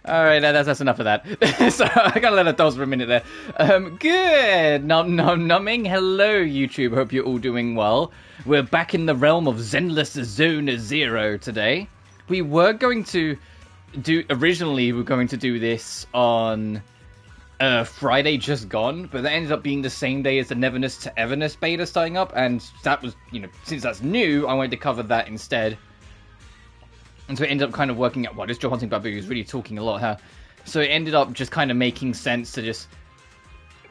Alright, that's enough of that. So I gotta let it doze for a minute there. Good! Numbing. Hello, YouTube. Hope you're all doing well. We're back in the realm of Zenless Zone Zero today. We were going to originally do this on Friday just gone, but that ended up being the same day as the Neverness to Everness beta starting up, and that was, since that's new, I wanted to cover that instead. And so it ended up kind of working out. Well, this Joe Hunting Babu is really talking a lot, huh? So it ended up just kind of making sense to just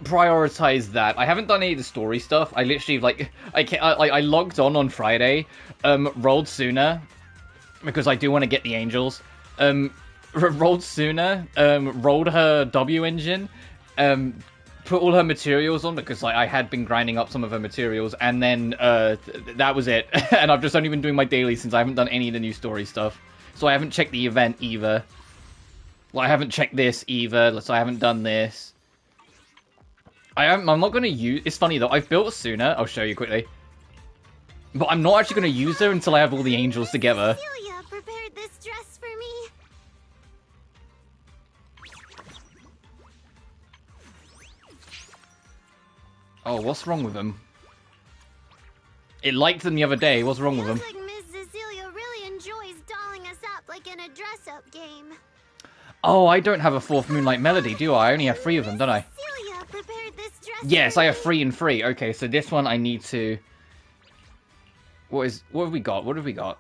prioritize that. I haven't done any of the story stuff. I literally, I logged on Friday, rolled sooner, because I do want to get the angels. Rolled sooner, rolled her W engine, put all her materials on, because I had been grinding up some of her materials, and then that was it. And I've just only been doing my daily since I haven't done any of the new story stuff. So I haven't checked the event either. Well, I haven't checked this either, so I haven't done this. I'm not going to use... It's funny though, I've built Suna, I'll show you quickly. But I'm not actually going to use her until I have all the angels together. Cecilia prepared this dress for me. Oh, what's wrong with them? It liked them the other day. What's wrong with them? Feels like Miss Cecilia really enjoys dolling us up like in a dress-up game. Oh, I don't have a fourth Moonlight Melody, do I? I only have 3 of them, don't I? Cecilia prepared this dress Yes, for I have me. 3 and 3. Okay, so this one I need to... What have we got? What have we got?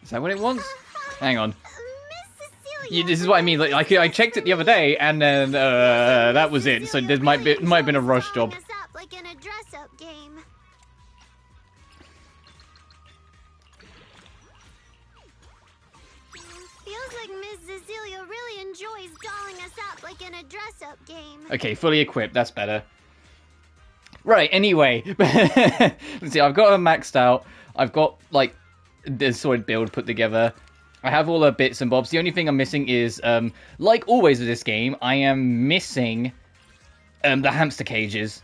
Is that what it wants? Hang on. Miss Cecilia. This is what I mean. Like, I checked it the other day, and then that was it. So there might have been a rush job. Dolling us up like in a dress-up game. Feels like Miss Cecilia really enjoys dolling us up like in a dress-up game. Okay, fully equipped. That's better. Right. Anyway, let's see. I've got her maxed out. I've got like the sword build put together. I have all the bits and bobs. The only thing I'm missing is, like always with this game, I am missing the hamster cages.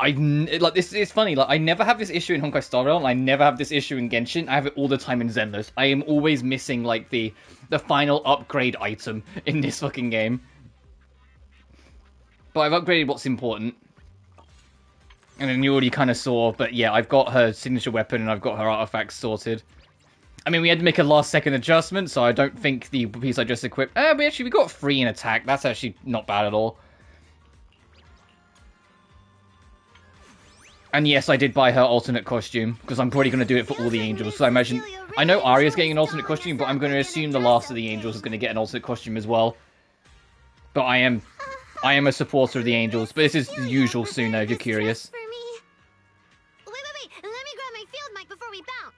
This is funny. Like, I never have this issue in Honkai Star Rail, and I never have this issue in Genshin. I have it all the time in Zenless. I am always missing like the final upgrade item in this fucking game. But I've upgraded what's important. And then you already kind of saw, but yeah, I've got her signature weapon and I've got her artifacts sorted. I mean, we had to make a last-second adjustment, so I don't think the piece I just equipped... we got 3 in attack. That's actually not bad at all. And yes, I did buy her alternate costume, because I'm probably going to do it for all the angels. So I imagine... I know Arya's getting an alternate costume, but I'm going to assume the last of the angels is going to get an alternate costume as well. But I am a supporter of the angels, but this is the usual Suna, if you're curious. Wait, let me grab my field mic before we bounce.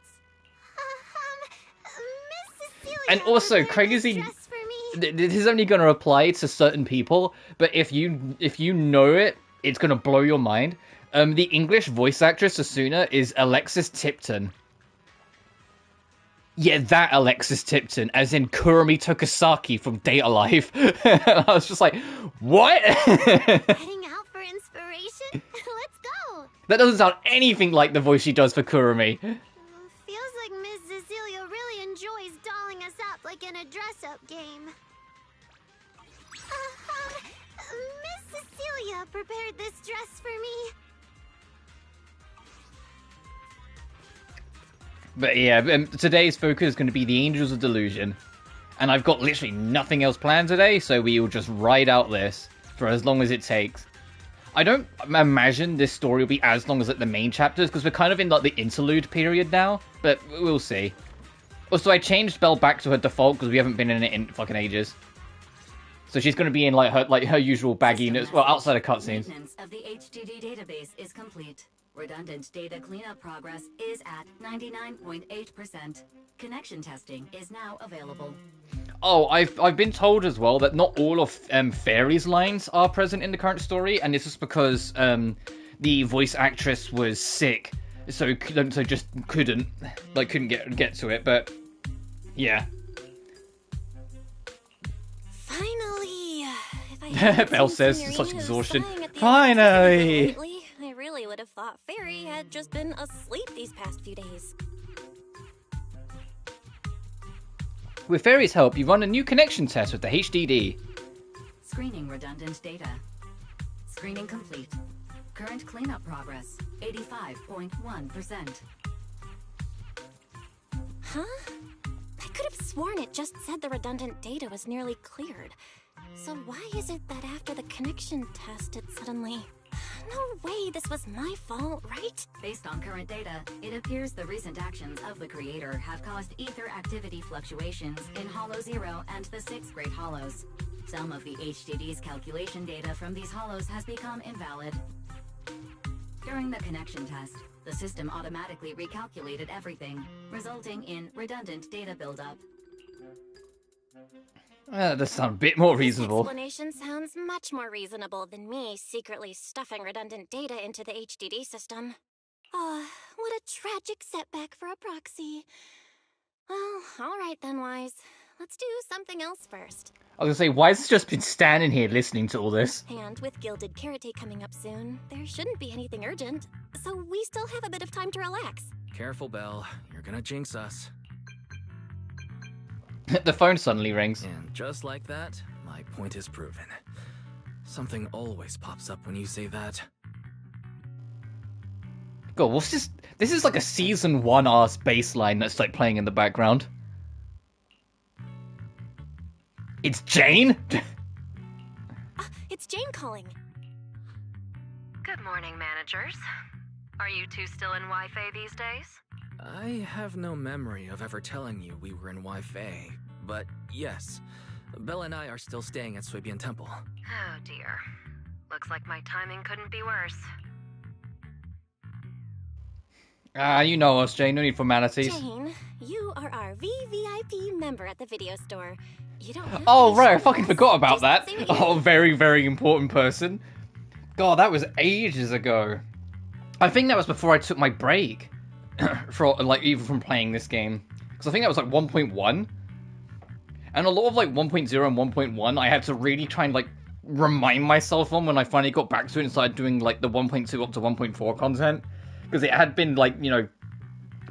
Miss Cecilia And also, prepared crazy... this dress for me. This is only going to apply to certain people, but if you know it, it's going to blow your mind. The English voice actress Asuna is Alexis Tipton. Yeah, that Alexis Tipton, as in Kurumi Tokasaki from Data Life. I was just like, what? Heading out for inspiration? Let's go. That doesn't sound anything like the voice she does for Kurumi. Feels like Miss Cecilia really enjoys dolling us up like in a dress-up game. Miss Cecilia prepared this dress for me. But yeah, today's focus is going to be the Angels of Delusion. And I've got literally nothing else planned today, so we will just ride out this for as long as it takes. I don't imagine this story will be as long as like the main chapters, because we're kind of in like the interlude period now, but we'll see. Also, I changed Belle back to her default because we haven't been in it in fucking ages. So she's going to be in like her usual bagginess, well, outside of cutscenes. Maintenance of the HDD database is complete. Redundant data cleanup progress is at 99.8%. Connection testing is now available. Oh, I've been told as well that not all of Fairy's lines are present in the current story, and this is because the voice actress was sick, so just couldn't get to it. But yeah, Belle says, Signorine such is exhaustion. sighing at the Finally! lately. I really would have thought Fairy had just been asleep these past few days. With Fairy's help, you run a new connection test with the HDD. Screening redundant data. Screening complete. Current cleanup progress, 85.1%. Huh? I could have sworn it just said the redundant data was nearly cleared. So why is it that after the connection test it suddenly... No way this was my fault, right? Based on current data, it appears the recent actions of the creator have caused ether activity fluctuations in Hollow 0 and the 6th grade hollows. Some of the HDD's calculation data from these hollows has become invalid. During the connection test, the system automatically recalculated everything, resulting in redundant data buildup. That sounds a bit more This reasonable. explanation sounds much more reasonable than me secretly stuffing redundant data into the HDD system. Oh, what a tragic setback for a proxy. Well, alright then, Wise. Let's do something else first. I was gonna say, why has it just been standing here listening to all this? And with Gilded Carrot Day coming up soon, there shouldn't be anything urgent. So we still have a bit of time to relax. Careful, Belle. You're gonna jinx us. The phone suddenly rings. And just like that, my point is proven. Something always pops up when you say that. God, what's this? This is like a season 1 ass baseline that's like playing in the background. It's Jane? It's Jane calling. Good morning, managers. Are you two still in Wi-Fi these days? I have no memory of ever telling you we were in Wi-Fi, but yes, Belle and I are still staying at Swabian Temple. Oh dear. Looks like my timing couldn't be worse. You know us, Jane. No need formalities. Jane, you are our VVIP member at the video store. You don't have to Oh, be right. I sure fucking of us. forgot about Just that. say what you Oh, very, very important person. God, that was ages ago. I think that was before I took my break. For, like, even from playing this game. Because I think that was, like, 1.1. And a lot of, like, 1.0 and 1.1, I had to really try and, like, remind myself on when I finally got back to it and started doing, like, the 1.2 up to 1.4 content. Because it had been, like, you know,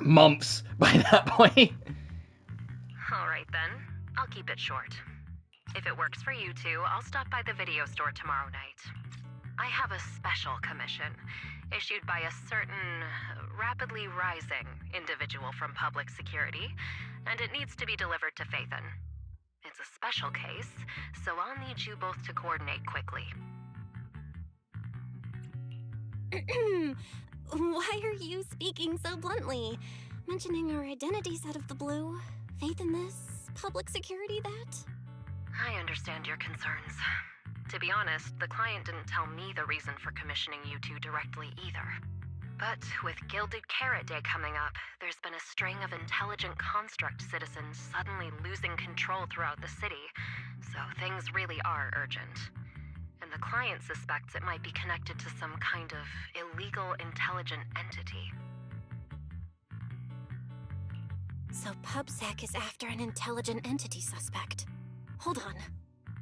months by that point. Alright then, I'll keep it short. If it works for you two, I'll stop by the video store tomorrow night. I have a special commission, issued by a certain rapidly rising individual from public security, and it needs to be delivered to Phaethon. It's a special case, so I'll need you both to coordinate quickly. Why are you speaking so bluntly? Mentioning our identities out of the blue. Faith in this, public security that? I understand your concerns. To be honest, the client didn't tell me the reason for commissioning you two directly either. But with Gilded Carrot Day coming up, there's been a string of intelligent construct citizens suddenly losing control throughout the city, so things really are urgent. And the client suspects it might be connected to some kind of illegal intelligent entity. So PubSec is after an intelligent entity suspect. Hold on.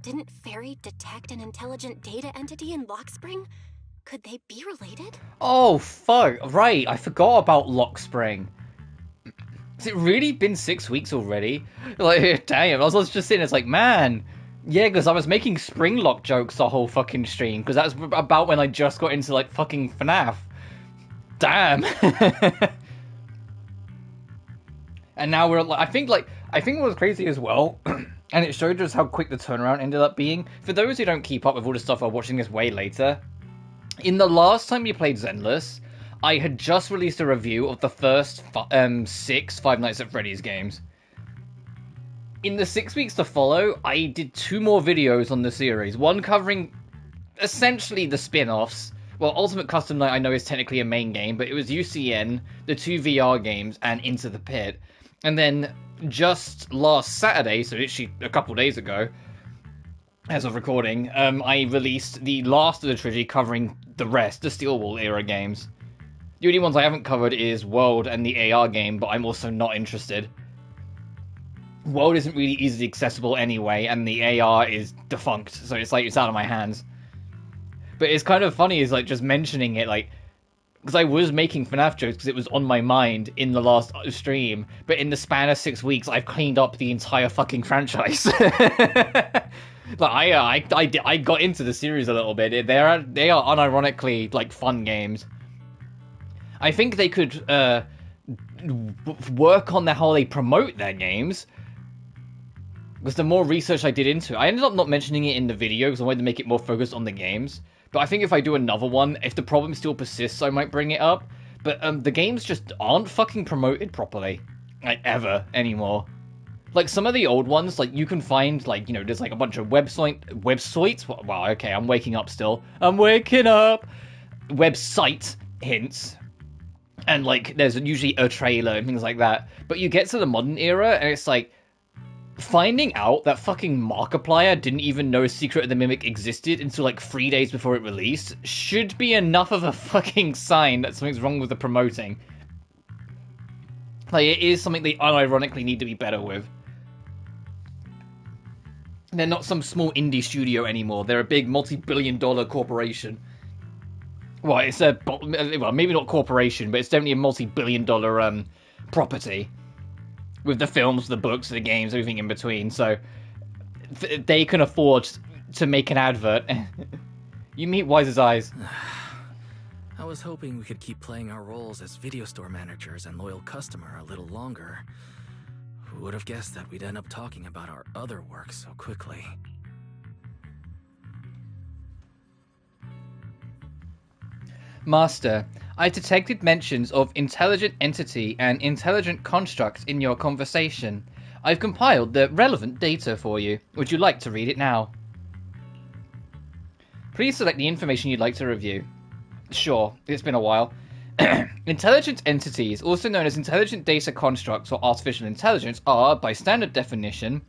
Didn't Fairy detect an intelligent data entity in Lockspring? Could they be related? Oh, fuck. Right, I forgot about Lockspring. Has it really been 6 weeks already? Like, damn, I was just sitting, it's like, man. Yeah, because I was making Springlock jokes the whole fucking stream, because that's about when I just got into, like, fucking FNAF. Damn. And now we're, like, I think what was crazy as well, and it showed us how quick the turnaround ended up being. For those who don't keep up with all the stuff while watching this way later, in the last time we played Zenless, I had just released a review of the first 6 Five Nights at Freddy's games. In the 6 weeks to follow, I did 2 more videos on the series. One covering essentially the spin-offs. Well, Ultimate Custom Night I know is technically a main game, but it was UCN, the 2 VR games, and Into the Pit. And then just last Saturday, so literally a couple days ago, as of recording, I released the last of the trilogy covering the rest, the Steelwall era games. The only ones I haven't covered is World and the AR game, but I'm also not interested. world isn't really easily accessible anyway, and the AR is defunct, so it's like it's out of my hands. But it's kind of funny is like just mentioning it, like, because I was making FNAF jokes because it was on my mind in the last stream, but in the span of 6 weeks, I've cleaned up the entire fucking franchise. Like I got into the series a little bit. They are unironically like fun games. I think they could work on how they promote their games. Because the more research I did into it, I ended up not mentioning it in the video because I wanted to make it more focused on the games. But I think if I do another one, if the problem still persists, I might bring it up. But the games just aren't fucking promoted properly, like, ever anymore. Like, some of the old ones, like, you can find, like, you know, there's, like, a bunch of websites? Wow, okay, I'm waking up still. I'm waking up! Website hints. And, like, there's usually a trailer and things like that. But you get to the modern era, and it's like, finding out that fucking Markiplier didn't even know Secret of the Mimic existed until, like, 3 days before it released should be enough of a fucking sign that something's wrong with the promoting. Like, it is something they unironically need to be better with. They're not some small indie studio anymore. They're a big multi-billion-dollar corporation. Well, it's a... Well, maybe not corporation, but it's definitely a multi-billion-dollar property. With the films, the books, the games, everything in between. So, they can afford to make an advert. You meet Wise's eyes. I was hoping we could keep playing our roles as video store managers and loyal customer a little longer. Who would have guessed that we'd end up talking about our other work so quickly? Master, I detected mentions of intelligent entity and intelligent construct in your conversation. I've compiled the relevant data for you. Would you like to read it now? Please select the information you'd like to review. Sure, it's been a while. Intelligent entities, also known as intelligent data constructs or artificial intelligence, are, by standard definition,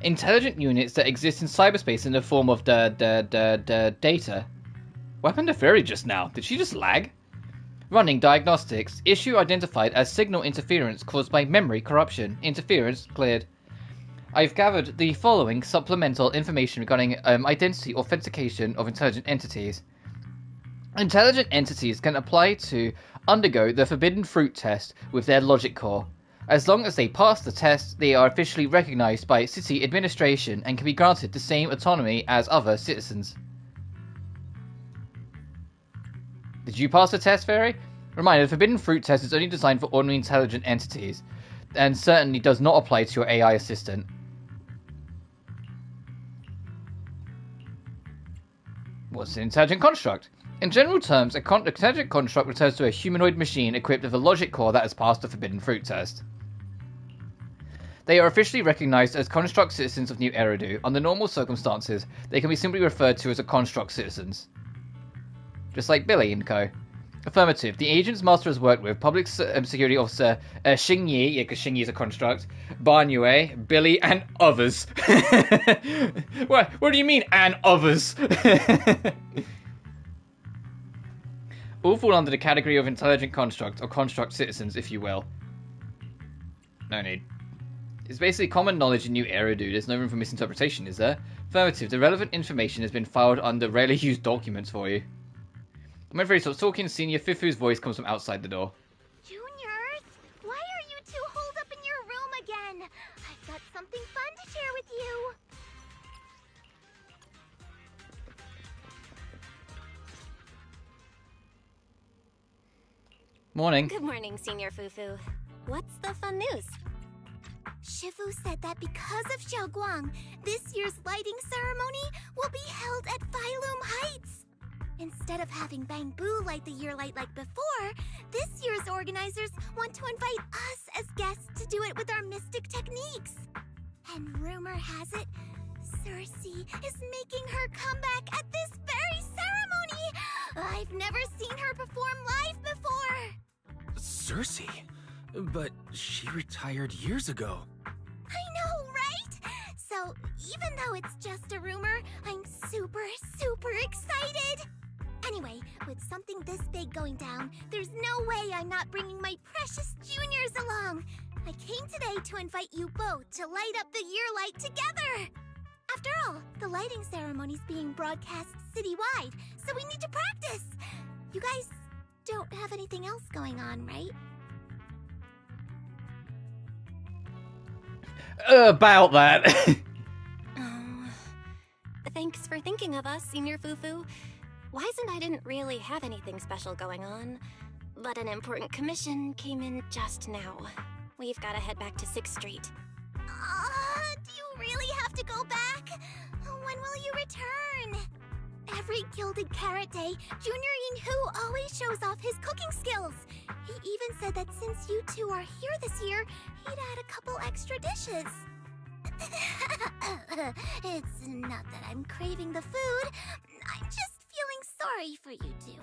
intelligent units that exist in cyberspace in the form of data. What happened to Fairy just now? Did she just lag? Running diagnostics. Issue identified as signal interference caused by memory corruption. Interference cleared. I've gathered the following supplemental information regarding identity authentication of intelligent entities. Intelligent entities can apply to undergo the Forbidden Fruit test with their logic core. As long as they pass the test, they are officially recognized by city administration and can be granted the same autonomy as other citizens. Did you pass the test, Fairy? Reminder, the Forbidden Fruit test is only designed for ordinary intelligent entities, and certainly does not apply to your AI assistant. What's an intelligent construct? In general terms, an intelligent construct refers to a humanoid machine equipped with a logic core that has passed the Forbidden Fruit test. They are officially recognized as construct citizens of New Eridu. Under normal circumstances, they can be simply referred to as a construct citizens. Just like Billy and co. Affirmative. The agents Master has worked with, Public Security Officer Xingyi, because Xingyi is a construct, Barnue, Billy, and others. What do you mean, and others? All fall under the category of intelligent construct, or construct citizens, if you will. No need. It's basically common knowledge in New Eridu. There's no room for misinterpretation, is there? Affirmative. The relevant information has been filed under rarely used documents for you. I'm afraid stops talking. Senior Fifu's voice comes from outside the door. Juniors, why are you two holed up in your room again? I've got something fun to share with you. Morning. Good morning, Senior Fufu. What's the fun news? Shifu said that because of Xiaoguang, this year's lighting ceremony will be held at Phylum Heights. Instead of having Bangbu light the year light like before, this year's organizers want to invite us as guests to do it with our mystic techniques. And rumor has it, Cersei is making her comeback at this very ceremony! I've never seen her perform live before! Cersei? But she retired years ago. I know, right? So, even though it's just a rumor, I'm super excited! Anyway, with something this big going down, there's no way I'm not bringing my precious juniors along. I came today to invite you both to light up the year light together! After all, the lighting ceremony's being broadcast citywide, so we need to practice! You guys don't have anything else going on, right? About that. Oh. Thanks for thinking of us, Senior Fufu. Wise and I didn't really have anything special going on, but an important commission came in just now. We've got to head back to 6th Street. Do you really have to go back? When will you return? Every Gilded Carrot Day, Junior Yin-Hoo always shows off his cooking skills. He even said that since you two are here this year, he'd add a couple extra dishes. It's not that I'm craving the food. I'm just feeling sorry for you two.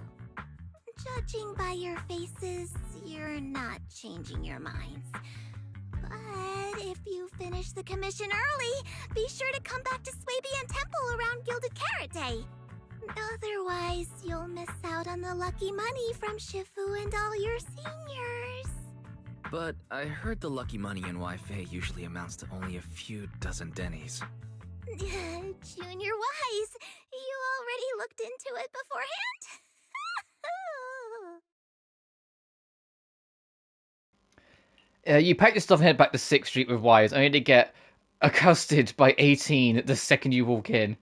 Judging by your faces, you're not changing your minds. But if you finish the commission early, be sure to come back to Swabian Temple around Gilded Carrot Day. Otherwise, you'll miss out on the lucky money from Shifu and all your seniors. But I heard the lucky money in Wi-Fi usually amounts to only a few dozen dennies. Junior Wise, you already looked into it beforehand? You pack your stuff and head back to 6th Street with Wise, only to get accosted by 18 the second you walk in.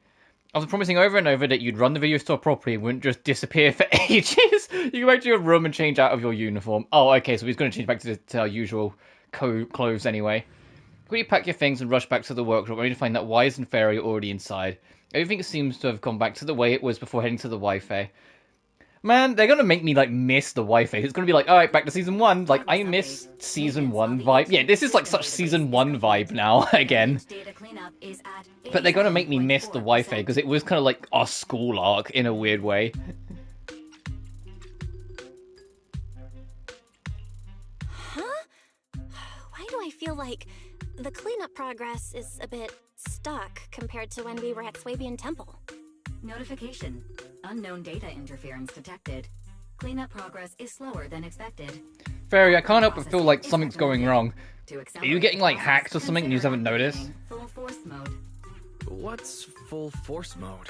After promising over and over that you'd run the video store properly and wouldn't just disappear for ages, you go back to your room and change out of your uniform. Oh, okay, so he's going to change back to our usual clothes anyway. Quickly pack your things and rush back to the workshop, only to find that Wise and Fairy are already inside. Everything seems to have gone back to the way it was before heading to the Wi-Fi. Man, they're gonna make me, like, miss the Wi-Fi. It's gonna be like, alright, back to Season 1. Like, I miss Season 1 vibe. Yeah, this is, like, such Season 1 vibe now, again. But they're gonna make me miss the Wi-Fi, because it was kind of like our school arc, in a weird way. Huh? Why do I feel like the cleanup progress is a bit stuck compared to when we were at Swabian Temple? Notification. Unknown data interference detected. Cleanup progress is slower than expected. Fairy, I can't help but feel like something's going wrong. Are you getting, like, hacked or something and you just haven't noticed? Full force mode. What's full force mode?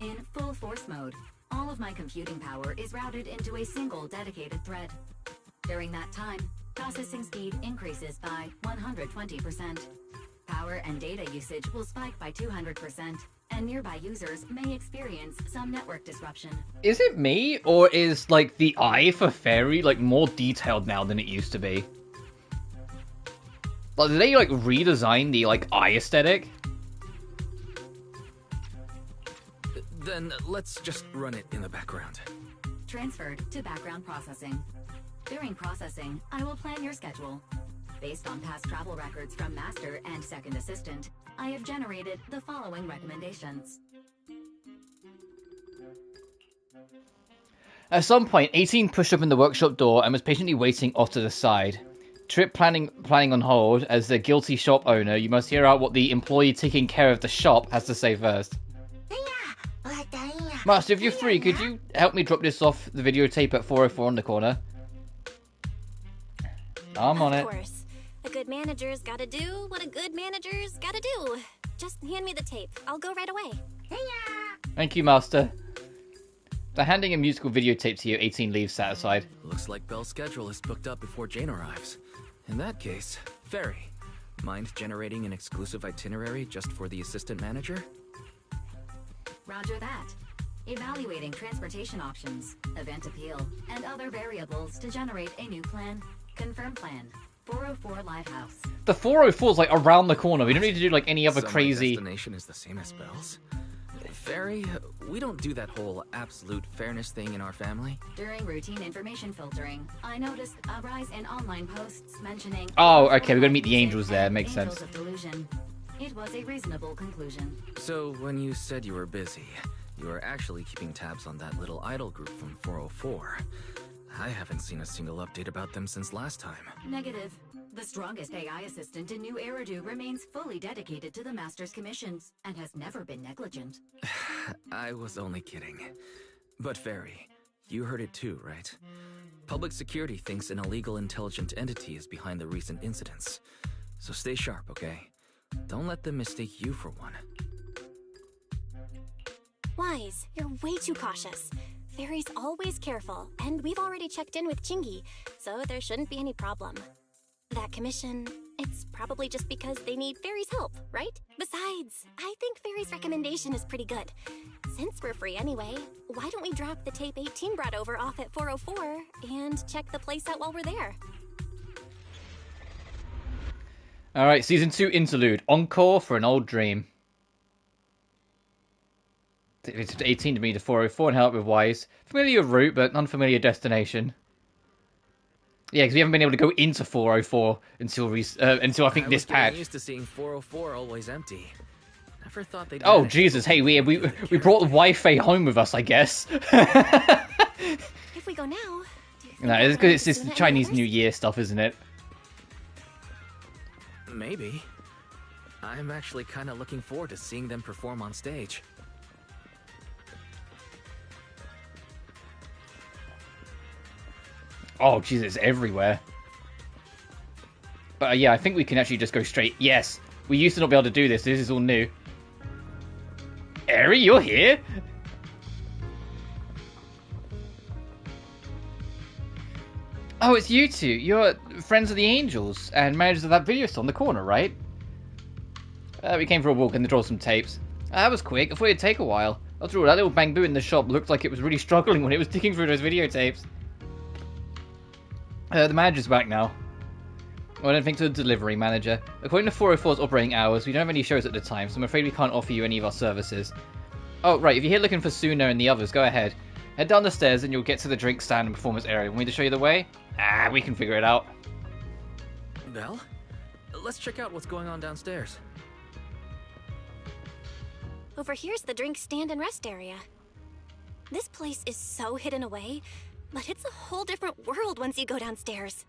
In full force mode, all of my computing power is routed into a single dedicated thread. During that time, processing speed increases by 120%. Power and data usage will spike by 200%, and nearby users may experience some network disruption. Is it me, or is, like, the eye for Fairy, like, more detailed now than it used to be? Like, did they, like, redesign the, like, eye aesthetic? Then let's just run it in the background. Transferred to background processing. During processing, I will plan your schedule. Based on past travel records from Master and Second Assistant, I have generated the following recommendations. At some point, 18 pushed open the workshop door and was patiently waiting off to the side. Trip planning on hold. As the guilty shop owner, you must hear out what the employee taking care of the shop has to say first. Master, if you're free, could you help me drop this off the videotape at 404 on the corner? I'm on it. Of course. A good manager's gotta do what a good manager's gotta do. Just hand me the tape. I'll go right away. Thank you, Master. After handing a musical videotape to you, 18 leaves satisfied. Looks like Belle's schedule is booked up before Jane arrives. In that case, Fairy, mind generating an exclusive itinerary just for the assistant manager? Roger that. Evaluating transportation options, event appeal, and other variables to generate a new plan. Confirm plan. 404 Lighthouse. The 404 is like around the corner. We don't need to do like any other So crazy. My destination is the same as Belle's. Fairy, we don't do that whole absolute fairness thing in our family. During routine information filtering, I noticed a rise in online posts mentioning... Oh, okay, we're gonna meet the angels there. Makes Angels sense. of Delusion. It was a reasonable conclusion. So when you said you were busy, you were actually keeping tabs on that little idol group from 404. I haven't seen a single update about them since last time. Negative. The strongest AI assistant in New Eridu remains fully dedicated to the Master's commissions and has never been negligent. I was only kidding. But Fairy, You heard it too, right? Public security thinks an illegal intelligent entity is behind the recent incidents. So stay sharp, okay? Don't let them mistake you for one. Wise, you're way too cautious. Fairy's always careful, and we've already checked in with Chingy, so there shouldn't be any problem. That commission, it's probably just because they need Fairy's help, right? Besides, I think Fairy's recommendation is pretty good. Since we're free anyway, why don't we drop the tape 18 brought over off at 404 and check the place out while we're there? Alright, Season 2 Interlude. Encore for an Old Dream. It's 18 to me to 404 and help with Wise. Familiar route, but unfamiliar destination. Yeah, because we haven't been able to go into 404 until I think this patch. I'm used to seeing 404 always empty. Never thought they'd. Oh Jesus! Hey, we brought the Wi-Fi home with us, I guess. If we go now, do you think No, it's we'll because it's see this Suna and Chinese others? New Year stuff, isn't it? Maybe. I'm actually kind of looking forward to seeing them perform on stage. Oh Jesus, everywhere. But yeah, I think we can actually just go straight. Yes, we used to not be able to do this. This is all new. Eri, you're here? Oh, it's you two. You're friends of the Angels and managers of that video store in the corner, right? We came for a walk and to draw some tapes. That was quick. I thought it'd take a while. After all, that little bamboo in the shop looked like it was really struggling when it was digging through those videotapes. The manager's back now. Well, I don't think to the delivery manager. According to 404's operating hours, we don't have any shows at the time, so I'm afraid we can't offer you any of our services. Oh, right, if you're here looking for Suna and the others, go ahead. Head down the stairs and you'll get to the drink stand and performance area. Want me to show you the way? Ah, we can figure it out. Belle? Let's check out what's going on downstairs. Over here's the drink stand and rest area. This place is so hidden away, but it's a whole different world once you go downstairs.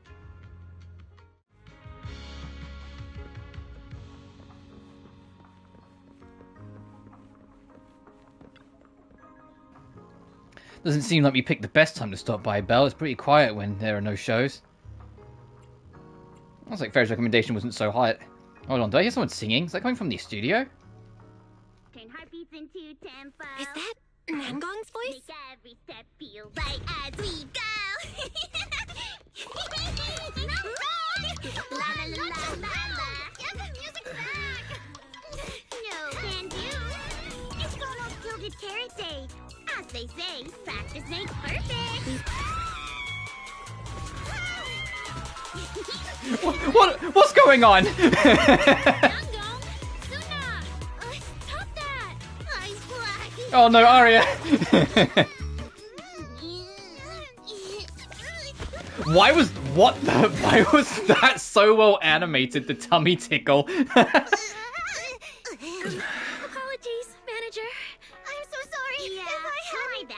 Doesn't seem like we picked the best time to stop by, Belle. It's pretty quiet when there are no shows. Looks like Fairy's recommendation wasn't so hot. Hold on, do I hear someone singing? Is that coming from the studio? Turn heartbeats into tempo. Is that Nangong's voice? Make every step feel right as we go. La la la la la. Get the music back. No can do. It's almost Gilded Carrot Day. As they say, practice makes perfect. What's going on? Nangong, Suna, stop that. I'm flying. Oh no, Arya! Why was that so well animated? The tummy tickle. Apologies, manager. I'm so sorry. Yeah, my bad.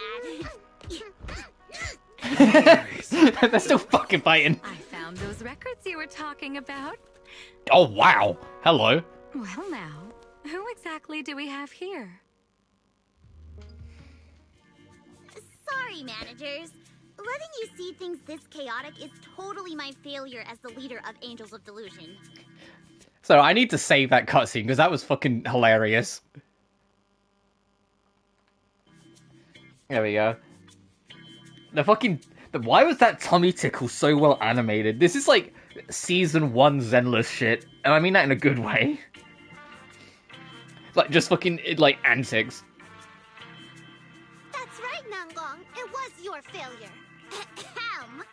They're still fucking fighting. I found those records you were talking about. Oh wow! Hello. Well now, who exactly do we have here? Sorry, managers. Letting you see things this chaotic is totally my failure as the leader of Angels of Delusion. So I need to save that cutscene because that was fucking hilarious. There we go. Why was that tummy tickle so well animated? This is like season 1 Zenless shit, and I mean that in a good way. Like just fucking like antics. That's right, Nangong. It was your failure. Ahem.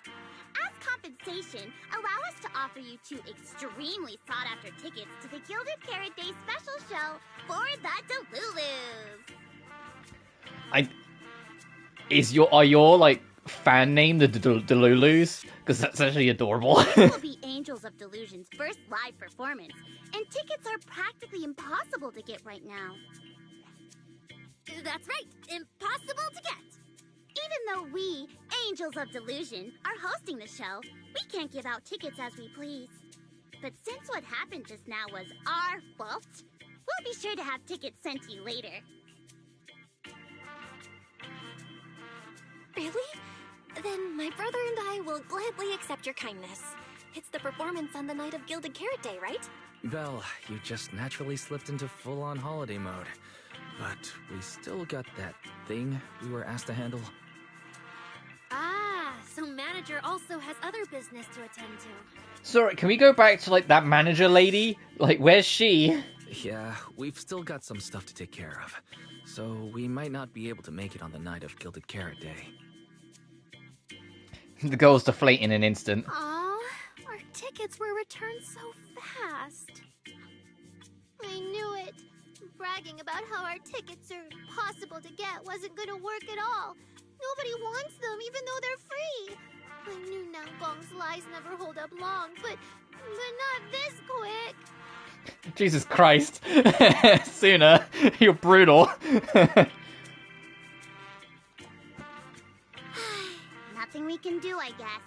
As compensation, allow us to offer you 2 extremely sought-after tickets to the Gilded Carrot Day special show for the Delulus. Are your like fan name the Delulus? Because that's actually adorable. This will be Angels of Delusion's first live performance, and tickets are practically impossible to get right now. That's right, impossible to get. Even though we, Angels of Delusion, are hosting the show, we can't give out tickets as we please. But since what happened just now was our fault, we'll be sure to have tickets sent to you later. Really? Really? Then my brother and I will gladly accept your kindness. It's the performance on the night of Gilded Carrot Day, right? Well, you just naturally slipped into full-on holiday mode. But we still got that thing we were asked to handle. Ah, so manager also has other business to attend to. Sorry, can we go back to, like, that manager lady? Like, where's she? Yeah, we've still got some stuff to take care of. So we might not be able to make it on the night of Gilded Carrot Day. The girl's deflate in an instant. Aw, our tickets were returned so fast. I knew it. Bragging about how our tickets are impossible to get wasn't gonna work at all. Nobody wants them, even though they're free. I knew Nangong's lies never hold up long, but not this quick. Jesus Christ. Sooner, you're brutal. Nothing we can do, I guess.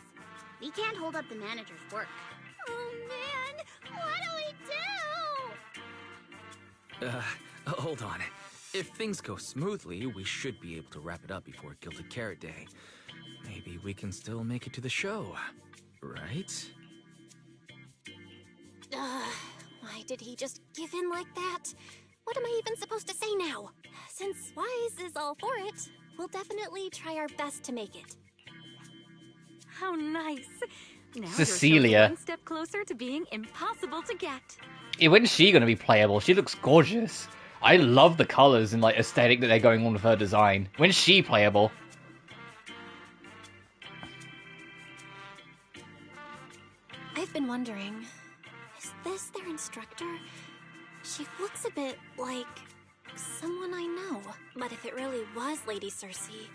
We can't hold up the manager's work. Oh man, what do we do? Hold on. If things go smoothly, we should be able to wrap it up before Gilded Carrot Day. Maybe we can still make it to the show, right? Why did he just give in like that? What am I even supposed to say now? Since Wise is all for it, we'll definitely try our best to make it. How nice. Now Cecilia. you're just one step closer to being impossible to get. Yeah, when's she gonna be playable? She looks gorgeous. I love the colors and, like, aesthetic that they're going on with her design. When's she playable? I've been wondering, is this their instructor? She looks a bit like someone I know. But if it really was Lady Cersei,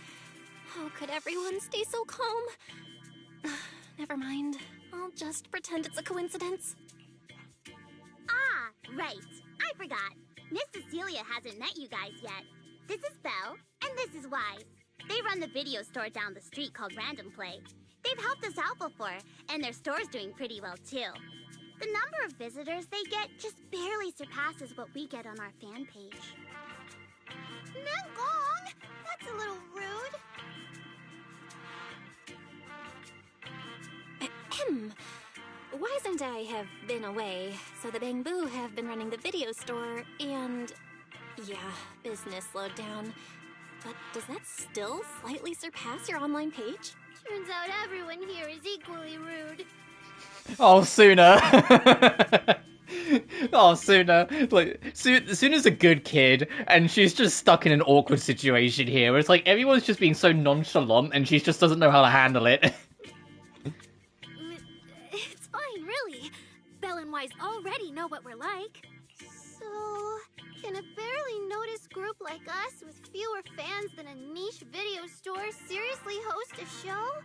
how could everyone stay so calm? Never mind. I'll just pretend it's a coincidence. Ah, right. I forgot. Miss Cecilia hasn't met you guys yet. This is Belle, and this is Wise. They run the video store down the street called Random Play. They've helped us out before, and their store's doing pretty well too. The number of visitors they get just barely surpasses what we get on our fan page. Nangong! That's a little rude. Ahem. Wise and I have been away, so the Bangbu have been running the video store, and yeah, business slowed down. But does that still slightly surpass your online page? Turns out everyone here is equally rude. Oh, Sooner. Oh, Sooner. Like, Sooner's a good kid, and she's just stuck in an awkward situation here. Where it's like everyone's just being so nonchalant, and she just doesn't know how to handle it. It's fine, really. Belle and Wise already know what we're like. So, can a barely noticed group like us with fewer fans than a niche video store seriously host a show?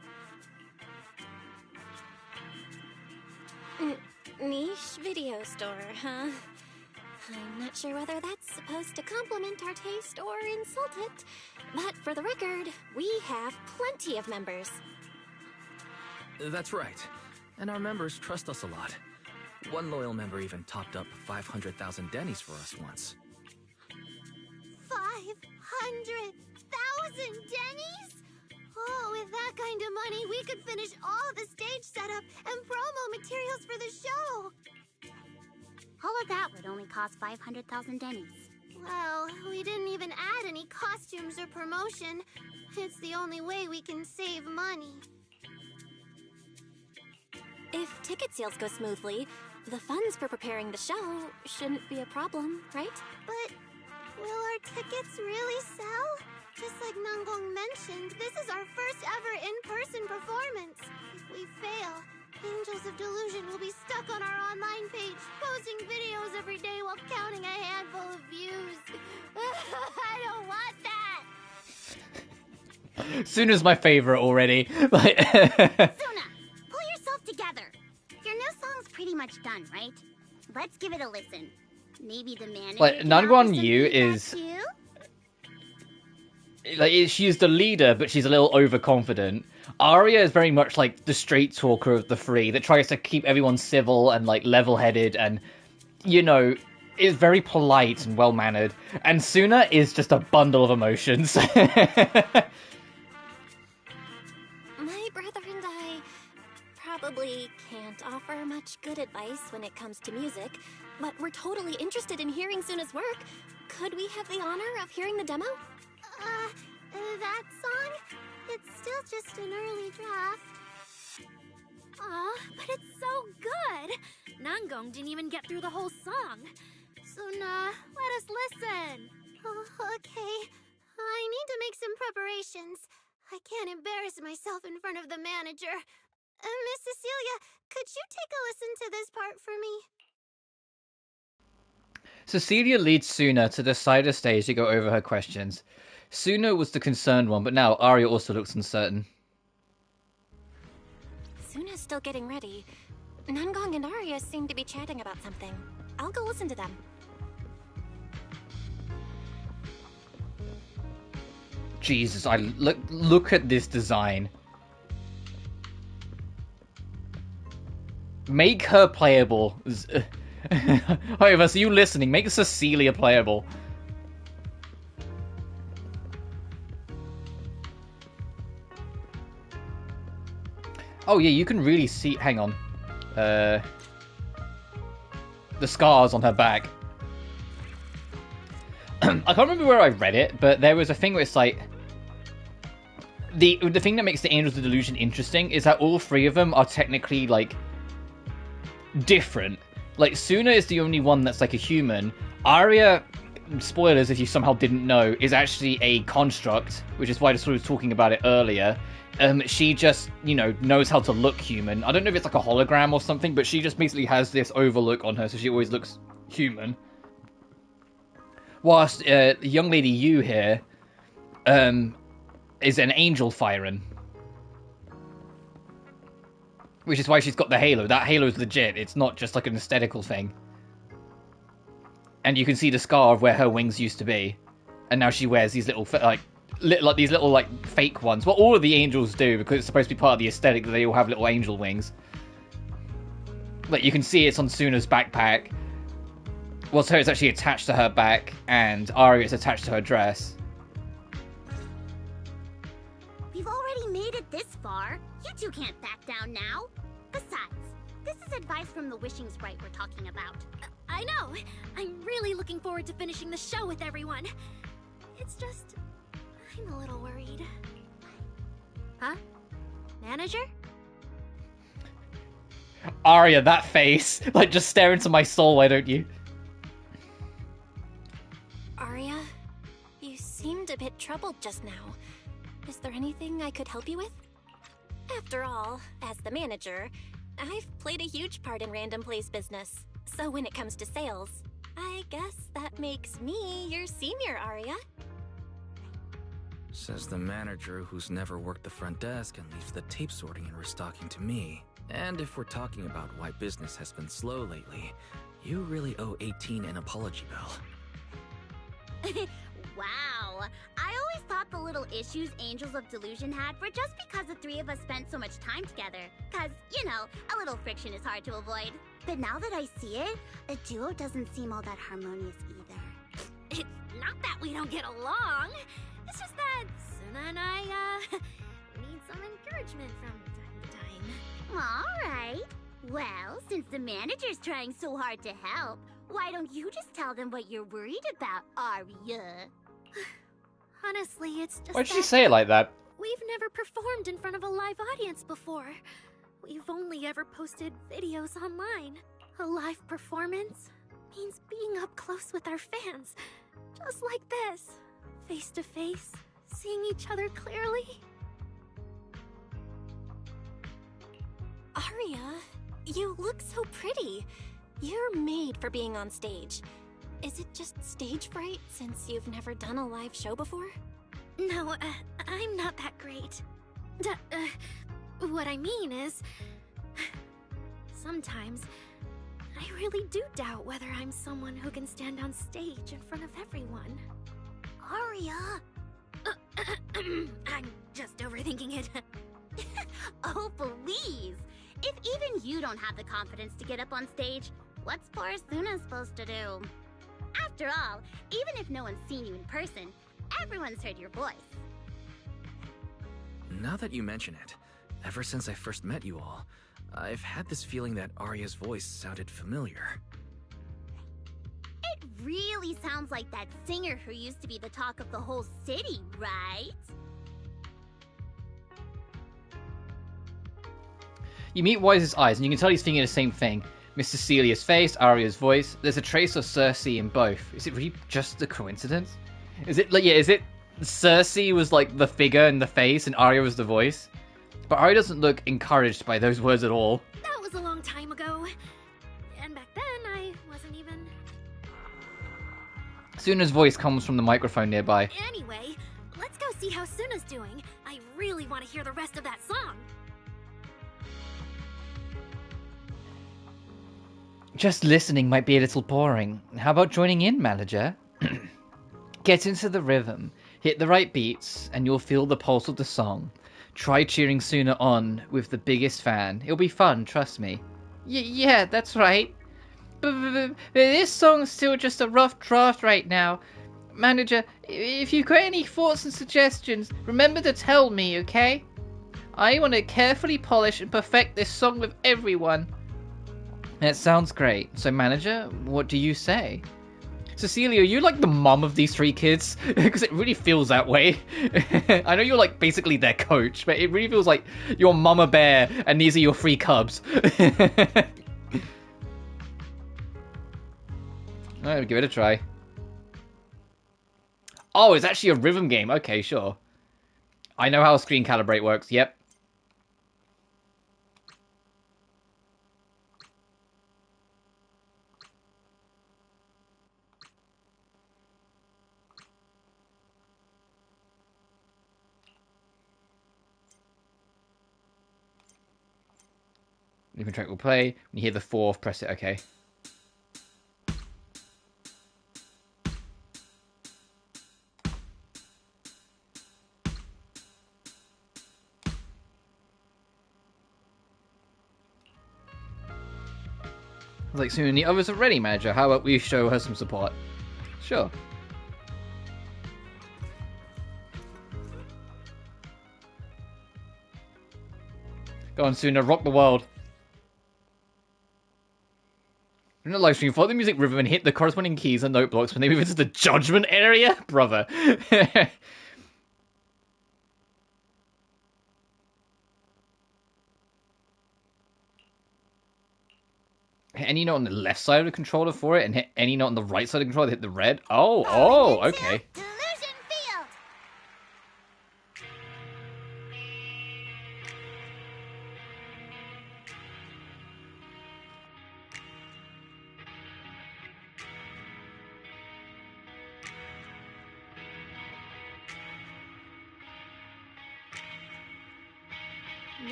Niche video store, huh? I'm not sure whether that's supposed to compliment our taste or insult it, but for the record, we have plenty of members. That's right. And our members trust us a lot. One loyal member even topped up 500,000 Dennies for us once. 500,000 Dennies? Oh, with that kind of money, we could finish all the stage setup and promo materials for the show. All of that would only cost 500,000 Dennies. Well, we didn't even add any costumes or promotion. It's the only way we can save money. If ticket sales go smoothly, the funds for preparing the show shouldn't be a problem, right? But will our tickets really sell? Just like Nangong mentioned, this is our first ever in-person performance. If we fail, Angels of Delusion will be stuck on our online page, posting videos every day while counting a handful of views. I don't want that! Sooner's my favorite already. Like, Suna, pull yourself together. Your new song's pretty much done, right? Let's give it a listen. Maybe the manager like, can offer Nangguan some Yu feedback is too? like, she's the leader, but she's a little overconfident. Arya is very much like the straight talker of the three that tries to keep everyone civil and like level-headed and, you know, is very polite and well-mannered. And Suna is just a bundle of emotions. probably can't offer much good advice when it comes to music, but we're totally interested in hearing Suna's work. Could we have the honor of hearing the demo? That song? It's still just an early draft. Aw, but it's so good! Nangong didn't even get through the whole song. Suna, let us listen. Oh, okay. I need to make some preparations. I can't embarrass myself in front of the manager. Miss Cecilia, could you take a listen to this part for me? Cecilia leads Suna to the side of the stage to go over her questions. Suna was the concerned one, but now Arya also looks uncertain. Suna's still getting ready. Nangong and Arya seem to be chatting about something. I'll go listen to them. Jesus, look at this design. Make her playable. However, so you listening, make Cecilia playable. Oh yeah, you can really see, hang on. The scars on her back. I can't remember where I read it, but there was a thing where it's like... The thing that makes the Angels of Delusion interesting is that all three of them are technically, like, different. Like, Suna is the only one that's like a human. Arya, spoilers if you somehow didn't know, is actually a construct, which is why I was sort of talking about it earlier. She just, you know, knows how to look human. I don't know if it's like a hologram or something, but she just basically has this overlook on her, so she always looks human. Whilst the young lady Yu here is an angel Firen. Which is why she's got the halo. That halo is legit. It's not just like an aesthetical thing. And you can see the scar of where her wings used to be. And now she wears these little, these little fake ones. Well, all of the angels do, because it's supposed to be part of the aesthetic that they all have little angel wings. Like, you can see it's on Suna's backpack. Well, so it's actually attached to her back, and Arya is attached to her dress. We've already made it this far. You two can't back down now. Besides, this is advice from the wishing sprite we're talking about. I know! I'm really looking forward to finishing the show with everyone. It's just... I'm a little worried. Huh? Manager? Arya, that face. Like, just stare into my soul, why don't you? Arya, you seemed a bit troubled just now. Is there anything I could help you with? After all, as the manager, I've played a huge part in Random Play's business. So when it comes to sales, I guess that makes me your senior, Arya. Says the manager who's never worked the front desk and leaves the tape sorting and restocking to me. And if we're talking about why business has been slow lately, you really owe 18 an apology, Belle. Wow. I always thought the little issues Angels of Delusion had were just because the three of us spent so much time together. Cause, you know, a little friction is hard to avoid. But now that I see it, a duo doesn't seem all that harmonious either. It's not that we don't get along. It's just that Suna and I, need some encouragement from time to time. Alright. Well, since the manager's trying so hard to help, why don't you just tell them what you're worried about, Arya? Honestly, it's just Why'd she say it like that? We've never performed in front of a live audience before. We've only ever posted videos online. A live performance means being up close with our fans. Just like this. Face to face, seeing each other clearly. Arya, you look so pretty. You're made for being on stage. Is it just stage fright since you've never done a live show before? No, I'm not that great. What I mean is... Sometimes, I really do doubt whether I'm someone who can stand on stage in front of everyone. Arya! I'm just overthinking it. Oh, please! If even you don't have the confidence to get up on stage, what's poor Suna supposed to do? After all, even if no one's seen you in person, everyone's heard your voice. Now that you mention it, ever since I first met you all, I've had this feeling that Arya's voice sounded familiar. It really sounds like that singer who used to be the talk of the whole city, right? You meet Wise's eyes, and you can tell he's thinking the same thing. Miss Cecilia's face, Arya's voice. There's a trace of Cersei in both. Is it really just a coincidence? Is it like, yeah, is it Cersei was like the figure in the face and Arya was the voice? But Arya doesn't look encouraged by those words at all. That was a long time ago. And back then, I wasn't even... Suna's voice comes from the microphone nearby. Anyway, let's go see how Suna's doing. I really want to hear the rest of that song. Just listening might be a little boring. How about joining in, manager? Get into the rhythm, hit the right beats, and you'll feel the pulse of the song. Try cheering Suna on with the biggest fan. It'll be fun, trust me. Yeah, that's right. But this song's still just a rough draft right now. Manager, if you've got any thoughts and suggestions, remember to tell me, okay? I want to carefully polish and perfect this song with everyone. That sounds great. So, manager, what do you say? Cecilia, are you like the mom of these three kids? Because it really feels that way. I know you're like basically their coach, but it really feels like you're Mama Bear and these are your three cubs. Alright, give it a try. Oh, it's actually a rhythm game. Okay, sure. I know how screen calibrate works. Yep. Rhythm track will play. When you hear the fourth, press it. Okay. Like soon the others are ready, manager. How about we show her some support? Sure. Go on, Suna, rock the world. In the live stream, follow the music rhythm and hit the corresponding keys and note blocks when they move into the judgment area? Brother. Hit any note on the left side of the controller for it, and hit any note on the right side of the controller to hit the red. Oh, okay. Delusion Field!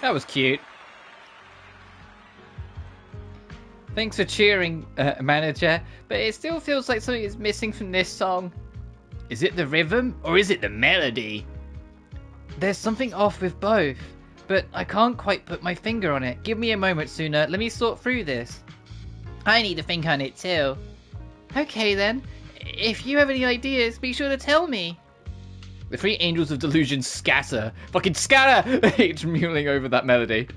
That was cute. Thanks for cheering, manager, but it still feels like something is missing from this song. Is it the rhythm, or is it the melody? There's something off with both, but I can't quite put my finger on it. Give me a moment, Suna. Let me sort through this. I need to think on it too. Okay then. If you have any ideas, be sure to tell me. The three angels of delusion scatter. Fucking scatter! Each mewling over that melody.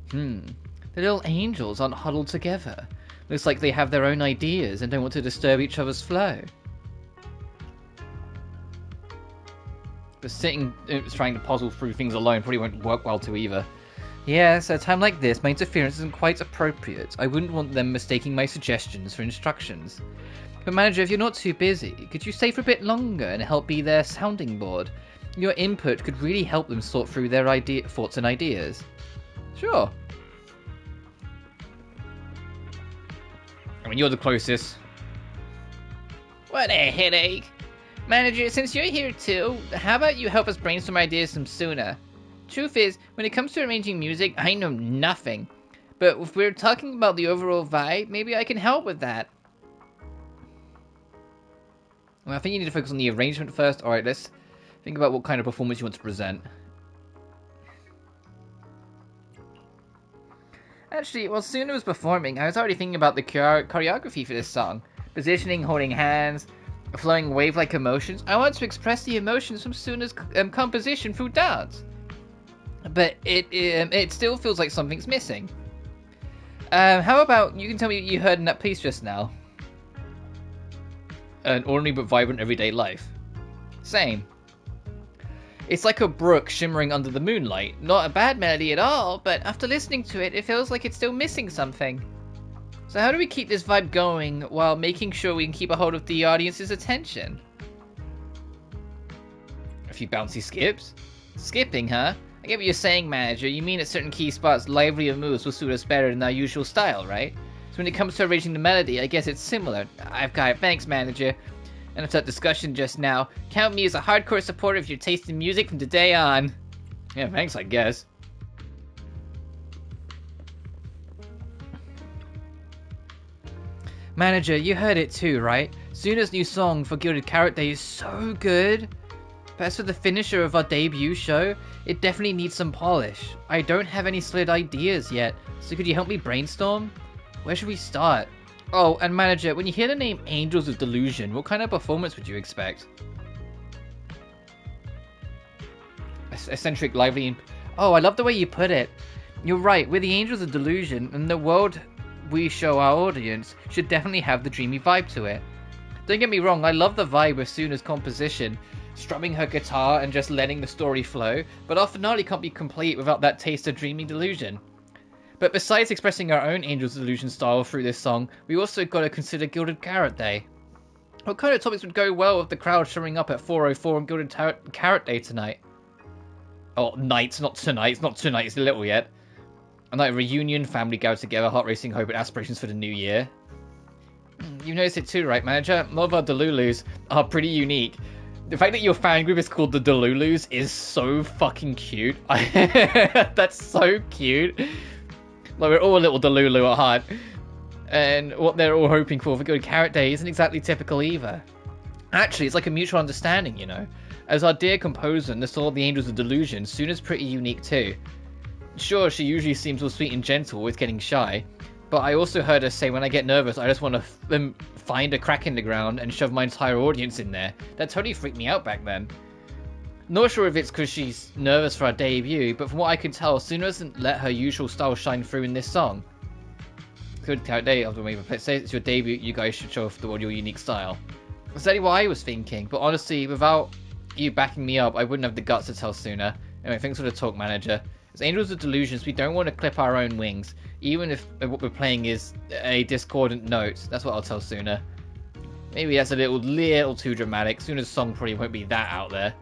The little angels aren't huddled together. Looks like they have their own ideas and don't want to disturb each other's flow. But sitting, trying to puzzle through things alone probably won't work well too either. Yes, at a time like this, my interference isn't quite appropriate. I wouldn't want them mistaking my suggestions for instructions. But manager, if you're not too busy, could you stay for a bit longer and help be their sounding board? Your input could really help them sort through their thoughts and ideas. Sure. I mean, you're the closest. What a headache. Manager, since you're here too, how about you help us brainstorm ideas some sooner? Truth is, when it comes to arranging music, I know nothing. But if we're talking about the overall vibe, maybe I can help with that. Well, I think you need to focus on the arrangement first. Alright, let's Think about what kind of performance you want to present. Actually, while Suna was performing, I was already thinking about the choreography for this song. Positioning, holding hands, flowing wave-like emotions. I want to express the emotions from Suna's composition through dance. But it still feels like something's missing. How about you can tell me what you heard in that piece just now? An ordinary but vibrant everyday life. Same. It's like a brook shimmering under the moonlight. Not a bad melody at all, but after listening to it, it feels like it's still missing something. So how do we keep this vibe going while making sure we can keep a hold of the audience's attention? A few bouncy skips? Skipping, huh? I get what you're saying, manager. You mean at certain key spots, livelier moves will suit us better than our usual style, right? So when it comes to arranging the melody, I guess it's similar. I've got it. Thanks, manager. And after that discussion just now, count me as a hardcore supporter of your taste in music from today on. Yeah, thanks, I guess. Manager, you heard it too, right? Suna's new song for Gilded Carrot Day is so good. But as for the finisher of our debut show, it definitely needs some polish. I don't have any solid ideas yet, so could you help me brainstorm? Where should we start? Oh, and manager, when you hear the name Angels of Delusion, what kind of performance would you expect? Eccentric, lively, and... Oh, I love the way you put it. You're right, we're the Angels of Delusion, and the world we show our audience should definitely have the dreamy vibe to it. Don't get me wrong, I love the vibe of Suna's composition, strumming her guitar and just letting the story flow, but our finale can't be complete without that taste of dreamy delusion. But besides expressing our own Angels of Delusion style through this song, we also got to consider Gilded Carrot Day. What kind of topics would go well with the crowd showing up at 4:04 on Gilded Carrot Day tonight? Oh, night, not tonight. It's not tonight, it's a little yet. A night of reunion, family gather together, heart racing, hope and aspirations for the new year. You noticed it too, right, manager? A lot of our Delulus are pretty unique. The fact that your fan group is called the Delulus is so fucking cute. That's so cute. Like, we're all a little Delulu at heart. And what they're all hoping for Good Carrot Day isn't exactly typical either. Actually, it's like a mutual understanding, you know. As our dear composer and the soul of the Angels of Delusion, Suna's pretty unique too. Sure, she usually seems all sweet and gentle, always getting shy. But I also heard her say, when I get nervous, I just want to find a crack in the ground and shove my entire audience in there. That totally freaked me out back then. Not sure if it's because she's nervous for our debut, but from what I can tell, Suna doesn't let her usual style shine through in this song. Good Carrot Day, say it's your debut, you guys should show off the world your unique style. That's exactly what I was thinking, but honestly, without you backing me up, I wouldn't have the guts to tell Suna. Anyway, thanks for the talk, manager. As Angels of Delusions, we don't want to clip our own wings, even if what we're playing is a discordant note. That's what I'll tell Suna. Maybe that's a little too dramatic. Suna's song probably won't be that out there.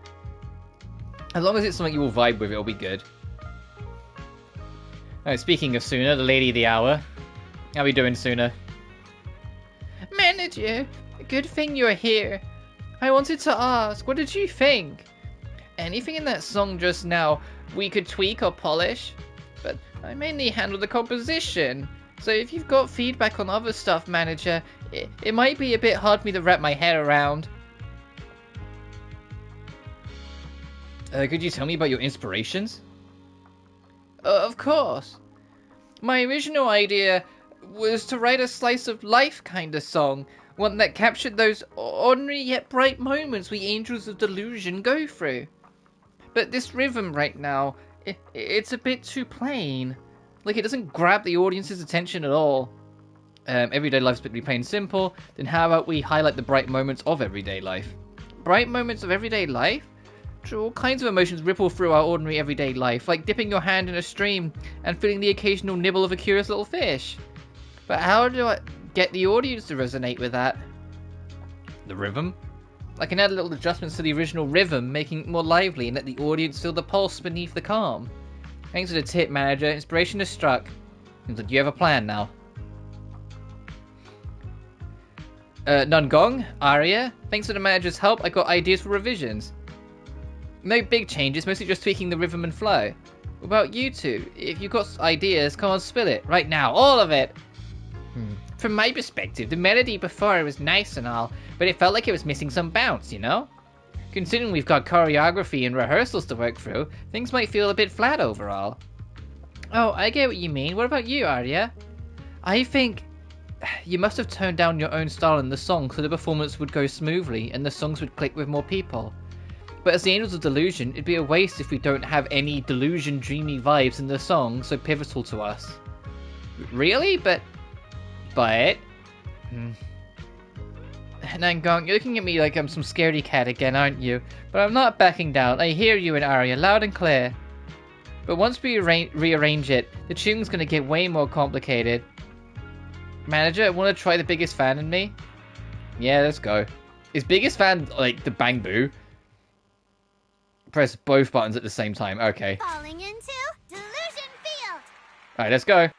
As long as it's something you will vibe with, it'll be good. Alright, speaking of Suna, the lady of the hour. How we doing, Suna? Manager, good thing you're here. I wanted to ask, what did you think? Anything in that song just now we could tweak or polish? But I mainly handle the composition. So if you've got feedback on other stuff, manager, it might be a bit hard for me to wrap my head around. Could you tell me about your inspirations? Of course. My original idea was to write a slice of life kind of song, one that captured those ordinary yet bright moments we Angels of Delusion go through. But this rhythm right now, it's a bit too plain. Like, it doesn't grab the audience's attention at all. Everyday life's pretty plain and simple, then how about we highlight the bright moments of everyday life? Bright moments of everyday life? All kinds of emotions ripple through our ordinary everyday life, like dipping your hand in a stream and feeling the occasional nibble of a curious little fish. But how do I get the audience to resonate with that? The rhythm? I can add little adjustments to the original rhythm, making it more lively and let the audience feel the pulse beneath the calm. Thanks for the tip, manager. Inspiration has struck. Seems like you have a plan now. Nungong, Aria, thanks for the manager's help. I got ideas for revisions. No big changes, mostly just tweaking the rhythm and flow. What about you two? If you've got ideas, come on, spill it. Right now, all of it! From my perspective, the melody before was nice and all, but it felt like it was missing some bounce, you know? Considering we've got choreography and rehearsals to work through, things might feel a bit flat overall. Oh, I get what you mean. What about you, Arya? I think you must have toned down your own style in the song so the performance would go smoothly and the songs would click with more people. But as the Angels of Delusion, it'd be a waste if we don't have any delusion dreamy vibes in the song so pivotal to us. Really? But... Nangong, you're looking at me like I'm some scaredy cat again, aren't you? But I'm not backing down. I hear you and Arya loud and clear. But once we rearrange it, the tune's gonna get way more complicated. Manager, wanna try the biggest fan in me? Yeah, let's go. Is biggest fan like the bang boo? Press both buttons at the same time. Okay. Falling into Delusion Field. Alright, let's go.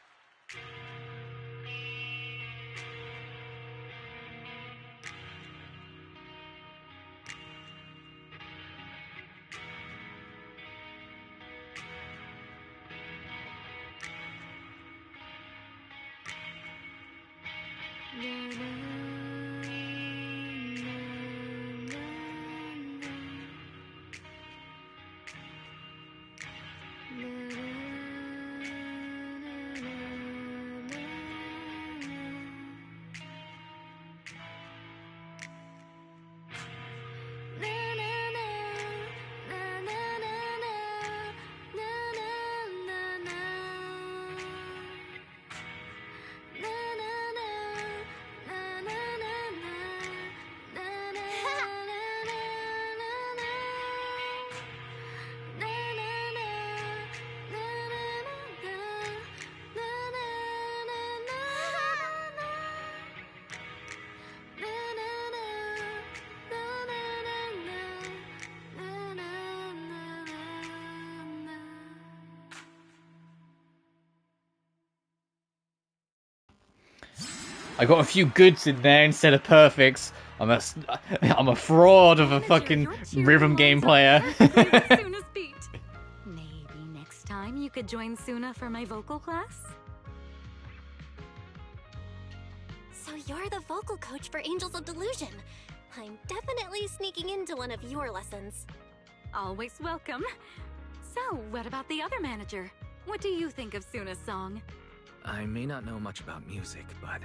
I got a few goods in there instead of perfects. I'm a fraud of a fucking rhythm game player. Maybe next time you could join Suna for my vocal class? So you're the vocal coach for Angels of Delusion. I'm definitely sneaking into one of your lessons. Always welcome. So, what about the other manager? What do you think of Suna's song? I may not know much about music, but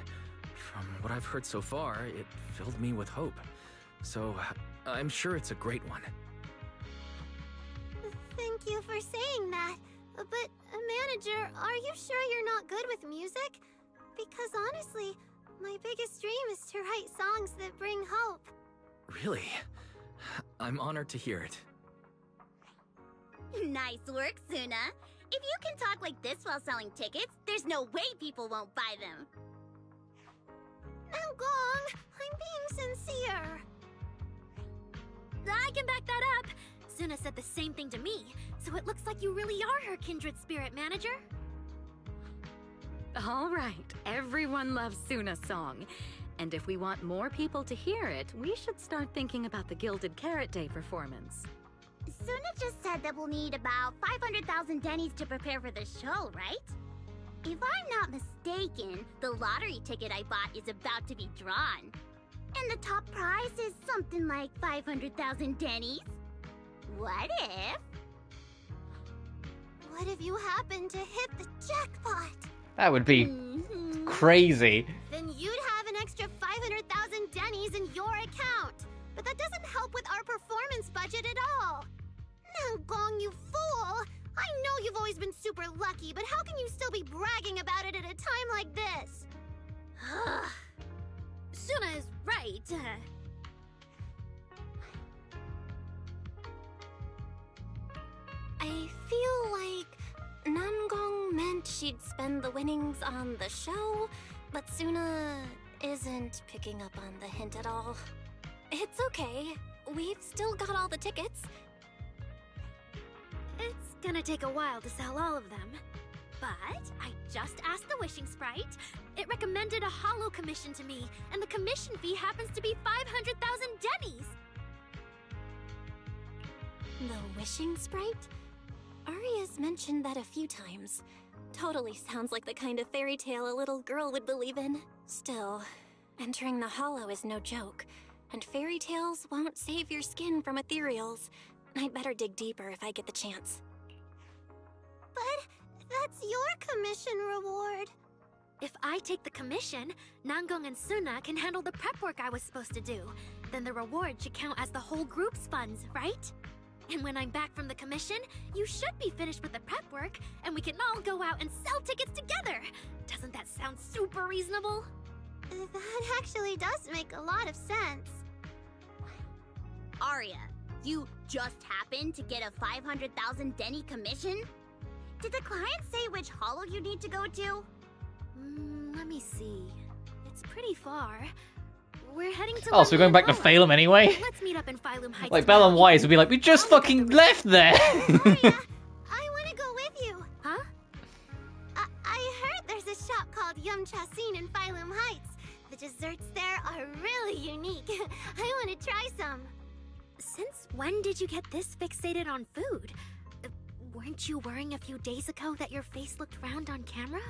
from what I've heard so far, it filled me with hope. So, I'm sure it's a great one. Thank you for saying that. But, manager, are you sure you're not good with music? Because honestly, my biggest dream is to write songs that bring hope. Really? I'm honored to hear it. Nice work, Suna. If you can talk like this while selling tickets, there's no way people won't buy them. Gong, I'm being sincere. I can back that up. Suna said the same thing to me, so it looks like you really are her kindred spirit, manager. All right, everyone loves Suna's song. And if we want more people to hear it, we should start thinking about the Gilded Carrot Day performance. Suna just said that we'll need about 500,000 Dennies to prepare for the show, right? If I'm not mistaken, the lottery ticket I bought is about to be drawn. And the top prize is something like 500,000 Dennies. What if you happen to hit the jackpot? That would be crazy. Then you'd have an extra 500,000 Dennies in your account. But that doesn't help with our performance budget at all. Gong, you fool! I know you've always been super lucky, but how can you still be bragging about it at a time like this? Suna is right. I feel like Namgong meant she'd spend the winnings on the show, but Suna isn't picking up on the hint at all. It's okay. We've still got all the tickets. It's gonna take a while to sell all of them. But I just asked the Wishing Sprite. It recommended a holo commission to me, and the commission fee happens to be 500,000 Dennies. The Wishing Sprite? Arya's mentioned that a few times. Totally sounds like the kind of fairy tale a little girl would believe in. Still, entering the holo is no joke. And fairy tales won't save your skin from ethereals. I'd better dig deeper if I get the chance. But that's your commission reward. If I take the commission, Nangong and Suna can handle the prep work I was supposed to do. Then the reward should count as the whole group's funds, right? And when I'm back from the commission, you should be finished with the prep work, and we can all go out and sell tickets together. Doesn't that sound super reasonable? That actually does make a lot of sense. Arya, you just happened to get a 500,000 Denny commission? Did the client say which holo you need to go to? Let me see. It's pretty far. We're heading to Oh, so we're going back to Phalum anyway? Let's meet up in Phalum Heights. Like, Belle and Wise would be like, we just fucking left there! Arya, I want to go with you. Huh? I heard there's a shop called Yum Chasin in Phalum Heights. The desserts there are really unique. I want to try some. Since when did you get this fixated on food? Weren't you worrying a few days ago that your face looked round on camera?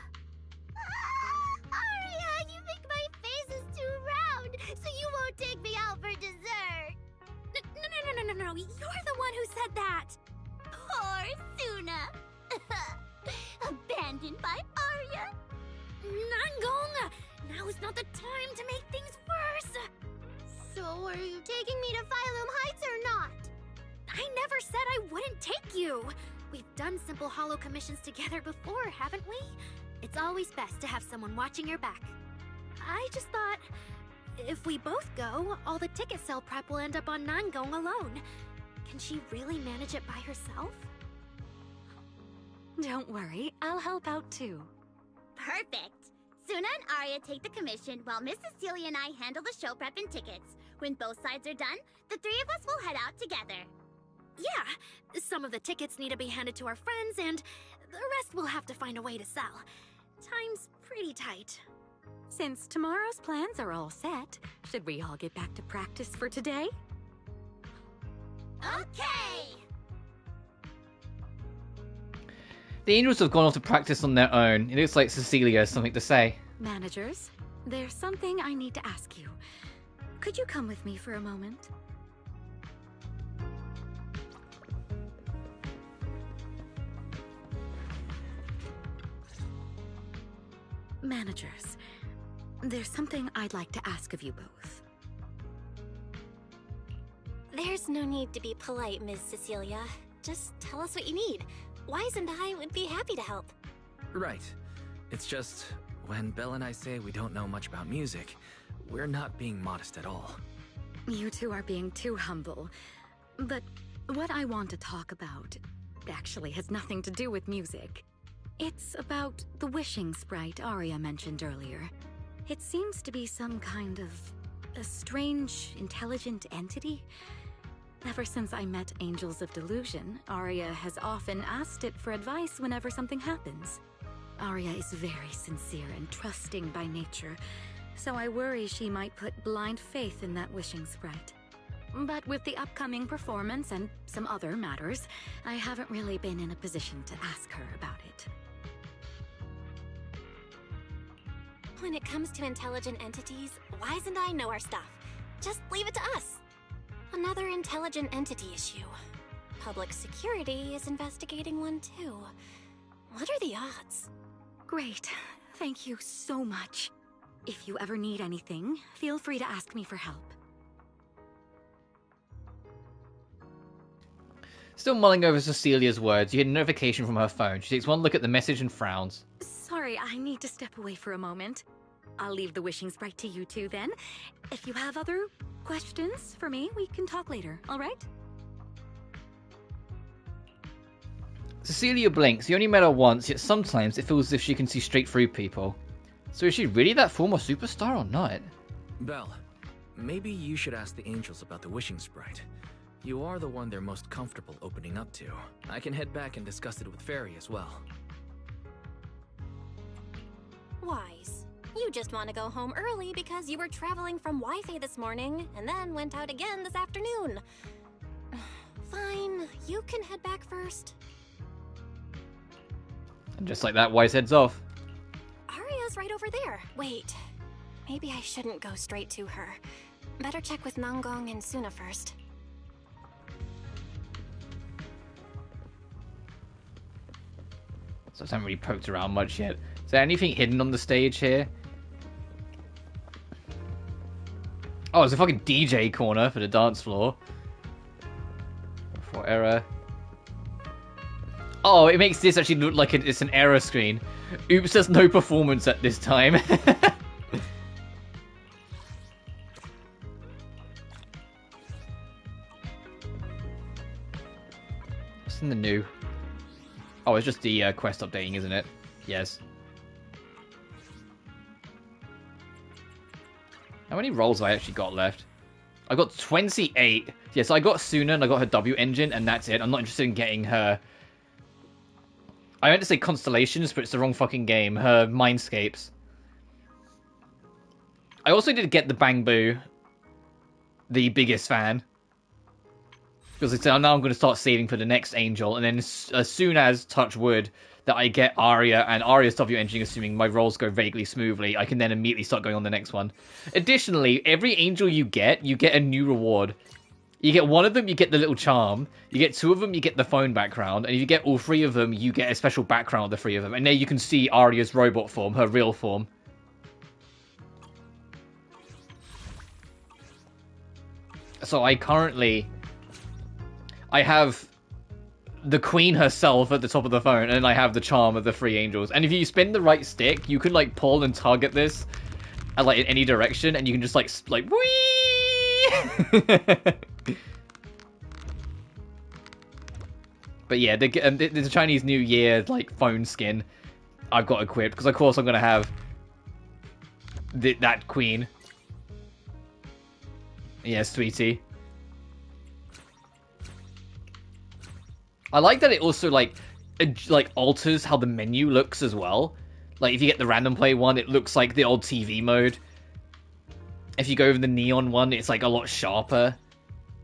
Arya, you think my face is too round, so you won't take me out for dessert. No, you're the one who said that. Poor Suna. Abandoned by Arya. Nangong, now is not the time to make things worse. So are you taking me to Phalum Heights or not? I never said I wouldn't take you. We've done simple holo commissions together before, haven't we? It's always best to have someone watching your back. I just thought, if we both go, all the ticket sale prep will end up on Nangong alone. Can she really manage it by herself? Don't worry, I'll help out too. Perfect. Suna and Arya take the commission while Miss Cecilia and I handle the show prep and tickets. When both sides are done, the three of us will head out together. Yeah, some of the tickets need to be handed to our friends, and the rest we'll have to find a way to sell. Time's pretty tight. Since tomorrow's plans are all set, should we all get back to practice for today? Okay! The Angels have gone off to practice on their own. It looks like Cecilia has something to say. Managers, there's something I need to ask you. Could you come with me for a moment? Managers, there's something I'd like to ask of you both. There's no need to be polite, Ms. Cecilia. Just tell us what you need. Wise and I would be happy to help. Right. It's just, when Belle and I say we don't know much about music, we're not being modest at all. You two are being too humble. But what I want to talk about actually has nothing to do with music. It's about the wishing sprite Arya mentioned earlier. It seems to be some kind of a strange, intelligent entity. Ever since I met Angels of Delusion, Arya has often asked it for advice whenever something happens. Arya is very sincere and trusting by nature, so I worry she might put blind faith in that wishing sprite. But with the upcoming performance and some other matters, I haven't really been in a position to ask her about it. When it comes to intelligent entities, Wise and I know our stuff. Just leave it to us. Another intelligent entity issue. Public security is investigating one too. What are the odds? Great. Thank you so much. If you ever need anything, feel free to ask me for help. Still mulling over Cecilia's words, you get a notification from her phone. She takes one look at the message and frowns. Sorry, I need to step away for a moment. I'll leave the wishing sprite to you two then. If you have other questions for me, we can talk later, alright? Cecilia blinks. You only met her once, yet sometimes it feels as if she can see straight through people. So is she really that former superstar or not? Belle, maybe you should ask the Angels about the wishing sprite. You are the one they're most comfortable opening up to. I can head back and discuss it with Fairy as well. Wise. You just want to go home early because you were traveling from Wi-Fi this morning and then went out again this afternoon. Fine, you can head back first. And just like that, Wise heads off. Arya's right over there. Wait, maybe I shouldn't go straight to her. Better check with Nongong and Suna first. So I haven't really poked around much yet. Is there anything hidden on the stage here? Oh, it's a fucking DJ corner for the dance floor. For error. Oh, it makes this actually look like it's an error screen. Oops, there's no performance at this time. What's in the new? Oh, it's just the quest updating, isn't it? Yes. How many rolls have I actually got left? I got 28. Yeah, so I got Suna and I got her W engine, and that's it. I'm not interested in getting her... I meant to say Constellations, but it's the wrong fucking game. Her Mindscapes. I also did get the Bang Boo. The biggest fan. Because I said, now I'm going to start saving for the next Angel, and then as soon as, touch wood, that I get Arya and Arya's W engine, assuming my rolls go vaguely smoothly, I can then immediately start going on the next one. Additionally, every Angel you get a new reward. You get one of them, you get the little charm. You get two of them, you get the phone background. And if you get all three of them, you get a special background of the three of them. And there you can see Arya's robot form, her real form. So I have the Queen herself at the top of the phone, and I have the charm of the three angels. And if you spin the right stick, you can like pull and target this, at, like in any direction, and you can just like whee. But yeah, the Chinese New Year like phone skin I've got equipped because of course I'm gonna have that Queen. Yeah, sweetie. I like that it also like alters how the menu looks as well. Like if you get the random play one, it looks like the old TV mode. If you go over the neon one, it's like a lot sharper.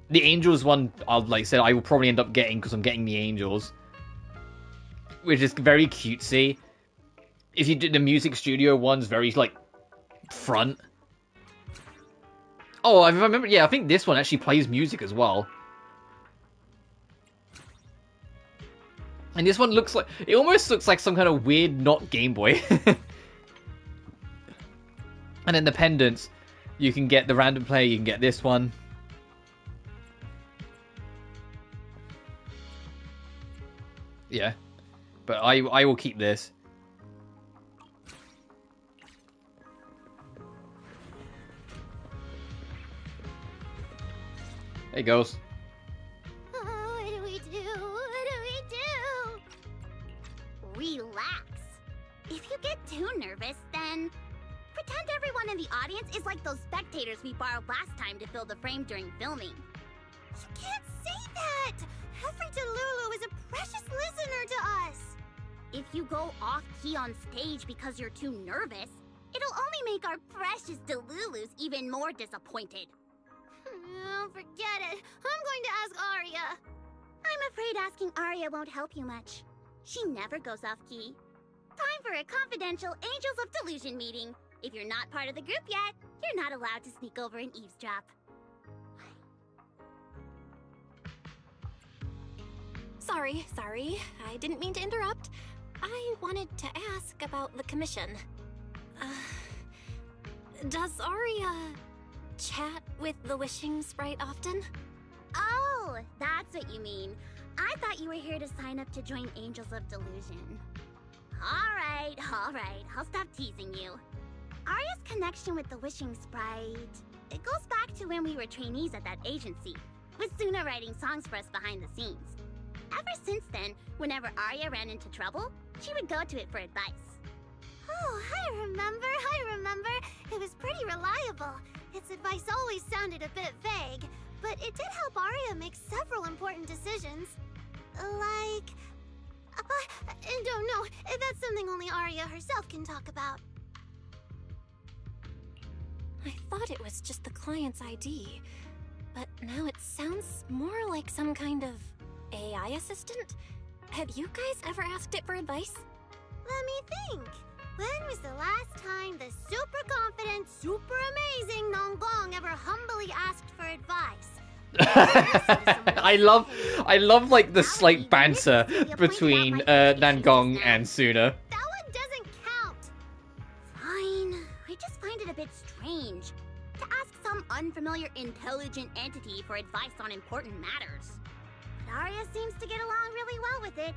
The Angels one, like I said, I will probably end up getting because I'm getting the Angels, which is very cutesy. If you did the music studio one's very like front. Oh, I remember. Yeah, I think this one actually plays music as well. And this one looks like... It almost looks like some kind of weird, not Game Boy. And then the pendants. You can get the random play, you can get this one. Yeah. But I will keep this. Hey, Ghost. Relax. If you get too nervous, then pretend everyone in the audience is like those spectators we borrowed last time to fill the frame during filming. You can't say that! Every Delulu is a precious listener to us! If you go off-key on stage because you're too nervous, it'll only make our precious Delulus even more disappointed. Oh, forget it. I'm going to ask Arya. I'm afraid asking Arya won't help you much. She never goes off-key. Time for a confidential Angels of Delusion meeting. If you're not part of the group yet, you're not allowed to sneak over and eavesdrop. Sorry. I didn't mean to interrupt. I wanted to ask about the commission. Does Arya chat with the Wishing Sprite often? Oh, that's what you mean. I thought you were here to sign up to join Angels of Delusion. Alright. I'll stop teasing you. Arya's connection with the Wishing Sprite... It goes back to when we were trainees at that agency, with Suna writing songs for us behind the scenes. Ever since then, whenever Arya ran into trouble, she would go to it for advice. Oh, I remember. It was pretty reliable. Its advice always sounded a bit vague, but it did help Arya make several important decisions. Like... don't know. That's something only Arya herself can talk about. I thought it was just the client's ID, but now it sounds more like some kind of AI assistant? Have you guys ever asked it for advice? Let me think. When was the last time the super confident, super amazing Nongong ever humbly advice. I love like the slight banter between Nangong and Suna. That one doesn't count. Fine. I just find it a bit strange to ask some unfamiliar intelligent entity for advice on important matters. But Arya seems to get along really well with it.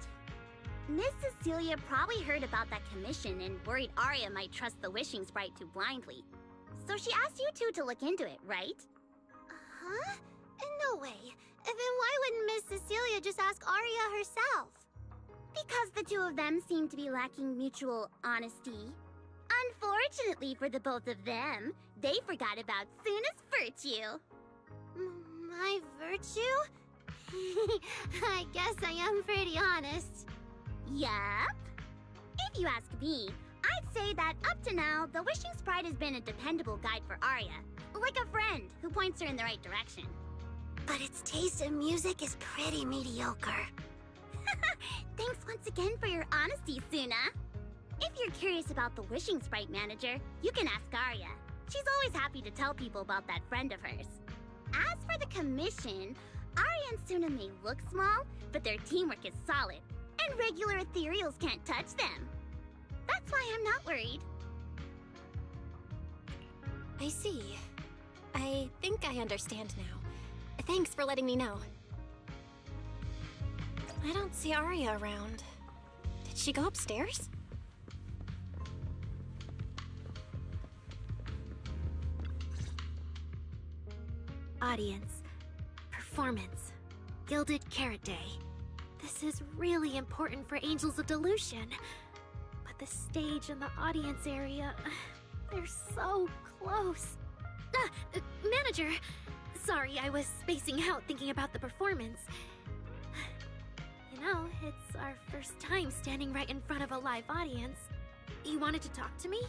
Miss Cecilia probably heard about that commission and worried Arya might trust the wishing sprite too blindly. So she asked you two to look into it, right? Huh? No way. Then why wouldn't Miss Cecilia just ask Arya herself? Because the two of them seem to be lacking mutual honesty. Unfortunately for the both of them, they forgot about Suna's virtue. My virtue? I guess I am pretty honest. Yup. If you ask me, I'd say that up to now, the Wishing Sprite has been a dependable guide for Arya. Like a friend who points her in the right direction. But its taste in music is pretty mediocre. Thanks once again for your honesty, Suna. If you're curious about the Wishing Sprite manager, you can ask Arya. She's always happy to tell people about that friend of hers. As for the commission, Arya and Suna may look small, but their teamwork is solid, and regular ethereals can't touch them. That's why I'm not worried. I see. I think I understand now. Thanks for letting me know. I don't see Arya around. Did she go upstairs? Audience. Performance. Gilded Carrot Day. This is really important for Angels of Delusion. But the stage and the audience area, they're so close. Manager! Sorry, I was spacing out thinking about the performance. You know, it's our first time standing right in front of a live audience. You wanted to talk to me?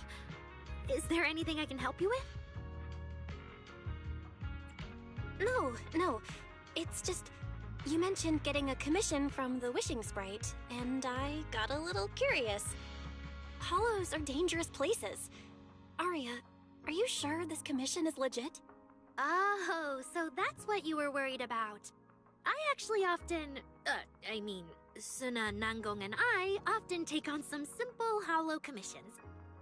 Is there anything I can help you with? No. It's just, you mentioned getting a commission from the Wishing Sprite, and I got a little curious. Hollows are dangerous places. Arya, are you sure this commission is legit? Oh, so that's what you were worried about. I actually often, Suna, Nangong, and I often take on some simple hollow commissions.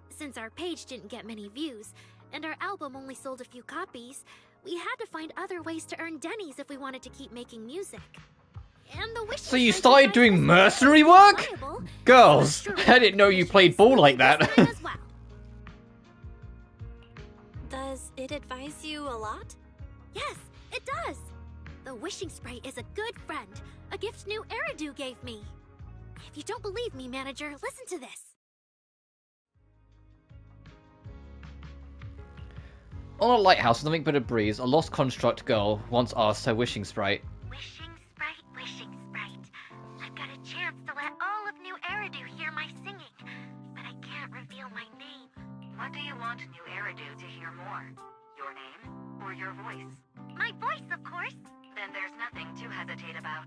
Since our page didn't get many views, and our album only sold a few copies, we had to find other ways to earn dennies if we wanted to keep making music. And the So you started doing mercenary work? Girls, I didn't know you played ball like that. Does it advise you a lot? Yes, it does. The Wishing Sprite is a good friend, a gift new Eridu gave me. If you don't believe me, manager, listen to this. On a lighthouse with nothing but a breeze, a lost construct girl once asked her Wishing Sprite. Wishing Sprite. I've got a chance to let all of New Eridu hear my singing, but I can't reveal my name. What do you want New Eridu to hear more? Your name or your voice? My voice, of course. Then there's nothing to hesitate about.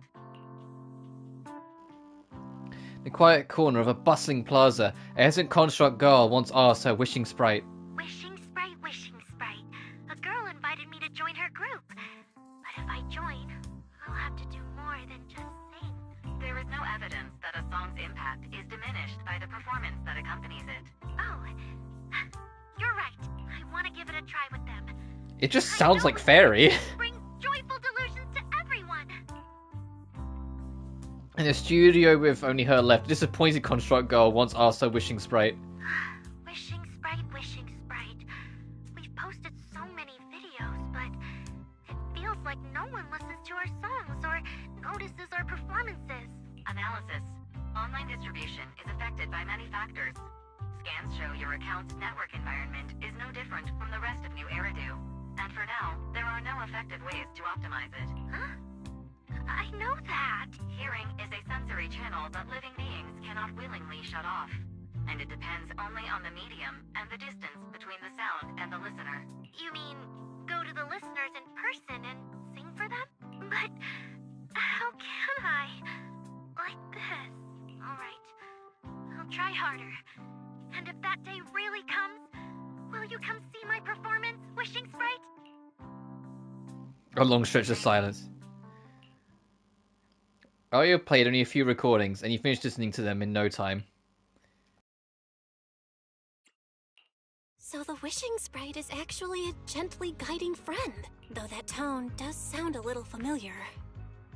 In the quiet corner of a bustling plaza, a hesitant construct girl once asked her Wishing Sprite. Wishing Sprite. A girl invited me to join her group. But if I join, I'll have to do more than just sing. There is no evidence that a song's impact is diminished by the performance that accompanies it. Oh, you're right. I want to give it a try with them. It just sounds like fairy. Bring joyful delusions to everyone. In a studio with only her left, a disappointed construct girl once asked her Wishing Sprite. Wishing Sprite. We've posted so many videos, but it feels like no one listens to our songs or notices our performances. Analysis. Online distribution is affected by many factors. Scans show your account's network environment is no different from the rest of New Eridu. And for now, there are no effective ways to optimize it. Huh? I know that. Hearing is a sensory channel that living beings cannot willingly shut off. And it depends only on the medium and the distance between the sound and the listener. You mean go to the listeners in person and sing for them? But how can I? Like this. Alright. I'll try harder. And if that day really comes, will you come see my performance, Wishing Sprite? A long stretch of silence. Aria played only a few recordings, and you finished listening to them in no time. So the wishing sprite is actually a gently guiding friend, though that tone does sound a little familiar.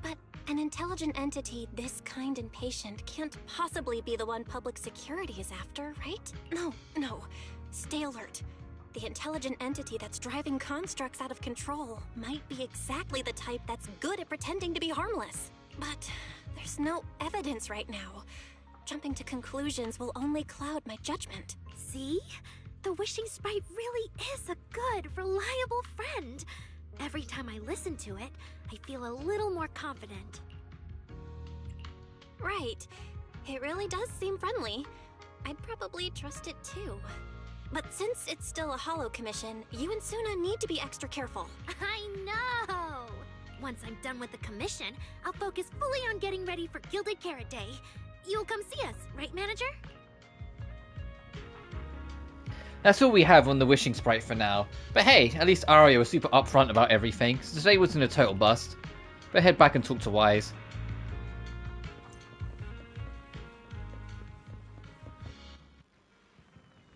But an intelligent entity this kind and patient can't possibly be the one public security is after, right? No. Stay alert. The intelligent entity that's driving constructs out of control might be exactly the type that's good at pretending to be harmless. But there's no evidence right now. Jumping to conclusions will only cloud my judgment. See? The wishing sprite really is a good, reliable friend. Every time I listen to it, I feel a little more confident. Right. It really does seem friendly. I'd probably trust it too. But since it's still a holo commission, you and Suna need to be extra careful. I know! Once I'm done with the commission, I'll focus fully on getting ready for Gilded Carrot Day. You'll come see us, right, manager? That's all we have on the wishing sprite for now. But hey, at least Aria was super upfront about everything, so today wasn't a total bust. But head back and talk to Wise.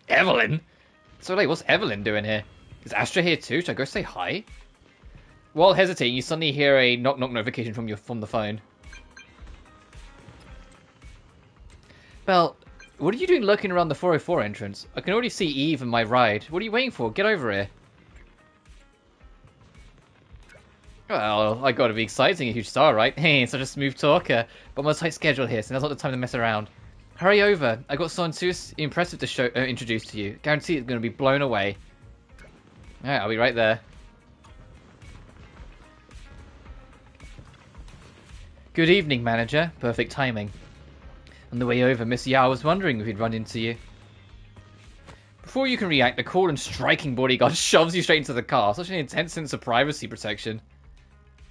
Evelyn? So like, what's Evelyn doing here? Is Astra here too? Should I go say hi? While hesitating, you suddenly hear a knock-knock notification from the phone. Belle, what are you doing lurking around the 404 entrance? I can already see Eve and my ride. What are you waiting for? Get over here. Well, I gotta be exciting, a huge star, right? Hey, such a smooth talker. But I'm on a tight schedule here, so now's not the time to mess around. Hurry over. I got someone seriously impressive to introduce to you. Guarantee it's gonna be blown away. Alright, I'll be right there. Good evening, manager. Perfect timing. On the way over, Miss Yao was wondering if we'd run into you. Before you can react, a cool and striking bodyguard shoves you straight into the car. Such an intense sense of privacy protection.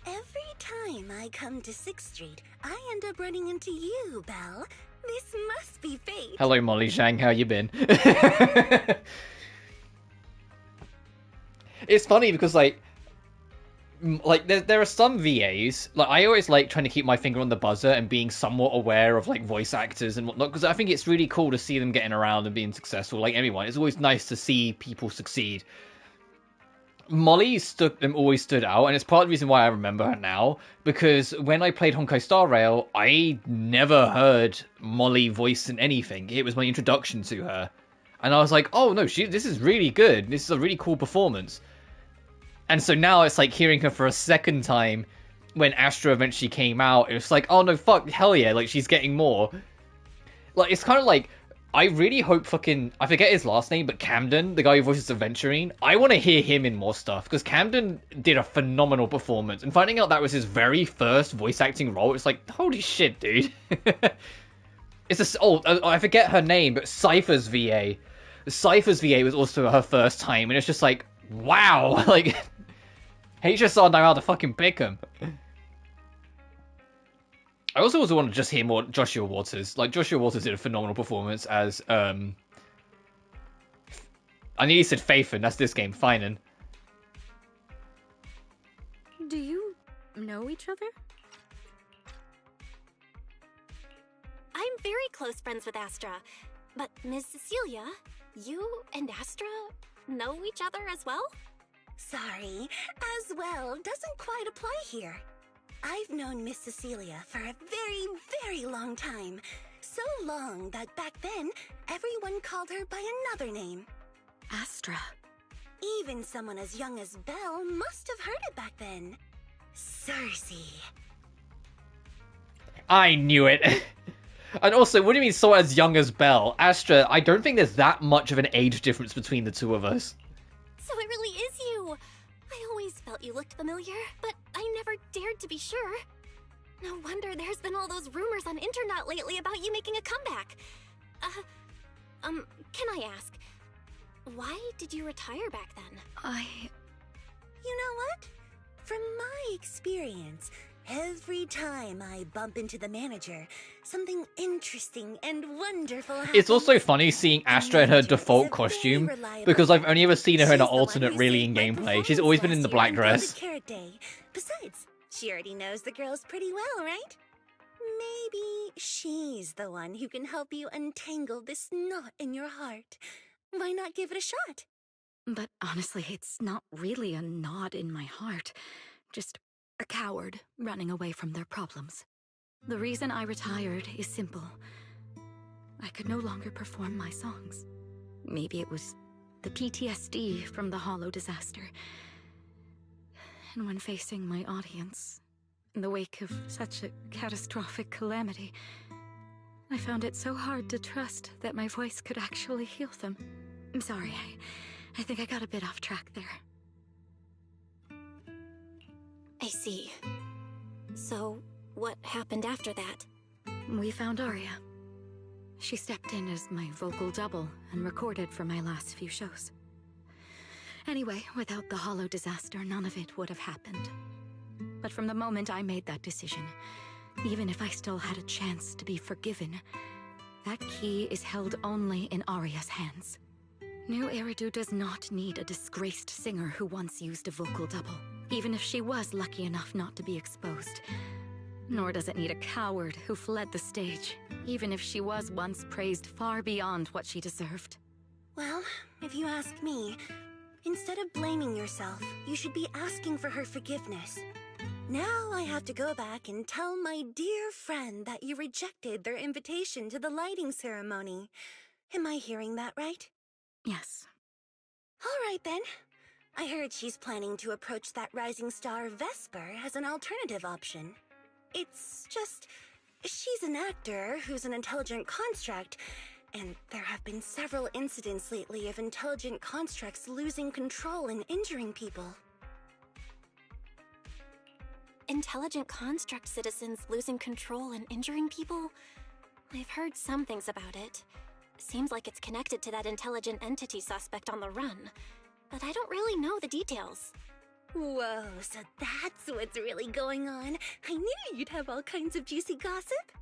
Every time I come to 6th Street, I end up running into you, Belle. This must be fate. Hello, Molly Zhang. How you been? It's funny because, like there are some VAs, like, I always like trying to keep my finger on the buzzer and being somewhat aware of, like, voice actors and whatnot, because I think it's really cool to see them getting around and being successful, like everyone. It's always nice to see people succeed. Molly always stood out, and it's part of the reason why I remember her now, because when I played Honkai Star Rail, I never heard Molly voice in anything. It was my introduction to her. And I was like, oh no, this is really good. This is a really cool performance. And so now it's like hearing her for a second time when Astra eventually came out. It was like, oh no, fuck, hell yeah, like she's getting more. Like, it's kind of like, I really hope I forget his last name, but Camden, the guy who voices Aventurine, I want to hear him in more stuff, because Camden did a phenomenal performance, and finding out that was his very first voice acting role, it's like, holy shit, dude. I forget her name, but Cypher's VA. Cypher's VA was also her first time, and it's just like, wow, like, HSR know how to fucking pick him. I also want to just hear more Joshua Waters. Like, Joshua Waters did a phenomenal performance as, I nearly said Faithen, that's this game, Finan. Do you know each other? I'm very close friends with Astra, but Ms. Cecilia, you and Astra know each other as well? Sorry, as well doesn't quite apply here. I've known Miss Cecilia for a very, very long time. So long that back then, everyone called her by another name. Astra. Even someone as young as Belle must have heard it back then. Cersei. I knew it. And also, what do you mean someone as young as Belle? Astra, I don't think there's that much of an age difference between the two of us. So it really is you! I always felt you looked familiar, but I never dared to be sure. No wonder there's been all those rumors on internet lately about you making a comeback. Can I ask, why did you retire back then? You know what? From my experience, every time I bump into the manager, something interesting and wonderful happens. It's also funny seeing Astra in her default costume, because I've only ever seen her in an alternate really in gameplay. She's always been in the black dress. Day. Besides, she already knows the girls pretty well, right? Maybe she's the one who can help you untangle this knot in your heart. Why not give it a shot? But honestly, it's not really a knot in my heart. Just a coward running away from their problems. The reason I retired is simple. I could no longer perform my songs. Maybe it was the PTSD from the Hollow disaster. And when facing my audience, in the wake of such a catastrophic calamity, I found it so hard to trust that my voice could actually heal them. I'm sorry, I think I got a bit off track there. I see. So, what happened after that? We found Aria. She stepped in as my vocal double and recorded for my last few shows. Anyway, without the Hollow disaster, none of it would have happened. But from the moment I made that decision, even if I still had a chance to be forgiven, that key is held only in Aria's hands. New Eridu does not need a disgraced singer who once used a vocal double, even if she was lucky enough not to be exposed. Nor does it need a coward who fled the stage, even if she was once praised far beyond what she deserved. Well, if you ask me, instead of blaming yourself, you should be asking for her forgiveness. Now I have to go back and tell my dear friend that you rejected their invitation to the lighting ceremony. Am I hearing that right? Yes. All right then. I heard she's planning to approach that rising star Vesper as an alternative option. It's just, she's an actor who's an intelligent construct, and there have been several incidents lately of intelligent constructs losing control and injuring people. Intelligent construct citizens losing control and injuring people? I've heard some things about it. Seems like it's connected to that intelligent entity suspect on the run, but I don't really know the details. Whoa, so that's what's really going on. I knew you'd have all kinds of juicy gossip.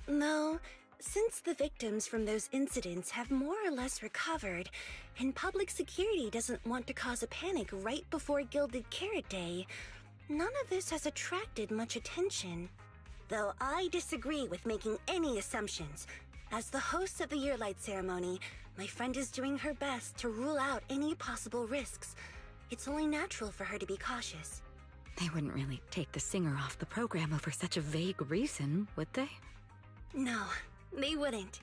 No, since the victims from those incidents have more or less recovered, and public security doesn't want to cause a panic right before Gilded Carrot Day, none of this has attracted much attention. Though I disagree with making any assumptions. As the host of the Yearlight ceremony, my friend is doing her best to rule out any possible risks. It's only natural for her to be cautious. They wouldn't really take the singer off the program over such a vague reason, would they? No, they wouldn't.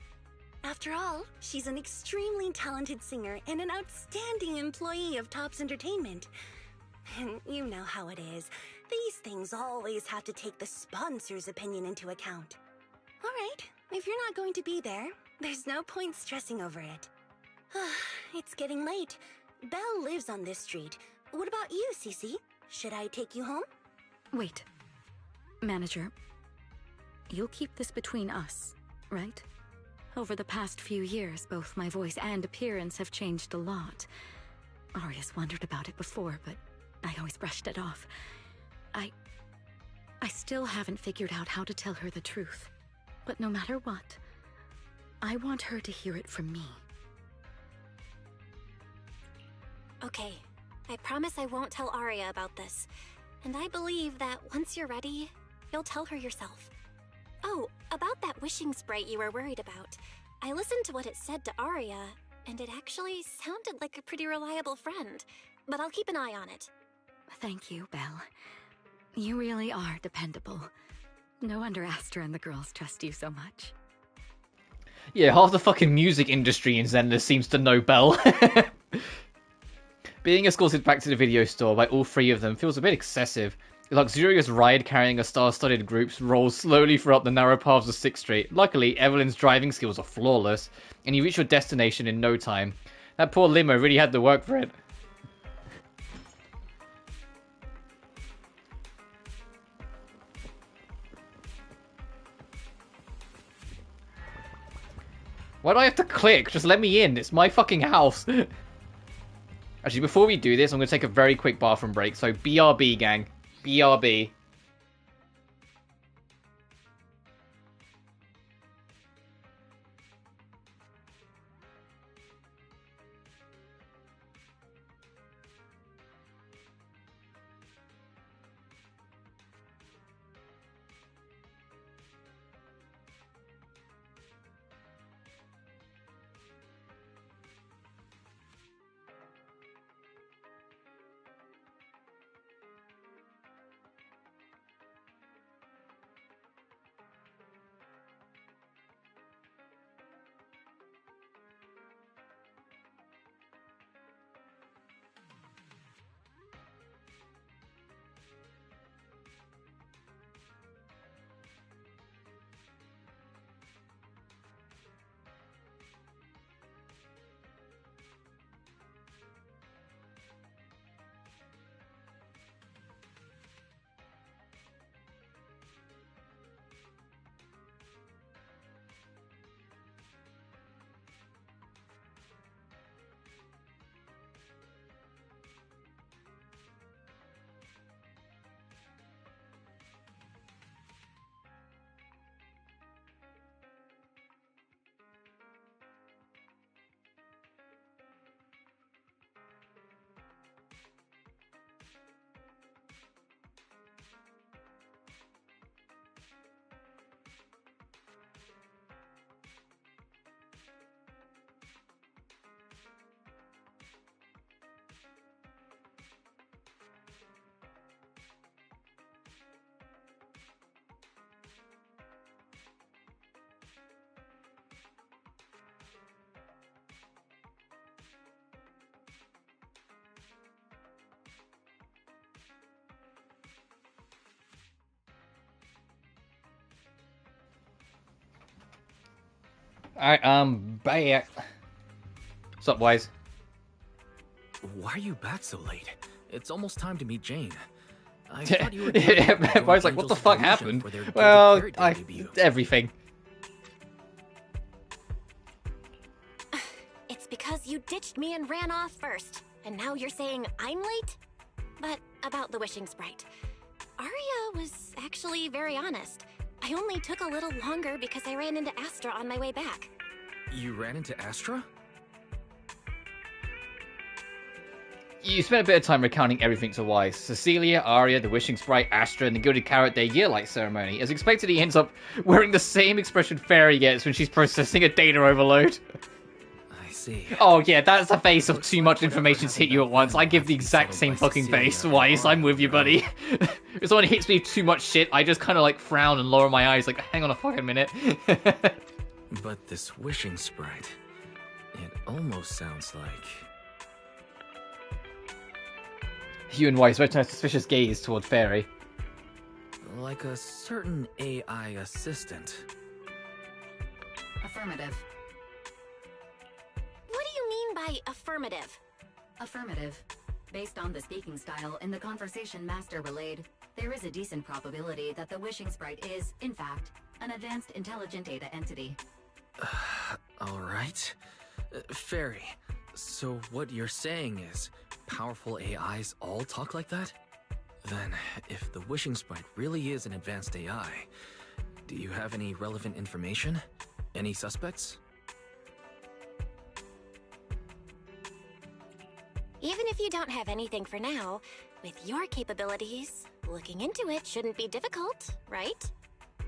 After all, she's an extremely talented singer and an outstanding employee of Topps Entertainment. And you know how it is. These things always have to take the sponsor's opinion into account. All right, if you're not going to be there, there's no point stressing over it. It's getting late. Belle lives on this street. What about you, Cece? Should I take you home? Wait. Manager, you'll keep this between us, right? Over the past few years, both my voice and appearance have changed a lot. Aria's wondered about it before, but I always brushed it off. I still haven't figured out how to tell her the truth. But no matter what, I want her to hear it from me. Okay, I promise I won't tell Aria about this. And I believe that once you're ready, you'll tell her yourself. Oh, about that wishing sprite you were worried about. I listened to what it said to Aria, and it actually sounded like a pretty reliable friend. But I'll keep an eye on it. Thank you, Belle. You really are dependable. No wonder Astra and the girls trust you so much. Yeah, half the fucking music industry in Zenless seems to know Belle. Being escorted back to the video store by all three of them feels a bit excessive. The luxurious ride carrying a star-studded group rolls slowly throughout the narrow paths of 6th Street. Luckily, Evelyn's driving skills are flawless, and you reach your destination in no time. That poor limo really had to work for it. Why do I have to click? Just let me in. It's my fucking house. Actually, before we do this, I'm going to take a very quick bathroom break. So, BRB, gang. BRB. Alright, back. What's up, Wise? Why are you back so late? It's almost time to meet Jane. I thought you were Wise like, what the fuck happened? Well, everything. It's because you ditched me and ran off first, and now you're saying I'm late? But about the wishing sprite, Arya was actually very honest. I only took a little longer because I ran into Astra on my way back. You ran into Astra? You spent a bit of time recounting everything to Wise. Cecilia, Arya, the Wishing Sprite, Astra, and the Gilded Carrot Day Yearlight ceremony. As expected, he ends up wearing the same expression Fairy gets when she's processing a data overload. I see. Oh yeah, that's the face of too much information to hit you at once. I give the exact same fucking face. Wise, I'm with you, buddy. If someone hits me with too much shit, I just kind of like frown and lower my eyes like, hang on a fucking minute. But this Wishing Sprite, it almost sounds like... You and Wise both turn a suspicious gaze toward Fairy. like a certain AI assistant. Affirmative. What do you mean by affirmative? Affirmative. Based on the speaking style in the conversation Master relayed, there is a decent probability that the Wishing Sprite is, in fact, an advanced intelligent data entity. Alright. Fairy, so what you're saying is, powerful AIs all talk like that? Then, if the Wishing Sprite really is an advanced AI, do you have any relevant information? Any suspects? Even if you don't have anything for now, with your capabilities, looking into it shouldn't be difficult, right?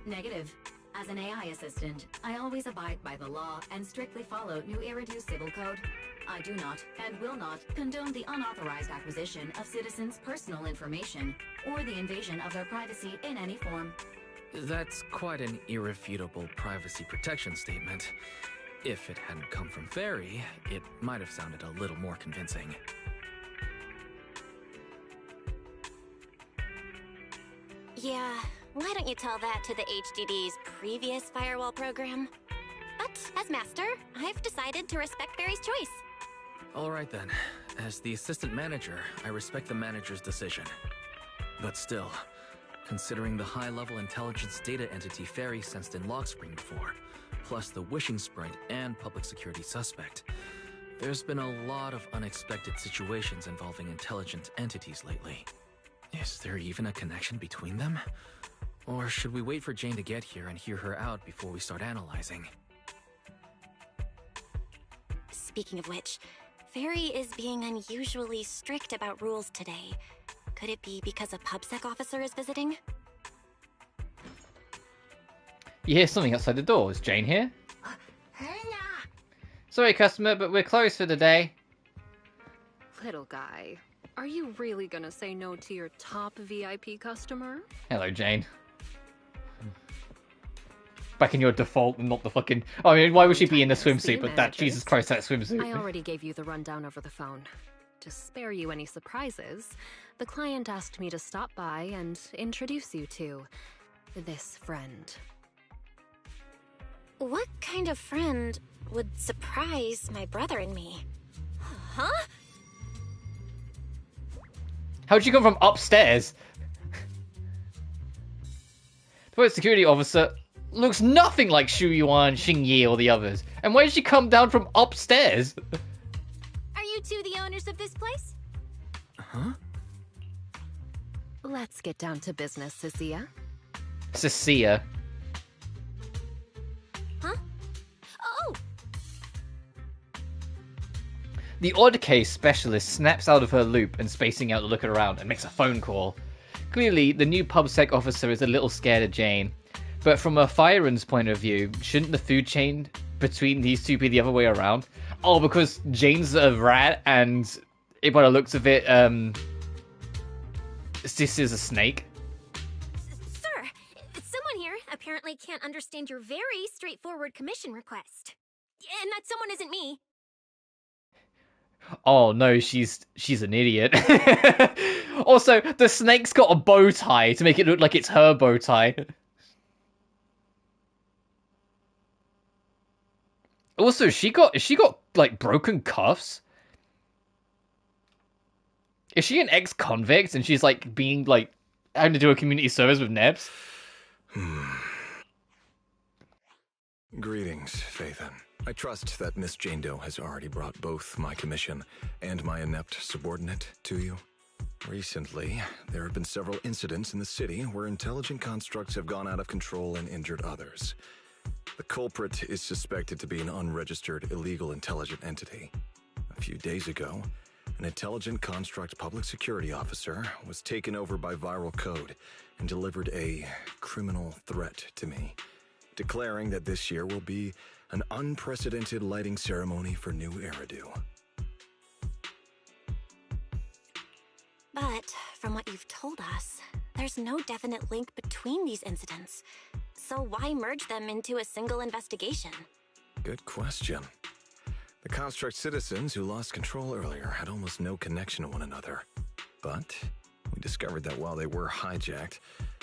Negative. As an AI assistant, I always abide by the law and strictly follow New Eridu Civil Code. I do not, and will not, condone the unauthorized acquisition of citizens' personal information, or the invasion of their privacy in any form. That's quite an irrefutable privacy protection statement. If it hadn't come from Fairy, it might have sounded a little more convincing. Yeah, why don't you tell that to the HDD's previous firewall program? But, as master, I've decided to respect Barry's choice. Alright then. As the assistant manager, I respect the manager's decision. But still, considering the high-level intelligence data entity Fairy sensed in lock screen before, plus the Wishing Sprite and public security suspect, there's been a lot of unexpected situations involving intelligent entities lately. Is there even a connection between them? Or should we wait for Jane to get here and hear her out before we start analyzing? Speaking of which, Fairy is being unusually strict about rules today. Could it be because a PubSec officer is visiting? You hear something outside the door. Is Jane here? Sorry, customer, but we're closed for the day. Little guy, are you really gonna say no to your top VIP customer? Hello, Jane. Back in your default and not the fucking... I mean, why would she be in the swimsuit? But that, Jesus Christ, that swimsuit. I already gave you the rundown over the phone. To spare you any surprises, the client asked me to stop by and introduce you to this friend. What kind of friend would surprise my brother and me? Huh? How'd you come from upstairs? The security officer looks nothing like Shu Yuan, Xing Yi, or the others. And why did she come down from upstairs? Are you two the owners of this place? Huh? Let's get down to business, Cecilia. Cecilia. Huh? Oh! The odd case specialist snaps out of her loop and spacing out to look around and makes a phone call. Clearly, the new PubSec officer is a little scared of Jane. But from a Firen's point of view, shouldn't the food chain between these two be the other way around? Oh, because Jane's a rat and, by the looks of it, this is a snake? Sir, someone here apparently can't understand your very straightforward commission request. And that someone isn't me. Oh no, she's an idiot. Also, the snake's got a bow tie to make it look like it's her bow tie. Also, she got like broken cuffs. Is she an ex-convict and she's like being like having to do a community service with Nebs? Greetings, Phaethon. I trust that Miss Jane Doe has already brought both my commission and my inept subordinate to you. Recently, there have been several incidents in the city where intelligent constructs have gone out of control and injured others. The culprit is suspected to be an unregistered illegal intelligent entity. A few days ago, an intelligent construct public security officer was taken over by viral code and delivered a criminal threat to me, declaring that this year will be an unprecedented lighting ceremony for new Eridu. But, from what you've told us, there's no definite link between these incidents. So why merge them into a single investigation? Good question. The construct citizens who lost control earlier had almost no connection to one another. But we discovered that while they were hijacked,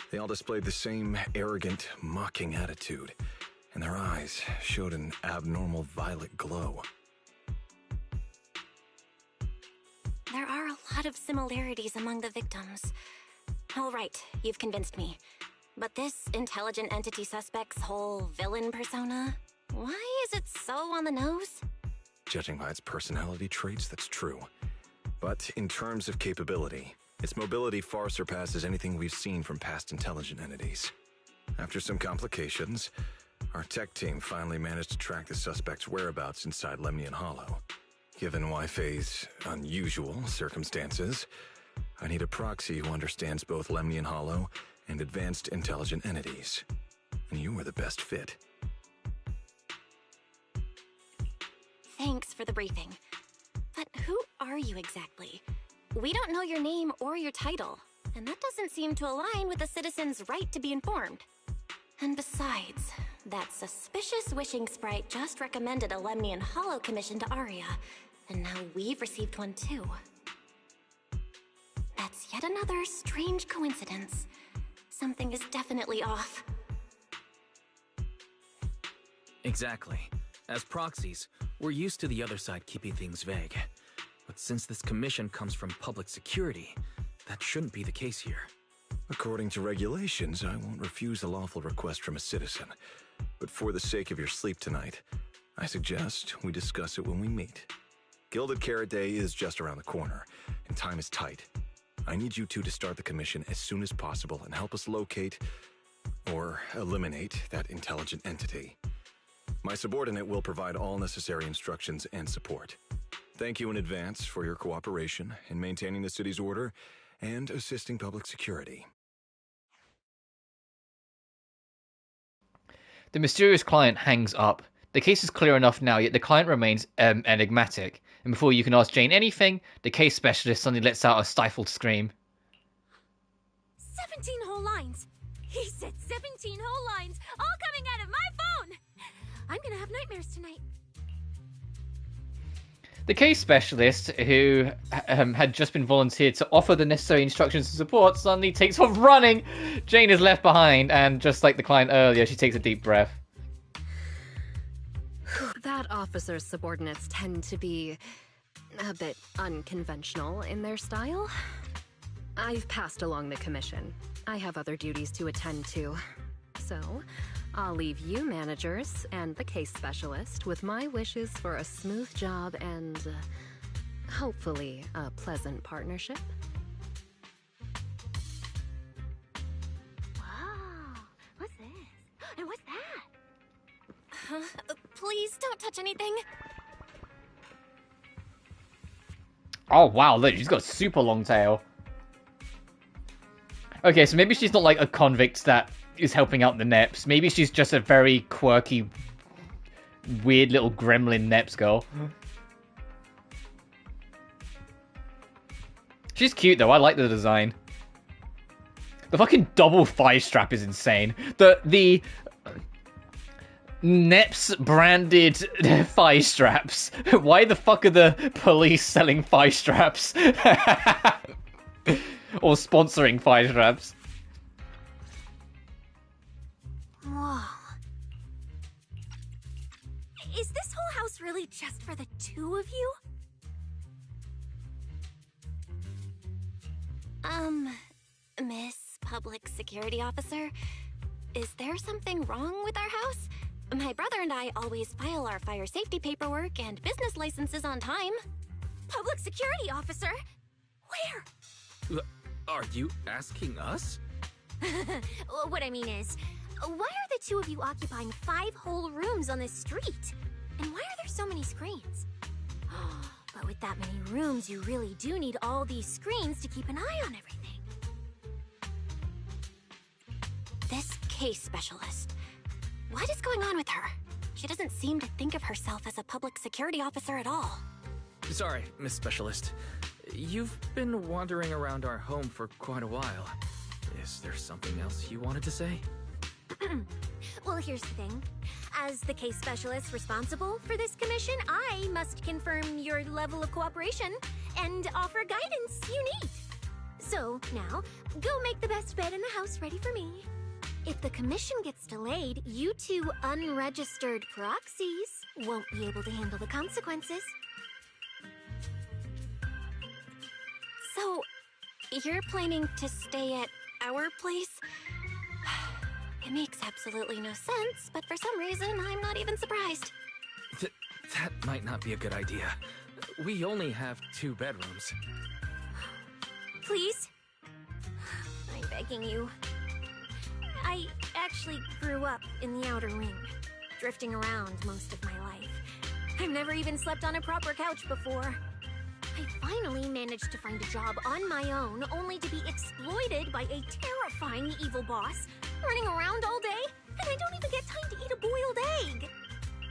they all displayed the same arrogant, mocking attitude, and their eyes showed an abnormal violet glow. There are a lot of similarities among the victims. All right, you've convinced me. But this intelligent entity suspect's whole villain persona, why is it so on the nose? Judging by its personality traits, that's true. But in terms of capability, its mobility far surpasses anything we've seen from past intelligent entities. After some complications, our tech team finally managed to track the suspect's whereabouts inside Lemnian Hollow. Given Wi-Fi's unusual circumstances, I need a proxy who understands both Lemnian Hollow and advanced intelligent entities. And you were the best fit. Thanks for the briefing. But who are you exactly? We don't know your name or your title, and that doesn't seem to align with a citizen's right to be informed. And besides, that suspicious wishing sprite just recommended a Lemnian Hollow commission to Aria, and now we've received one too. That's yet another strange coincidence. Something is definitely off. Exactly. As proxies, we're used to the other side keeping things vague. But since this commission comes from public security, that shouldn't be the case here. According to regulations, I won't refuse a lawful request from a citizen. But for the sake of your sleep tonight, I suggest we discuss it when we meet. Gilded Carrot Day is just around the corner, and time is tight. I need you two to start the commission as soon as possible and help us locate or eliminate that intelligent entity. My subordinate will provide all necessary instructions and support. Thank you in advance for your cooperation in maintaining the city's order and assisting public security. The mysterious client hangs up. The case is clear enough now, yet the client remains enigmatic. And before you can ask Jane anything, the case specialist suddenly lets out a stifled scream. 17 whole lines! He said 17 whole lines, all coming out of my phone! I'm gonna have nightmares tonight. The case specialist, who had just been volunteered to offer the necessary instructions and support, suddenly takes off running. Jane is left behind, and just like the client earlier, she takes a deep breath. That officer's subordinates tend to be a bit unconventional in their style. I've passed along the commission. I have other duties to attend to. So, I'll leave you managers and the case specialist with my wishes for a smooth job and hopefully a pleasant partnership. Wow, what's this? And what's that? Please don't touch anything. Oh wow, look, she's got a super long tail. Okay, so maybe she's not like a convict that is helping out the Neps. Maybe she's just a very quirky, weird little gremlin Neps girl. She's cute though, I like the design. The fucking double thigh strap is insane. The Neps branded thigh straps. Why the fuck are the police selling thigh straps? Or sponsoring thigh straps? Whoa. is this whole house really just for the two of you? Miss Public Security Officer, is there something wrong with our house? My brother and I always file our fire safety paperwork and business licenses on time. Public Security Officer? Where? Are you asking us? What I mean is, why are the two of you occupying 5 whole rooms on this street? And why are there so many screens? But with that many rooms, you really do need all these screens to keep an eye on everything. This case specialist. What is going on with her? She doesn't seem to think of herself as a public security officer at all. Sorry, Miss Specialist. You've been wandering around our home for quite a while. Is there something else you wanted to say? Well, here's the thing. As the case specialist responsible for this commission, I must confirm your level of cooperation and offer guidance you need. So, now, go make the best bed in the house ready for me. If the commission gets delayed, you two unregistered proxies won't be able to handle the consequences. So, you're planning to stay at our place? It makes absolutely no sense, but for some reason, I'm not even surprised. That might not be a good idea. We only have 2 bedrooms. Please? I'm begging you. I actually grew up in the Outer Ring, drifting around most of my life. I've never even slept on a proper couch before. I finally managed to find a job on my own, only to be exploited by a terrifying evil boss, running around all day, and I don't even get time to eat a boiled egg.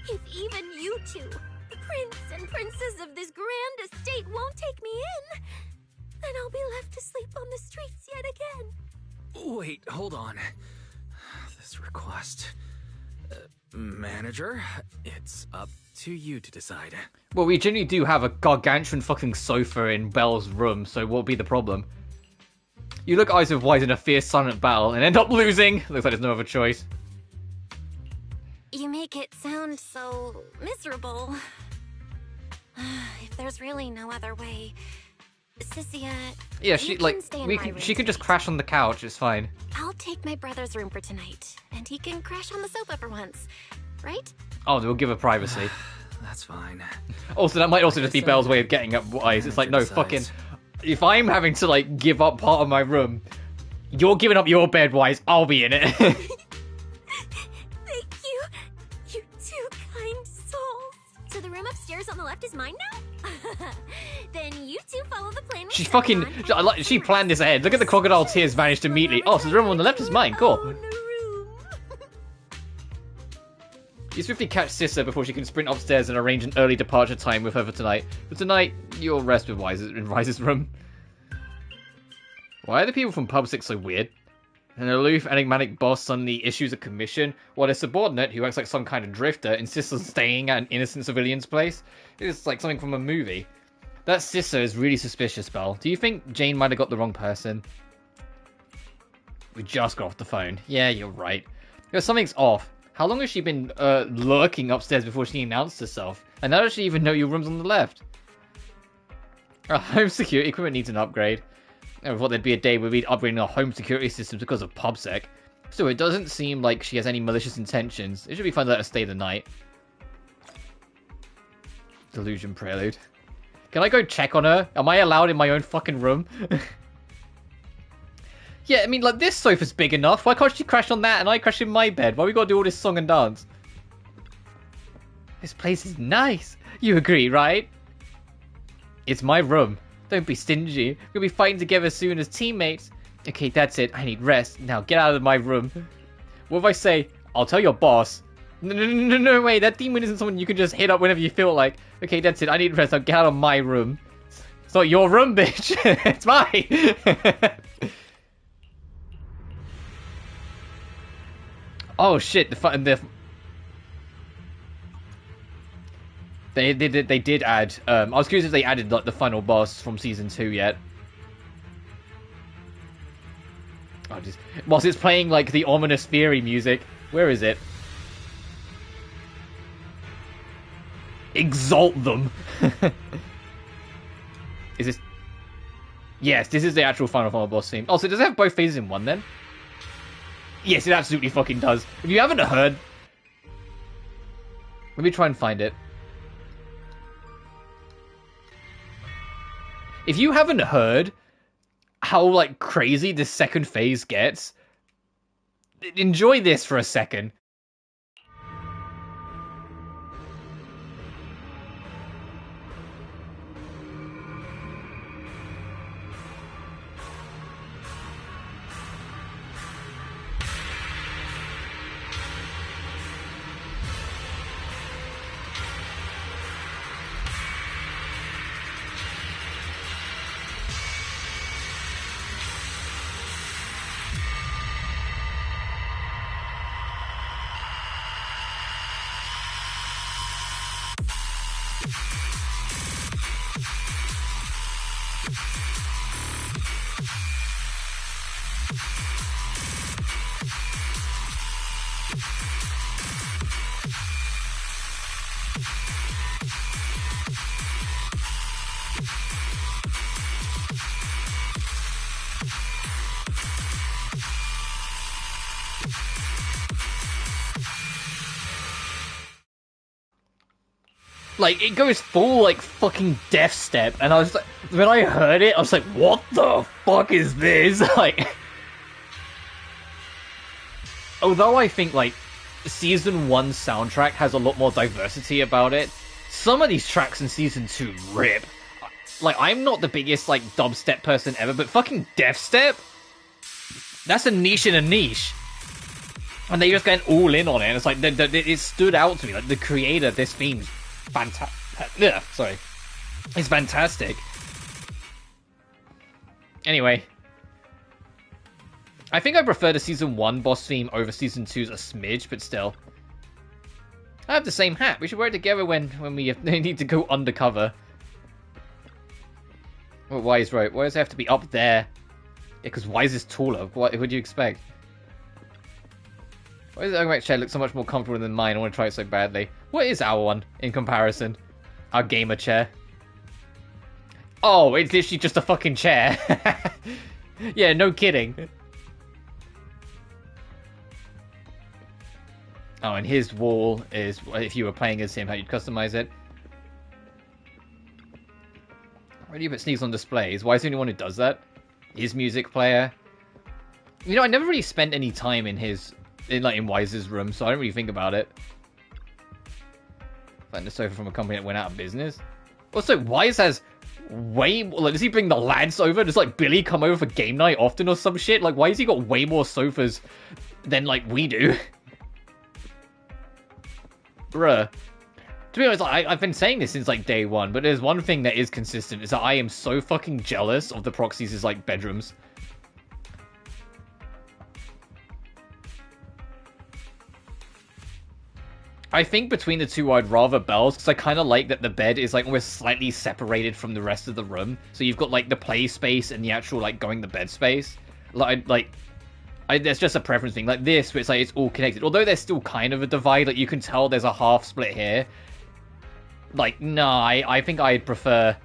If even you two, the prince and princess of this grand estate, won't take me in, then I'll be left to sleep on the streets yet again. Wait, hold on. This request... manager, it's up to you to decide. Well, we generally do have a gargantuan fucking sofa in Belle's room, so what'll be the problem? You look eyes of wise in a fierce silent battle and end up losing. Looks like there's no other choice. You make it sound so miserable. If there's really no other way, Cynthia, yeah, she she can just crash on the couch. It's fine. I'll take my brother's room for tonight, and he can crash on the sofa for once, right? Oh, we'll give her privacy. That's fine. Also, that might also just be Belle's way of getting up wise. It's like, no, fucking... If I'm having to, like, give up part of my room, you're giving up your bed, wise, I'll be in it. Thank you, you two kind souls. So the room upstairs on the left is mine now? Then you two follow the plan. She fucking... She planned this ahead. Look at the crocodile tears vanished immediately. Oh, so the room on the left is mine. Cool. You swiftly catch Sissa before she can sprint upstairs and arrange an early departure time with her for tonight. For tonight, you'll rest with Wise in Rise's room. Why are the people from PubSec so weird? An aloof, enigmatic boss suddenly issues a commission, while a subordinate, who acts like some kind of drifter, insists on staying at an innocent civilian's place. It's like something from a movie. That Sissa is really suspicious, Belle. Do you think Jane might have got the wrong person? We just got off the phone. Yeah, you're right. Something's off. How long has she been lurking upstairs before she announced herself? And how does she even know your room's on the left? Our home security equipment needs an upgrade. I thought there'd be a day where we'd upgrade our home security systems because of PubSec. So it doesn't seem like she has any malicious intentions. It should be fun to let her stay the night. Delusion prelude. Can I go check on her? Am I allowed in my own fucking room? Yeah, I mean, like, this sofa's big enough. Why can't she crash on that and I crash in my bed? Why we gotta do all this song and dance? This place is nice. You agree, right? It's my room. Don't be stingy. We'll be fighting together soon as teammates. Okay, that's it. I need rest. Now, get out of my room. What if I say, I'll tell your boss? No way. That demon isn't someone you can just hit up whenever you feel like. Okay, that's it. I need rest. Now, get out of my room. It's not your room, bitch. It's mine. Oh shit! They did add. I was curious if they added like the final boss from season 2 yet. Oh, just whilst it's playing like the ominous Fury music. Where is it? exalt them. Is this... Yes, this is the actual final boss theme. Oh, so does it have both phases in one then? Yes, it absolutely fucking does. If you haven't heard... Let me try and find it. If you haven't heard how, like, crazy this second phase gets, enjoy this for a second. Like, it goes full, like, fucking death step, and I was like, when I heard it, I was like, what the fuck is this? Like, although I think, like, Season 1 soundtrack has a lot more diversity about it, some of these tracks in Season 2 rip. Like, I'm not the biggest, like, dubstep person ever, but fucking death step? That's a niche in a niche. And they just went all in on it, and it's like, it stood out to me, like, the creator of this theme's fantastic. It's fantastic. Anyway, I think I prefer the Season 1 boss theme over Season 2's a smidge, but still. I have the same hat. We should wear it together when we need to go undercover. Well, Wise right. Why does it have to be up there? Yeah, because Wise is taller. What would you expect? Why does the Argumentative chair look so much more comfortable than mine? I want to try it so badly. What is our one in comparison? Our gamer chair. Oh, it's literally just a fucking chair. Yeah, no kidding. Oh, and his wall is, if you were playing as him, how you'd customize it. Why do you put sneaks on displays? Why is the only one who does that? His music player. You know, I never really spent any time in Wise's room, so I don't really think about it. Like the sofa from a company that went out of business. Also, Wise has way more... Like, does he bring the lads over? Does, like, Billy come over for game night often or some shit? Like, why has he got way more sofas than, like, we do? Bruh. To be honest, I've been saying this since, like, day one, but there's one thing that is consistent, is that I am so fucking jealous of the Proxies' like, bedrooms. I think between the two, I'd rather Belle's, because I kind of like that the bed is, like, almost slightly separated from the rest of the room. So you've got, like, the play space and the actual, like, going to bed space. There's just a preference thing. Like this, where it's, like, it's all connected. Although there's still kind of a divide, like, you can tell there's a half split here. Like, no, I think I'd prefer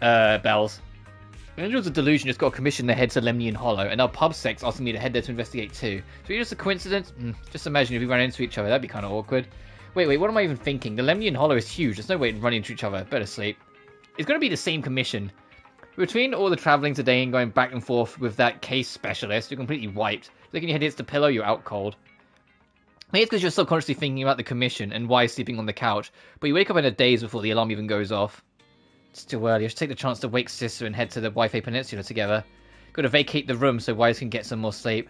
Belle's. Angels of Delusion just got a commission to head to Lemnian Hollow, and now PubSec's asking me to head there to investigate too. So just a coincidence? Just imagine if we ran into each other, that'd be kind of awkward. Wait, what am I even thinking? The Lemnian Hollow is huge, there's no way to run into each other. Better sleep. It's going to be the same commission. Between all the travelling today and going back and forth with that case specialist, you're completely wiped. Looking your head hits the pillow, you're out cold. Maybe it's because you're subconsciously thinking about the commission and why sleeping on the couch, but you wake up in a daze before the alarm even goes off. It's too early. I should take the chance to wake Sister and head to the Wi-Fi Peninsula together. Gotta vacate the room so Wise can get some more sleep.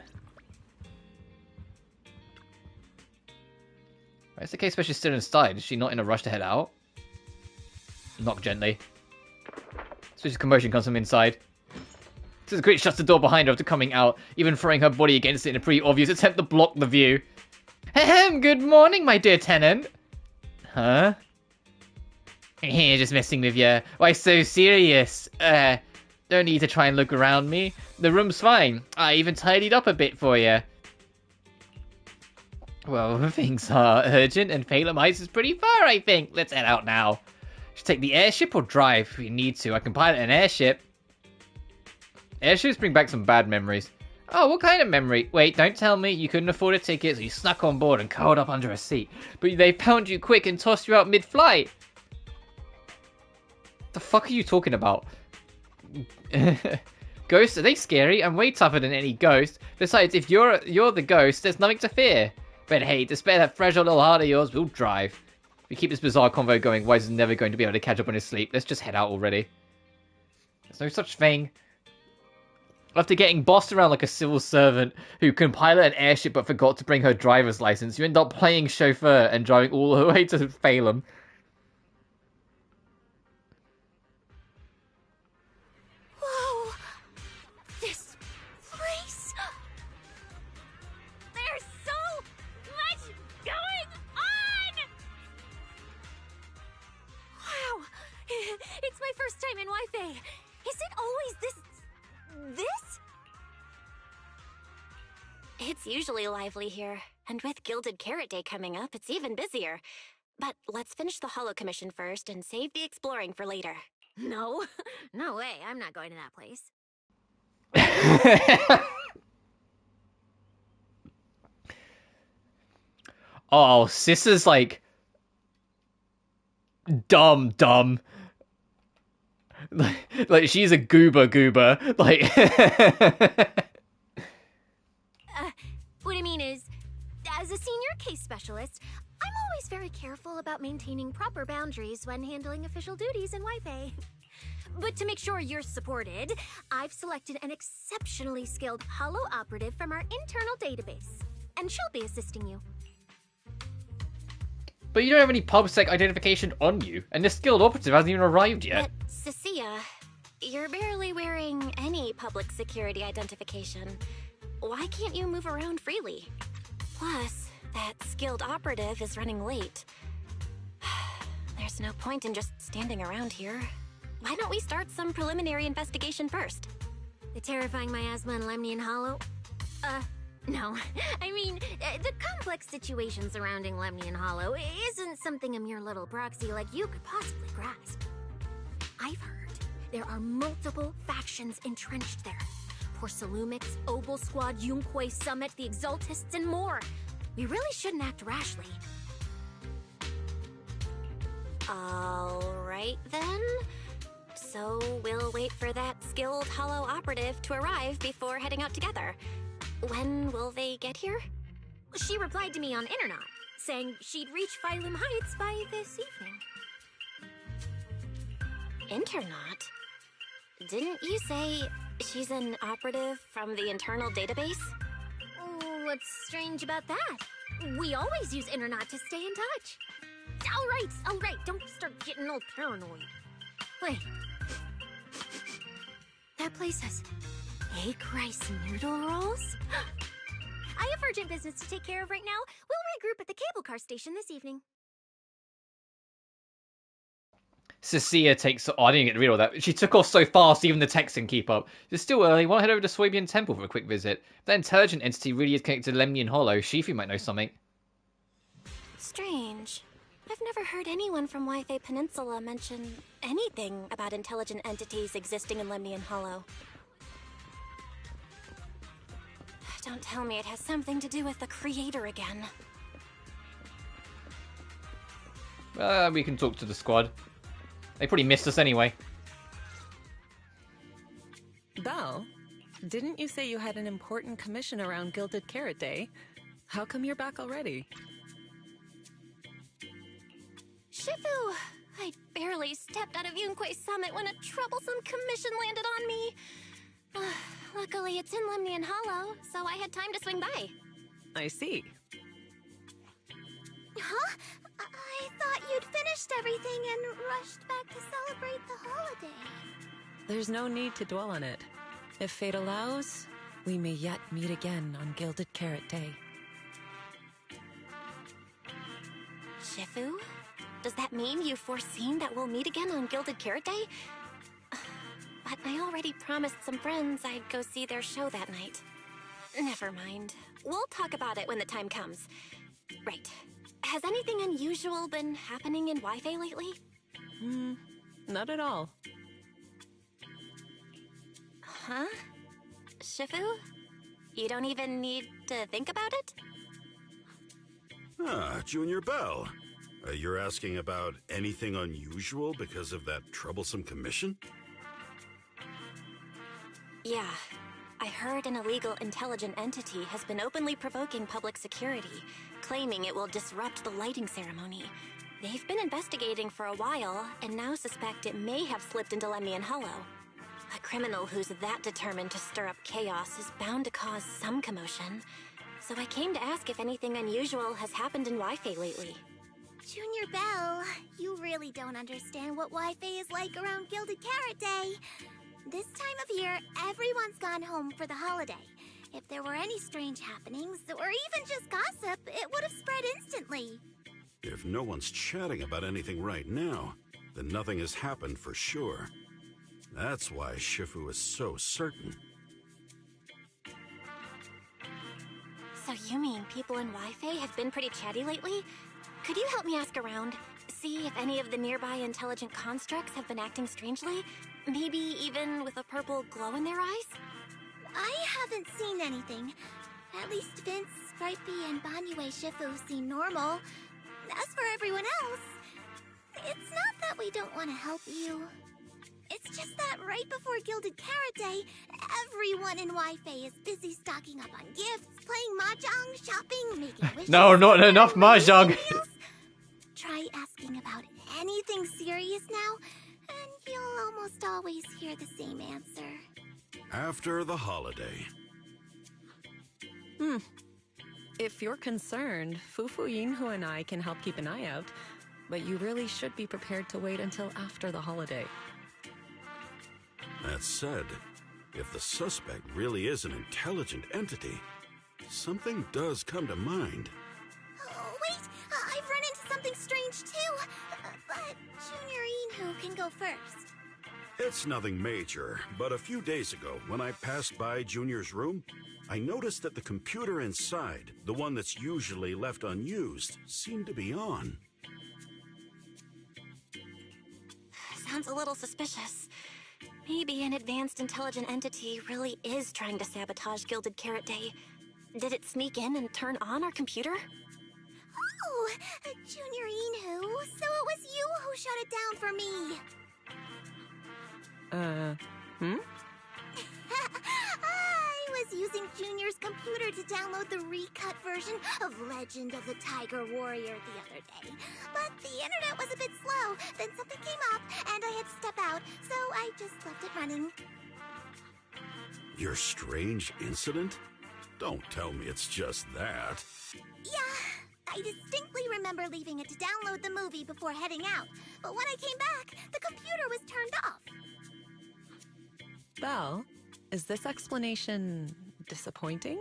Why is the case specialist still inside? Is she not in a rush to head out? Knock gently. Such commotion comes from inside. Sister quickly shuts the door behind her after coming out, even throwing her body against it in a pretty obvious attempt to block the view. Ahem, good morning, my dear tenant. Huh? Just messing with you. Why so serious? Don't need to try and look around me. The room's fine. I even tidied up a bit for you. Well, things are urgent and Phalum Heights is pretty far, I think. Let's head out now. Should take the airship or drive if we need to. I can pilot an airship. Airships bring back some bad memories. Oh, what kind of memory? Wait, don't tell me you couldn't afford a ticket, so you snuck on board and curled up under a seat. But they found you quick and tossed you out mid-flight. The fuck are you talking about? Ghosts, are they scary? I'm way tougher than any ghost. Besides, if you're the ghost, there's nothing to fear. But hey, to spare that fragile little heart of yours, we'll drive. If we keep this bizarre convo going, Wise is never going to be able to catch up on his sleep. Let's just head out already. There's no such thing. After getting bossed around like a civil servant who can pilot an airship but forgot to bring her driver's license, you end up playing chauffeur and driving all the way to Phalum. Whoa! This place... There's so much going on! Wow! It's my first time in Wi-Fi. Is it always this? It's usually lively here, and with Gilded Carrot Day coming up, it's even busier. But let's finish the Holo Commission first and save the exploring for later. No. No way, I'm not going to that place. Oh, Sis is like... dumb. Like she's a goober. Like... What I mean is, as a senior case specialist, I'm always very careful about maintaining proper boundaries when handling official duties in Wi-Fi. But to make sure you're supported, I've selected an exceptionally skilled holo operative from our internal database, and she'll be assisting you. But you don't have any PubSec identification on you, and this skilled operative hasn't even arrived yet. But, Cecilia, you're barely wearing any public security identification. Why can't you move around freely? Plus, that skilled operative is running late. There's no point in just standing around here. Why don't we start some preliminary investigation first? The terrifying miasma in Lemnian Hollow? No. I mean, the complex situation surrounding Lemnian Hollow isn't something a mere little proxy like you could possibly grasp. I've heard there are multiple factions entrenched there. Porcelumix, Obel Squad, Yunquay Summit, the Exaltists, and more. We really shouldn't act rashly. Alright then. So we'll wait for that skilled holo operative to arrive before heading out together. When will they get here? She replied to me on Internet, saying she'd reach Phalum Heights by this evening. Internet? Didn't you say she's an operative from the internal database? What's strange about that? We always use Internet to stay in touch. All right, don't start getting all paranoid. Wait. That place has egg rice noodle rolls? I have urgent business to take care of right now. We'll regroup at the cable car station this evening. Cecilia takes... Oh, I didn't get to read all that. She took off so fast, even the text can keep up. It's still early. Want to head over to Swabian Temple for a quick visit. If that intelligent entity really is connected to Lemnian Hollow, Shifu might know something. Strange. I've never heard anyone from Wi-Fi Peninsula mention anything about intelligent entities existing in Lemnian Hollow. Don't tell me it has something to do with the creator again. We can talk to the squad. They probably missed us anyway. Belle, didn't you say you had an important commission around Gilded Carrot Day? How come you're back already? Shifu! I barely stepped out of Yunquay Summit when a troublesome commission landed on me. Luckily, it's in Lemnian Hollow, so I had time to swing by. I see. Huh? I thought you'd finished everything and rushed back to celebrate the holiday. There's no need to dwell on it. If fate allows, we may yet meet again on Gilded Carrot Day. Shifu? Does that mean you've foreseen that we'll meet again on Gilded Carrot Day? But I already promised some friends I'd go see their show that night. Never mind. We'll talk about it when the time comes. Right. Has anything unusual been happening in Wi-Fi lately? Not at all. Huh? Shifu? You don't even need to think about it? Ah, Junior Bell. You're asking about anything unusual because of that troublesome commission? Yeah. I heard an illegal intelligent entity has been openly provoking public security, claiming it will disrupt the lighting ceremony. They've been investigating for a while, and now suspect it may have slipped into Lemnian Hollow. A criminal who's that determined to stir up chaos is bound to cause some commotion. So I came to ask if anything unusual has happened in Wi-Fi lately. Junior Bell, you really don't understand what Wi-Fi is like around Gilded Carrot Day. This time of year, everyone's gone home for the holiday. If there were any strange happenings, or even just gossip, it would have spread instantly. If no one's chatting about anything right now, then nothing has happened for sure. That's why Shifu is so certain. So you mean people in Wi-Fi have been pretty chatty lately? Could you help me ask around? See if any of the nearby intelligent constructs have been acting strangely? Maybe even with a purple glow in their eyes? I haven't seen anything. At least Vince, Stripey, and Banyue Shifu seem normal. As for everyone else, it's not that we don't want to help you. It's just that right before Gilded Carrot Day, everyone in Wi-Fi is busy stocking up on gifts, playing mahjong, shopping, making wishes. No, not enough mahjong. Try asking about anything serious now, and you'll almost always hear the same answer. After the holiday. If you're concerned, Fufu Yinhu and I can help keep an eye out, but you really should be prepared to wait until after the holiday. That said, if the suspect really is an intelligent entity, something does come to mind. Oh, wait! I've run into something strange too! But Junior Yinhu can go first. It's nothing major, but a few days ago, when I passed by Junior's room, I noticed that the computer inside, the one that's usually left unused, seemed to be on. Sounds a little suspicious. Maybe an advanced intelligent entity really is trying to sabotage Gilded Carrot Day. Did it sneak in and turn on our computer? Oh, Junior Yinhu, so it was you who shut it down for me. I was using Junior's computer to download the recut version of Legend of the Tiger Warrior the other day. But the internet was a bit slow, then something came up, and I had to step out, so I just left it running. Your strange incident? Don't tell me it's just that. Yeah, I distinctly remember leaving it to download the movie before heading out. But when I came back, the computer was turned off. Belle, is this explanation disappointing?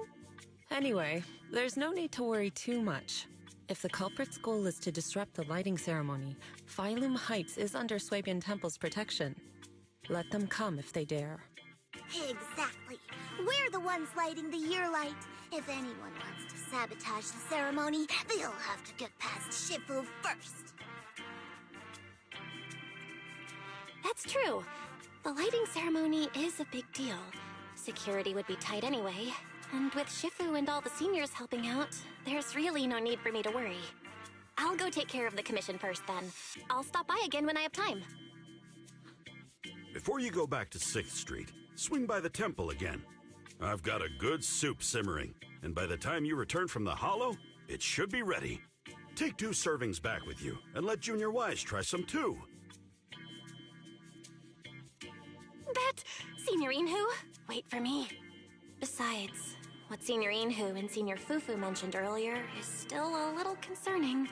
Anyway, there's no need to worry too much. If the culprit's goal is to disrupt the lighting ceremony, Phylum Heights is under Swabian Temple's protection. Let them come if they dare. Exactly. We're the ones lighting the year light. If anyone wants to sabotage the ceremony, they'll have to get past Shifu first. That's true. The lighting ceremony is a big deal. Security would be tight anyway. And with Shifu and all the seniors helping out, there's really no need for me to worry. I'll go take care of the commission first then. I'll stop by again when I have time. Before you go back to 6th Street, swing by the temple again. I've got a good soup simmering, and by the time you return from the hollow, it should be ready. Take 2 servings back with you, and let Junior Wise try some too. But, Senior Yinhu, wait for me. Besides, what Senior Yinhu and Senior Fufu mentioned earlier is still a little concerning.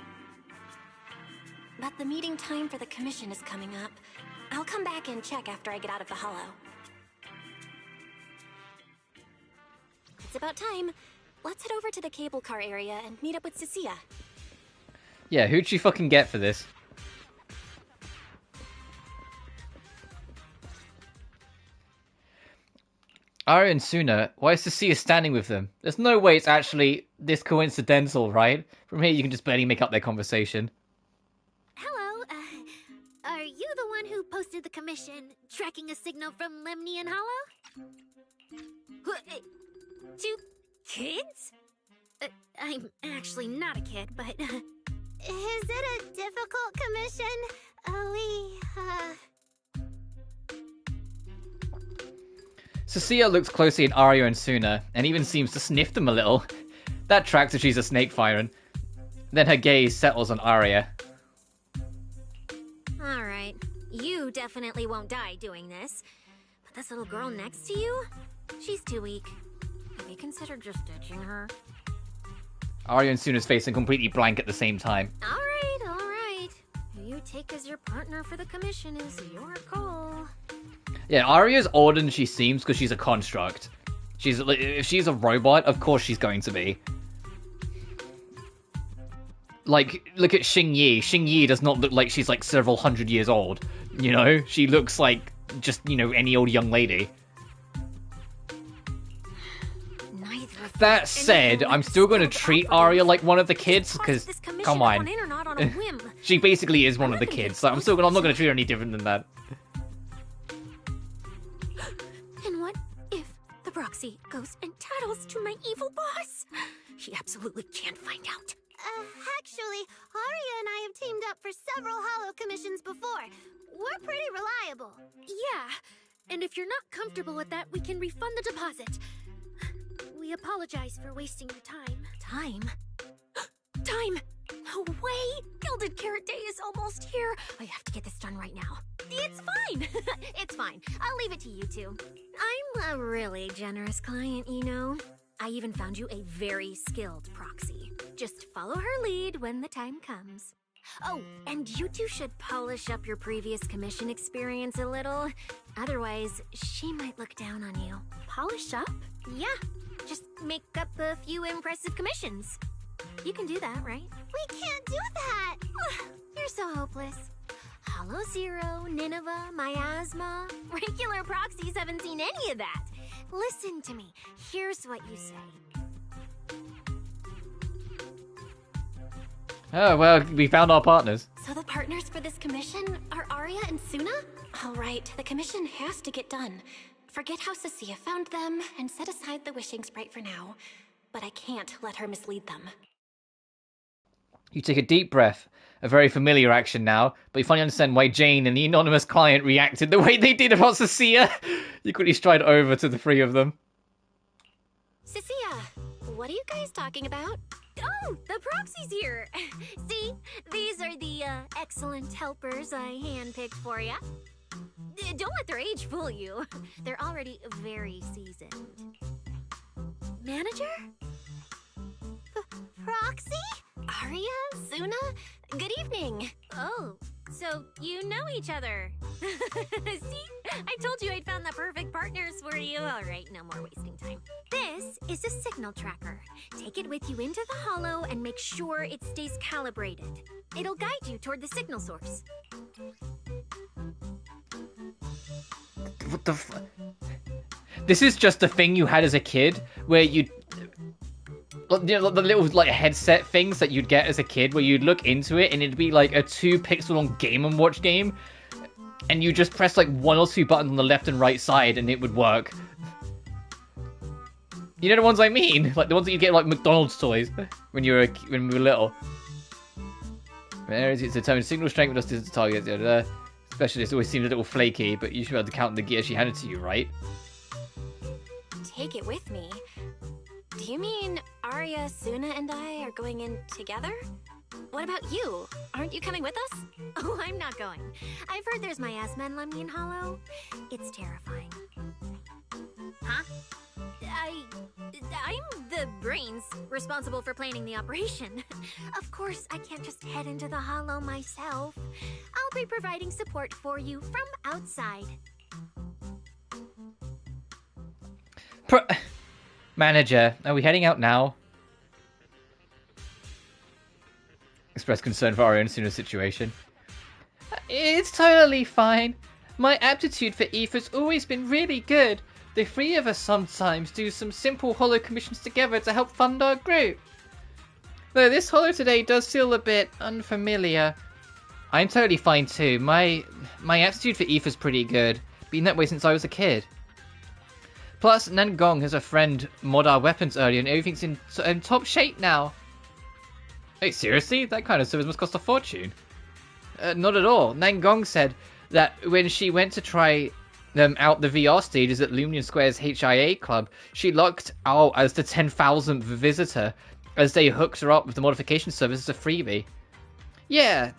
But the meeting time for the commission is coming up. I'll come back and check after I get out of the hollow. It's about time. Let's head over to the cable car area and meet up with Cecilia. Yeah, who'd she fucking get for this? Arya and Suna, why is Cecilia standing with them? There's no way it's actually this coincidental, right? From here you can just barely make up their conversation. Hello, are you the one who posted the commission, tracking a signal from Lemny and Hollow? Two kids? I'm actually not a kid, but... Is it a difficult commission? Cecilia looks closely at Arya and Suna, and even seems to sniff them a little. That tracks if she's a snake firen. Then her gaze settles on Arya. Alright, you definitely won't die doing this. But this little girl next to you? She's too weak. Have you considered just ditching her? Arya and Suna's facing completely blank at the same time. Alright. Who you take as your partner for the commission is your call. Yeah, Arya's older than she seems because she's a construct. If she's a robot, of course she's going to be. Like, look at Xing Yi. Xing Yi does not look like she's like several hundred years old. You know? She looks like just, you know, any old young lady. That said, I'm still going to treat Arya like one of the kids, because, come on. She basically is one of the kids, so I'm not going to treat her any different than that. And what if the proxy goes and tattles to my evil boss? She absolutely can't find out. Actually, Arya and I have teamed up for several Hollow commissions before. We're pretty reliable. Yeah, and if you're not comfortable with that, we can refund the deposit. We apologize for wasting your time. Time? Time! No way! Gilded Carrot Day is almost here. I have to get this done right now. It's fine. It's fine. I'll leave it to you two. I'm a really generous client, you know. I even found you a very skilled proxy. Just follow her lead when the time comes. Oh, and you two should polish up your previous commission experience a little. Otherwise, she might look down on you. Polish up? Yeah. Just make up a few impressive commissions. You can do that, right? We can't do that! You're so hopeless. Hollow Zero, Nineveh, Miasma. Regular proxies haven't seen any of that. Listen to me. Here's what you say. Oh, well, we found our partners. So the partners for this commission are Arya and Suna? All right, the commission has to get done. Forget how Cecilia found them, and set aside the wishing sprite for now. But I can't let her mislead them. You take a deep breath. A very familiar action now, but you finally understand why Jane and the anonymous client reacted the way they did about Cecilia. You quickly stride over to the three of them. Cecilia, what are you guys talking about? Oh, the proxy's here. See, these are the excellent helpers I handpicked for ya. Don't let their age fool you. They're already very seasoned. Manager? Proxy? Arya? Suna? Good evening. Oh, so you know each other. See? I told you I'd found the perfect partners for you. All right, no more wasting time. This is a signal tracker. Take it with you into the Hollow and make sure it stays calibrated. It'll guide you toward the signal source. What the f... This is just a thing you had as a kid, where you know, the little like headset things that you'd get as a kid, where you'd look into it and it'd be like a 2-pixel long Game & Watch game, and you just press like 1 or 2 buttons on the left and right side and it would work. You know the ones I mean? Like the ones that you get like McDonald's toys when we were little. There is, it's determined signal strength with us to target. Specialist always seemed a little flaky, but you should be able to count the gear she handed to you, right? Take it with me? Do you mean Arya, Suna, and I are going in together? What about you? Aren't you coming with us? Oh, I'm not going. I've heard there's miasma in Lemnian Hollow. It's terrifying. Huh? I'm the brains responsible for planning the operation. Of course, I can't just head into the Hollow myself. I'll be providing support for you from outside. Manager, are we heading out now? Express concern for Arya and Suna's situation. It's totally fine. My aptitude for Aether's always been really good. the three of us sometimes do some simple holo commissions together to help fund our group. Though this holo today does feel a bit unfamiliar. I'm totally fine too. My attitude for Aoife's pretty good. Been that way since I was a kid. Plus, Nangong has a friend mod our weapons earlier and everything's in top shape now. Wait, seriously? That kind of service must cost a fortune. Not at all. Nangong said that when she went to try out the VR stages at Lumion Square's HIA club, she lucked out as the 10,000th visitor as they hooked her up with the modification service as a freebie. Yeah,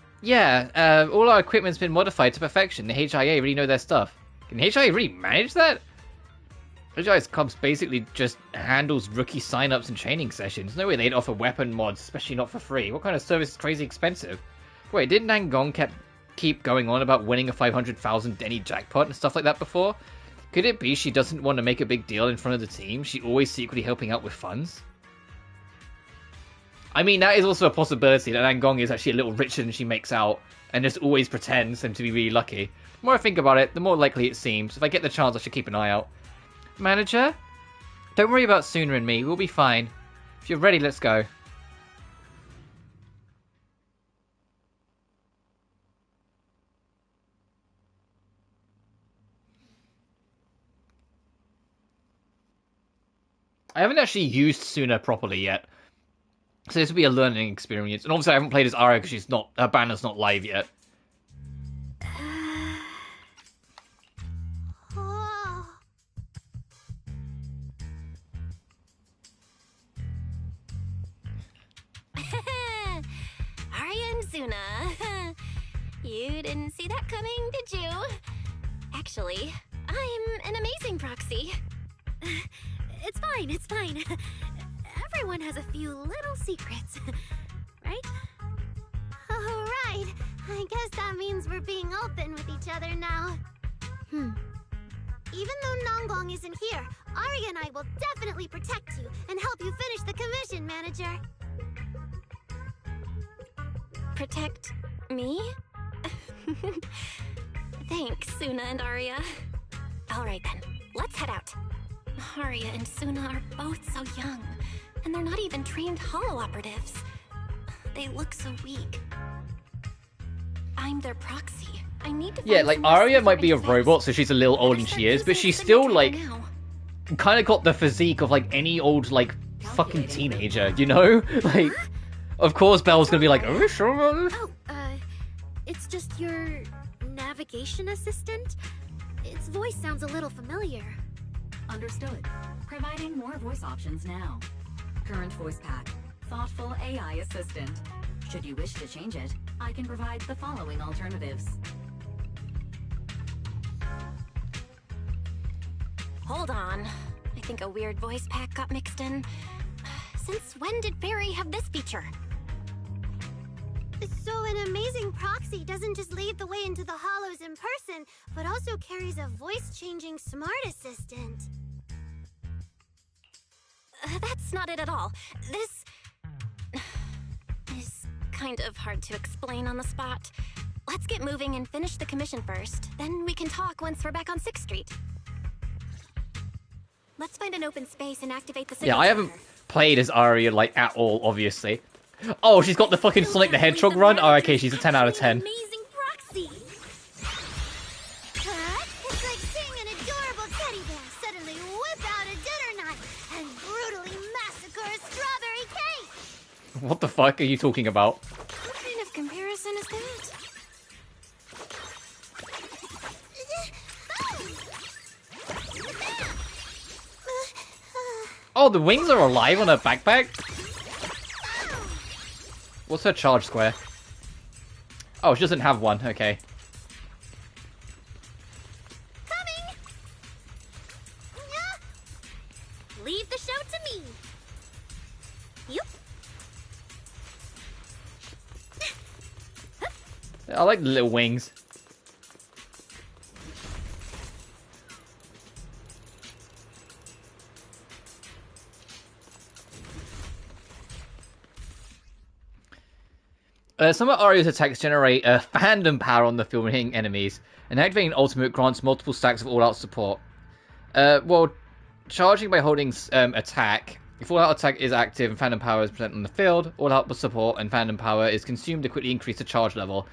all our equipment's been modified to perfection. The HIA really know their stuff. Can the HIA really manage that? HIA's clubs basically just handles rookie sign-ups and training sessions. No way they'd offer weapon mods, especially not for free. What kind of service is crazy expensive? Wait, didn't Nangong keep going on about winning a 500,000 Denny jackpot and stuff like that before? Could it be she doesn't want to make a big deal in front of the team? She always secretly helping out with funds? I mean, that is also a possibility that Nangong is actually a little richer than she makes out and just always pretends him to be really lucky. The more I think about it, the more likely it seems. If I get the chance, I should keep an eye out. Manager? Don't worry about Suna and me. We'll be fine. If you're ready, let's go. I haven't actually used Suna properly yet. So this will be a learning experience. And obviously I haven't played as Arya because her banner's not live yet. Arya and Suna. You didn't see that coming, did you? Actually, I'm an amazing proxy. It's fine. Everyone has a few little secrets, right? Oh, right. I guess that means we're being open with each other now. Even though Nangong isn't here, Arya and I will definitely protect you and help you finish the commission, Manager. Protect me? Thanks, Suna and Arya. Alright then, let's head out. Arya and Suna are both so young, and they're not even trained holo operatives. They look so weak. I'm their proxy. I need to Yeah, like Arya might be a robot, so she's a little older than she is, but she's still like kind of got the physique of like any old like fucking teenager, you know? Like, of course Belle's gonna be like, oh sure. It's just your navigation assistant. Its voice sounds a little familiar. Understood. Providing more voice options now. Current voice pack. Thoughtful AI assistant. Should you wish to change it, I can provide the following alternatives. Hold on. I think a weird voice pack got mixed in. Since when did Fairy have this feature? So an amazing proxy doesn't just lead the way into the hollows in person, but also carries a voice-changing smart assistant. That's not it at all. This is kind of hard to explain on the spot. Let's get moving and finish the commission first. Then we can talk once we're back on 6th Street. Let's find an open space and activate the signal. Yeah, I haven't played as Arya like at all, obviously. Oh, she's got the fucking Sonic the Hedgehog run? Oh, okay, she's a 10 out of 10. Amazing proxy! It's like seeing an adorable teddy bear suddenly whip out a dinner knife and brutally massacre a strawberry cake! What the fuck are you talking about? What kind of comparison is that? Oh, the wings are alive on her backpack? What's her charge square? Oh, she doesn't have one. Okay. Coming! Leave the show to me! Yup. I like the little wings. Some of Arya's attacks generate fandom power on the field when hitting enemies, and activating ultimate grants multiple stacks of all-out support. Well, charging by holding attack. If all-out attack is active and phantom power is present on the field, all-out support and phantom power is consumed to quickly increase the charge level.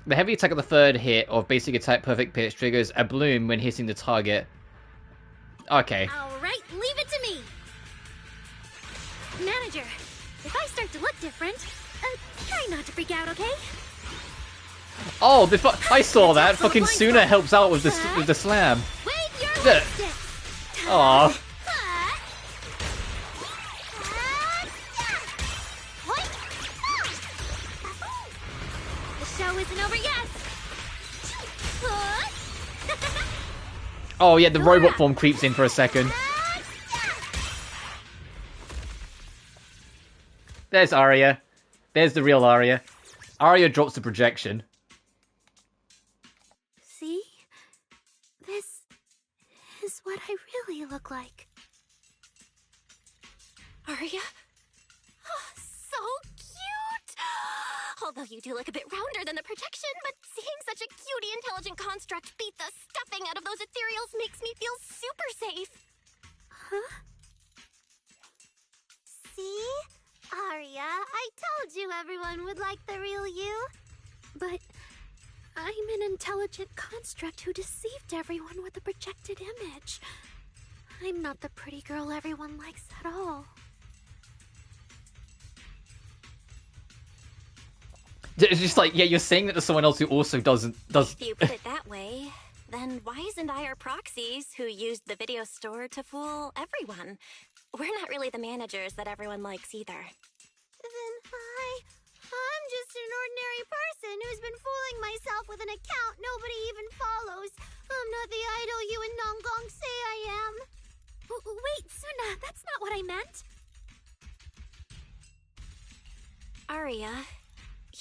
The heavy attack of the third hit of basic attack perfect pitch triggers a bloom when hitting the target. Okay. Alright, leave it to me! Manager, if I start to look different, try not to freak out, okay? Oh, I saw that. Fucking Suna helps out with the slam. Aww. The show isn't over yet. Oh yeah, the robot form creeps in for a second. There's Arya. There's the real Arya. Arya drops the projection. See? This is what I really look like. Arya? Oh, so cute! Although you do look a bit rounder than the projection, but seeing such a cutie intelligent construct beat the stuffing out of those ethereals makes me feel super safe. Huh? See? Arya, I told you everyone would like the real you. But I'm an intelligent construct who deceived everyone with a projected image. I'm not the pretty girl everyone likes at all. It's just like, yeah, you're saying that to someone else who also does. If you put it that way, then why isn't I our proxies who used the video store to fool everyone? We're not really the managers that everyone likes either. Then I'm just an ordinary person who's been fooling myself with an account nobody even follows. I'm not the idol you and Nonggong say I am. Wait, Suna, that's not what I meant. Arya,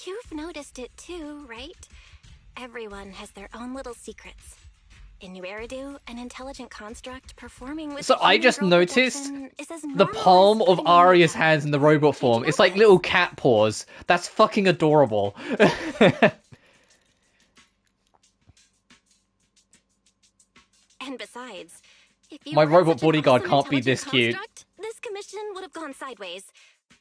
you've noticed it too, right? Everyone has their own little secrets. In New Eridu, an intelligent construct performing with So I just noticed the palm of Arya's hands in the robot form. It's like little cat paws. That's fucking adorable. And besides, if you My were robot such an bodyguard awesome can't be this intelligent cute. construct, this commission would have gone sideways.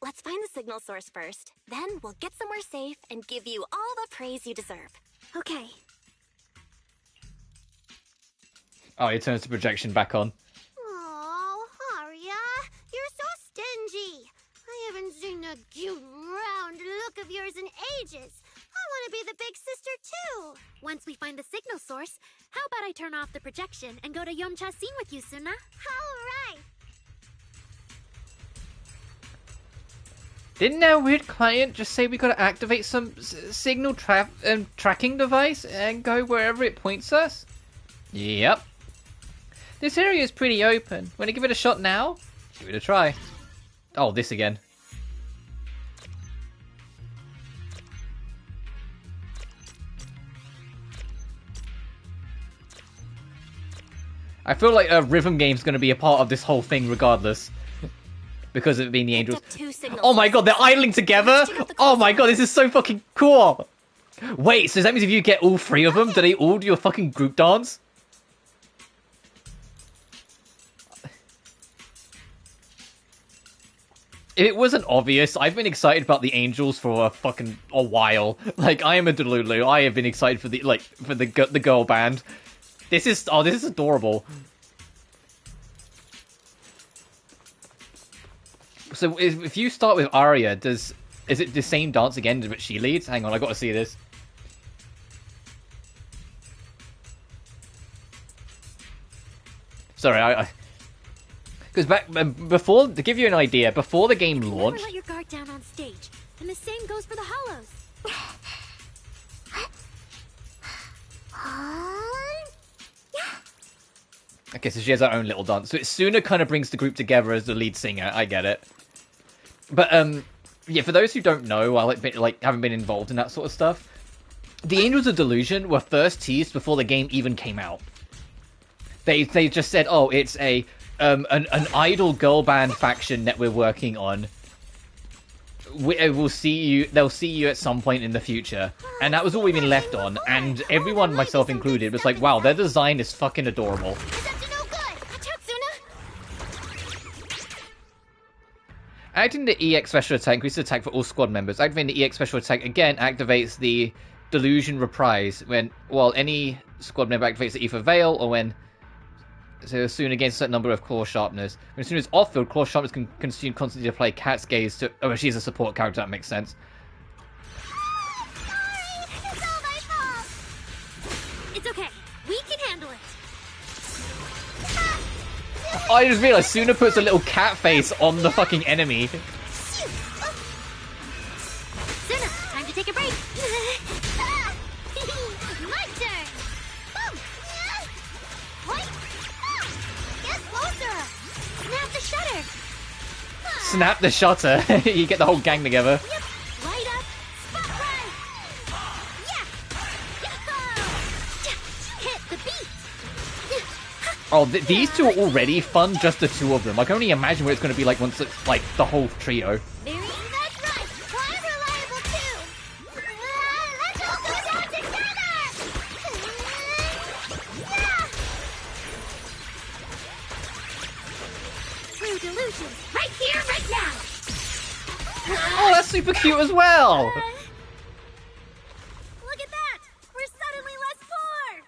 Let's find the signal source first. Then we'll get somewhere safe and give you all the praise you deserve. Okay. Oh, he turns the projection back on. Oh, Arya, you're so stingy. I haven't seen that cute, round look of yours in ages. I want to be the big sister, too. Once we find the signal source, how about I turn off the projection and go to Yomcha scene with you, Suna? All right. Didn't our weird client just say we gotta activate some signal tracking device and go wherever it points us? Yep. This area is pretty open. Wanna give it a shot now? Give it a try. Oh, this again. I feel like a rhythm game's gonna be a part of this whole thing regardless. Because of it being the angels. Oh my god, they're idling together? Oh my god, this is so fucking cool! Wait, so that means if you get all three of them, do they all do a fucking group dance? If it wasn't obvious, I've been excited about the angels for a while. Like, I am a Delulu. I have been excited for the girl band. This is adorable. So if you start with Arya, is it the same dance again but she leads? Hang on, I gotta see this. Sorry, because before, to give you an idea, before the game launched. Never let your guard down on stage, and the same goes for the hollows. Okay, so she has her own little dance. So it sooner kind of brings the group together as the lead singer. I get it. But yeah, for those who don't know, I haven't been involved in that sort of stuff. The Angels of Delusion were first teased before the game even came out. They just said, "Oh, it's an idol girl band faction that we're working on. They'll see you at some point in the future," and that was all we've been left on. And everyone, myself included, was like, "Wow, their design is fucking adorable." It's up to no good. Activating the EX special attack increases attack for all squad members. Activating the EX special attack again activates the delusion reprise when, well, any squad member activates the ether veil, or when so soon against a certain number of claw sharpness. When as soon as off-field, claw sharpness can consume constantly to play Cat's Gaze to. Oh, she's a support character. That makes sense. Sorry, it's all my fault. It's okay. We can handle it. I just realized Suna puts a little cat face on the fucking enemy. Suna, time to take a break. My turn. Get closer. Snap the shutter. Snap the shutter. You get the whole gang together. Yep. Light up. Spotlight. Yeah. Hit the beat. Oh, these two are already fun, just the two of them. I can only imagine what it's going to be like once it's, like, the whole trio. That's right. I'm reliable too. Let's all go down together. Yeah. True delusion. Right here, right now. Oh, that's super cute as well. Look at that. We're suddenly less bored.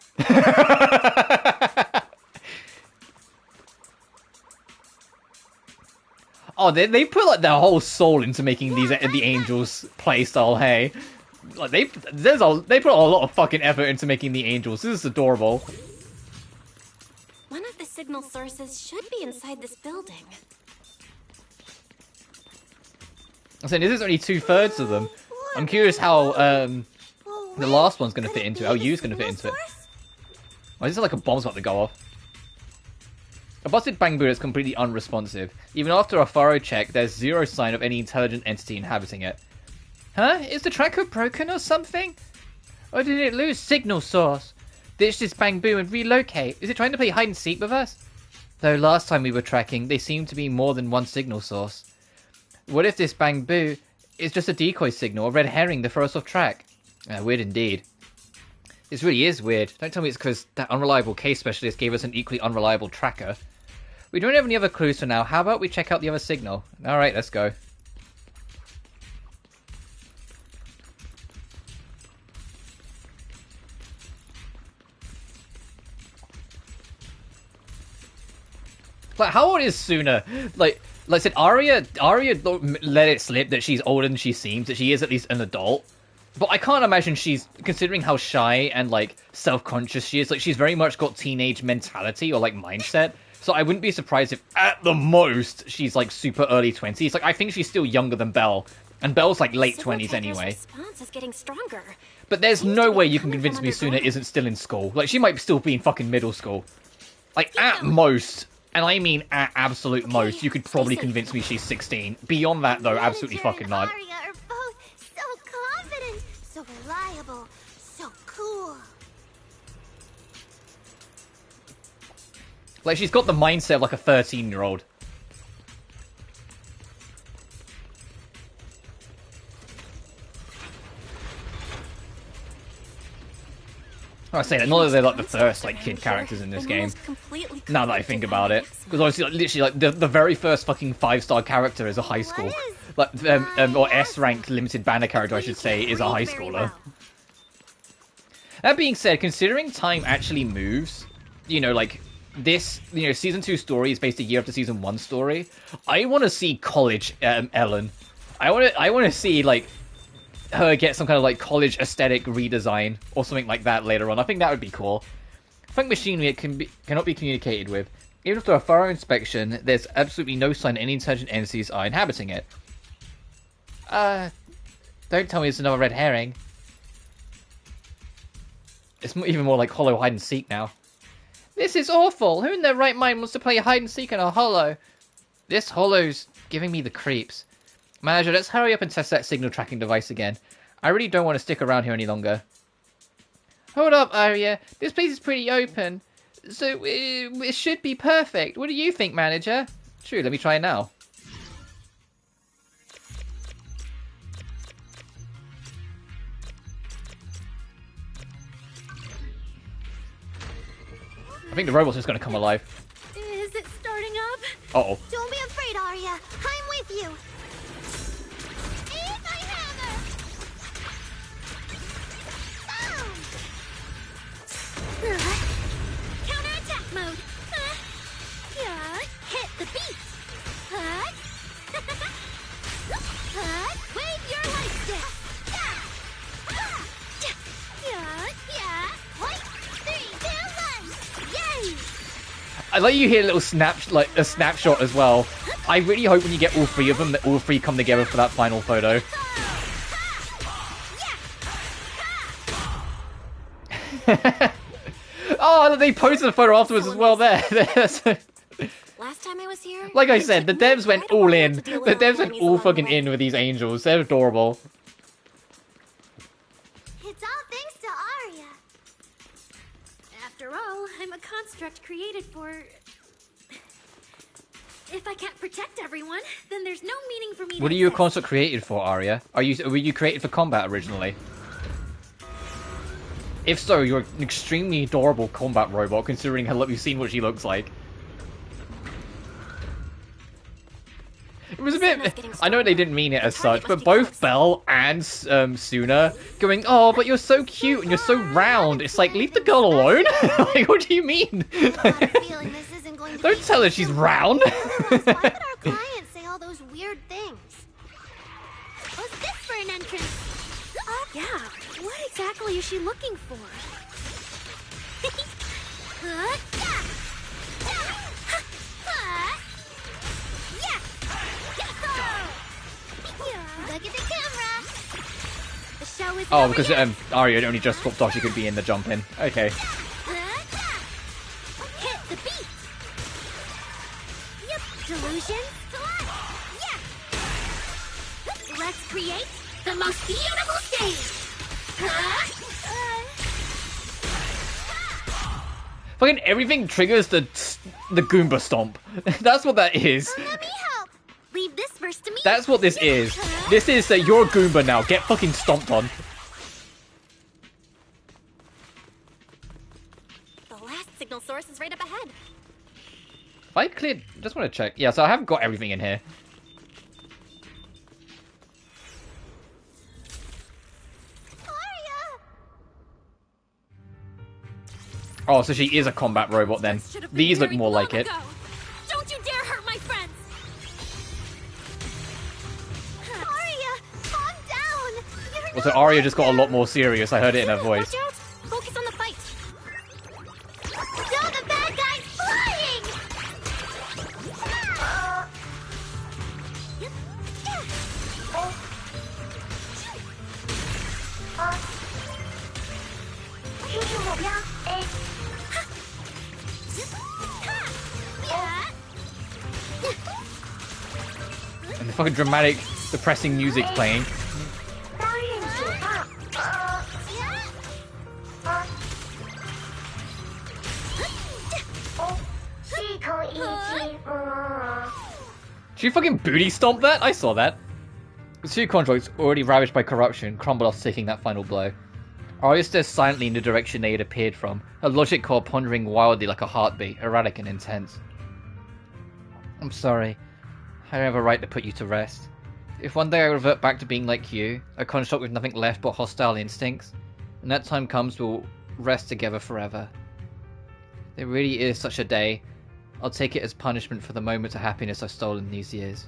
Oh, they put like their whole soul into making these the Angels playstyle. Hey, like they put a lot of fucking effort into making the Angels. This is adorable. One of the signal sources should be inside this building. I'm saying this is only 2/3 of them. I'm curious how the last one's going to fit into it. How Yu's going to fit into it. Oh, this is like a bomb's about to go off. A busted bamboo is completely unresponsive. Even after a thorough check, there's zero sign of any intelligent entity inhabiting it. Huh? Is the tracker broken or something? Or did it lose signal source? Ditch this bamboo and relocate. Is it trying to play hide and seek with us? Though last time we were tracking, there seemed to be more than one signal source. What if this bamboo is just a decoy signal, a red herring to throw us off track? Weird indeed. This really is weird. Don't tell me it's because that unreliable case specialist gave us an equally unreliable tracker. We don't have any other clues for now. How about we check out the other signal? Alright, let's go. Like, how old is Suna? Like I said, Arya let it slip that she's older than she seems, that she is at least an adult. But I can't imagine she's, considering how shy and, like, self-conscious she is, like, she's very much got teenage mentality or, like, mindset. So I wouldn't be surprised if, at the most, she's, like, super early 20s. Like, I think she's still younger than Belle. And Belle's, like, late 20s anyway. Response is getting stronger. But there's no way you can convince me Suna isn't still in school. Like, she might still be in fucking middle school. Like, at most, and I mean at absolute most, you could probably convince me she's 16. Beyond that, though, absolutely fucking not. Arya are both so confident, so reliable, so cool. Like, she's got the mindset of, like, a 13-year-old. I say that, not that they're, like, the first, like, kid characters in this game. Now that I think about it. Because obviously, like, literally, like, the very first fucking 5-star character is a high school. Like, or S-rank limited banner character, I should say, is a high schooler. That being said, considering time actually moves, you know, like, this, you know, Season 2 story is based a year after Season 1 story. I want to see college Ellen. I want to see, like, her get some kind of, like, college aesthetic redesign or something like that later on. I think that would be cool. Funk machinery cannot be communicated with. Even after a thorough inspection, there's absolutely no sign any intelligent entities are inhabiting it. Don't tell me it's another red herring. It's even more like hollow hide and seek now. This is awful! Who in their right mind wants to play hide and seek in a hollow? This hollow's giving me the creeps. Manager, let's hurry up and test that signal tracking device again. I really don't want to stick around here any longer. Hold up, Arya. This place is pretty open. So, it should be perfect. What do you think, Manager? True, let me try it now. I think the robot's just going to come alive. Is it starting up? Uh-oh. Don't be afraid, Arya. I'm with you. I let you hear a little snapshot as well. I really hope when you get all three of them that all three come together for that final photo. Oh, they posted a photo afterwards as well there. Last time I was here, like I said, the devs went all in. The devs went all fucking in with these angels. They're adorable. It's all thanks to Arya. After all, I'm a construct created for... If I can't protect everyone, then there's no meaning for me to What are you a exist. construct created for, Arya? Were you created for combat originally? If so, you're an extremely adorable combat robot, considering how we've seen what she looks like. It was a bit... I know they didn't mean it as such, but both Belle and Suna going, oh, but you're so cute and you're so round. It's like, leave the girl alone. Like, what do you mean? Don't tell her she's round. Why would our clients say all those weird things? What's this for an entrance? Yeah, what exactly is she looking for? Look at the camera. The show is Oh, because Arya only just swapped off, she could be in the jump in. Okay. Hit the beat. Yep, delusion. Yeah. Let's create the most beautiful stage. Fucking everything triggers the Goomba stomp. That's what that is. Let me help. Leave this verse to me. That's what this is. This is that you're a Goomba now. Get fucking stomped on. the last signal source is right up ahead. If I cleared... Just want to check. Yeah, so I haven't got everything in here. Oh, so she is a combat robot then. These look more like it. Don't you dare hurt my friends! Arya, calm down! Well, so Arya just got a lot more serious. I heard it in her voice. Watch out! Focus on the fight! No, the bad guy's flying! And the fucking dramatic, depressing music's playing. She fucking booty stomped that? I saw that. The two constructs, already ravaged by corruption, crumbled off taking that final blow. Arya stares silently in the direction they had appeared from, her logic core pondering wildly like a heartbeat, erratic and intense. I'm sorry. I don't have a right to put you to rest. If one day I revert back to being like you, a construct with nothing left but hostile instincts, when that time comes, we'll rest together forever. There really is such a day. I'll take it as punishment for the moments of happiness I've stolen these years.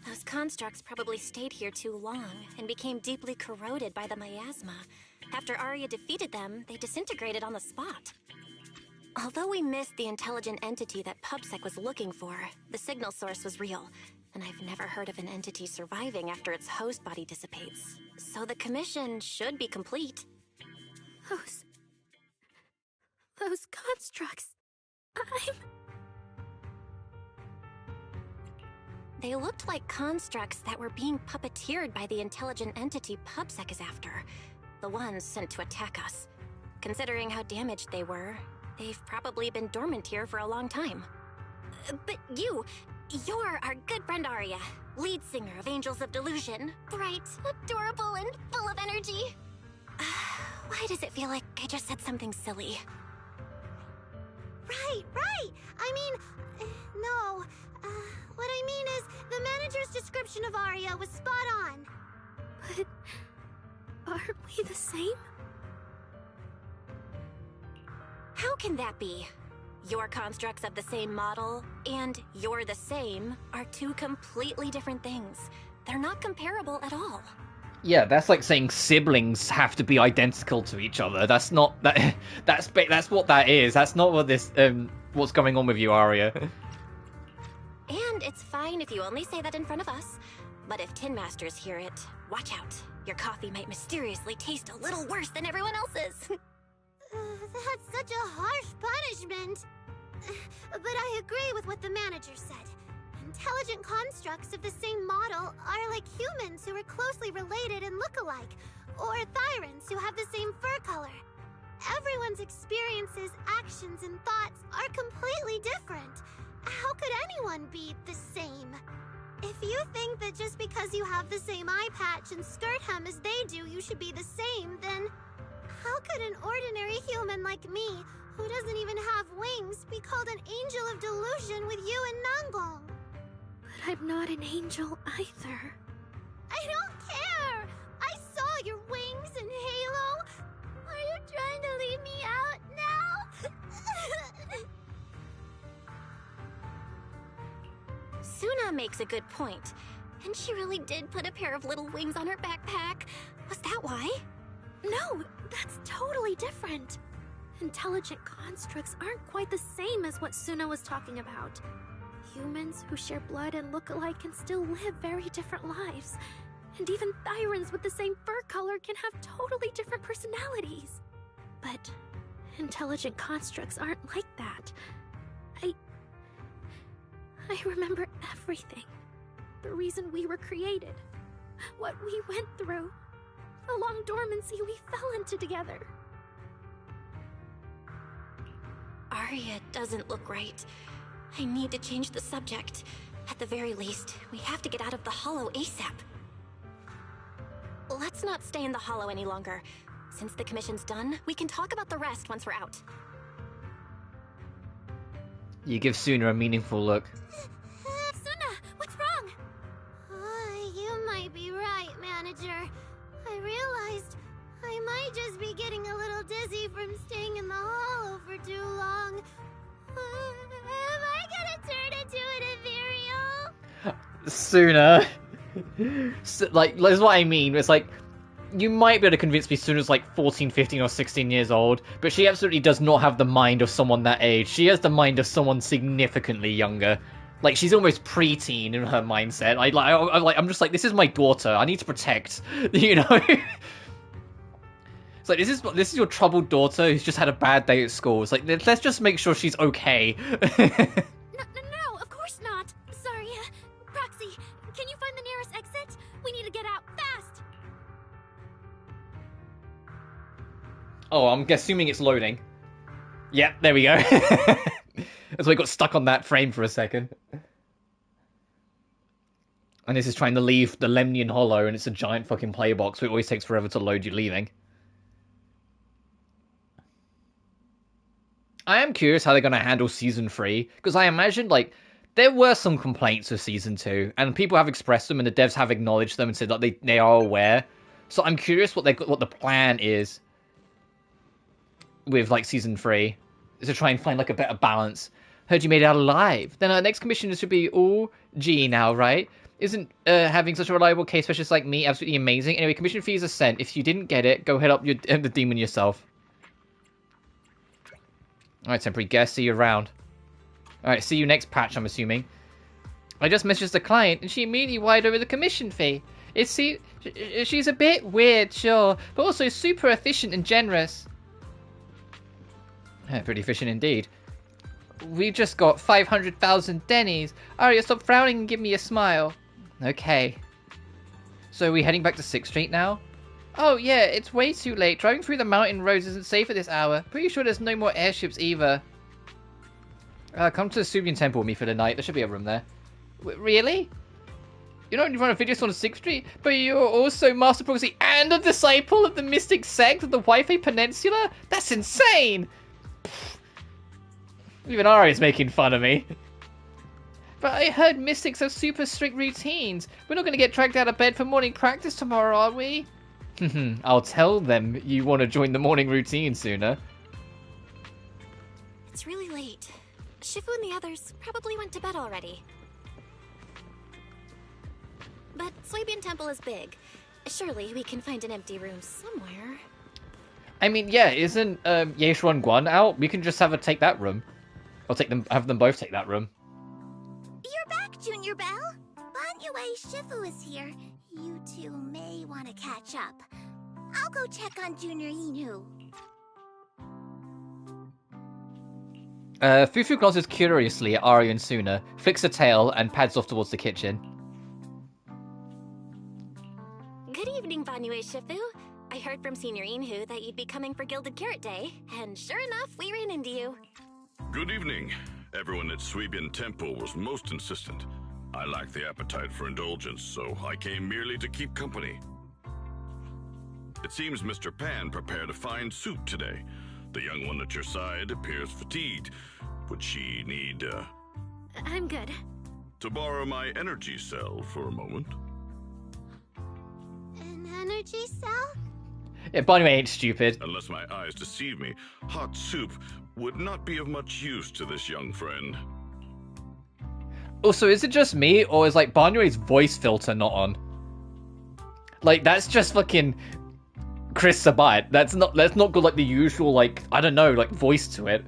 Those constructs probably stayed here too long and became deeply corroded by the miasma. After Arya defeated them, they disintegrated on the spot. Although we missed the intelligent entity that PubSec was looking for, the signal source was real, and I've never heard of an entity surviving after its host body dissipates. So the commission should be complete. Those constructs... They looked like constructs that were being puppeteered by the intelligent entity PubSec is after. The ones sent to attack us. Considering how damaged they were, they've probably been dormant here for a long time. But you're our good friend Arya, lead singer of Angels of Delusion. Bright, adorable, and full of energy. Why does it feel like I just said something silly? Right. I mean, no. What I mean is, the manager's description of Arya was spot on. But aren't we the same? How can that be? Your constructs of the same model and you're the same are two completely different things. They're not comparable at all. Yeah, that's like saying siblings have to be identical to each other. That's not that. That's what that is. That's not what this what's going on with you, Arya. And it's fine if you only say that in front of us. But if Tin Masters hear it, watch out. Your coffee might mysteriously taste a little worse than everyone else's. That's such a harsh punishment. But I agree with what the manager said. Intelligent constructs of the same model are like humans who are closely related and look alike, or Thyrans who have the same fur color. Everyone's experiences, actions, and thoughts are completely different. How could anyone be the same? If you think that just because you have the same eye patch and skirt hem as they do, you should be the same, then how could an ordinary human like me, who doesn't even have wings, be called an angel of delusion with you and Nangong? But I'm not an angel either. I don't care! I saw your wings and halo! Are you trying to leave me out now? Suna makes a good point. And she really did put a pair of little wings on her backpack. Was that why? No, that's totally different. Intelligent constructs aren't quite the same as what Suna was talking about. Humans who share blood and look alike can still live very different lives. And even Thyrans with the same fur color can have totally different personalities. But intelligent constructs aren't like that. I remember everything. The reason we were created. What we went through. The long dormancy we fell into together. Arya doesn't look right. I need to change the subject. At the very least, we have to get out of the Hollow ASAP. Let's not stay in the Hollow any longer. Since the commission's done, we can talk about the rest once we're out. You give Suna a meaningful look. Suna, what's wrong? You might be right, manager. I realized I might just be getting a little dizzy from staying in the Hollow for too long. Am I gonna turn into an ethereal? Suna. Like, that's what I mean. It's like, you might be able to convince me Suna's like 14, 15, or 16 years old, but she absolutely does not have the mind of someone that age. She has the mind of someone significantly younger. Like, she's almost preteen in her mindset. I'm just like, this is my daughter. I need to protect, you know? It's like, this is your troubled daughter who's just had a bad day at school. It's like, let's just make sure she's okay. No, of course not. Sorry, Proxy, can you find the nearest exit? We need to get out fast. Oh, I'm assuming it's loading. Yep, there we go. That's why I got stuck on that frame for a second. And this is trying to leave the Lemnian Hollow, and it's a giant fucking play box, so it always takes forever to load you leaving. I am curious how they're going to handle Season 3, because I imagine, like, there were some complaints with Season 2, and people have expressed them, and the devs have acknowledged them and said that they are aware. So I'm curious what the plan is with, like, Season 3, is to try and find, like, a better balance. Heard you made it out alive. Then our next commission should be all G now, right? Isn't having such a reliable case specialist like me absolutely amazing? Anyway, commission fees are sent. If you didn't get it, go head up the demon yourself. Alright, temporary guest, see you around. Alright, see you next patch, I'm assuming. I just messaged the client, and she immediately wired over the commission fee. She's a bit weird, sure, but also super efficient and generous. Pretty efficient indeed. We just got 500,000 Denny's. Arya, stop frowning and give me a smile. Okay. So are we heading back to 6th Street now? Oh yeah, it's way too late. Driving through the mountain roads isn't safe at this hour. Pretty sure there's no more airships either. Come to the Subian Temple with me for the night. There should be a room there. Really? You don't run a video on 6th Street, but you're also Master Proxy and a disciple of the mystic sect of the Wi-Fi Peninsula? That's insane! Even Arya's making fun of me. But I heard mystics have super strict routines. We're not going to get dragged out of bed for morning practice tomorrow, are we? I'll tell them you want to join the morning routine sooner. It's really late. Shifu and the others probably went to bed already. But Subian Temple is big. Surely we can find an empty room somewhere. I mean, yeah, isn't Yeishuan Guan out? We can just have her take that room. Or have them both take that room. You're back, Junior Belle. Banyue Shifu is here. You two may want to catch up. I'll go check on Junior Inu. Fufu glances curiously at Ari and Suna, flicks her tail, and pads off towards the kitchen. Good evening, Banyue Shifu. I heard from Senior Inhu that you'd be coming for Gilded Carrot Day, and sure enough, we ran into you. Good evening. Everyone at Suibian Temple was most insistent. I lack the appetite for indulgence, so I came merely to keep company. It seems Mr. Pan prepared a fine soup today. The young one at your side appears fatigued. Would she need, I'm good. to borrow my energy cell for a moment? An energy cell? Yeah, Banyue ain't stupid. Unless my eyes deceive me, hot soup would not be of much use to this young friend. Also, is it just me, or is, like, Banyue's voice filter not on? Like, that's just fucking Chris Sabat. That's not got, like, the usual, like, I don't know, like, voice to it.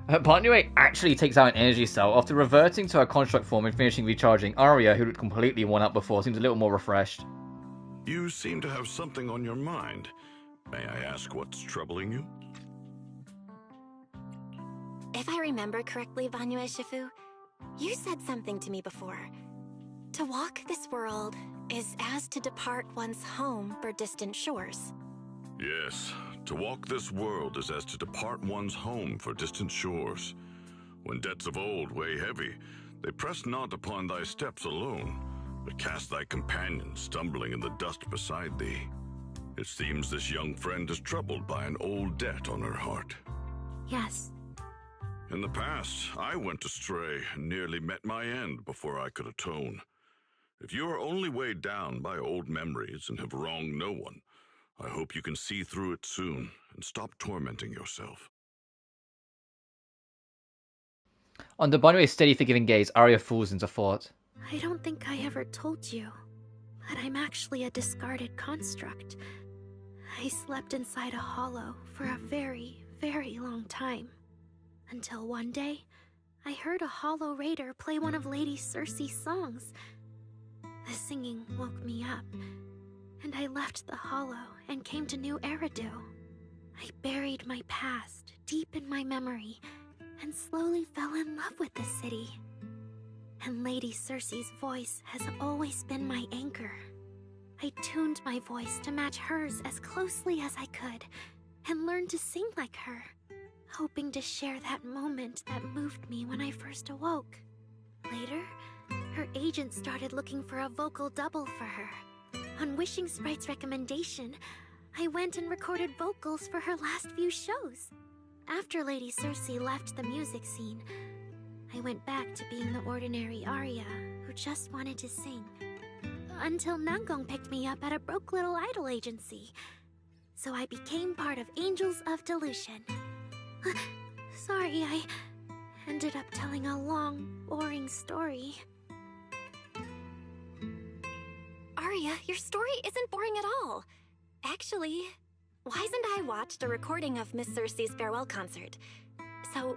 Banyue actually takes out an energy cell. After reverting to her construct form and finishing recharging, Arya, who looked completely worn out before, seems a little more refreshed. You seem to have something on your mind. May I ask what's troubling you? If I remember correctly, Banyue Shifu, you said something to me before. To walk this world is as to depart one's home for distant shores. Yes, to walk this world is as to depart one's home for distant shores. When debts of old weigh heavy, they press not upon thy steps alone, but cast thy companion stumbling in the dust beside thee. It seems this young friend is troubled by an old debt on her heart. Yes. In the past, I went astray and nearly met my end before I could atone. If you are only weighed down by old memories and have wronged no one, I hope you can see through it soon and stop tormenting yourself. Under Banyue's steady, forgiving gaze, Arya falls into thought. I don't think I ever told you, but I'm actually a discarded construct. I slept inside a hollow for a very, very long time. Until one day, I heard a hollow raider play one of Lady Cersei's songs. The singing woke me up, and I left the hollow and came to New Eridu. I buried my past deep in my memory and slowly fell in love with the city. And Lady Cersei's voice has always been my anchor. I tuned my voice to match hers as closely as I could and learned to sing like her, hoping to share that moment that moved me when I first awoke. Later, her agent started looking for a vocal double for her. On Wishing Sprite's recommendation, I went and recorded vocals for her last few shows. After Lady Cersei left the music scene, I went back to being the ordinary Arya who just wanted to sing. Until Nangong picked me up at a broke little idol agency. So I became part of Angels of Delusion. Sorry, I ended up telling a long, boring story. Arya, your story isn't boring at all. Actually, Wise and I watched a recording of Miss Cersei's farewell concert. So,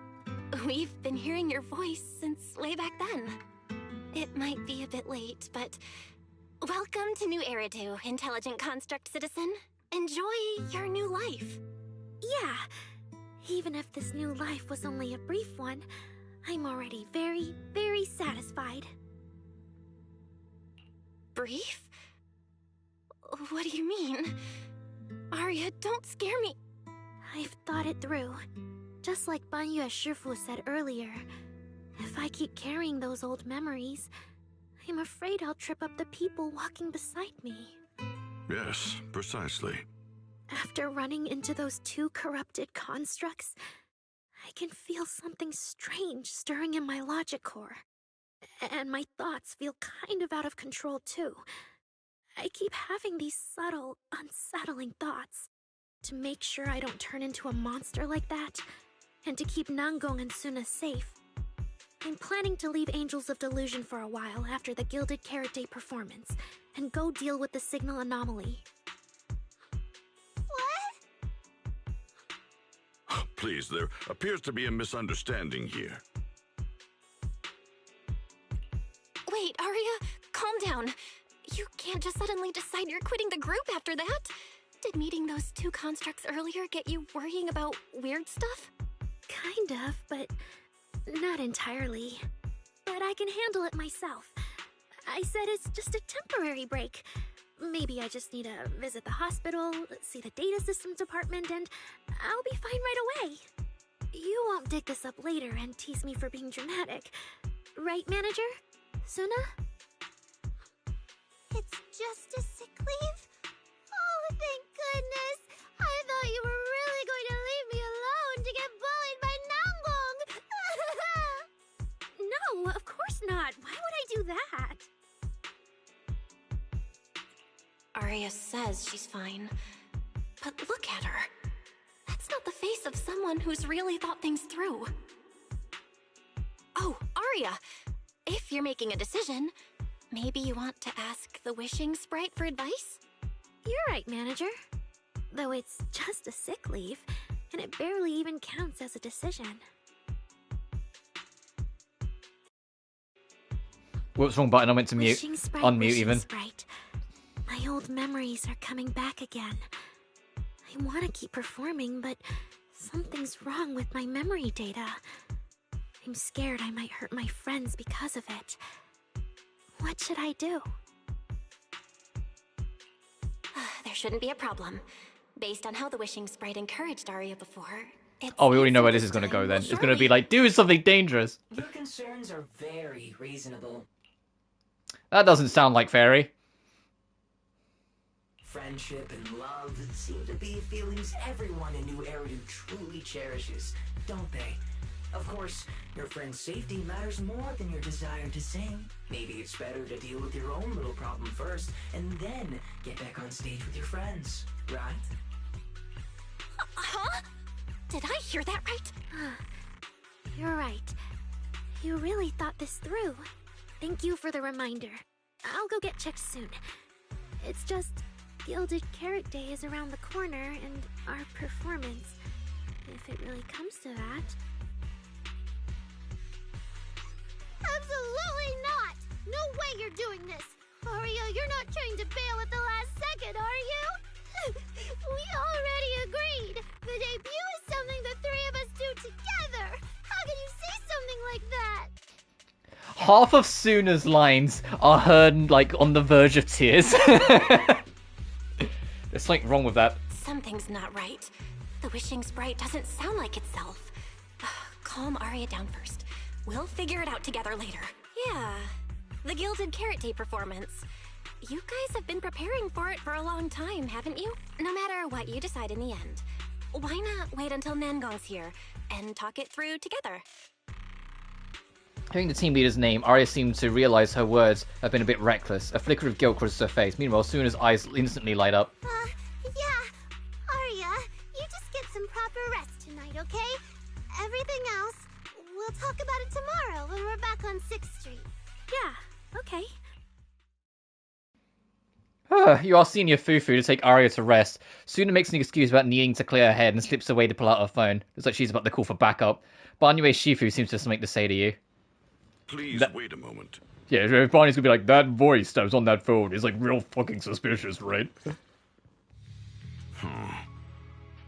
we've been hearing your voice since way back then. It might be a bit late, but welcome to New Eridu, intelligent construct citizen. Enjoy your new life. Yeah, even if this new life was only a brief one, I'm already very, very satisfied. Brief? What do you mean? Arya, don't scare me. I've thought it through. Just like Banyue Shifu said earlier, if I keep carrying those old memories, I'm afraid I'll trip up the people walking beside me. Yes, precisely. After running into those two corrupted constructs, I can feel something strange stirring in my logic core. And my thoughts feel kind of out of control too. I keep having these subtle, unsettling thoughts. To make sure I don't turn into a monster like that, and to keep Nangong and Suna safe, I'm planning to leave Angels of Delusion for a while after the Gilded Carrot Day performance, and go deal with the signal anomaly. Please, there appears to be a misunderstanding here. Wait, Aria, calm down. You can't just suddenly decide you're quitting the group after that. Did meeting those two constructs earlier get you worrying about weird stuff? Kind of, but not entirely. But I can handle it myself. I said it's just a temporary break. Maybe I just need to visit the hospital, see the data systems department, and I'll be fine right away. You won't dig this up later and tease me for being dramatic. Right, Manager? Suna? It's just a sick leave? Oh, thank goodness! I thought you were really going to leave me alone to get bullied by Nangbong! No, of course not. Why would I do that? Aria says she's fine. But look at her. That's not the face of someone who's really thought things through. Oh, Aria! If you're making a decision, maybe you want to ask the Wishing Sprite for advice? You're right, Manager. Though it's just a sick leave, and it barely even counts as a decision. Whoops, wrong button. I went to mute. Wishing Sprite, Unmute Wishing even. Sprite. My old memories are coming back again. I want to keep performing, but something's wrong with my memory data. I'm scared I might hurt my friends because of it. What should I do? There shouldn't be a problem. Based on how the Wishing Sprite encouraged Aria before, it's... Oh, we already know where this is going to go then. It's going to be like, do something dangerous. Your concerns are very reasonable. That doesn't sound like Fairy. Friendship and love seem to be feelings everyone in New Eridu truly cherishes, don't they? Of course, your friend's safety matters more than your desire to sing. Maybe it's better to deal with your own little problem first, and then get back on stage with your friends, right? Huh? Did I hear that right? You're right. You really thought this through. Thank you for the reminder. I'll go get checked soon. It's just... Gilded Carrot Day is around the corner, and our performance, if it really comes to that... Absolutely not! No way you're doing this! Aria, you're not trying to bail at the last second, are you? We already agreed! The debut is something the three of us do together! How can you say something like that? Half of Suna's lines are heard, like, on the verge of tears. There's something wrong with that. Something's not right. The Wishing Sprite doesn't sound like itself. Calm Aria down first. We'll figure it out together later. Yeah, the Gilded Carrot Day performance. You guys have been preparing for it for a long time, haven't you? No matter what you decide in the end. Why not wait until Nangong's here and talk it through together? Hearing the team leader's name, Arya seemed to realize her words had been a bit reckless. A flicker of guilt crossed her face. Meanwhile, Suna's eyes instantly light up. Yeah. Aria, you just get some proper rest tonight, okay? Everything else, we'll talk about it tomorrow when we're back on 6th Street. Yeah, okay. You ask Senior Fufu to take Arya to rest. Suna makes an excuse about needing to clear her head and slips away to pull out her phone. Looks like she's about to call for backup. Banyue Shifu seems to have something to say to you. Please wait a moment. Yeah, Barney's gonna be like, that voice that was on that phone is like real fucking suspicious, right?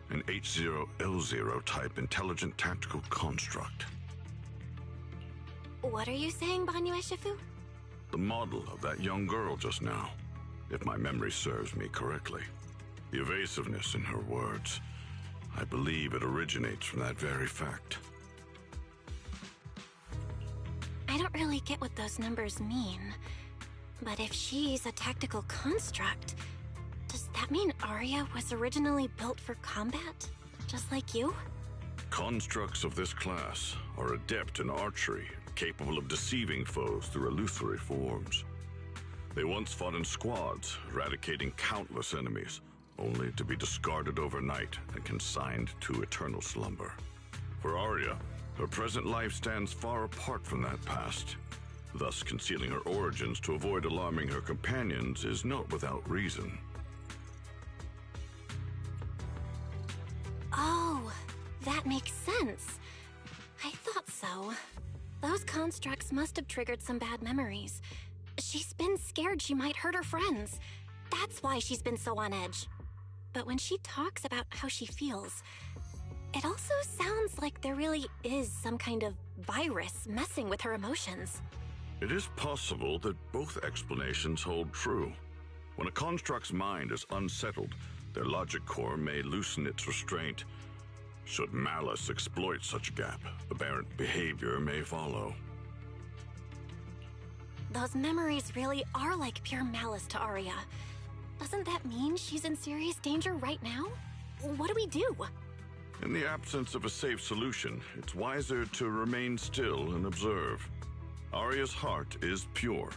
An H0L0 type intelligent tactical construct. What are you saying, Banyue Shifu? The model of that young girl just now, if my memory serves me correctly. The evasiveness in her words. I believe it originates from that very fact. I don't really get what those numbers mean. But if she's a tactical construct, does that mean Arya was originally built for combat? Just like you? Constructs of this class are adept in archery, capable of deceiving foes through illusory forms. They once fought in squads, eradicating countless enemies, only to be discarded overnight and consigned to eternal slumber. For Arya, Her present life stands far apart from that past. Thus, concealing her origins to avoid alarming her companions is not without reason. Oh, that makes sense. I thought so. Those constructs must have triggered some bad memories. She's been scared she might hurt her friends. That's why she's been so on edge. But when she talks about how she feels, it also sounds like there really is some kind of virus messing with her emotions. It is possible that both explanations hold true. When a construct's mind is unsettled, their logic core may loosen its restraint. Should malice exploit such a gap, aberrant behavior may follow. Those memories really are like pure malice to Arya. Doesn't that mean she's in serious danger right now? What do we do? In the absence of a safe solution, it's wiser to remain still and observe. Arya's heart is pure.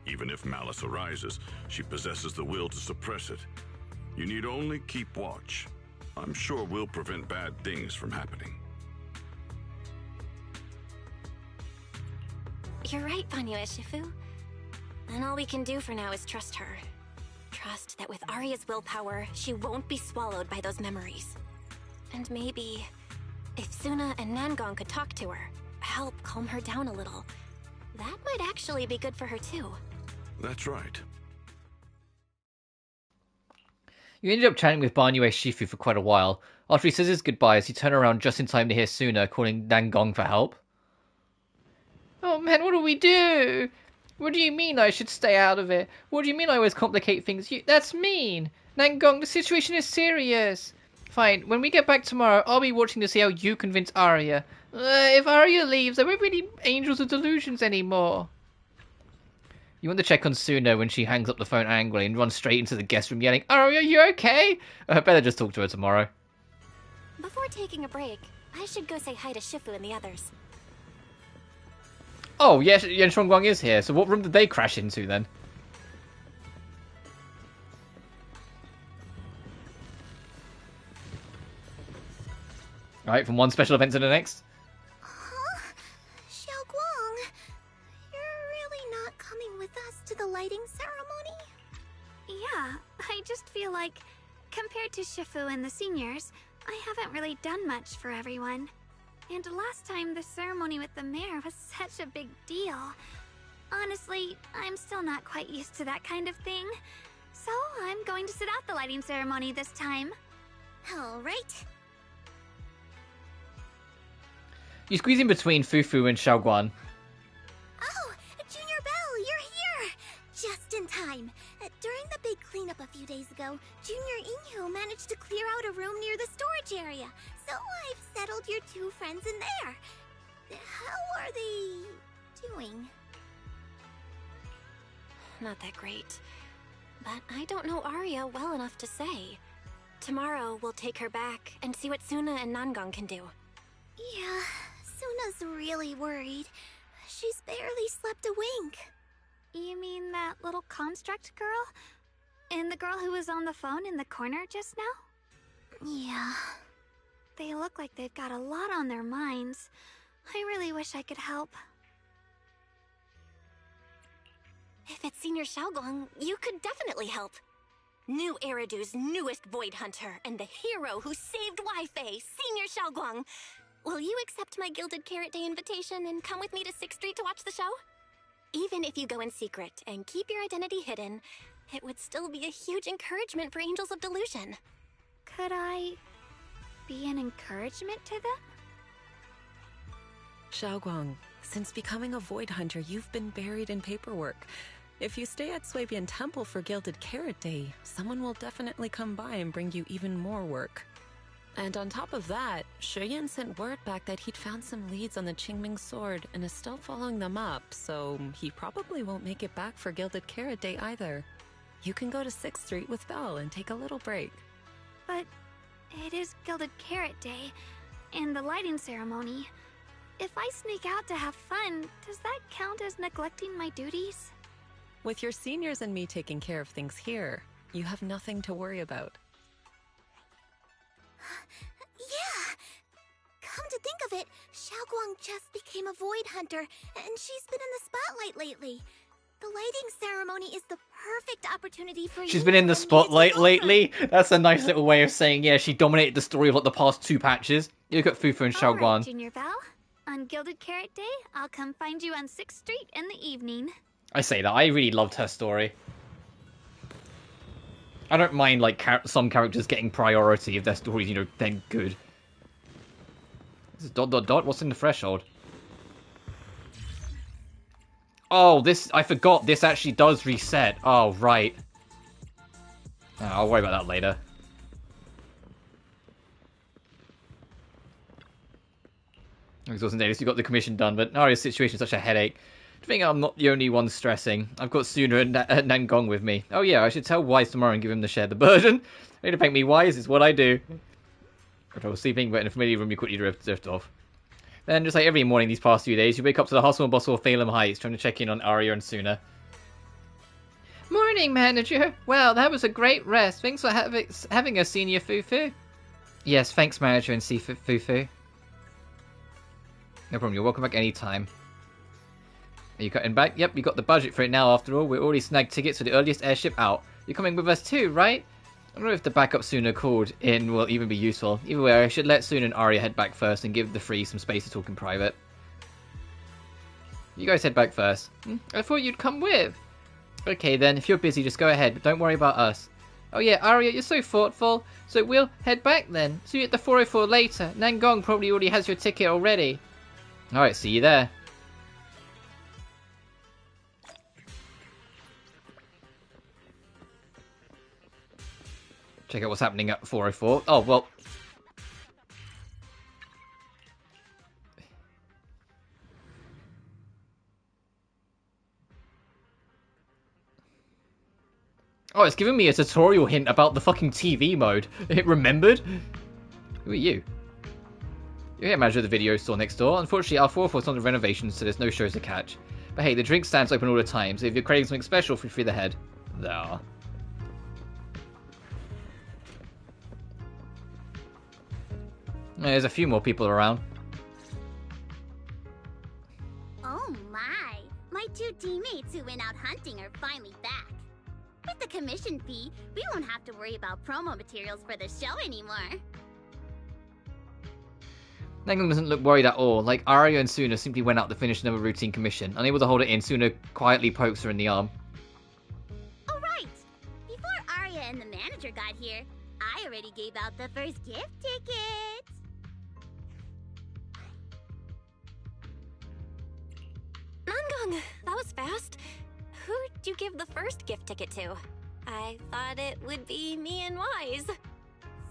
Even if malice arises, she possesses the will to suppress it. You need only keep watch. I'm sure we'll prevent bad things from happening. You're right, Banyu Ishifu. And all we can do for now is trust her. Trust that with Arya's willpower, she won't be swallowed by those memories. And maybe, if Suna and Nangong could talk to her, help calm her down a little, that might actually be good for her too. That's right. You ended up chatting with Banyu Shifu for quite a while. After he says his goodbyes, you turn around just in time to hear Suna calling Nangong for help. Oh man, what do we do? What do you mean I should stay out of it? What do you mean I always complicate things? That's mean! Nangong, the situation is serious! Fine, when we get back tomorrow, I'll be watching to see how you convince Arya. If Arya leaves, there won't be any Angels of Delusions anymore. You want to check on Suna when she hangs up the phone angrily and runs straight into the guest room yelling, Arya, you okay? Better just talk to her tomorrow. Before taking a break, I should go say hi to Shifu and the others. Oh, yes, Yen Shuangguang is here, so what room did they crash into then? Alright, from one special event to the next. Huh? Xiaoguang, you're really not coming with us to the lighting ceremony? Yeah, I just feel like, compared to Shifu and the seniors, I haven't really done much for everyone. And last time the ceremony with the mayor was such a big deal. Honestly, I'm still not quite used to that kind of thing. So I'm going to sit out the lighting ceremony this time. All right. You squeeze in between Fufu and Xiaoguan. Oh, Junior Belle, you're here! Just in time. During the big cleanup a few days ago, Junior Inyu managed to clear out a room near the storage area. So I've settled your two friends in there. How are they doing? Not that great. But I don't know Arya well enough to say. Tomorrow, we'll take her back and see what Suna and Nangong can do. Yeah, Suna's really worried. She's barely slept a wink. You mean that little construct girl? And the girl who was on the phone in the corner just now? Yeah. They look like they've got a lot on their minds. I really wish I could help. If it's Senior Xiaoguang, you could definitely help. New Eridu's newest Void Hunter and the hero who saved Wi-Fi, Senior Xiaoguang. Will you accept my Gilded Carrot Day invitation and come with me to 6th Street to watch the show? Even if you go in secret and keep your identity hidden, it would still be a huge encouragement for Angels of Delusion. Could I be an encouragement to them? Xiaoguang, since becoming a Void Hunter, you've been buried in paperwork. If you stay at Swabian Temple for Gilded Carrot Day, someone will definitely come by and bring you even more work. And on top of that, Shuyan sent word back that he'd found some leads on the Qingming sword and is still following them up, so he probably won't make it back for Gilded Carrot Day either. You can go to 6th Street with Belle and take a little break. But it is Gilded Carrot Day, and the lighting ceremony. If I sneak out to have fun, does that count as neglecting my duties? With your seniors and me taking care of things here, you have nothing to worry about. Yeah! Come to think of it, Xiaoguang just became a void hunter, and she's been in the spotlight lately. The lighting ceremony is the perfect opportunity for She's been in the spotlight lately? That's a nice little way of saying, yeah, she dominated the story of like the past 2 patches. You look at Fufu and Xiaoguang. Alright, Junior Belle. On Gilded Carrot Day, I'll come find you on 6th Street in the evening. I say that, I really loved her story. I don't mind, like, some characters getting priority if their story's, you know, then good. This is ... What's in the threshold? Oh, this... I forgot. This actually does reset. Oh, right. Oh, I'll worry about that later. Exhausting day. At least you got the commission done, but Arya's situation is such a headache. I think I'm not the only one stressing. I've got Suna and Nangong with me. Oh yeah, I should tell Wise tomorrow and give him the share the burden. They don't make me wise, it's what I do. If I was sleeping, but in a familiar room, you quickly drift off. Then, just like every morning these past few days, you wake up to the hustle and bustle of Phelan Heights, trying to check in on Arya and Suna. Morning, manager. Well, that was a great rest. Thanks for having us, Senior Fufu. Yes, thanks, manager and Fufu. No problem, you're welcome back anytime. Are you cutting back? Yep, you got the budget for it now, after all. We already snagged tickets for the earliest airship out. You're coming with us too, right? I don't know if the backup Suna called in will even be useful. Either way, I should let Suna and Arya head back first and give the Free some space to talk in private. You guys head back first. I thought you'd come with. Okay then, if you're busy, just go ahead, but don't worry about us. Oh yeah, Arya, you're so thoughtful. So we'll head back then. See you at the 404 later. Nangong probably already has your ticket already. Alright, see you there. Check out what's happening at 404. Oh, well. Oh, it's giving me a tutorial hint about the fucking TV mode. It remembered? Who are you? You're here, manager of the video store next door. Unfortunately, our 404's on the renovations, so there's no shows to catch. But hey, the drink stand's open all the time, so if you're craving something special, feel free to head. There. There's a few more people around. Oh my! My 2 teammates who went out hunting are finally back. With the commission fee, we won't have to worry about promo materials for the show anymore. Nangong doesn't look worried at all. Like, Arya and Suna simply went out to finish another routine commission. Unable to hold it in, Suna quietly pokes her in the arm. Oh right! Before Arya and the manager got here, I already gave out the first gift ticket! Nangong, that was fast. Who'd you give the first gift ticket to? I thought it would be me and Wise.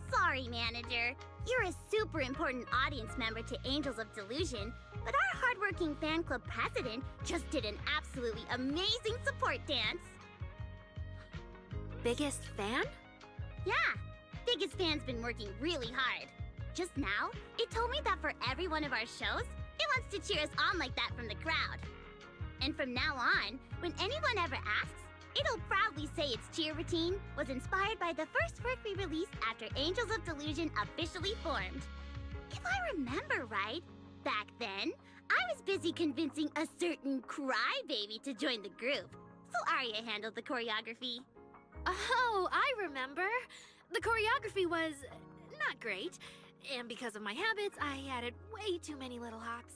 Sorry, manager. You're a super important audience member to Angels of Delusion, but our hardworking fan club president just did an absolutely amazing support dance. Biggest fan? Yeah, biggest fan's been working really hard. Just now, it told me that for every one of our shows, it wants to cheer us on like that from the crowd. And from now on, when anyone ever asks, it'll proudly say its cheer routine was inspired by the first work we released after Angels of Delusion officially formed. If I remember right, back then, I was busy convincing a certain crybaby to join the group, so Arya handled the choreography. Oh, I remember. The choreography was not great, and because of my habits, I added way too many little hops.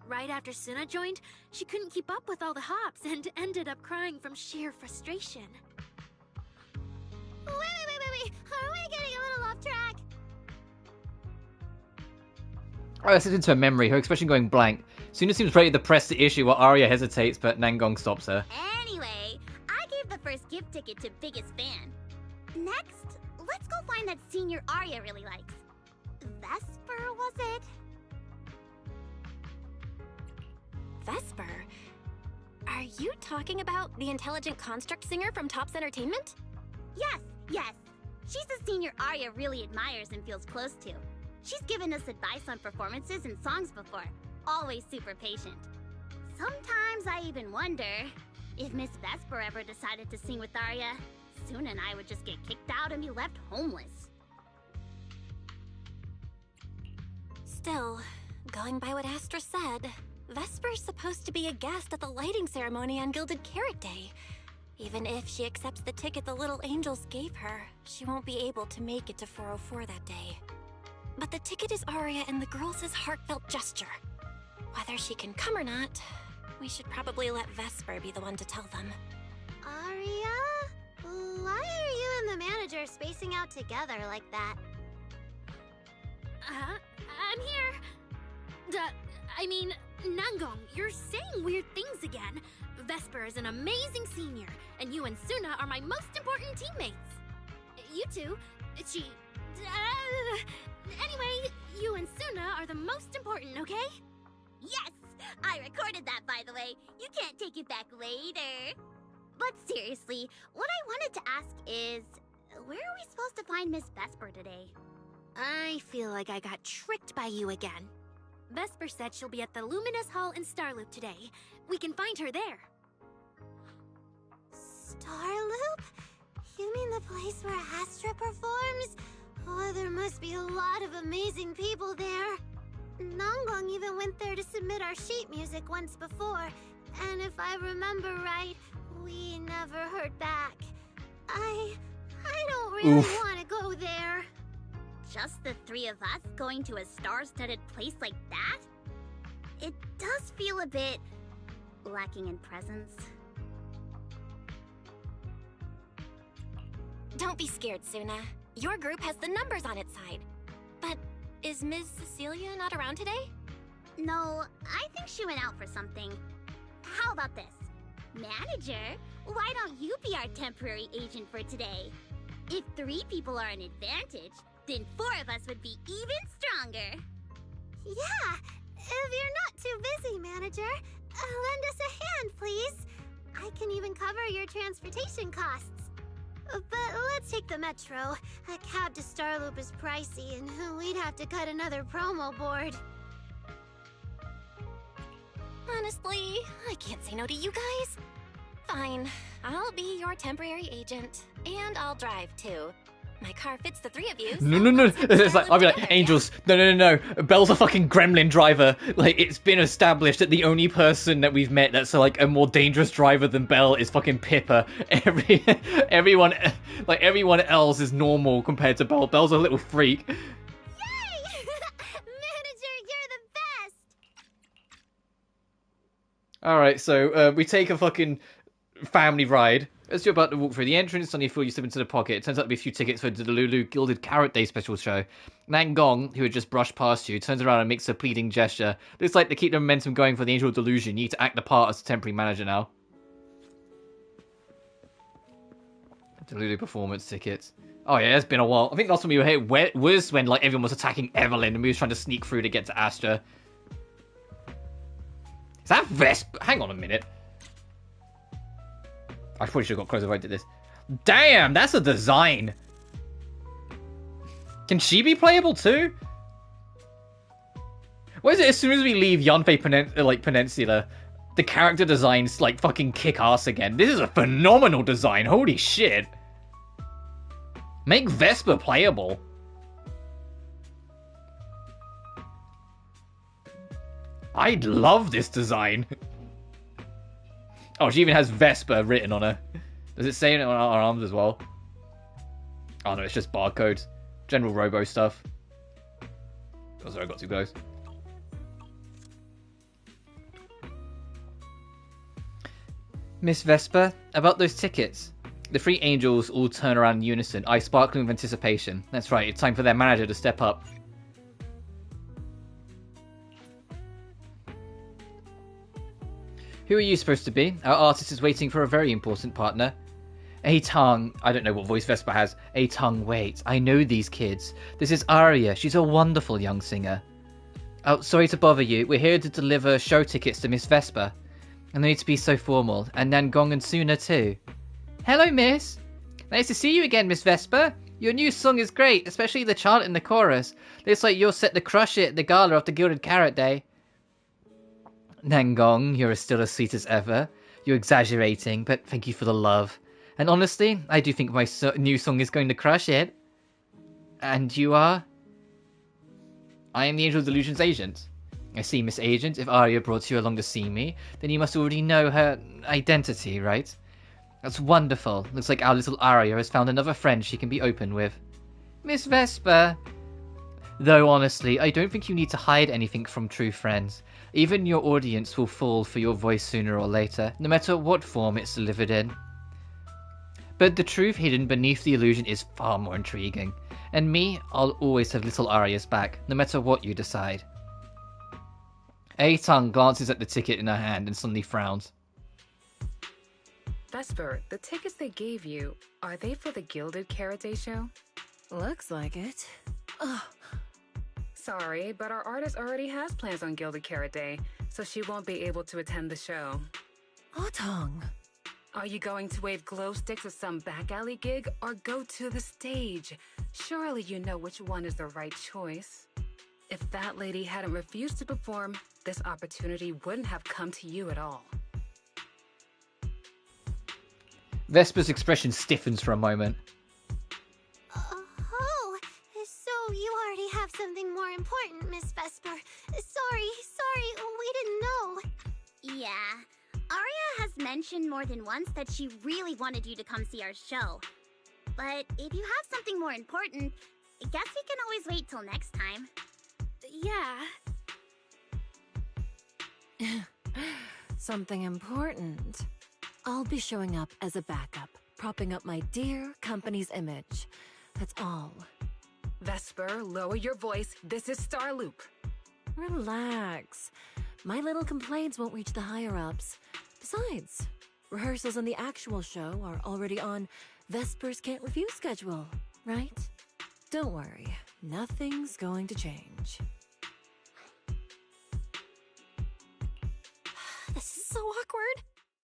Right after Suna joined, she couldn't keep up with all the hops and ended up crying from sheer frustration. Wait. Are we getting a little off track? Oh, this is into a memory, her expression going blank. Suna seems ready to press the issue while Arya hesitates, but Nangong stops her. Anyway, I gave the first gift ticket to biggest fan. Next, let's go find that senior Arya really likes. Vesper, was it? Vesper? Are you talking about the intelligent construct singer from Topps Entertainment? Yes. She's the senior Arya really admires and feels close to. She's given us advice on performances and songs before. Always super patient. Sometimes I even wonder if Miss Vesper ever decided to sing with Arya, Suna and I would just get kicked out and be left homeless. Still, going by what Astra said, Vesper's supposed to be a guest at the lighting ceremony on Gilded Carrot Day. Even if she accepts the ticket the little angels gave her, she won't be able to make it to 404 that day. But the ticket is Aria and the girls' heartfelt gesture. Whether she can come or not, we should probably let Vesper be the one to tell them. Aria? Why are you and the manager spacing out together like that? I'm here. I mean, Nangong, you're saying weird things again. Vesper is an amazing senior, and you and Suna are my most important teammates. You two, anyway, you and Suna are the most important, okay? Yes! I recorded that, by the way. You can't take it back later. But seriously, what I wanted to ask is, where are we supposed to find Miss Vesper today? I feel like I got tricked by you again. Vesper said she'll be at the Luminous Hall in Starloop today. We can find her there. Starloop? You mean the place where Astra performs? Oh, there must be a lot of amazing people there. Nangong even went there to submit our sheet music once before, and if I remember right, we never heard back. I don't really want to go there. Just the three of us going to a star-studded place like that? It does feel a bit lacking in presence. Don't be scared, Suna. Your group has the numbers on its side. But is Ms. Cecilia not around today? No, I think she went out for something. How about this? Manager, why don't you be our temporary agent for today? If 3 people are an advantage, then 4 of us would be even stronger. Yeah, if you're not too busy, manager, lend us a hand, please. I can even cover your transportation costs. But let's take the metro. A cab to Starloop is pricey, and we'd have to cut another promo board. Honestly, I can't say no to you guys. Fine, I'll be your temporary agent, and I'll drive too. My car fits the 3 of you. So No. It's like, I'll be like, Angels, no. Belle's a fucking gremlin driver. Like, it's been established that the only person that we've met that's like a more dangerous driver than Belle is fucking Pippa. Everyone else is normal compared to Belle. Belle's a little freak. Yay! Manager, you're the best! Alright, so we take a fucking family ride. As you're about to walk through the entrance, on your foot you slip into the pocket. It turns out to be a few tickets for the Lulu Gilded Carrot Day special show. Nangong, who had just brushed past you, turns around and makes a pleading gesture. Looks like to keep the momentum going for the Angel Delusion, you need to act the part as a temporary manager now. The Lulu performance tickets. Oh yeah, it's been a while. I think last time we were here was when like everyone was attacking Evelyn and we was trying to sneak through to get to Astra. Is that Vesper? Hang on a minute. I probably should have got closer if I did this. Damn, that's a design. Can she be playable too? What is it? As soon as we leave Yanfei Peninsula, the character designs like fucking kick ass again. This is a phenomenal design. Holy shit. Make Vesper playable. I love this design. Oh, she even has Vesper written on her. Does it say it on our arms as well? Oh no, it's just barcodes. General Robo stuff. Oh, sorry, I got too close. Miss Vesper, about those tickets. The 3 angels all turn around in unison, eyes sparkling with anticipation. That's right, it's time for their manager to step up. Who are you supposed to be? Our artist is waiting for a very important partner. Tongue. I don't know what voice Vesper has. Tongue, wait. I know these kids. This is Aria. She's a wonderful young singer. Oh, sorry to bother you. We're here to deliver show tickets to Miss Vesper. And they need to be so formal. And Nangong and Suna too. Hello, miss. Nice to see you again, Miss Vesper. Your new song is great, especially the chant in the chorus. Looks like you're set to crush it at the gala of the Gilded Carrot Day. Nangong, you're still as sweet as ever. You're exaggerating, but thank you for the love. And honestly, I do think my new song is going to crush it. And you are? I am the Angel Delusion's agent. I see, Miss Agent. If Arya brought you along to see me, then you must already know her identity, right? That's wonderful. Looks like our little Arya has found another friend she can be open with. Miss Vesper! Though, honestly, I don't think you need to hide anything from true friends. Even your audience will fall for your voice sooner or later, no matter what form it's delivered in. But the truth hidden beneath the illusion is far more intriguing. And me, I'll always have little Arya's back, no matter what you decide. A-Tung glances at the ticket in her hand and suddenly frowns. Vesper, the tickets they gave you, are they for the Gilded Karate show? Looks like it. Ugh. Sorry, but our artist already has plans on Gilded Karate, so she won't be able to attend the show. A-Tung. Are you going to wave glow sticks at some back alley gig, or go to the stage? Surely you know which one is the right choice. If that lady hadn't refused to perform, this opportunity wouldn't have come to you at all. Vesper's expression stiffens for a moment. Oh, so you already have something more important, Miss Vesper. Sorry, we didn't know. Yeah, Arya has mentioned more than once that she really wanted you to come see our show. But if you have something more important, I guess we can always wait till next time. Yeah. Something important. I'll be showing up as a backup, propping up my dear company's image. That's all. Vesper, lower your voice. This is Starloop. Relax. My little complaints won't reach the higher-ups. Besides, rehearsals on the actual show are already on Vesper's Can't Refuse schedule, right? Don't worry. Nothing's going to change. This is so awkward.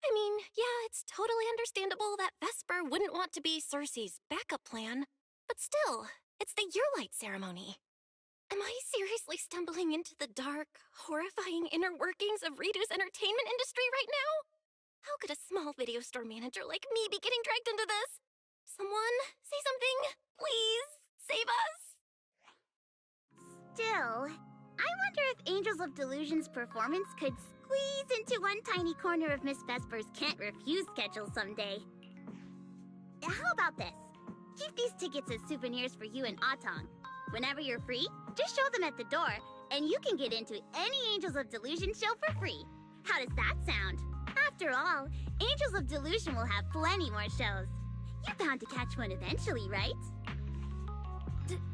I mean, yeah, it's totally understandable that Vesper wouldn't want to be Cersei's backup plan, but still, it's the Yearlight ceremony. Am I seriously stumbling into the dark, horrifying inner workings of Ridu's entertainment industry right now? How could a small video store manager like me be getting dragged into this? Someone, say something. Please, save us. Still, I wonder if Angels of Delusion's performance could squeeze into one tiny corner of Miss Vesper's Can't Refuse schedule someday. How about this? Keep these tickets as souvenirs for you and A-Tung. Whenever you're free, just show them at the door, and you can get into any Angels of Delusion show for free. How does that sound? After all, Angels of Delusion will have plenty more shows. You're bound to catch one eventually, right?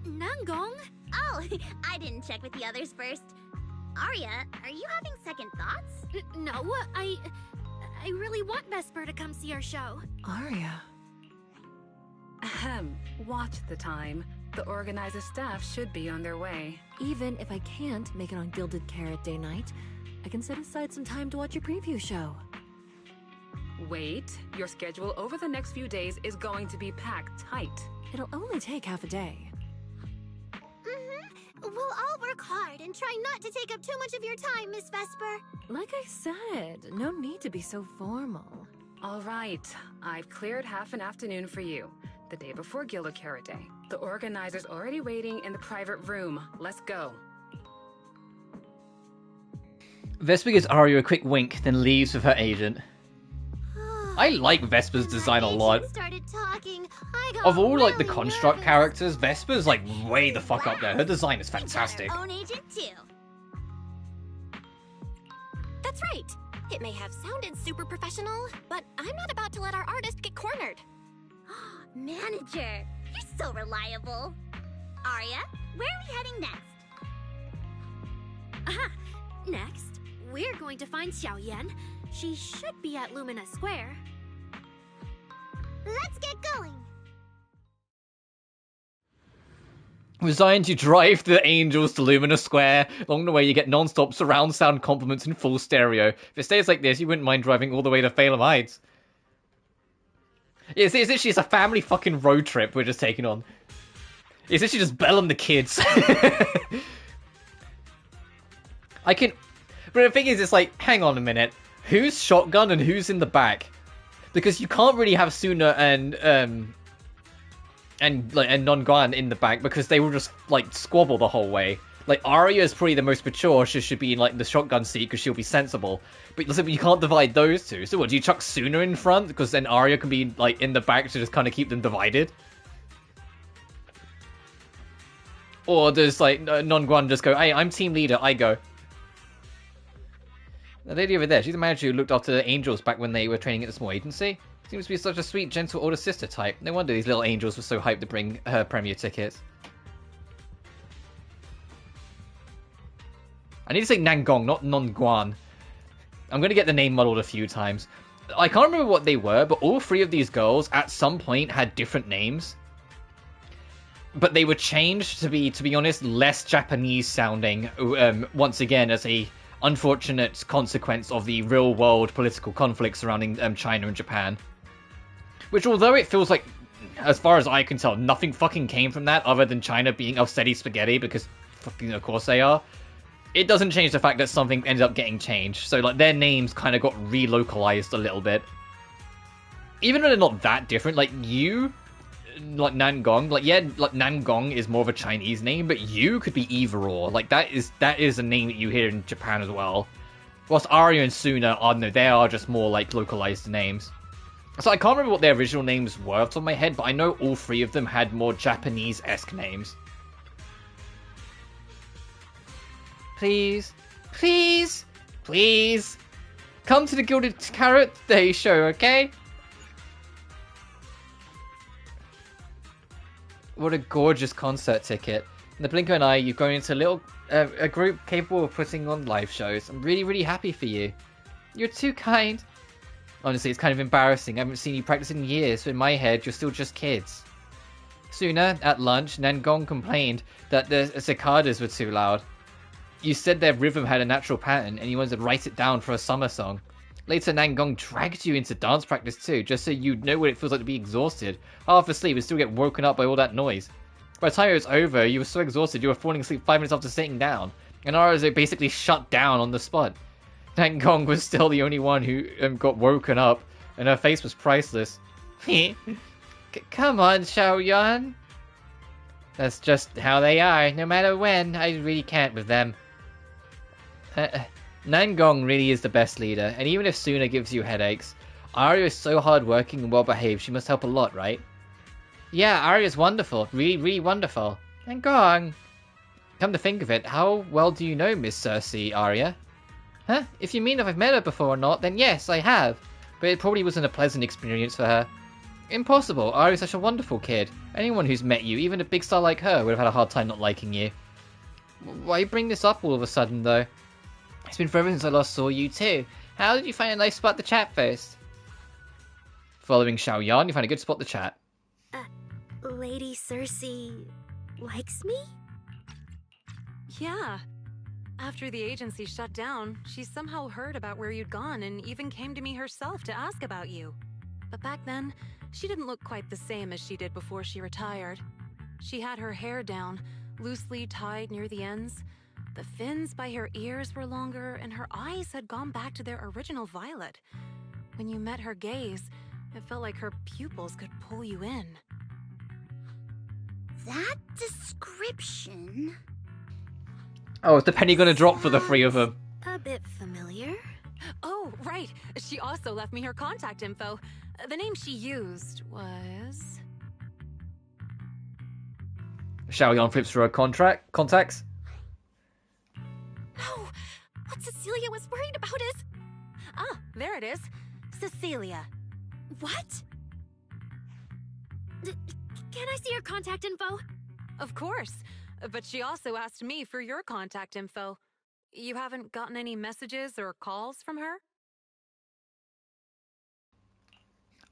Nangong? Oh, I didn't check with the others first. Arya, are you having second thoughts? No, I really want Vesper to come see our show. Arya. Ahem. Watch the time. The organizer staff should be on their way. Even if I can't make it on Gilded Carrot Day night, I can set aside some time to watch your preview show. Wait, your schedule over the next few days is going to be packed tight. It'll only take half a day. We'll all work hard and try not to take up too much of your time, Miss Vesper. Like I said, no need to be so formal. All right, I've cleared half an afternoon for you. The day before Gilded Carrot Day. The organizer's already waiting in the private room. Let's go. Vesper gives Arya a quick wink, then leaves with her agent. I like Vesper's design a lot. Of all like the construct characters, Vesper's like way the fuck up there. Her design is fantastic. Own agent too. That's right. It may have sounded super professional, but I'm not about to let our artist get cornered. Manager, you're so reliable. Arya, where are we heading next? Aha! Next, we're going to find Xiaoyan. She should be at Lumina Square. Let's get going! Resigned to drive the Angels to Lumina Square. Along the way, you get non-stop surround sound compliments in full stereo. If it stays like this, you wouldn't mind driving all the way to Phalem Heights. It's literally a family fucking road trip we're just taking on. It's literally just Bellum the kids. I can... But the thing is, it's like, hang on a minute. Who's shotgun and who's in the back? Because you can't really have Suna and Non-Guan in the back because they will just, like, squabble the whole way. Like, Arya is probably the most mature. She should be in, like, the shotgun seat because she'll be sensible. But listen, you can't divide those two. So what, do you chuck Suna in front? Because then Arya can be, like, in the back to just kind of keep them divided? Or does, like, Non-Guan just go, hey, I'm team leader, I go. The lady over there, she's the manager who looked after the angels back when they were training at the small agency. Seems to be such a sweet, gentle older sister type. No wonder these little angels were so hyped to bring her premiere tickets. I need to say Nangong, not Non-Guan. I'm going to get the name muddled a few times. I can't remember what they were, but all three of these girls at some point had different names. But they were changed to be honest, less Japanese sounding, once again, as a unfortunate consequence of the real-world political conflict surrounding China and Japan. Which, although it feels like, as far as I can tell, nothing fucking came from that other than China being Alcetti spaghetti, because fucking of course they are, it doesn't change the fact that something ended up getting changed. So, like, their names kind of got relocalized a little bit. Even though they're not that different, like, like Nangong, like, yeah, like Nangong is more of a Chinese name, but you could be either or. Like, that is a name that you hear in Japan as well. Whilst Arya and Suna are, no, they are just more, like, localized names. So I can't remember what their original names were off the top of my head, but I know all three of them had more Japanese-esque names. Please, please, please, come to the Gilded Carrot Day show, okay? What a gorgeous concert ticket. In the blink of an eye, you've gone into a group capable of putting on live shows. I'm really, really happy for you. You're too kind. Honestly, it's kind of embarrassing. I haven't seen you practice in years, so in my head, you're still just kids. Sooner, at lunch, Nangong complained that the cicadas were too loud. You said their rhythm had a natural pattern, and you wanted to write it down for a summer song. Later, Nangong dragged you into dance practice too, just so you'd know what it feels like to be exhausted, half asleep, and still get woken up by all that noise. By the time it was over, you were so exhausted you were falling asleep 5 minutes after sitting down, and Arazo basically shut down on the spot. Nangong was still the only one who got woken up, and her face was priceless. Come on, Xiaoyan. That's just how they are, no matter when. I really can't with them. Nangong really is the best leader, and even if Suna gives you headaches, Arya is so hardworking and well-behaved, she must help a lot, right? Yeah, Arya's wonderful. Really, really wonderful. Nangong! Come to think of it, how well do you know Miss Cersei, Arya? Huh? If you mean if I've met her before or not, then yes, I have. But it probably wasn't a pleasant experience for her. Impossible. Arya's such a wonderful kid. Anyone who's met you, even a big star like her, would have had a hard time not liking you. Why bring this up all of a sudden, though? It's been forever since I last saw you, too. How did you find a nice spot to chat first? Following Xiaoyan, you find a good spot to chat. Lady Cersei likes me? Yeah. After the agency shut down, she somehow heard about where you'd gone and even came to me herself to ask about you. But back then, she didn't look quite the same as she did before she retired. She had her hair down, loosely tied near the ends. The fins by her ears were longer, and her eyes had gone back to their original violet. When you met her gaze, it felt like her pupils could pull you in. That description... Oh, is the penny gonna drop for the three of them? A bit familiar. Oh, right. She also left me her contact info. The name she used was... Xiaoyan flips through her contacts. No! What Cecilia was worried about is... Ah, there it is. Cecilia. What? Can I see your contact info? Of course. But she also asked me for your contact info. You haven't gotten any messages or calls from her?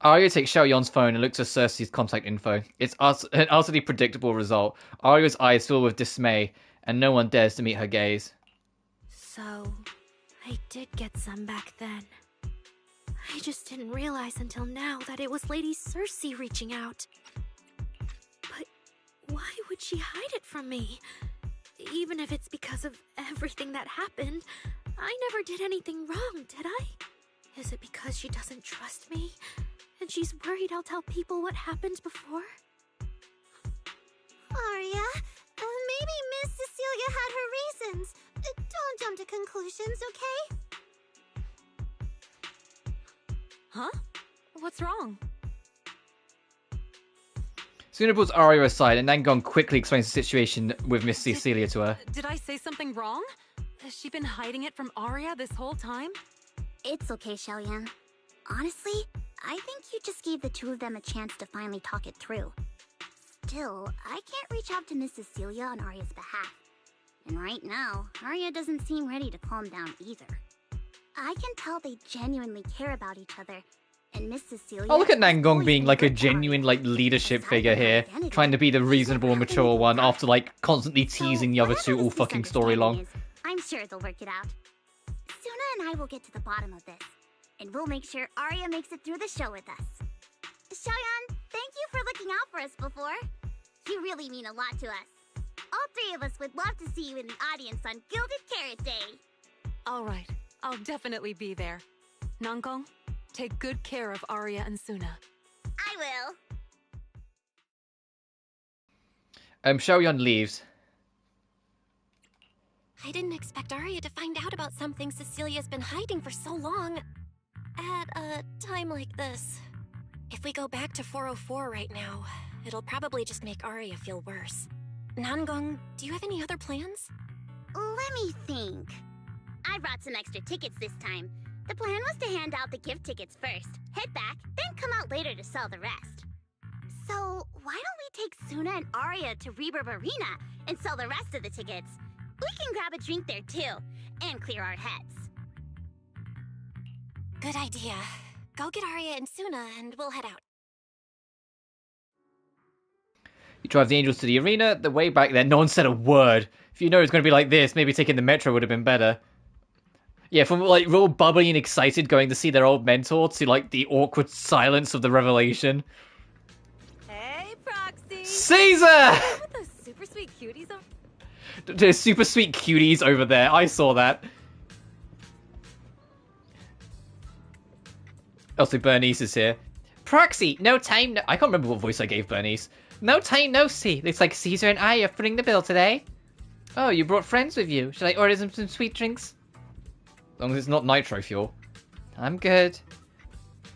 Arya takes Xiaoyan's phone and looks at Cersei's contact info. It's an utterly predictable result. Arya's eyes fill with dismay, and no one dares to meet her gaze. So, I did get some back then. I just didn't realize until now that it was Lady Cersei reaching out. But why would she hide it from me? Even if it's because of everything that happened, I never did anything wrong, did I? Is it because she doesn't trust me? And she's worried I'll tell people what happened before? Arya, maybe Miss Cecilia had her reasons. Don't jump to conclusions, okay? Huh? What's wrong? Suna pulls Aria aside, and Nangon quickly explains the situation with Miss Cecilia to her. Did I say something wrong? Has she been hiding it from Aria this whole time? It's okay, Xiaoyan. Honestly, I think you just gave the two of them a chance to finally talk it through. Still, I can't reach out to Miss Cecilia on Aria's behalf. And right now, Aria doesn't seem ready to calm down either. I can tell they genuinely care about each other. And Miss Cecilia... Oh, look at Nangon being like a genuine like leadership figure here. Trying to be the reasonable and mature one after like constantly teasing the other two all fucking story long. I'm sure they'll work it out. Suna and I will get to the bottom of this. And we'll make sure Aria makes it through the show with us. Xiaoyan, thank you for looking out for us before. You really mean a lot to us. All three of us would love to see you in the audience on Gilded Carrot Day. All right, I'll definitely be there. Nankong, take good care of Aria and Suna. I will. Xiaoyan leaves. I didn't expect Aria to find out about something Cecilia's been hiding for so long. At a time like this. If we go back to 404 right now, it'll probably just make Aria feel worse. Nangong, do you have any other plans? Let me think. I brought some extra tickets this time. The plan was to hand out the gift tickets first, head back, then come out later to sell the rest. So, why don't we take Suna and Aria to Reverb Arena and sell the rest of the tickets? We can grab a drink there too, and clear our heads. Good idea. Go get Aria and Suna, and we'll head out. You drive the angels to the arena. The way back there, no one said a word. If you know it's going to be like this, maybe taking the metro would have been better. Yeah, from like real bubbly and excited going to see their old mentor to like the awkward silence of the revelation. Hey, Proxy! Caesar! With those super sweet cuties over... There's super sweet cuties over there. I saw that. Also, Bernice is here. Proxy, no time. I can't remember what voice I gave Bernice. No time, no see. Looks like Caesar and I are footing the bill today. Oh, you brought friends with you. Should I order some sweet drinks? As long as it's not nitro fuel. I'm good.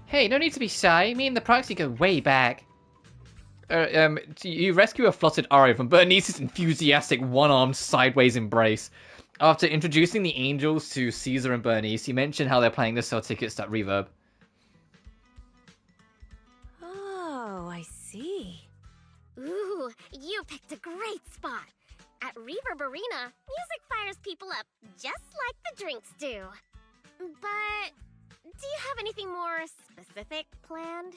Hey, no need to be shy. Me and the Proxy go way back. You rescue a flustered Aria from Bernice's enthusiastic one-armed sideways embrace. After introducing the angels to Caesar and Bernice, you mention how they're planning to sell tickets at Reverb. Oh, I see. Ooh, you picked a great spot. At Reverb Arena, music fires people up, just like the drinks do. But do you have anything more specific planned?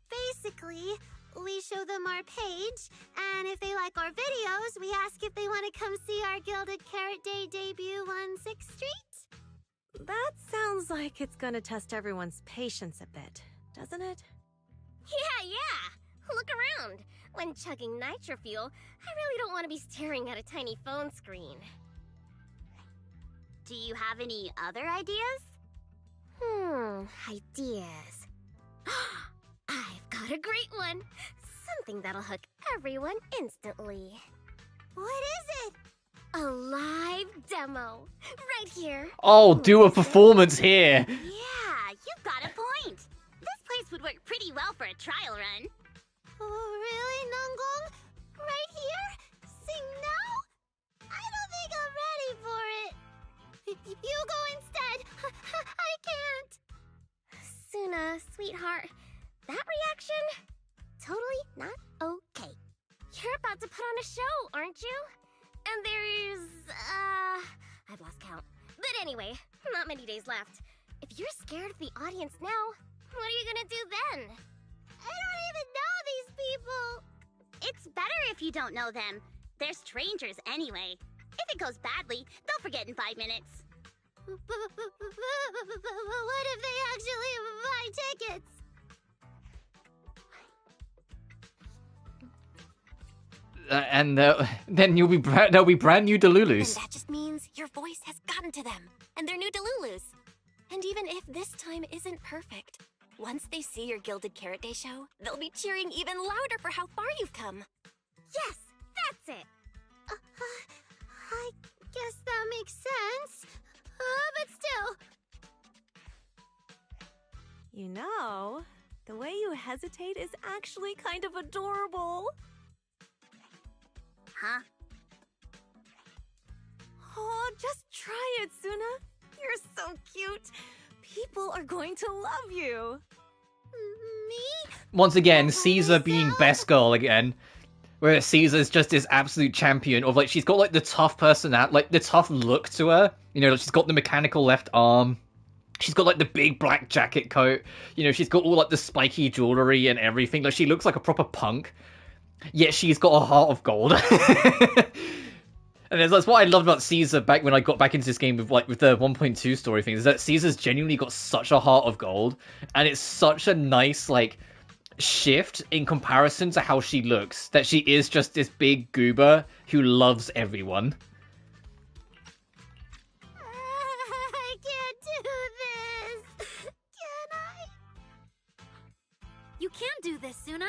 Basically, we show them our page, and if they like our videos, we ask if they want to come see our Gilded Carrot Day debut on 6th Street. That sounds like it's gonna test everyone's patience a bit, doesn't it? Yeah. Look around. When chugging nitro fuel, I really don't want to be staring at a tiny phone screen. Do you have any other ideas? Ideas. I've got a great one. Something that'll hook everyone instantly. What is it? A live demo. Right here. Oh, do a performance here. Yeah, you got a point. This place would work pretty well for a trial run. Oh, really, Nangong? Right here? Sing now? I don't think I'm ready for it. You go instead. I can't. Suna, sweetheart, that reaction? Totally not okay. You're about to put on a show, aren't you? And there's, I've lost count. But anyway, not many days left. If you're scared of the audience now, what are you gonna do then? I don't even know these people. It's better if you don't know them. They're strangers anyway. If it goes badly, they'll forget in 5 minutes. What if they actually buy tickets? And then there'll be brand new Delulus. And that just means your voice has gotten to them, and they're new Delulus. And even if this time isn't perfect, once they see your Gilded Carrot Day show, they'll be cheering even louder for how far you've come. Yes, that's it. guess that makes sense. But still. You know, the way you hesitate is actually kind of adorable. Huh? Oh, just try it, Suna. You're so cute. People are going to love you. Me? Once again, Caesar being best girl again. Where Caesar's just this absolute champion of, like, she's got, like, the tough personality, like, the tough look to her. You know, like, she's got the mechanical left arm. She's got, like, the big black jacket coat. You know, she's got all, like, the spiky jewelry and everything. Like, she looks like a proper punk. Yet she's got a heart of gold. And that's what I loved about Caesar back when I got back into this game with the 1.2 story thing, is that Caesar's genuinely got such a heart of gold, and it's such a nice, like, shift in comparison to how she looks, that she is just this big goober who loves everyone. I can't do this. Can I? You can do this, Suna.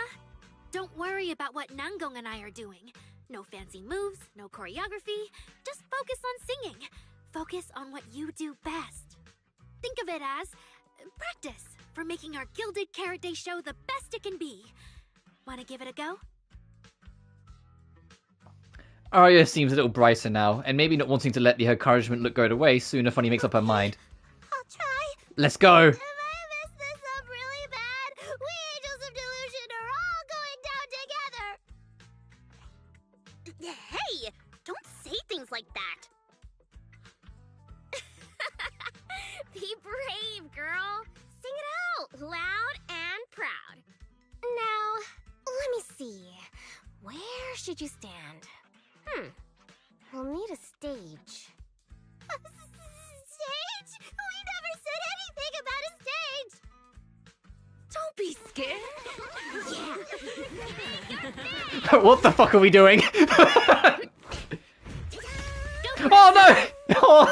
Don't worry about what Nangong and I are doing. No fancy moves, no choreography. Just focus on singing. Focus on what you do best. Think of it as practice for making our Gilded Carrot Day show the best it can be. Wanna give it a go? Arya seems a little brighter now, and maybe not wanting to let the encouragement look go away, Suna finally makes up her mind. I'll try. Let's go! If I mess this up really bad, we Angels of Delusion are all going down together. Hey! Don't say things like that! Be brave, girl. Sing it out, loud and proud. Now, let me see. Where should you stand? We'll need a stage. A stage? We never said anything about a stage. Don't be scared. What the fuck are we doing? Oh no! Oh.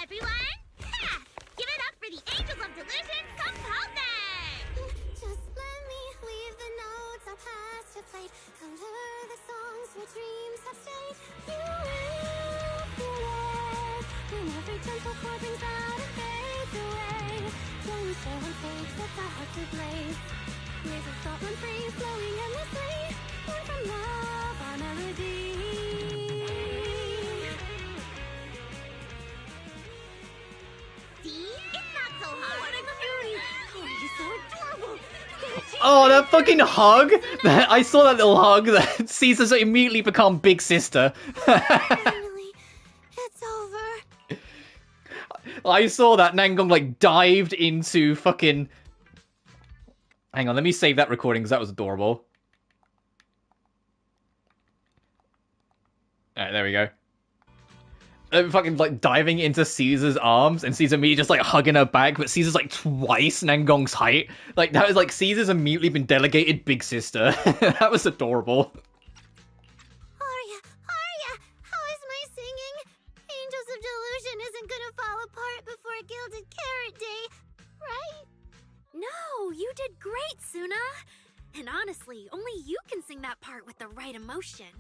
Everyone, give it up for the Angels of Delusion composing! Just let me leave the notes I'll pass to plate. Color the songs where dreams have stayed. You will feel it when every gentle chord brings out and fades away. When we share on stage, sets our hearts ablaze. Lasers stop run free, flowing endlessly. Born from love, our melody. See? It's not so hard. What a cutie! Oh, you're so adorable. Oh, that fucking hug! I saw that little hug that Caesar's immediately become big sister. Finally, it's over. I saw that Nangong, like, dived into fucking... Hang on, let me save that recording because that was adorable. Alright, there we go. Fucking, like, diving into Caesar's arms, and Caesar immediately just, like, hugging her back, but Caesar's, like, twice Nangong's height. Like, that was, like, Caesar's immediately been delegated big sister. That was adorable. Arya, how is my singing? Angels of Delusion isn't gonna fall apart before Gilded Carrot Day, right? No, you did great, Suna. And honestly, only you can sing that part with the right emotion.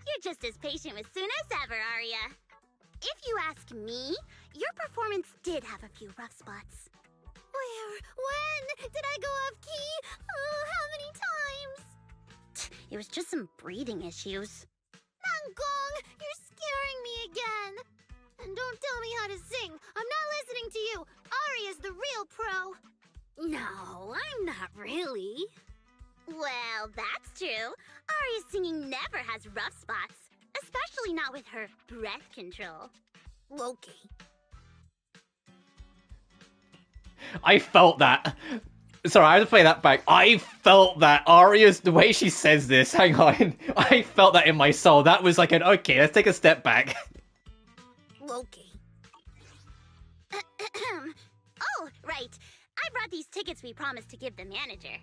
You're just as patient with Suna as ever, Arya. If you ask me, your performance did have a few rough spots. Where? When? Did I go off key? Oh, how many times? It was just some breathing issues. Nangong, you're scaring me again. And don't tell me how to sing. I'm not listening to you. Arya's the real pro. No, I'm not really. Well, that's true. Arya's singing never has rough spots, especially not with her breath control. Okay. I felt that. Sorry, I have to play that back. I felt that. Arya's, the way she says this, hang on. I felt that in my soul. That was like an, okay, let's take a step back. Okay. Oh, right. I brought these tickets we promised to give the manager.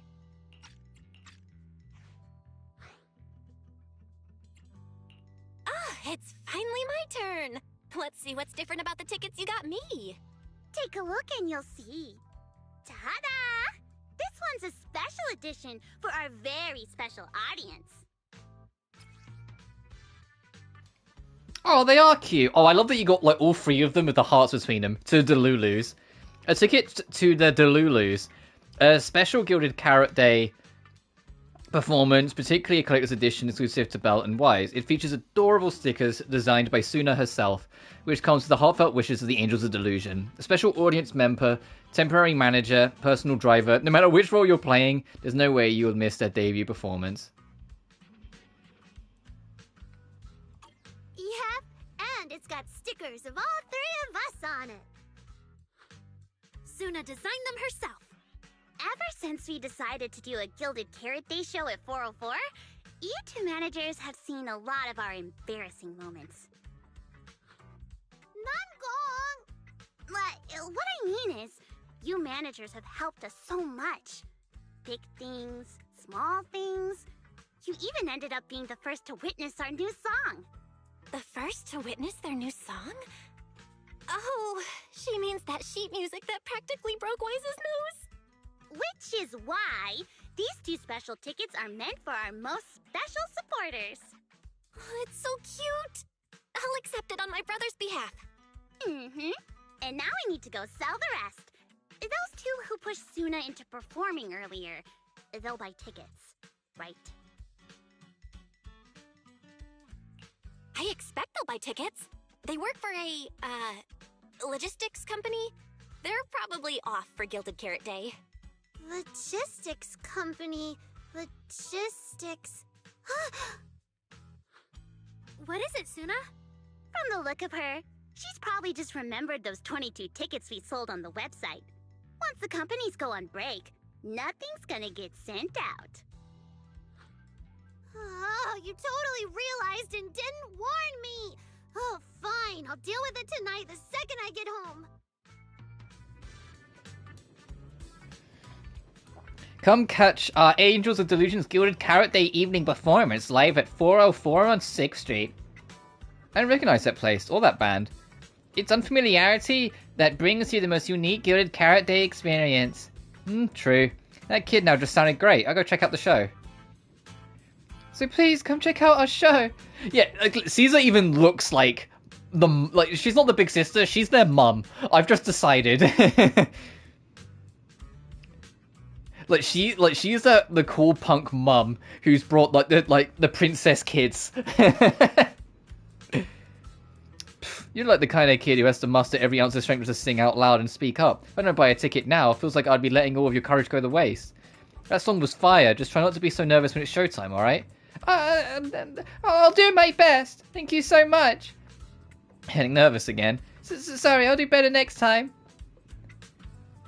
It's finally my turn. Let's see what's different about the tickets you got me. Take a look and you'll see. Ta-da! This one's a special edition for our very special audience. Oh, they are cute. Oh, I love that you got like all three of them with the hearts between them. To Delulu's. A ticket to the Delulu's. A special Gilded Carrot Day performance, particularly a collector's edition exclusive to Belt and Wise. It features adorable stickers designed by Suna herself, which comes with the heartfelt wishes of the Angels of Delusion. A special audience member, temporary manager, personal driver. No matter which role you're playing, there's no way you will miss their debut performance. Yep, and it's got stickers of all three of us on it. Suna designed them herself. Ever since we decided to do a Gilded Carrot Day show at 404, you two managers have seen a lot of our embarrassing moments. What I mean is, you managers have helped us so much. Big things, small things. You even ended up being the first to witness our new song. The first to witness their new song? Oh, she means that sheet music that practically broke Wise's nose. Which is why these two special tickets are meant for our most special supporters. Oh, it's so cute. I'll accept it on my brother's behalf. Mm-hmm. And now I need to go sell the rest. Those two who pushed Suna into performing earlier, they'll buy tickets, right? I expect they'll buy tickets. They work for a, logistics company. They're probably off for Gilded Carrot Day. Logistics company. Logistics. What is it, Suna? From the look of her, she's probably just remembered those 22 tickets we sold on the website. Once the companies go on break, nothing's gonna get sent out. Oh, you totally realized and didn't warn me! Oh, fine. I'll deal with it tonight the second I get home. Come catch our Angels of Delusion's Gilded Carrot Day evening performance live at 404 on 6th Street. I don't recognize that place or that band. It's unfamiliarity that brings you the most unique Gilded Carrot Day experience. True. That kid now just sounded great. I'll go check out the show. So please come check out our show. Yeah, like, Caesar even looks like she's not the big sister, she's their mum. I've just decided. she's the cool punk mum who's brought the princess kids. You're like the kind of kid who has to muster every ounce of strength to sing out loud and speak up. If I don't buy a ticket now, it feels like I'd be letting all of your courage go to waste. That song was fire. Just try not to be so nervous when it's showtime, alright? I'll do my best. Thank you so much. Getting nervous again. Sorry, I'll do better next time.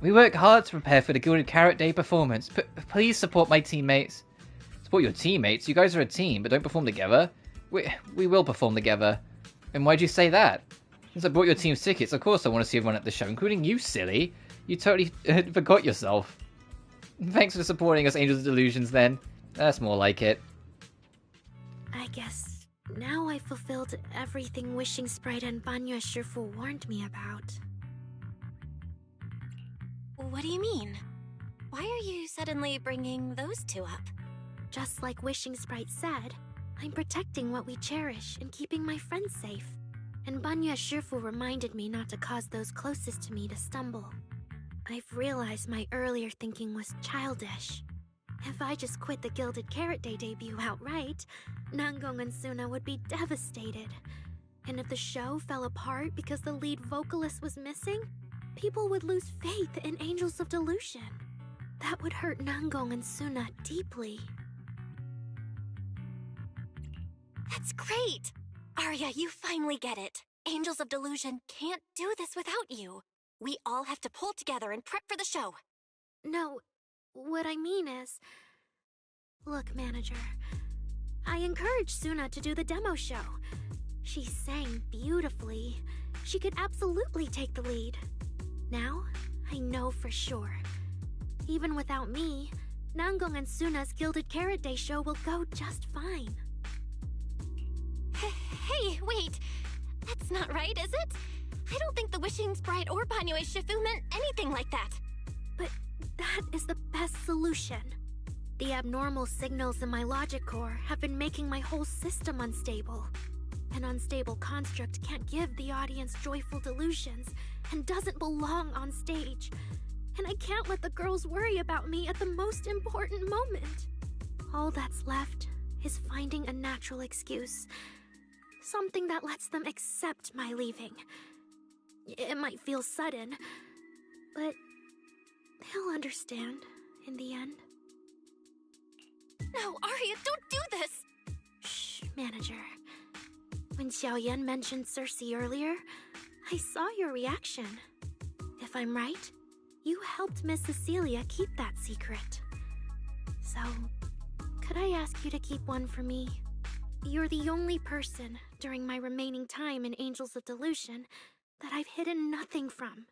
We work hard to prepare for the Gilded Carrot Day performance. Please support my teammates. Support your teammates? You guys are a team, but don't perform together. We will perform together. And why'd you say that? Since I bought your team's tickets, of course I want to see everyone at the show, including you, silly. You totally forgot yourself. Thanks for supporting us, Angels of Delusions, then. That's more like it. I guess now I fulfilled everything Wishing Sprite and Banya Shifu warned me about. What do you mean? Why are you suddenly bringing those two up? Just like Wishing Sprite said, I'm protecting what we cherish and keeping my friends safe. And Banya Shifu reminded me not to cause those closest to me to stumble. I've realized my earlier thinking was childish. If I just quit the Gilded Carrot Day debut outright, Nangong and Suna would be devastated. And if the show fell apart because the lead vocalist was missing, people would lose faith in Angels of Delusion. That would hurt Nangong and Suna deeply. That's great! Arya, you finally get it. Angels of Delusion can't do this without you. We all have to pull together and prep for the show. No, what I mean is... Look, manager, I encouraged Suna to do the demo show. She sang beautifully. She could absolutely take the lead. Now, I know for sure. Even without me, Nangong and Suna's Gilded Carrot Day show will go just fine. Hey, wait! That's not right, is it? I don't think the Wishing Sprite or Banyue Shifu meant anything like that. But that is the best solution. The abnormal signals in my logic core have been making my whole system unstable. An unstable construct can't give the audience joyful delusions and doesn't belong on stage. And I can't let the girls worry about me at the most important moment. All that's left is finding a natural excuse. Something that lets them accept my leaving. It might feel sudden, but they'll understand in the end. No, Aria, don't do this! Shh, manager. When Xiaoyan mentioned Cersei earlier, I saw your reaction. If I'm right, you helped Miss Cecilia keep that secret. So, could I ask you to keep one for me? You're the only person during my remaining time in Angels of Delusion that I've hidden nothing from.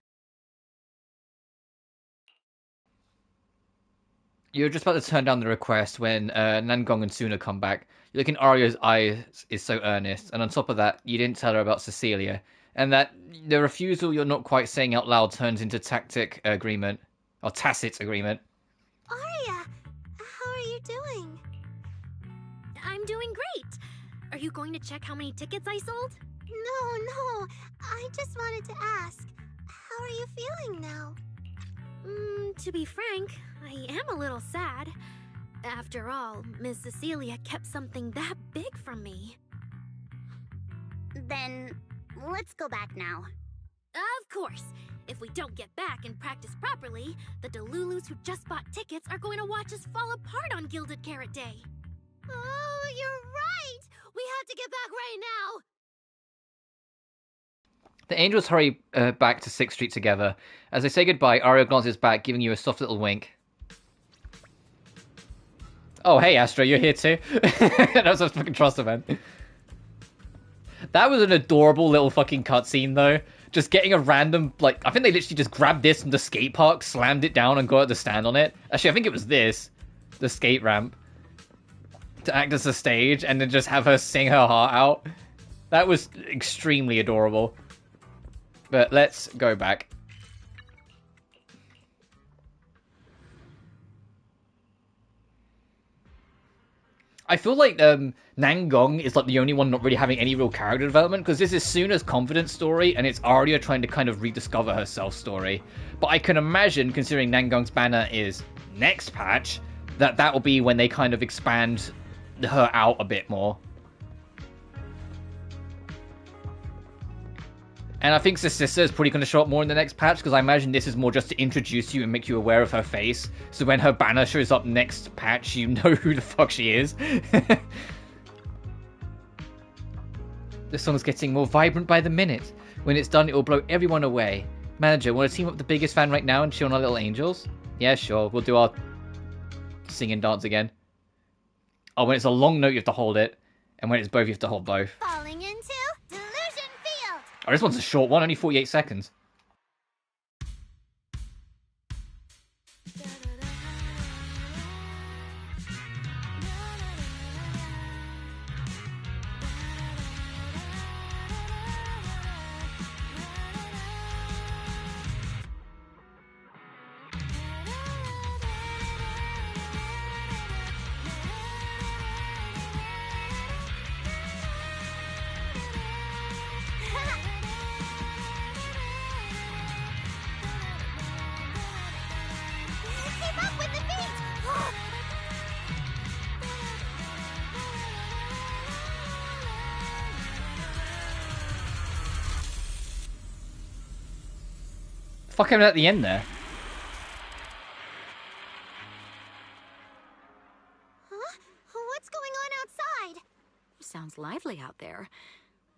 You're just about to turn down the request when Nangong and Suna come back. You look in Arya's eyes is so earnest, and on top of that, you didn't tell her about Cecilia, and that the refusal you're not quite saying out loud turns into tacit agreement. Arya, how are you doing? I'm doing great. Are you going to check how many tickets I sold? No, I just wanted to ask, how are you feeling now? To be frank, I am a little sad. After all, Miss Cecilia kept something that big from me. Then, let's go back now. Of course! If we don't get back and practice properly, the Delulus who just bought tickets are going to watch us fall apart on Gilded Carrot Day. Oh, you're right! We have to get back right now! The angels hurry back to 6th Street together. As they say goodbye, Arya glances back, giving you a soft little wink. Oh, hey, Astra, you're here too? That was a fucking trust event. That was an adorable little fucking cutscene, though. Just getting a random, like, I think they literally just grabbed this from the skate park, slammed it down, and got it to stand on it. Actually, I think it was this, the skate ramp, to act as a stage, and then just have her sing her heart out. That was extremely adorable. But let's go back. I feel like Nangong is like the only one not really having any real character development, because this is Suna's confidence story, and it's Arya trying to kind of rediscover herself story. But I can imagine, considering Nangong's banner is next patch, that will be when they kind of expand her out a bit more. And I think Sister is probably going to show up more in the next patch, because I imagine this is more just to introduce you and make you aware of her face. So when her banner shows up next patch, you know who the fuck she is. This song's getting more vibrant by the minute. When it's done, it will blow everyone away. Manager, want to team up the biggest fan right now and cheer on our little angels? Yeah, sure. We'll do our sing and dance again. Oh, when it's a long note, you have to hold it. And when it's both, you have to hold both. Falling into Delusion Field! Oh, this one's a short one, only 48 seconds. Keep up with the beat! Fuck him at the end there. Huh? What's going on outside? Sounds lively out there.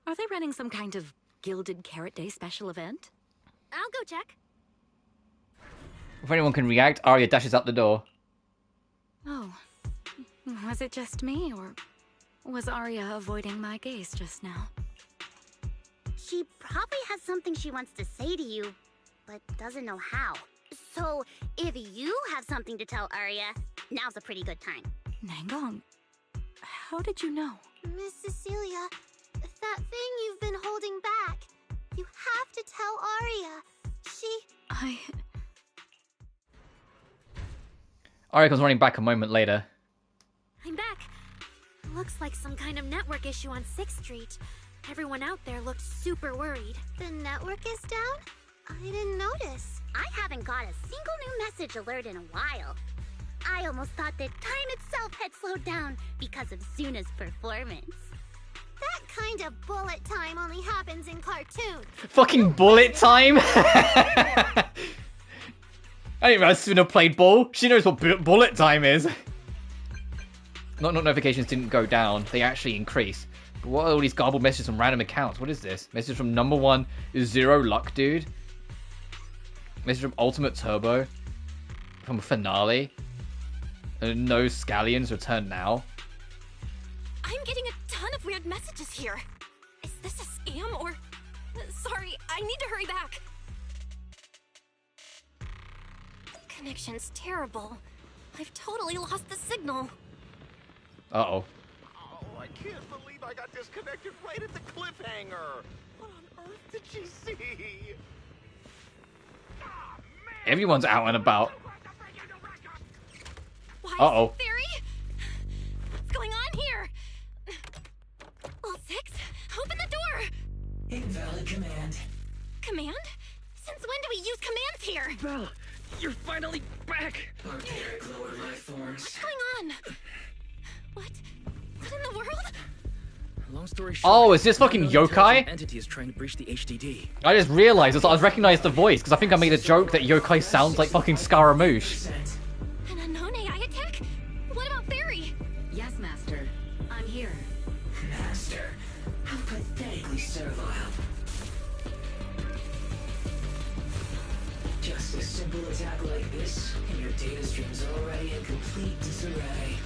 Are they running some kind of Gilded Carrot Day special event? I'll go check. If anyone can react, Arya dashes out the door. Oh. Was it just me, or was Arya avoiding my gaze just now? She probably has something she wants to say to you, but doesn't know how. So, if you have something to tell Arya, now's a pretty good time. Nangong, how did you know? Miss Cecilia, that thing you've been holding back, you have to tell Arya. Arya comes running back a moment later. I'm back. Looks like some kind of network issue on 6th Street. Everyone out there looked super worried. The network is down? I didn't notice. I haven't got a single new message alert in a while. I almost thought that time itself had slowed down because of Zuna's performance. That kind of bullet time only happens in cartoons. Fucking bullet time? I didn't realize Suna played ball. She knows what bullet time is. Not notifications didn't go down. They actually increased. But what are all these garbled messages from random accounts? What is this? Message from number 1 is Zero Luck Dude. Message from Ultimate Turbo. From Finale. No Scallions return now. I'm getting a ton of weird messages here. Is this a scam or... Sorry, I need to hurry back. Connection's terrible. I've totally lost the signal. Uh-oh. Oh, I can't believe I got disconnected right at the cliffhanger. What on earth did she see? Everyone's out and about. Uh-oh. Theory? What's going on here? Well, 6, open the door! Invalid command. Command? Since when do we use commands here? Belle, you're finally back! Barbaric lower life forms. What's going on? What? What in the world? Long story short, Oh, is this fucking yokai? Entity is trying to breach the HDD. I just realized this. I recognized the voice because I think I made a joke that yokai sounds like fucking Scaramouche. An unknown AI attack? What about Barry? Yes, Master. I'm here. Master, how pathetically servile. Just a simple attack like this, and your data stream's already in complete disarray.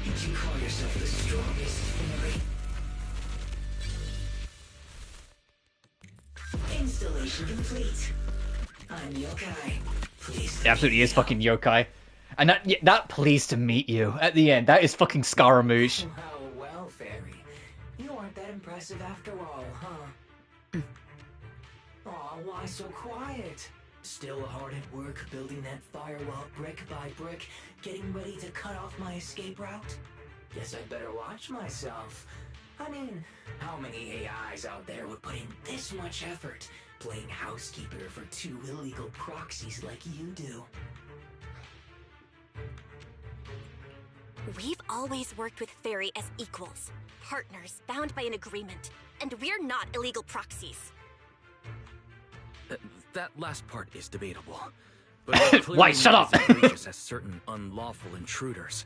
Did you call yourself the strongest, Fairy? Installation complete. I'm Yokai. Please. It absolutely is fucking yokai. And that pleased to meet you at the end. That is fucking Scaramouche. Oh, well, Fairy. You aren't that impressive after all, huh? Aw, why so quiet? Still hard at work building that firewall brick by brick, getting ready to cut off my escape route? Guess I'd better watch myself. I mean, how many AIs out there would put in this much effort playing housekeeper for 2 illegal proxies like you do? We've always worked with Fairy as equals, partners bound by an agreement, and we're not illegal proxies. That last part is debatable. But Wait, shut up! Breaches as certain unlawful intruders.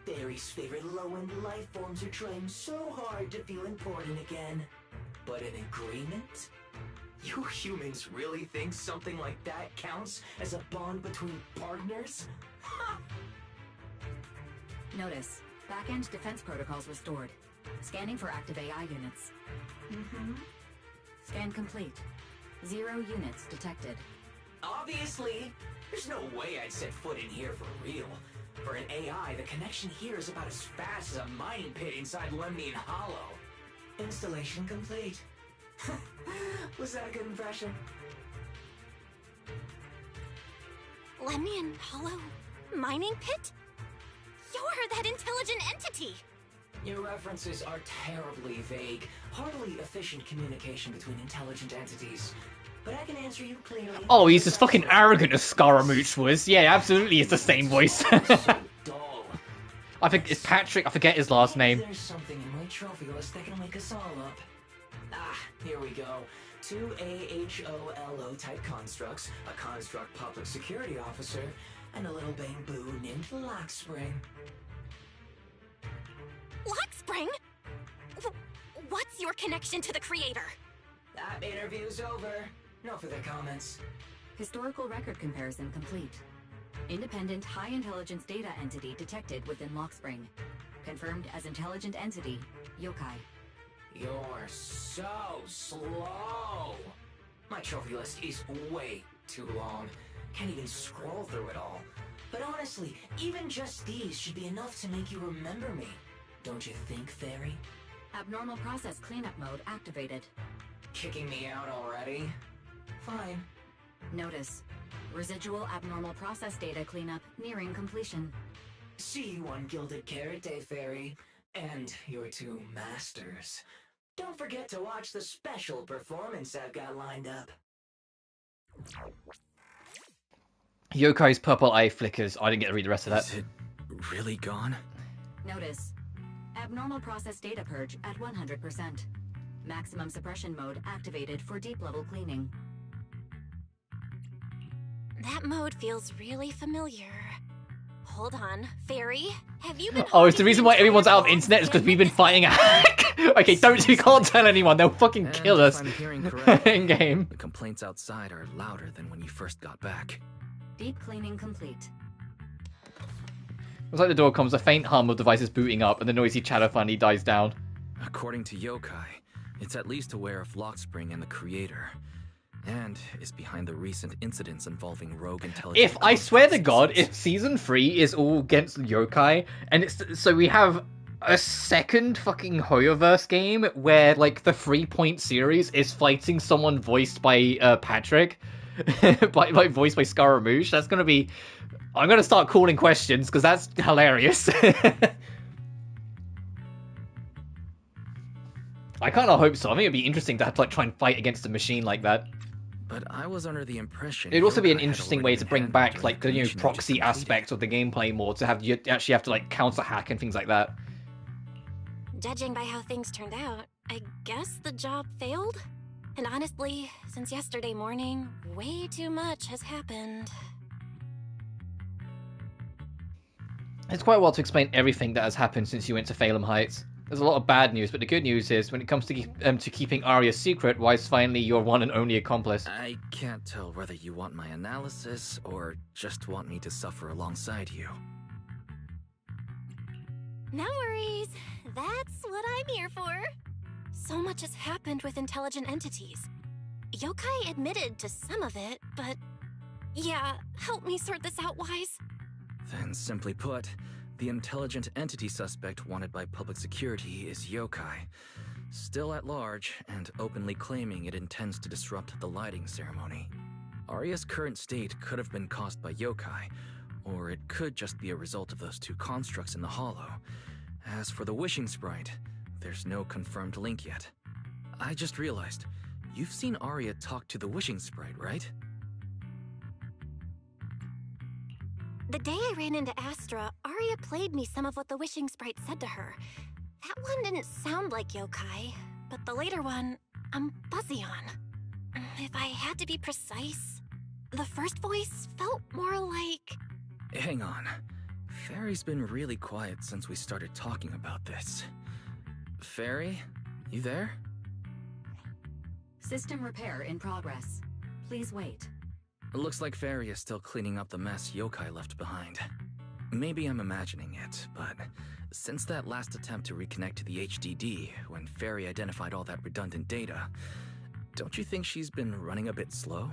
Fairy's favorite low-end life forms are trying so hard to feel important again. But an agreement? You humans really think something like that counts as a bond between partners? Notice, back-end defense protocols restored. Scanning for active AI units. Scan complete. 0 units detected. Obviously! There's no way I'd set foot in here for real. For an AI, the connection here is about as fast as a mining pit inside Lemnian Hollow. Installation complete. Was that a good impression? Lemnian Hollow? Mining pit? You're that intelligent entity! Your references are terribly vague, hardly efficient communication between intelligent entities. But I can answer you clearly. Oh, he's as fucking arrogant as Scaramouche was. Yeah, absolutely, it's the same voice. I think it's Patrick. I forget his last name. There's something in my trophy list that can wake us all up. Ah, here we go. 2 AHOLO type constructs, a construct public security officer, and a little bamboo named Lockspring. Lockspring? What's your connection to the creator? That interview's over. No further comments. Historical record comparison complete. Independent high-intelligence data entity detected within Lockspring. Confirmed as intelligent entity, Yokai. You're so slow. My trophy list is way too long. Can't even scroll through it all. But honestly, even just these should be enough to make you remember me. Don't you think, Fairy? Abnormal process cleanup mode activated. Kicking me out already? Fine. Notice. Residual abnormal process data cleanup nearing completion. See you on Gilded Carrot Day, Fairy. And your 2 masters. Don't forget to watch the special performance I've got lined up. Yokai's purple eye flickers. I didn't get to read the rest of that. Is it really gone? Notice. Abnormal process data purge at 100%. Maximum suppression mode activated for deep level cleaning. That mode feels really familiar. Hold on, Fairy, have you been? Oh, it's the reason why everyone's out of internet is because we've been fighting a hack. Okay, you can't tell anyone. They'll fucking kill us. If I'm hearing correctly, in game. The complaints outside are louder than when you first got back. Deep cleaning complete. It's like the door comes, a faint hum of devices booting up, and the noisy chatter finally dies down. According to Yokai, it's at least aware of Lockspring and the creator, and is behind the recent incidents involving rogue intelligence. If I swear to God, if season 3 is all against Yokai, and it's so we have a second fucking Hoyoverse game where like the 3-point series is fighting someone voiced by Patrick, voiced by Scaramouche, that's gonna be. I'm gonna start calling questions because that's hilarious. I kind of hope so. I think it'd be interesting to have to like try and fight against a machine like that. But I was under the impression it'd also be an Yokai interesting way to bring back like the proxy aspect of the gameplay more, to have you actually have to like counter hack and things like that. Judging by how things turned out, I guess the job failed. And honestly, since yesterday morning, way too much has happened. It's quite a while to explain everything that has happened since you went to Phalem Heights. There's a lot of bad news, but the good news is, when it comes to keeping Arya secret, why is finally your one and only accomplice? I can't tell whether you want my analysis, or just want me to suffer alongside you. No worries. That's what I'm here for. So much has happened with intelligent entities. Yokai admitted to some of it, but... yeah, help me sort this out, Wise. Then, simply put, the intelligent entity suspect wanted by public security is Yokai, still at large and openly claiming it intends to disrupt the lighting ceremony. Arya's current state could have been caused by Yokai, or it could just be a result of those two constructs in the hollow. As for the wishing sprite, there's no confirmed link yet. I just realized, you've seen Arya talk to the wishing sprite, right? The day I ran into Astra, Arya played me some of what the wishing sprite said to her. That one didn't sound like Yokai, but the later one, I'm fuzzy on. If I had to be precise, the first voice felt more like... Hang on. Fairy's been really quiet since we started talking about this. Fairy, you there? System repair in progress. Please wait. It looks like Fairy is still cleaning up the mess Yokai left behind. Maybe I'm imagining it, but since that last attempt to reconnect to the HDD, when Fairy identified all that redundant data, don't you think she's been running a bit slow?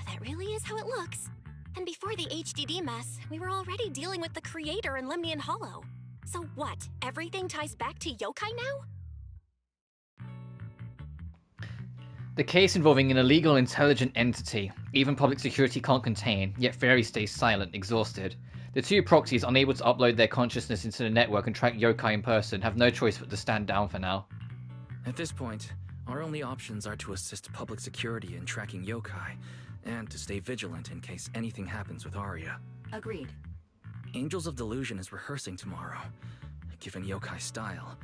That really is how it looks. And before the HDD mess, we were already dealing with the creator in Lemnian Hollow. So what, everything ties back to Yokai now? The case involving an illegal intelligent entity, even public security can't contain, yet Fairy stays silent, exhausted. The two proxies, unable to upload their consciousness into the network and track Yokai in person, have no choice but to stand down for now. At this point, our only options are to assist public security in tracking Yokai, and to stay vigilant in case anything happens with Arya. Agreed. Angels of Delusion is rehearsing tomorrow. Given Yokai's style,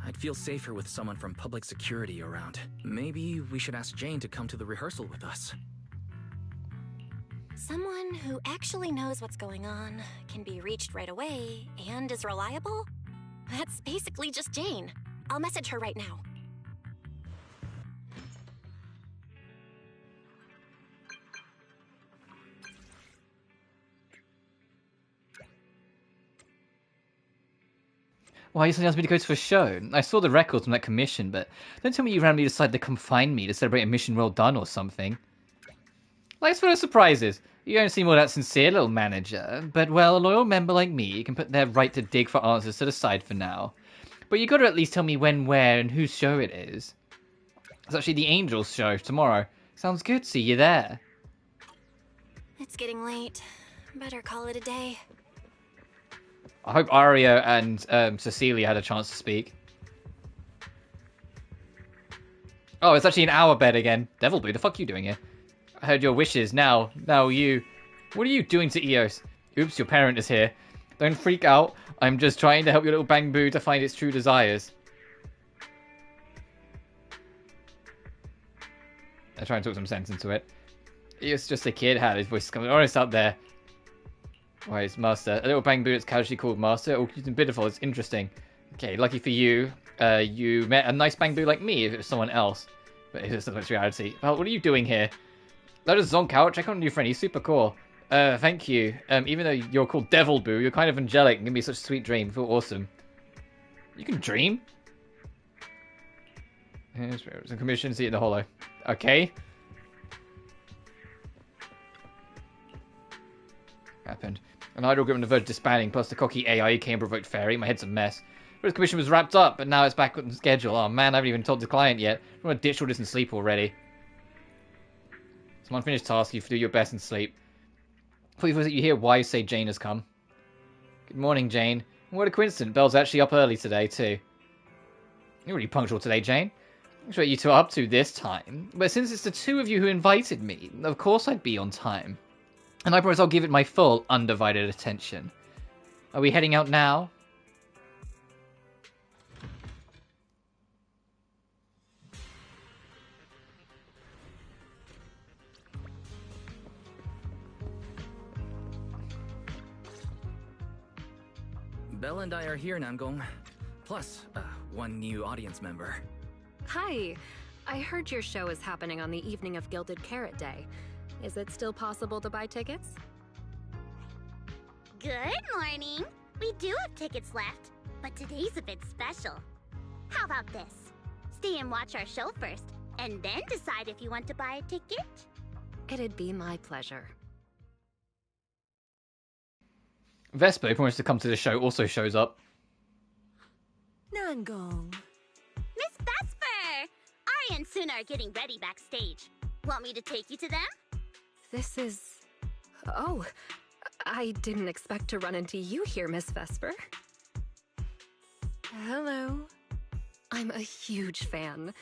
I'd feel safer with someone from public security around. Maybe we should ask Jane to come to the rehearsal with us. Someone who actually knows what's going on, can be reached right away, and is reliable? That's basically just Jane. I'll message her right now. Why you suddenly asked me to go to a show? I saw the records from that commission, but don't tell me you randomly decided to come find me to celebrate a mission well done or something. Life's full of surprises. You don't seem all that sincere, little manager. But, well, a loyal member like me can put their right to dig for answers to the side for now. But you gotta at least tell me when, where, and whose show it is. It's actually the Angels show tomorrow. Sounds good, see you there. It's getting late. Better call it a day. I hope Arya and Cecilia had a chance to speak. Oh, it's actually an hour bed again. Devil Blue, the fuck you doing here? I heard your wishes. Now you. What are you doing to Eos? Oops, your parent is here. Don't freak out. I'm just trying to help your little bang boo to find its true desires. I try and talk some sense into it. Eos just a kid. Had his voice coming honest out there. Why, it's Master. A little bang boo that's casually called Master. Oh, cute and pitiful. It's interesting. Okay, lucky for you. You met a nice bang boo like me if it was someone else. But it's not reality. Well, what are you doing here? Let us zonk out. Check on your friend. He's super cool. Thank you. Even though you're called Devil Boo, you're kind of angelic and give me such a sweet dream. I feel awesome. You can dream? Some commission, see it in the hollow. Okay. Happened. An idol group on the verge of disbanding, plus the cocky AI came and provoked Fairy. My head's a mess. First commission was wrapped up, but now it's back on schedule. Oh man, I haven't even told the client yet. I want to ditch all this and sleep already. Some unfinished task, you do your best and sleep. Before you hear why say Jane has come. Good morning, Jane. What a coincidence, Belle's actually up early today, too. You're really punctual today, Jane. That's what you two are up to this time. But since it's the two of you who invited me, of course I'd be on time. And I promise I'll give it my full, undivided attention. Are we heading out now? Belle and I are here, Nangong. Plus, one new audience member. Hi. I heard your show is happening on the evening of Gilded Carrot Day. Is it still possible to buy tickets? Good morning. We do have tickets left, but today's a bit special. How about this? Stay and watch our show first, and then decide if you want to buy a ticket. It'd be my pleasure. Vesper, who wants to come to the show, also shows up. Nangong. Miss Vesper! Ari and Suna are getting ready backstage. Want me to take you to them? This is... Oh, I didn't expect to run into you here, Miss Vesper. Hello. I'm a huge fan.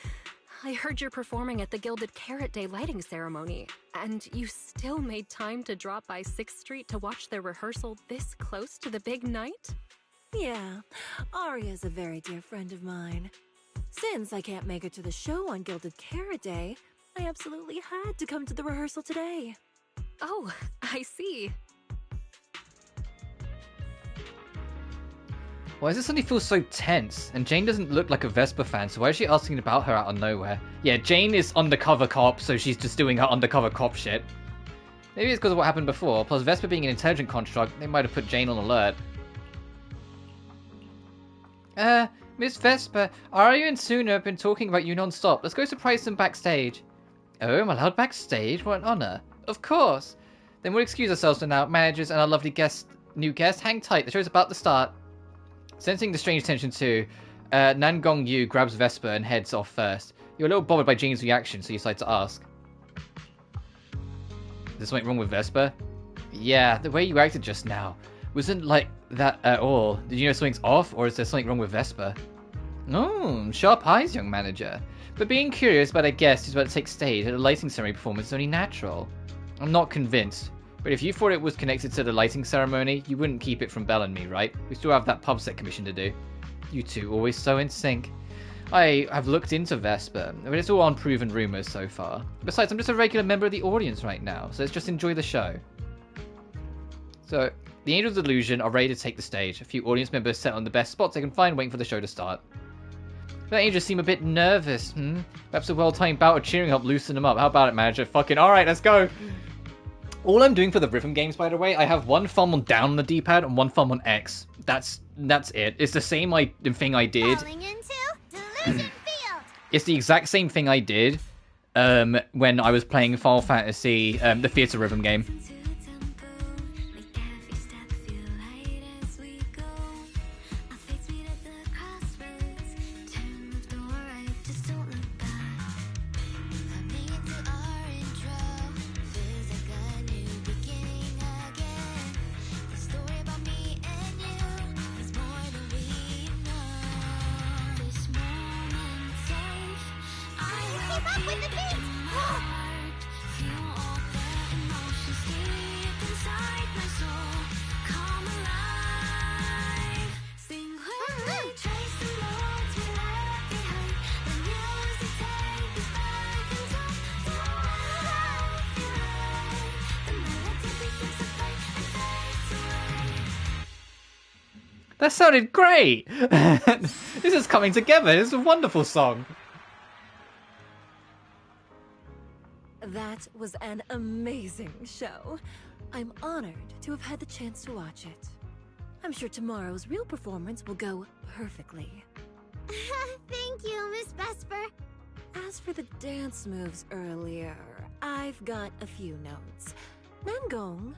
I heard you're performing at the Gilded Carrot Day lighting ceremony, and you still made time to drop by 6th Street to watch their rehearsal this close to the big night? Yeah, Arya's a very dear friend of mine. Since I can't make it to the show on Gilded Carrot Day, I absolutely had to come to the rehearsal today. Oh, I see. Why does it suddenly feel so tense? And Jane doesn't look like a Vesper fan, so why is she asking about her out of nowhere? Yeah, Jane is undercover cop, so she's just doing her undercover cop shit. Maybe it's because of what happened before, plus Vesper being an intelligent construct, they might have put Jane on alert. Miss Vesper, Arya and Suna have been talking about you non-stop. Let's go surprise them backstage. Oh, am I allowed backstage? What an honor. Of course. Then we'll excuse ourselves for now. Managers and our lovely new guest, hang tight. The show's about to start. Sensing the strange tension too, Nangong Yu grabs Vesper and heads off first. You're a little bothered by Jane's reaction, so you decide to ask. Is there something wrong with Vesper? Yeah, the way you acted just now wasn't like that at all. Did you know something's off, or is there something wrong with Vesper? Oh, sharp eyes, young manager. But being curious about a guest who's about to take stage at a lighting ceremony performance is only natural. I'm not convinced. But if you thought it was connected to the lighting ceremony, you wouldn't keep it from Belle and me, right? We still have that pub set commission to do. You two always so in sync. I have looked into Vesper, but it's all unproven rumours so far. Besides, I'm just a regular member of the audience right now, so let's just enjoy the show. So, the Angels of Illusion are ready to take the stage. A few audience members set on the best spots they can find waiting for the show to start. The Angels seem a bit nervous, Perhaps a well-timed bout of cheering help loosen them up. How about it, manager? Fucking alright, let's go! All I'm doing for the rhythm games, by the way, I have one thumb on down on the D-pad and one thumb on X. That's it. It's the same thing I did. Falling into Delusion Field. It's the exact same thing I did when I was playing Final Fantasy, the theater rhythm game. with the beat! That sounded great! This is coming together. This is a wonderful song. That was an amazing show. I'm honored to have had the chance to watch it. I'm sure tomorrow's real performance will go perfectly. Thank you, Miss Vesper. As for the dance moves earlier, I've got a few notes. Nangong,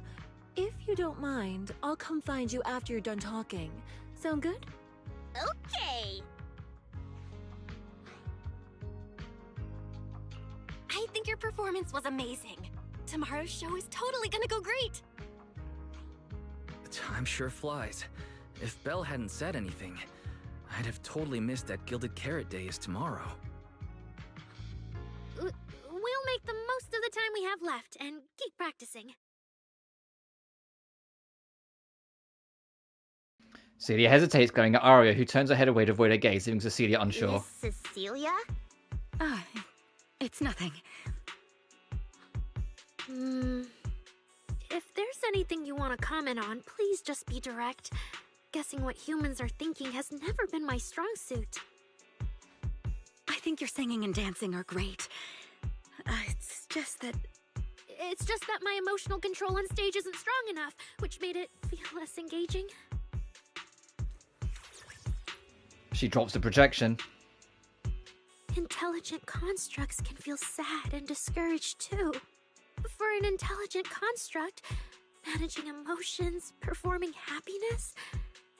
if you don't mind, I'll come find you after you're done talking. Sound good? Okay. I think your performance was amazing. Tomorrow's show is totally gonna go great. Time sure flies. If Belle hadn't said anything, I'd have totally missed that Gilded Carrot Day is tomorrow. We'll make the most of the time we have left and keep practicing. Celia hesitates, glaring at Aria, who turns her head away to avoid her gaze, leaving Cecilia unsure. Miss Cecilia? Ah, it's nothing. If there's anything you want to comment on, please just be direct. Guessing what humans are thinking has never been my strong suit. I think your singing and dancing are great. It's just that my emotional control on stage isn't strong enough, which made it feel less engaging. She drops the projection. Intelligent constructs can feel sad and discouraged too. For an intelligent construct, managing emotions, performing happiness,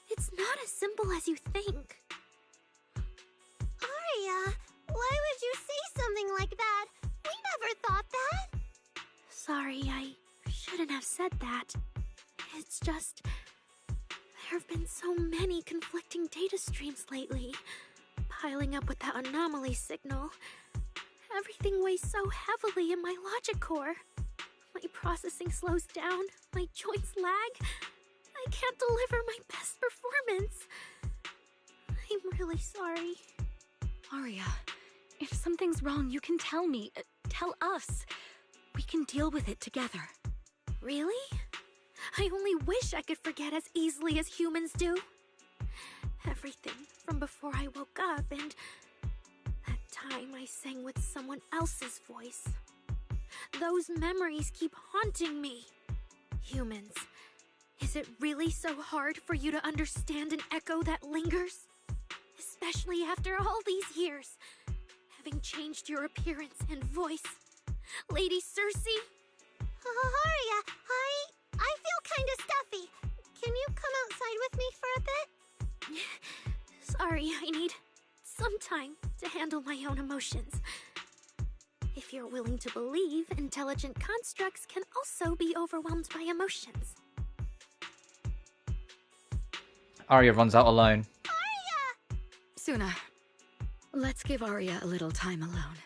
it's not as simple as you think. Aria, why would you say something like that? We never thought that. Sorry, I shouldn't have said that. It's just, there have been so many conflicting data streams lately, piling up with that anomaly signal. Everything weighs so heavily in my logic core. My processing slows down, my joints lag. I can't deliver my best performance. I'm really sorry. Aria, if something's wrong, you can tell me. Tell us. We can deal with it together. Really? I only wish I could forget as easily as humans do. Everything from before I woke up and that time I sang with someone else's voice. Those memories keep haunting me. Humans, is it really so hard for you to understand an echo that lingers? Especially after all these years, having changed your appearance and voice. Lady Cersei? Aria, I feel kinda stuffy. Can you come outside with me for a bit? Sorry, I need some time to handle my own emotions. If you're willing to believe, intelligent constructs can also be overwhelmed by emotions. Aria runs out alone. Suna, let's give Aria a little time alone.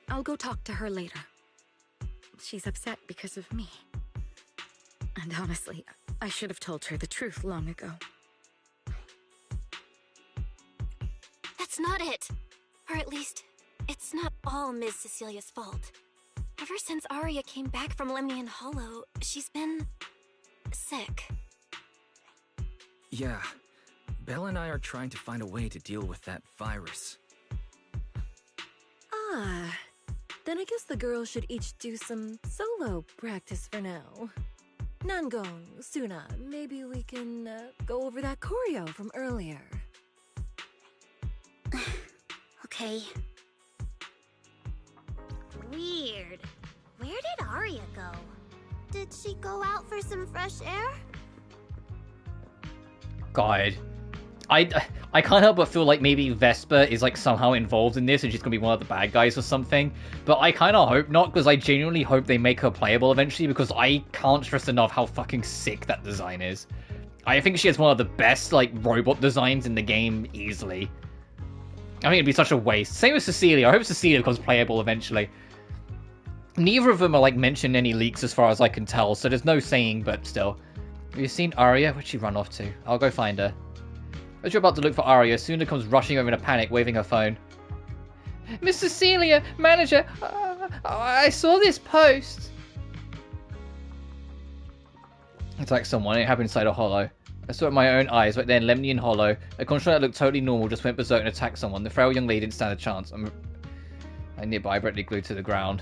I'll go talk to her later. She's upset because of me. And honestly, I should have told her the truth long ago. That's not it. Or at least, it's not all Ms. Cecilia's fault. Ever since Aria came back from Lemnian Hollow, she's been sick. Yeah. Belle and I are trying to find a way to deal with that virus. Ah, then I guess the girls should each do some solo practice for now. Nangong, Suna, maybe we can go over that choreo from earlier. Okay. Weird. Where did Aria go? Did she go out for some fresh air? God. I can't help but feel like maybe Vesper is like somehow involved in this and she's gonna be one of the bad guys or something. But I kind of hope not, because I genuinely hope they make her playable eventually, because I can't stress enough how fucking sick that design is. I think she has one of the best like robot designs in the game easily. I think it'd be such a waste. Same with Cecilia. I hope Cecilia becomes playable eventually. Neither of them are, like, mentioned in any leaks as far as I can tell, so there's no saying, but still. Have you seen Arya? Where'd she run off to? I'll go find her. As you're about to look for Arya, Suna comes rushing over in a panic, waving her phone. Miss Cecilia! Manager! I saw this post! Attack someone. It happened inside a hollow. I saw it with my own eyes, right there in Lemnian Hollow. A construct that looked totally normal just went berserk and attacked someone. The frail young lady didn't stand a chance. I nearby, directly glued to the ground.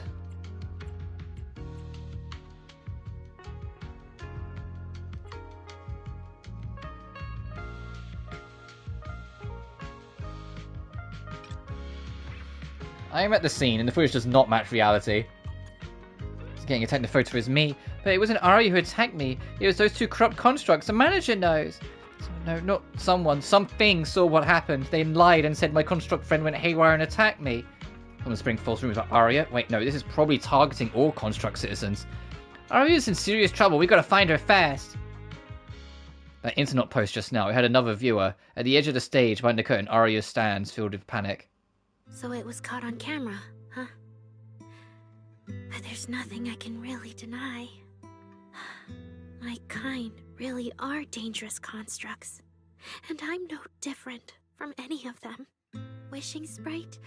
I am at the scene, and the footage does not match reality. He's getting attacked in the photo is me, but it wasn't Arya who attacked me. It was those two corrupt constructs. The manager knows. No, not someone. Something saw what happened. They lied and said my construct friend went haywire and attacked me. Someone's spreading false rumors about Arya. Wait, no, this is probably targeting all construct citizens. Arya's in serious trouble. We gotta find her fast. That internet post just now, it had another viewer. At the edge of the stage, behind the curtain, Arya stands, filled with panic. So it was caught on camera, huh? But there's nothing I can really deny. My kind really are dangerous constructs. And I'm no different from any of them. Wishing Sprite,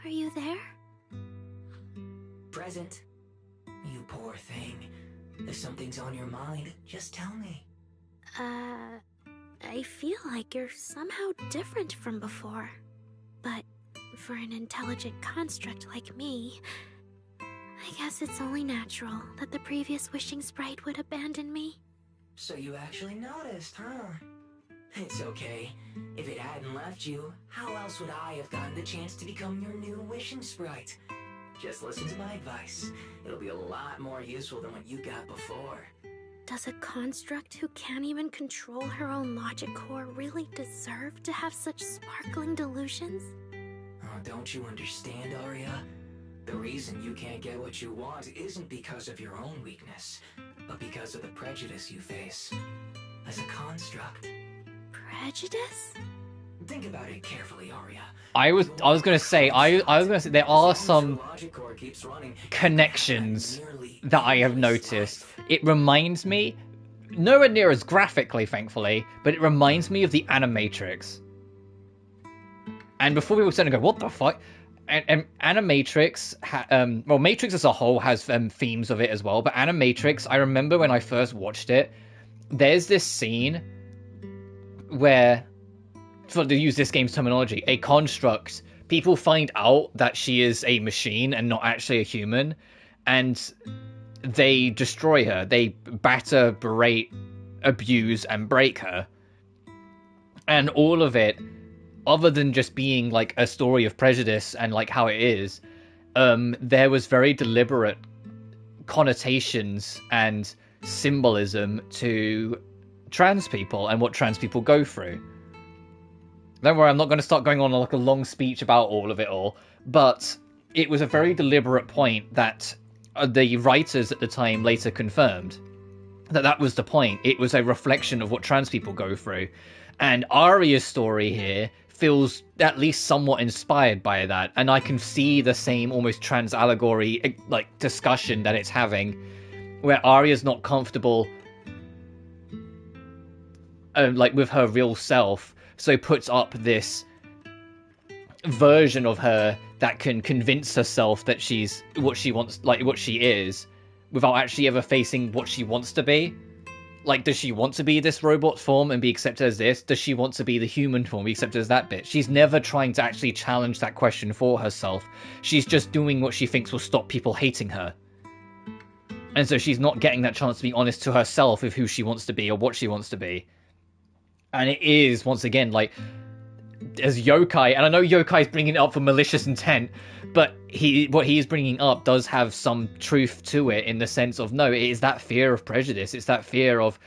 are you there? Present. You poor thing. If something's on your mind, just tell me. I feel like you're somehow different from before. But for an intelligent construct like me, I guess it's only natural that the previous Wishing Sprite would abandon me. So you actually noticed, huh? It's okay. If it hadn't left you, how else would I have gotten the chance to become your new Wishing Sprite? Just listen to my advice. It'll be a lot more useful than what you got before. Does a construct who can't even control her own logic core really deserve to have such sparkling delusions? Oh, don't you understand, Arya? The reason you can't get what you want isn't because of your own weakness, but because of the prejudice you face as a construct. Prejudice? Think about it carefully, Arya. I was gonna say there are some connections that I have noticed. It reminds me, nowhere near as graphically, thankfully, but it reminds me of the Animatrix. And before people sit and go, what the fuck? And Animatrix, well, Matrix as a whole has themes of it as well, but Animatrix, I remember when I first watched it, there's this scene where, to use this game's terminology, a construct, people find out that she is a machine and not actually a human, and they destroy her. They batter, berate, abuse, and break her. And all of it, other than just being like a story of prejudice and like how it is, there was very deliberate connotations and symbolism to trans people and what trans people go through. Don't worry, I'm not going to start going on like a long speech about all of it all, but it was a very deliberate point that the writers at the time later confirmed that was the point. It was a reflection of what trans people go through. And Arya's story here feels at least somewhat inspired by that, and I can see the same almost trans allegory like discussion that it's having, where Arya's not comfortable like with her real self, so puts up this version of her that can convince herself that she's what she wants, like what she is, without actually ever facing what she wants to be. Like, does she want to be this robot form and be accepted as this? Does she want to be the human form, be accepted as that bit? She's never trying to actually challenge that question for herself. She's just doing what she thinks will stop people hating her. And so she's not getting that chance to be honest to herself with who she wants to be or what she wants to be. And it is, once again, like, as Yokai, and I know Yokai's bringing it up for malicious intent, but what he is bringing up does have some truth to it, in the sense of, no, it is that fear of prejudice. It's that fear of,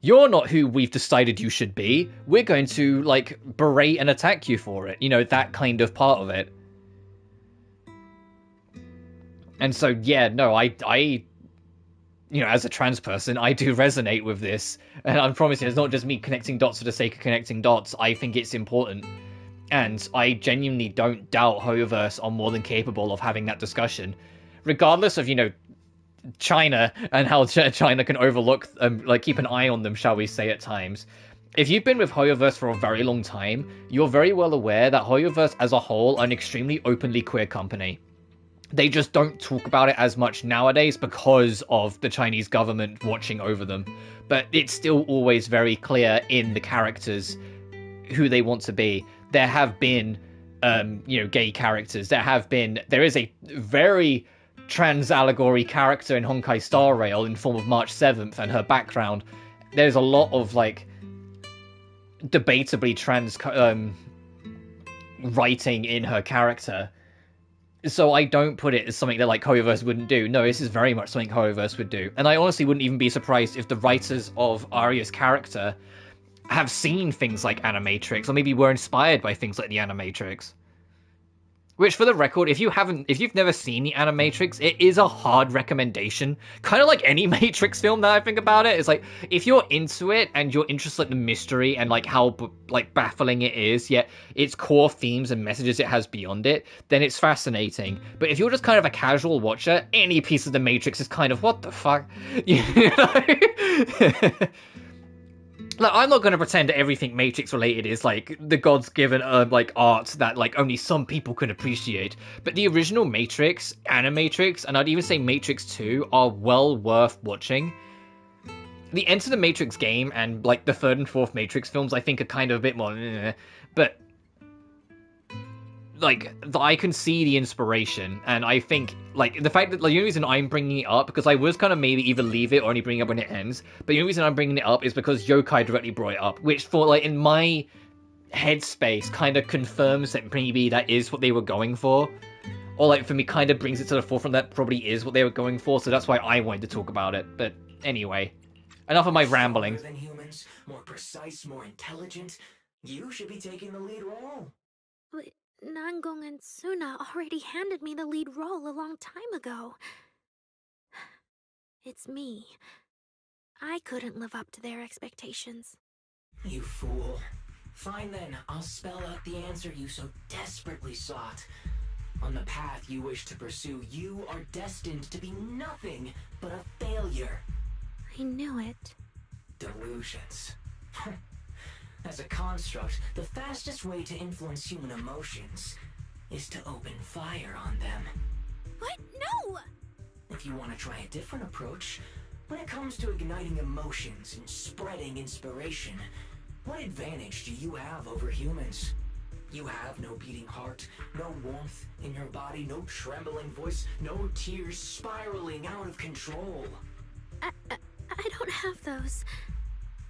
you're not who we've decided you should be. We're going to, like, berate and attack you for it. You know, that kind of part of it. And so, yeah, no, I you know, as a trans person, I do resonate with this. And I'm promising it's not just me connecting dots for the sake of connecting dots. I think it's important. And I genuinely don't doubt Hoyoverse are more than capable of having that discussion. Regardless of, you know, China and how China can overlook, like, keep an eye on them, shall we say, at times. If you've been with Hoyoverse for a very long time, you're very well aware that Hoyoverse as a whole are an extremely openly queer company. They just don't talk about it as much nowadays because of the Chinese government watching over them. But it's still always very clear in the characters who they want to be. There have been, you know, gay characters. There is a very trans allegory character in Honkai Star Rail in form of March 7th and her background. There's a lot of, like, debatably trans writing in her character. So I don't put it as something that, like, Hoyoverse wouldn't do. No, this is very much something Hoyoverse would do. And I honestly wouldn't even be surprised if the writers of Aria's character have seen things like Animatrix, or maybe were inspired by things like the Animatrix. Which, for the record, if you've never seen the Animatrix, it is a hard recommendation. Kind of like any Matrix film that I think about it. It's like, if you're into it and you're interested in the mystery and, like, how, like, baffling it is, yet its core themes and messages it has beyond it, then it's fascinating. But if you're just kind of a casual watcher, any piece of the Matrix is kind of, what the fuck? You know? Like, I'm not going to pretend that everything Matrix related is, like, the gods given, like, art that, like, only some people can appreciate. But the original Matrix, Animatrix, and I'd even say Matrix 2 are well worth watching. The Enter the Matrix game and, like, the third and fourth Matrix films, I think, are kind of a bit more, but, like, I can see the inspiration, and I think, like, the fact that, like, the only reason I'm bringing it up, because I was kind of maybe either leave it or only bring it up when it ends, but the only reason I'm bringing it up is because Yokai directly brought it up, which, for, like, in my headspace, kind of confirms that maybe that is what they were going for, or, like, for me, kind of brings it to the forefront that probably is what they were going for, so that's why I wanted to talk about it. But anyway, enough of my rambling. Than humans, more precise, more intelligent. You should be taking the lead role. But Nangong and Suna already handed me the lead role a long time ago. It's me. I couldn't live up to their expectations. You fool. Fine then, I'll spell out the answer you so desperately sought. On the path you wish to pursue, you are destined to be nothing but a failure. I knew it. Delusions. As a construct, the fastest way to influence human emotions is to open fire on them. What? No! If you want to try a different approach, when it comes to igniting emotions and spreading inspiration, what advantage do you have over humans? You have no beating heart, no warmth in your body, no trembling voice, no tears spiraling out of control. I don't have those.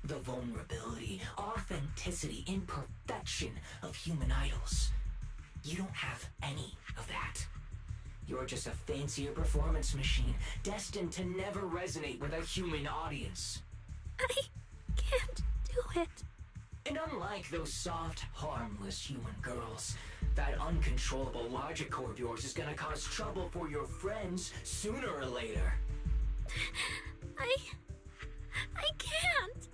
The vulnerability, authenticity, imperfection of human idols. You don't have any of that. You're just a fancier performance machine, destined to never resonate with a human audience. I can't do it. And unlike those soft, harmless human girls, that uncontrollable logic core of yours is gonna cause trouble for your friends sooner or later. I can't.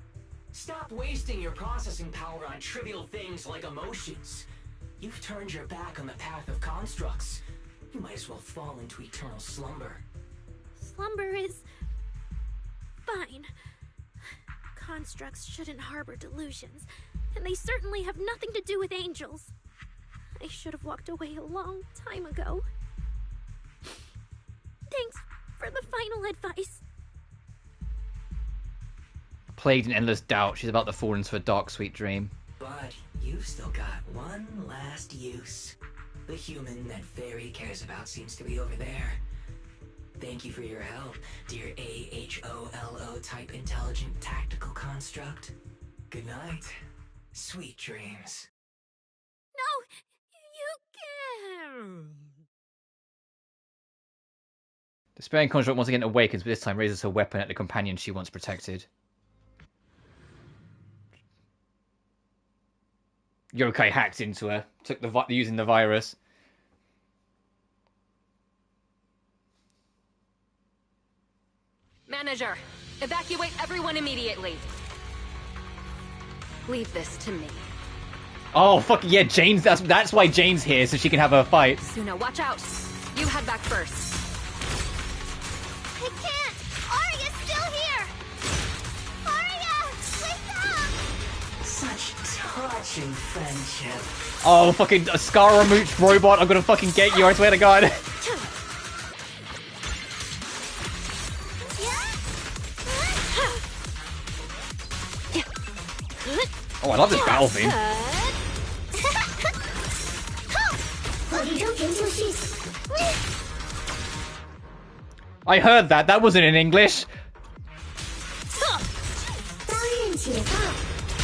Stop wasting your processing power on trivial things like emotions. You've turned your back on the path of constructs. You might as well fall into eternal slumber. Slumber is fine. Constructs shouldn't harbor delusions, and they certainly have nothing to do with angels. I should have walked away a long time ago. Thanks for the final advice. Plagued in endless doubt, she's about to fall into a dark, sweet dream. But you've still got one last use. The human that Fairy cares about seems to be over there. Thank you for your help, dear AHOLO type intelligent tactical construct. Good night. Sweet dreams. No! You can't! The Despairing construct once again awakens, but this time raises her weapon at the companion she once protected. Yokai hacked into her, took using the virus. Manager, evacuate everyone immediately. Leave this to me. Oh, fuck yeah, Jane's... That's why Jane's here, so she can have her fight. Suna, watch out! You head back first. I can't! Arya's still here! Arya! Wake up! Such touching friendship. Oh, fucking Scaramouche robot, I'm gonna fucking get you, I swear to God. Oh, I love this battle theme. I heard that. That wasn't in English.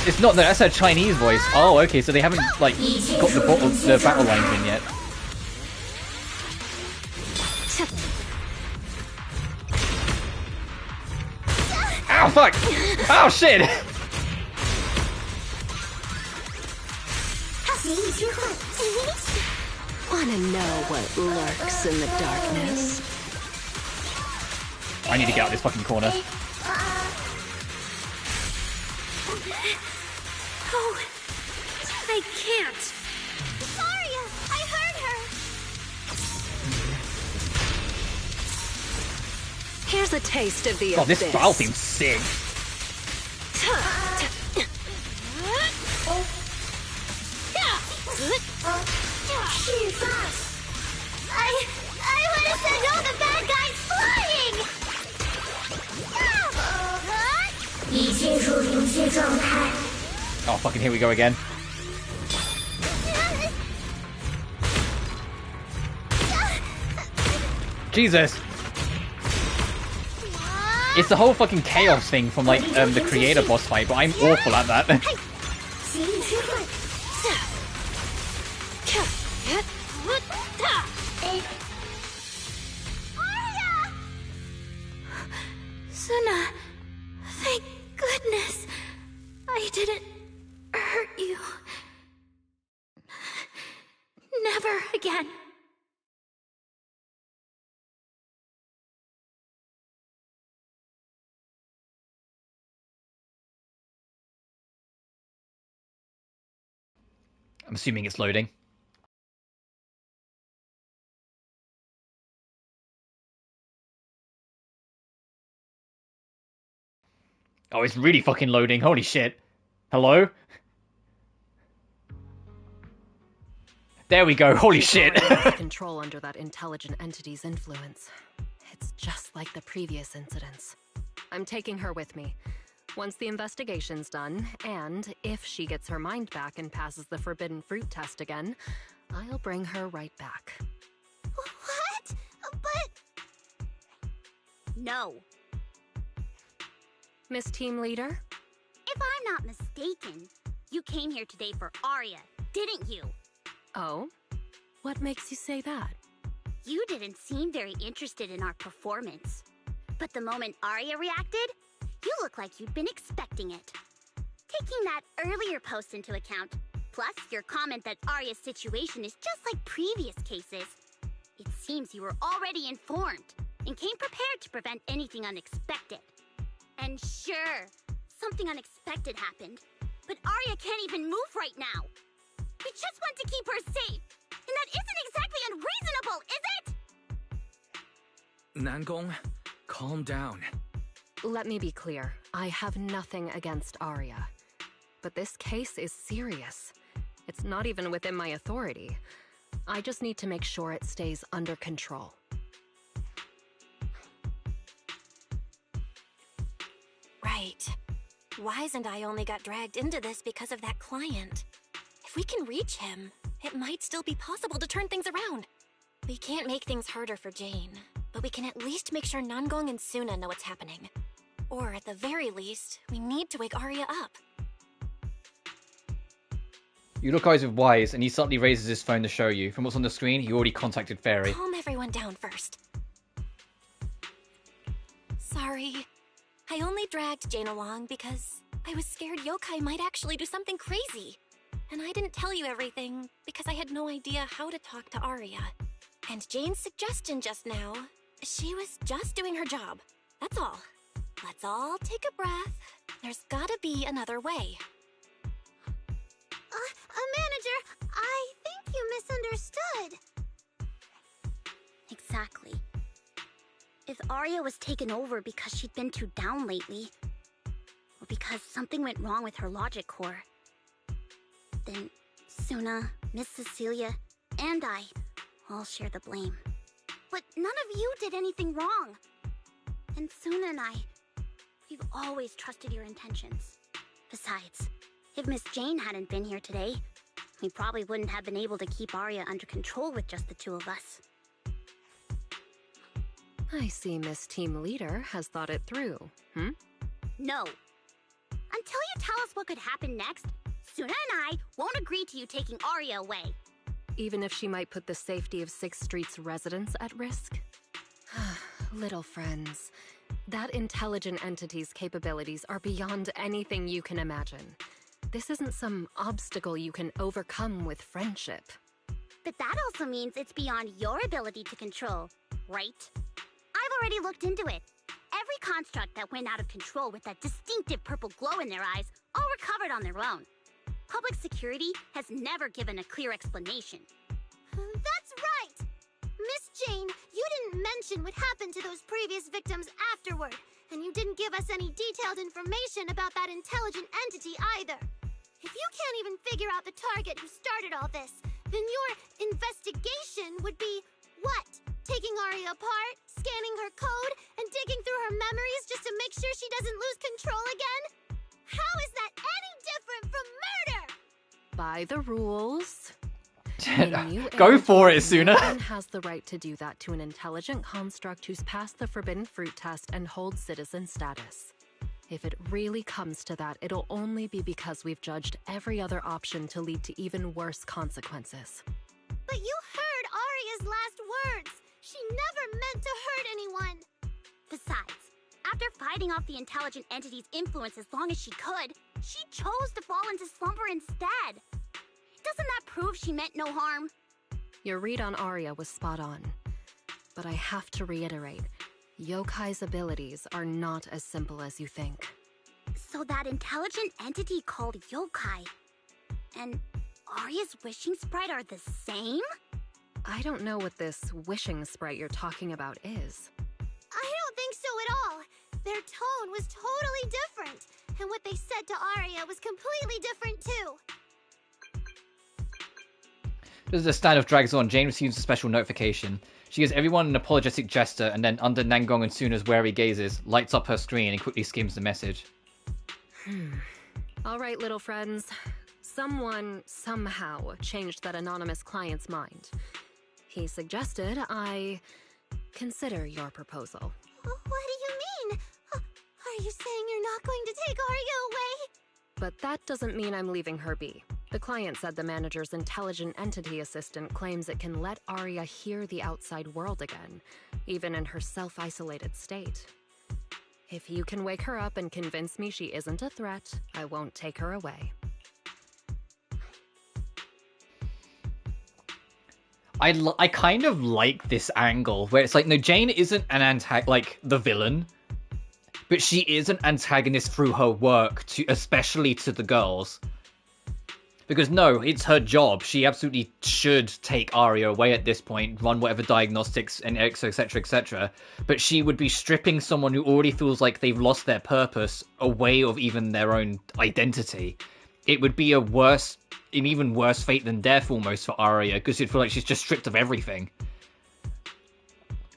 It's not that. That's a Chinese voice. Oh, okay. So they haven't like got the battle lines in yet. Ow! Fuck! Oh shit! Wanna know what lurks in the darkness? I need to get out of this fucking corner. Oh, I can't. Arya, I heard her. Here's a taste of the God, this abyss. battle theme's sick. I would have said all the bad guys flying! Oh, fucking here we go again. Jesus. It's the whole fucking chaos thing from like the creator boss fight, but I'm awful at that. Suna, thank goodness I didn't hurt you. Never again. I'm assuming it's loading. Oh, it's really fucking loading. Holy shit. Hello? There we go. Holy shit. Control under that intelligent entity's influence. It's just like the previous incidents. I'm taking her with me. Once the investigation's done, and if she gets her mind back and passes the forbidden fruit test again, I'll bring her right back. What? But... No. Miss Team Leader? If I'm not mistaken, you came here today for Arya, didn't you? Oh? What makes you say that? You didn't seem very interested in our performance. But the moment Arya reacted, you look like you'd been expecting it. Taking that earlier post into account, plus your comment that Arya's situation is just like previous cases, it seems you were already informed and came prepared to prevent anything unexpected. And sure, something unexpected happened, but Arya can't even move right now. We just want to keep her safe, and that isn't exactly unreasonable, is it? Nangong, calm down. Let me be clear. I have nothing against Arya. But this case is serious. It's not even within my authority. I just need to make sure it stays under control. Right. Wise and I only got dragged into this because of that client. If we can reach him, it might still be possible to turn things around. We can't make things harder for Jane, but we can at least make sure Nangong and Suna know what's happening. Or at the very least, we need to wake Arya up. You look eyes with Wise, and he suddenly raises his phone to show you. From what's on the screen, he already contacted Fairy. Calm everyone down first. Sorry. I only dragged Jane along because I was scared yokai might actually do something crazy. And I didn't tell you everything because I had no idea how to talk to Arya. And Jane's suggestion just now, she was just doing her job. That's all. Let's all take a breath. There's gotta be another way. Manager, I think you misunderstood. Exactly. If Arya was taken over because she'd been too down lately, or because something went wrong with her logic core, then Suna, Miss Cecilia, and I all share the blame. But none of you did anything wrong. And Suna and I, we've always trusted your intentions. Besides, if Miss Jane hadn't been here today, we probably wouldn't have been able to keep Arya under control with just the two of us. I see Miss Team Leader has thought it through, No. Until you tell us what could happen next, Suna and I won't agree to you taking Arya away. Even if she might put the safety of 6th Street's residents at risk? Little friends, that intelligent entity's capabilities are beyond anything you can imagine. This isn't some obstacle you can overcome with friendship. But that also means it's beyond your ability to control, right? I've already looked into it. Every construct that went out of control with that distinctive purple glow in their eyes all recovered on their own. Public security has never given a clear explanation. That's right! Miss Jane, you didn't mention what happened to those previous victims afterward, and you didn't give us any detailed information about that intelligent entity either. If you can't even figure out the target who started all this, then your investigation would be what? Taking Arya apart, scanning her code, and digging through her memories just to make sure she doesn't lose control again? How is that any different from murder? By the rules. Go for it, Suna. No one has the right to do that to an intelligent construct who's passed the forbidden fruit test and holds citizen status. If it really comes to that, it'll only be because we've judged every other option to lead to even worse consequences. But you heard Arya's last words. She never meant to hurt anyone. Besides, after fighting off the intelligent entity's influence as long as she could, she chose to fall into slumber instead. Doesn't that prove she meant no harm? Your read on Arya was spot on. But I have to reiterate, Yokai's abilities are not as simple as you think. So that intelligent entity called Yokai and Arya's wishing sprite are the same? I don't know what this wishing sprite you're talking about is. I don't think so at all. Their tone was totally different, and what they said to Arya was completely different too. As the standoff drags on, Jane receives a special notification. She gives everyone an apologetic gesture and then, under Nangong and Suna's wary gazes, lights up her screen and quickly skims the message. All right, little friends. Someone, somehow, changed that anonymous client's mind. He suggested I consider your proposal. What do you mean? Are you saying you're not going to take Arya away? But that doesn't mean I'm leaving her be. The client said the manager's intelligent entity assistant claims it can let Arya hear the outside world again, even in her self-isolated state. If you can wake her up and convince me she isn't a threat, I won't take her away. I kind of like this angle where it's like, no, Jane isn't an like the villain, but she is an antagonist through her work, especially to the girls. Because no, it's her job. She absolutely should take Arya away at this point, run whatever diagnostics and etc, etc. But she would be stripping someone who already feels like they've lost their purpose away of even their own identity. It would be an even worse fate than death almost for Arya, because you'd feel like she's just stripped of everything.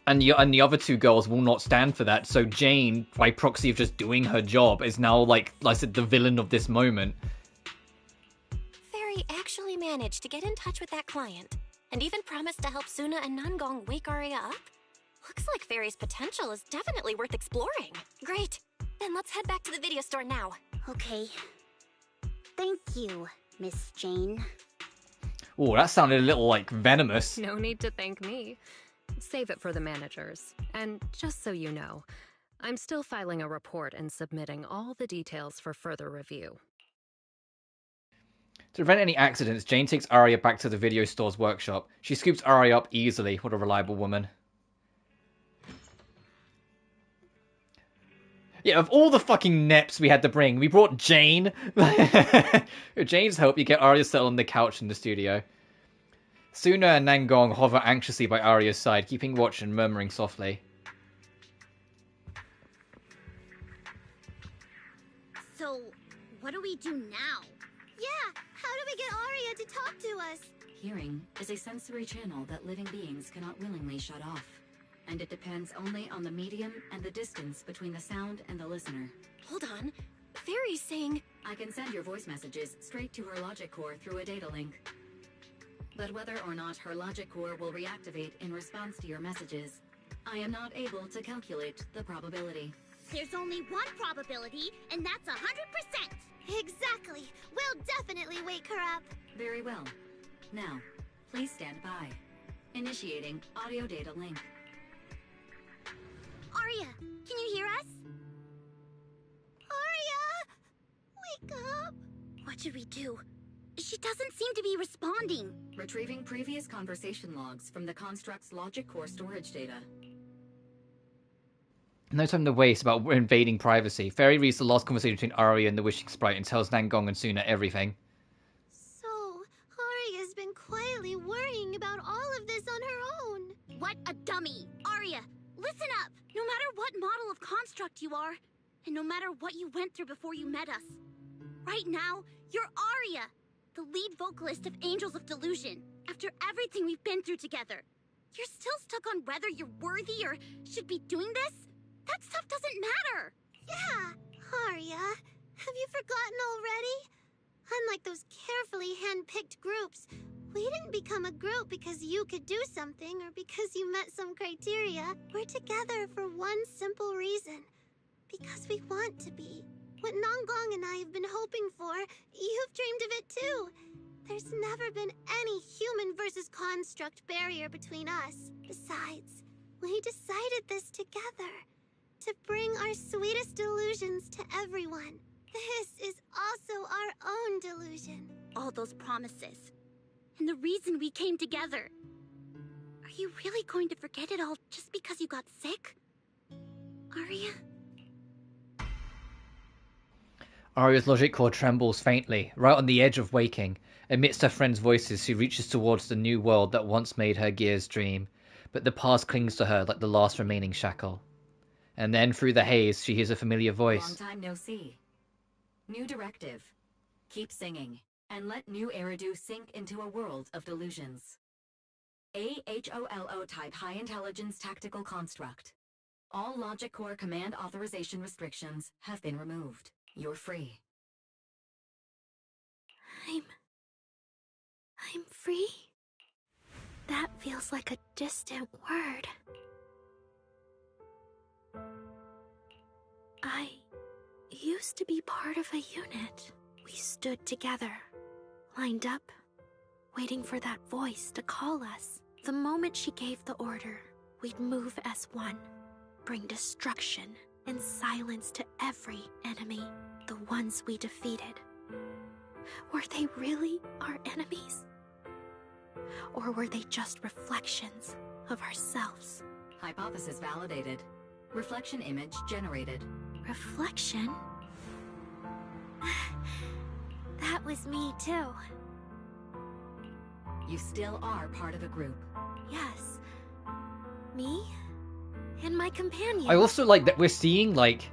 And the other two girls will not stand for that. So Jane, by proxy of just doing her job, is now, like I said, the villain of this moment. Fairy actually managed to get in touch with that client, and even promised to help Suna and Nangong wake Arya up? Looks like Fairy's potential is definitely worth exploring. Great! Then let's head back to the video store now. Okay. Thank you, Miss Jane. Oh, that sounded a little, like, venomous. No need to thank me. Save it for the managers. And just so you know, I'm still filing a report and submitting all the details for further review. To prevent any accidents, Jane takes Arya back to the video store's workshop. She scoops Arya up easily. What a reliable woman. Yeah, of all the fucking neps we had to bring, we brought Jane. With Jane's help, you get Arya settled on the couch in the studio. Suna and Nangong hover anxiously by Arya's side, keeping watch and murmuring softly. So, what do we do now? Yeah, how do we get Arya to talk to us? Hearing is a sensory channel that living beings cannot willingly shut off. And it depends only on the medium and the distance between the sound and the listener. Hold on. Fairy's saying... I can send your voice messages straight to her logic core through a data link. But whether or not her logic core will reactivate in response to your messages, I am not able to calculate the probability. There's only one probability, and that's 100%! Exactly! We'll definitely wake her up! Very well. Now, please stand by. Initiating audio data link. Arya, can you hear us? Arya! Wake up! What should we do? She doesn't seem to be responding. Retrieving previous conversation logs from the construct's logic core storage data. No time to waste about invading privacy. Fairy reads the last conversation between Arya and the Wishing Sprite and tells Nangong and Suna everything. So, Arya's been quietly worrying about all of this on her own. What a dummy! Arya, listen up! No matter what model of construct you are, and no matter what you went through before you met us, right now, you're Arya, the lead vocalist of Angels of Delusion. After everything we've been through together, you're still stuck on whether you're worthy or should be doing this? That stuff doesn't matter! Yeah, Arya, have you forgotten already? Unlike those carefully hand-picked groups, we didn't become a group because you could do something or because you met some criteria. We're together for one simple reason. Because we want to be. What Nangong and I have been hoping for, you've dreamed of it too. There's never been any human versus construct barrier between us. Besides, we decided this together. To bring our sweetest delusions to everyone. This is also our own delusion. All those promises. And the reason we came together. Are you really going to forget it all just because you got sick? Arya? Arya's logic core trembles faintly, right on the edge of waking. Amidst her friends' voices, she reaches towards the new world that once made her gears dream. But the past clings to her like the last remaining shackle. And then, through the haze, she hears a familiar voice. Long time no see. New directive. Keep singing, and let new Eridu sink into a world of delusions. AHOLO type high intelligence tactical construct. All logic core command authorization restrictions have been removed. You're free. I'm free? That feels like a distant word. I used to be part of a unit. We stood together, lined up, waiting for that voice to call us. The moment she gave the order, we'd move as one, bring destruction and silence to every enemy, the ones we defeated. Were they really our enemies? Or were they just reflections of ourselves? Hypothesis validated. Reflection image generated. Reflection? That was me too. You still are part of a group. Yes. Me? And my companion. I also like that we're seeing, like,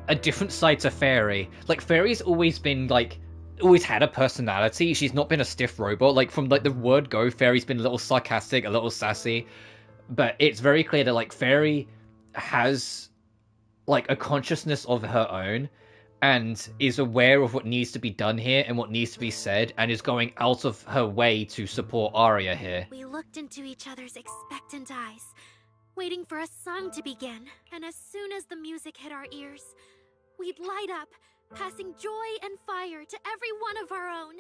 a different side to Fairy. Like, Fairy's always been, like, always had a personality. She's not been a stiff robot. Like, from, like, the word go, Fairy's been a little sarcastic, a little sassy. But it's very clear that, like, Fairy has, like, a consciousness of her own and is aware of what needs to be done here and what needs to be said and is going out of her way to support Arya here. We looked into each other's expectant eyes, waiting for a song to begin. And as soon as the music hit our ears, we'd light up, passing joy and fire to every one of our own.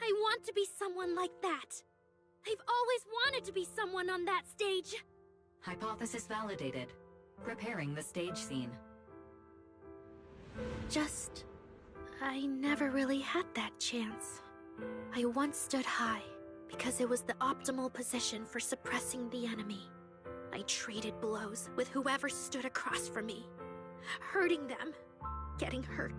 I want to be someone like that. I've always wanted to be someone on that stage. Hypothesis validated. Preparing the stage scene. I never really had that chance. I once stood high because it was the optimal position for suppressing the enemy. I traded blows with whoever stood across from me, hurting them, getting hurt.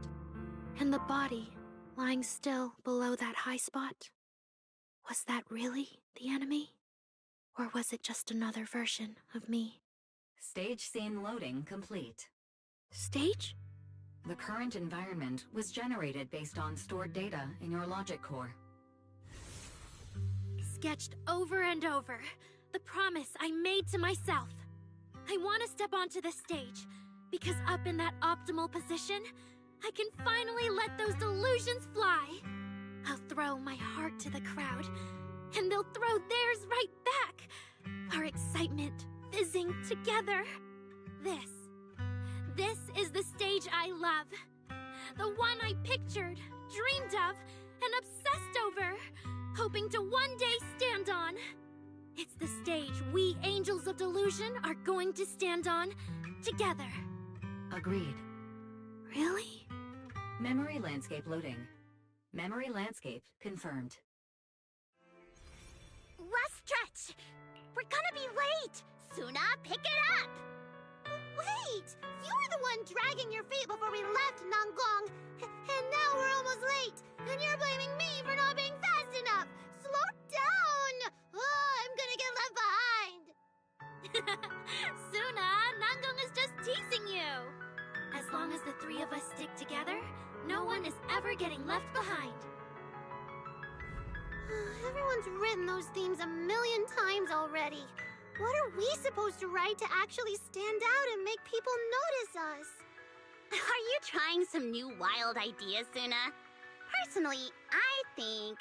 And the body lying still below that high spot, was that really the enemy? Or was it just another version of me? Stage scene loading complete. Stage? The current environment was generated based on stored data in your logic core. Sketched over and over, the promise I made to myself. I want to step onto the stage, because up in that optimal position, I can finally let those delusions fly. I'll throw my heart to the crowd, and they'll throw theirs right back. Our excitement fizzing together. This is the stage I love. The one I pictured, dreamed of, and obsessed over, hoping to one day stand on. It's the stage we Angels of Delusion are going to stand on together. Agreed. Really? Memory landscape loading. Memory landscape confirmed. Last stretch! We're gonna be late! Suna, pick it up! Wait! You were the one dragging your feet before we left Nangong! And now we're almost late! And you're blaming me for not being fast enough! Slow down! Oh, I'm gonna get left behind! Suna, Nangong is just teasing you! As long as the three of us stick together, no one is ever getting left behind. Everyone's written those themes a million times already. What are we supposed to write to actually stand out and make people notice us? Are you trying some new wild ideas, Suna? Personally, I think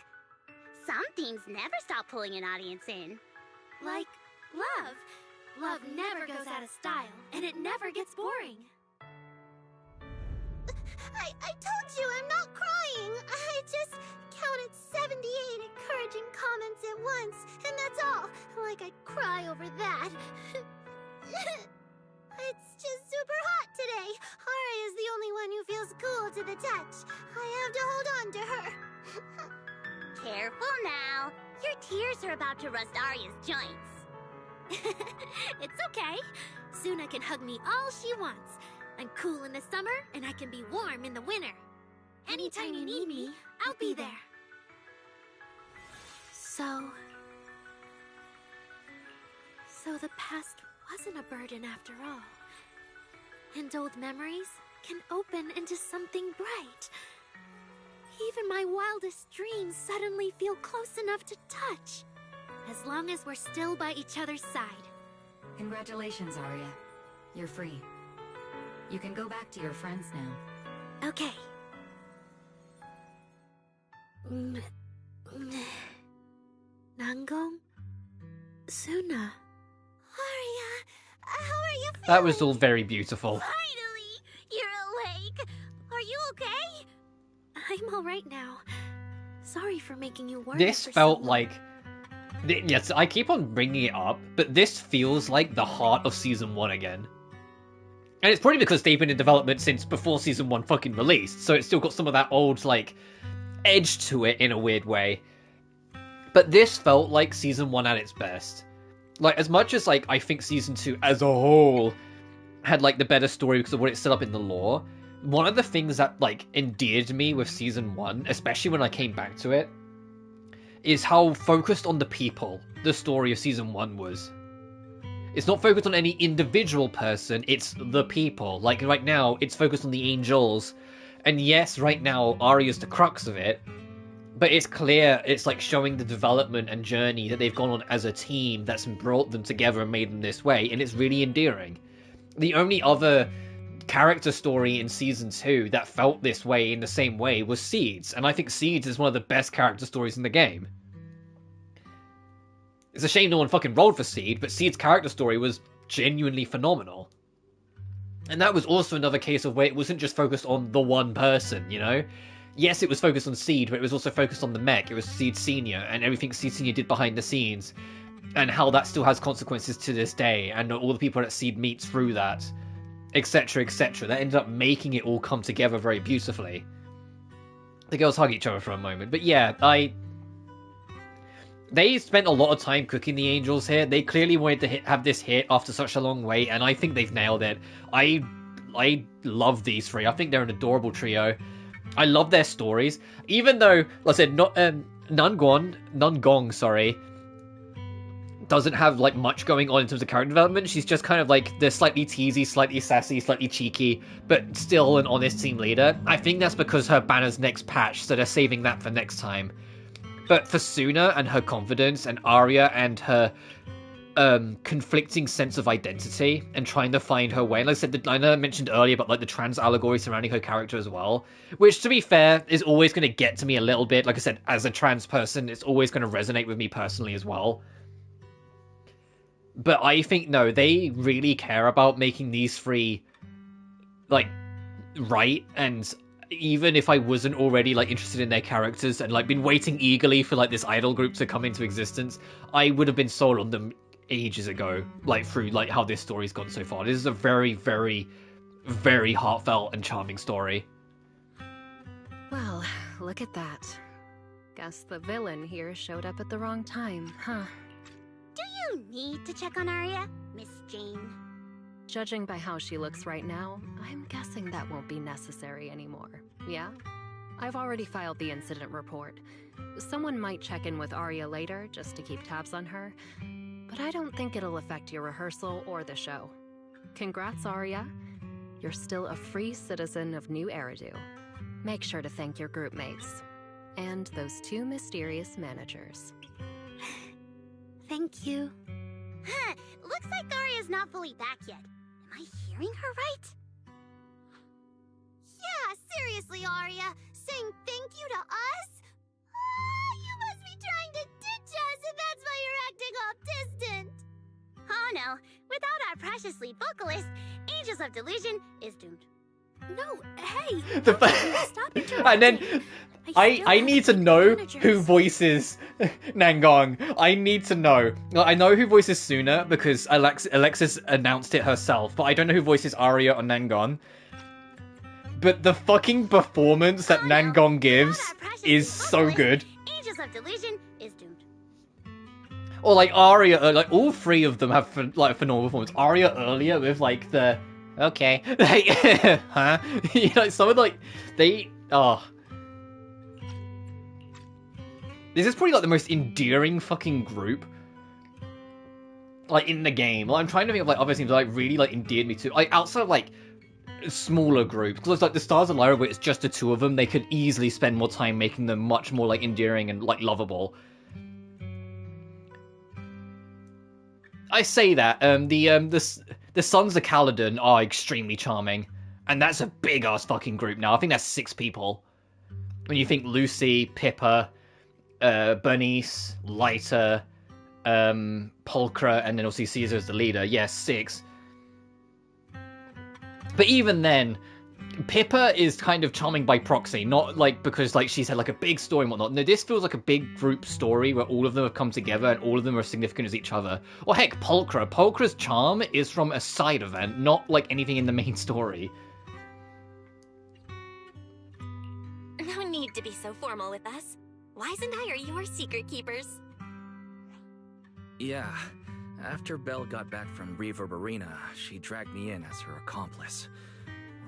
some themes never stop pulling an audience in. Like love. Love never goes out of style, and it never gets boring. I told you I'm not crying. I just counted 78 encouraging comments at once, and that's all. Like I'd cry over that. It's just super hot today. Ari is the only one who feels cool to the touch. I have to hold on to her. Careful now. Your tears are about to rust Arya's joints. It's okay. Suna can hug me all she wants. I'm cool in the summer, and I can be warm in the winter. Anytime you need me, I'll be there. So the past wasn't a burden after all. And old memories can open into something bright. Even my wildest dreams suddenly feel close enough to touch. As long as we're still by each other's side. Congratulations, Arya. You're free. You can go back to your friends now. Okay. Nangong? Suna? Arya, how are you feeling? That was all very beautiful. Finally! You're awake! Are you okay? I'm alright now. Sorry for making you worry. This felt like... Yes, I keep on bringing it up, but this feels like the heart of Season 1 again. And it's probably because they've been in development since before Season 1 fucking released, so it's still got some of that old, like, edge to it in a weird way. But this felt like Season 1 at its best. Like, as much as, like, I think Season 2 as a whole had, like, the better story because of what it set up in the lore, one of the things that, like, endeared me with Season 1, especially when I came back to it, is how focused on the people the story of Season 1 was. It's not focused on any individual person, it's the people. Like, right now, it's focused on the angels. And yes, right now, Arya's the crux of it, but it's clear it's, like, showing the development and journey that they've gone on as a team that's brought them together and made them this way, and it's really endearing. The only other character story in Season 2 that felt this way in the same way was Seeds, and I think Seeds is one of the best character stories in the game. It's a shame no one fucking rolled for Seed, but Seed's character story was genuinely phenomenal. And that was also another case of where it wasn't just focused on the one person, you know? Yes, it was focused on Seed, but it was also focused on the mech. It was Seed Senior, and everything Seed Senior did behind the scenes, and how that still has consequences to this day, and all the people that Seed meets through that, etc., etc. That ended up making it all come together very beautifully. The girls hug each other for a moment, but yeah, they spent a lot of time cooking the angels here. They clearly wanted to have this hit after such a long wait, and I think they've nailed it. I love these three. I think they're an adorable trio. I love their stories, even though, like I said, Nungong, sorry, doesn't have like much going on in terms of character development. She's just kind of like the slightly teasy, slightly sassy, slightly cheeky, but still an honest team leader. I think that's because her banner's next patch, so they're saving that for next time. But for Suna and her confidence, and Arya and her conflicting sense of identity and trying to find her way. And like I said, I know I mentioned earlier about like the trans allegory surrounding her character as well, which to be fair is always going to get to me a little bit. Like I said, as a trans person, it's always going to resonate with me personally as well. But I think, no, they really care about making these three like right, and even if I wasn't already like interested in their characters and like been waiting eagerly for like this idol group to come into existence, I would have been sold on them ages ago, like through like how this story's gone so far. This is a very, very, very heartfelt and charming story. Well, look at that. Guess the villain here showed up at the wrong time, huh? Do you need to check on Arya, Miss Jane? Judging by how she looks right now, I'm guessing that won't be necessary anymore, yeah? I've already filed the incident report. Someone might check in with Arya later, just to keep tabs on her, but I don't think it'll affect your rehearsal or the show. Congrats, Arya. You're still a free citizen of New Eridu. Make sure to thank your group mates. And those two mysterious managers. Thank you. Huh, looks like Arya's not fully back yet. Am I hearing her right? Yeah, seriously, Arya. Saying thank you to us? You must be trying to ditch us if that's why you're acting all distant. Oh no, without our precious lead vocalist, Angels of Delusion is doomed. No, hey! Stop and then I need to know who voices Nangong. I need to know. I know who voices Suna because Alexis announced it herself, but I don't know who voices Arya or Nangong. But the fucking performance that Nangong gives is so good. Angels of Delusion is doomed. Or like Arya, like all three of them have like phenomenal performance. Arya earlier with like the okay, like huh? You know, some of like they this is probably like the most endearing fucking group like in the game. Like, I'm trying to think of like other teams that like really like endeared me to, like outside of like smaller groups, because like the Stars of Lyra, where it's just the two of them, they could easily spend more time making them much more like endearing and like lovable. I say that the Sons of Kaladin are extremely charming, and that's a big ass fucking group now. I think that's 6 people. When you think Lucy, Pippa, Bernice, Lyta, Pulchra, and then obviously Caesar as the leader. Yes, 6. But even then, Pippa is kind of charming by proxy, not like because like she's had like a big story and whatnot. No, this feels like a big group story where all of them have come together and all of them are as significant as each other. Or heck, Pulchra. Pulchra's charm is from a side event, not like anything in the main story. No need to be so formal with us. Wise and I are your secret keepers. Yeah. After Belle got back from Reverb Arena, she dragged me in as her accomplice.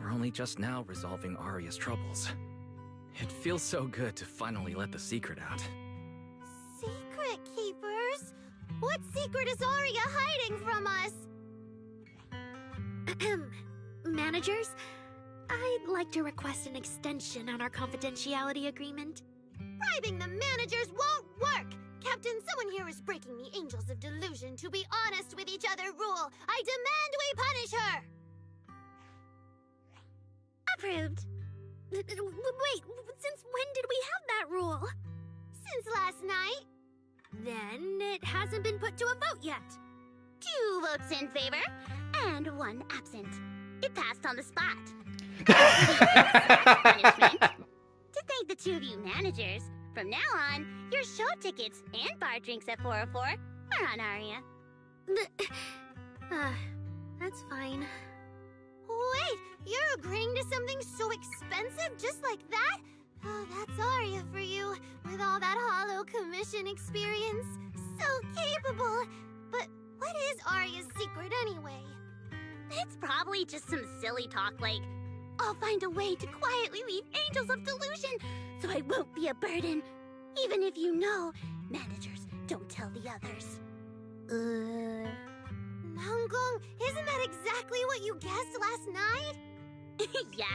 We're only just now resolving Arya's troubles. It feels so good to finally let the secret out. Secret keepers? What secret is Arya hiding from us? Managers, I'd like to request an extension on our confidentiality agreement. Bribing the managers won't work! Captain, someone here is breaking the Angels of Delusion to be honest with each other rule. I demand we punish her! Approved. Wait, since when did we have that rule? Since last night. Then it hasn't been put to a vote yet. 2 votes in favor, and 1 absent. It passed on the spot. Punishment. To thank the 2 of you managers, from now on, your show tickets and bar drinks at 404 are on Arya. That's fine. Wait, you're agreeing to something so expensive just like that? Oh, that's Arya for you, with all that Hollow Commission experience. So capable. But what is Arya's secret anyway? It's probably just some silly talk like, I'll find a way to quietly leave Angels of Delusion so I won't be a burden. Even if you know, managers don't tell the others. Nanggong, isn't that exactly what you guessed last night? Yeah?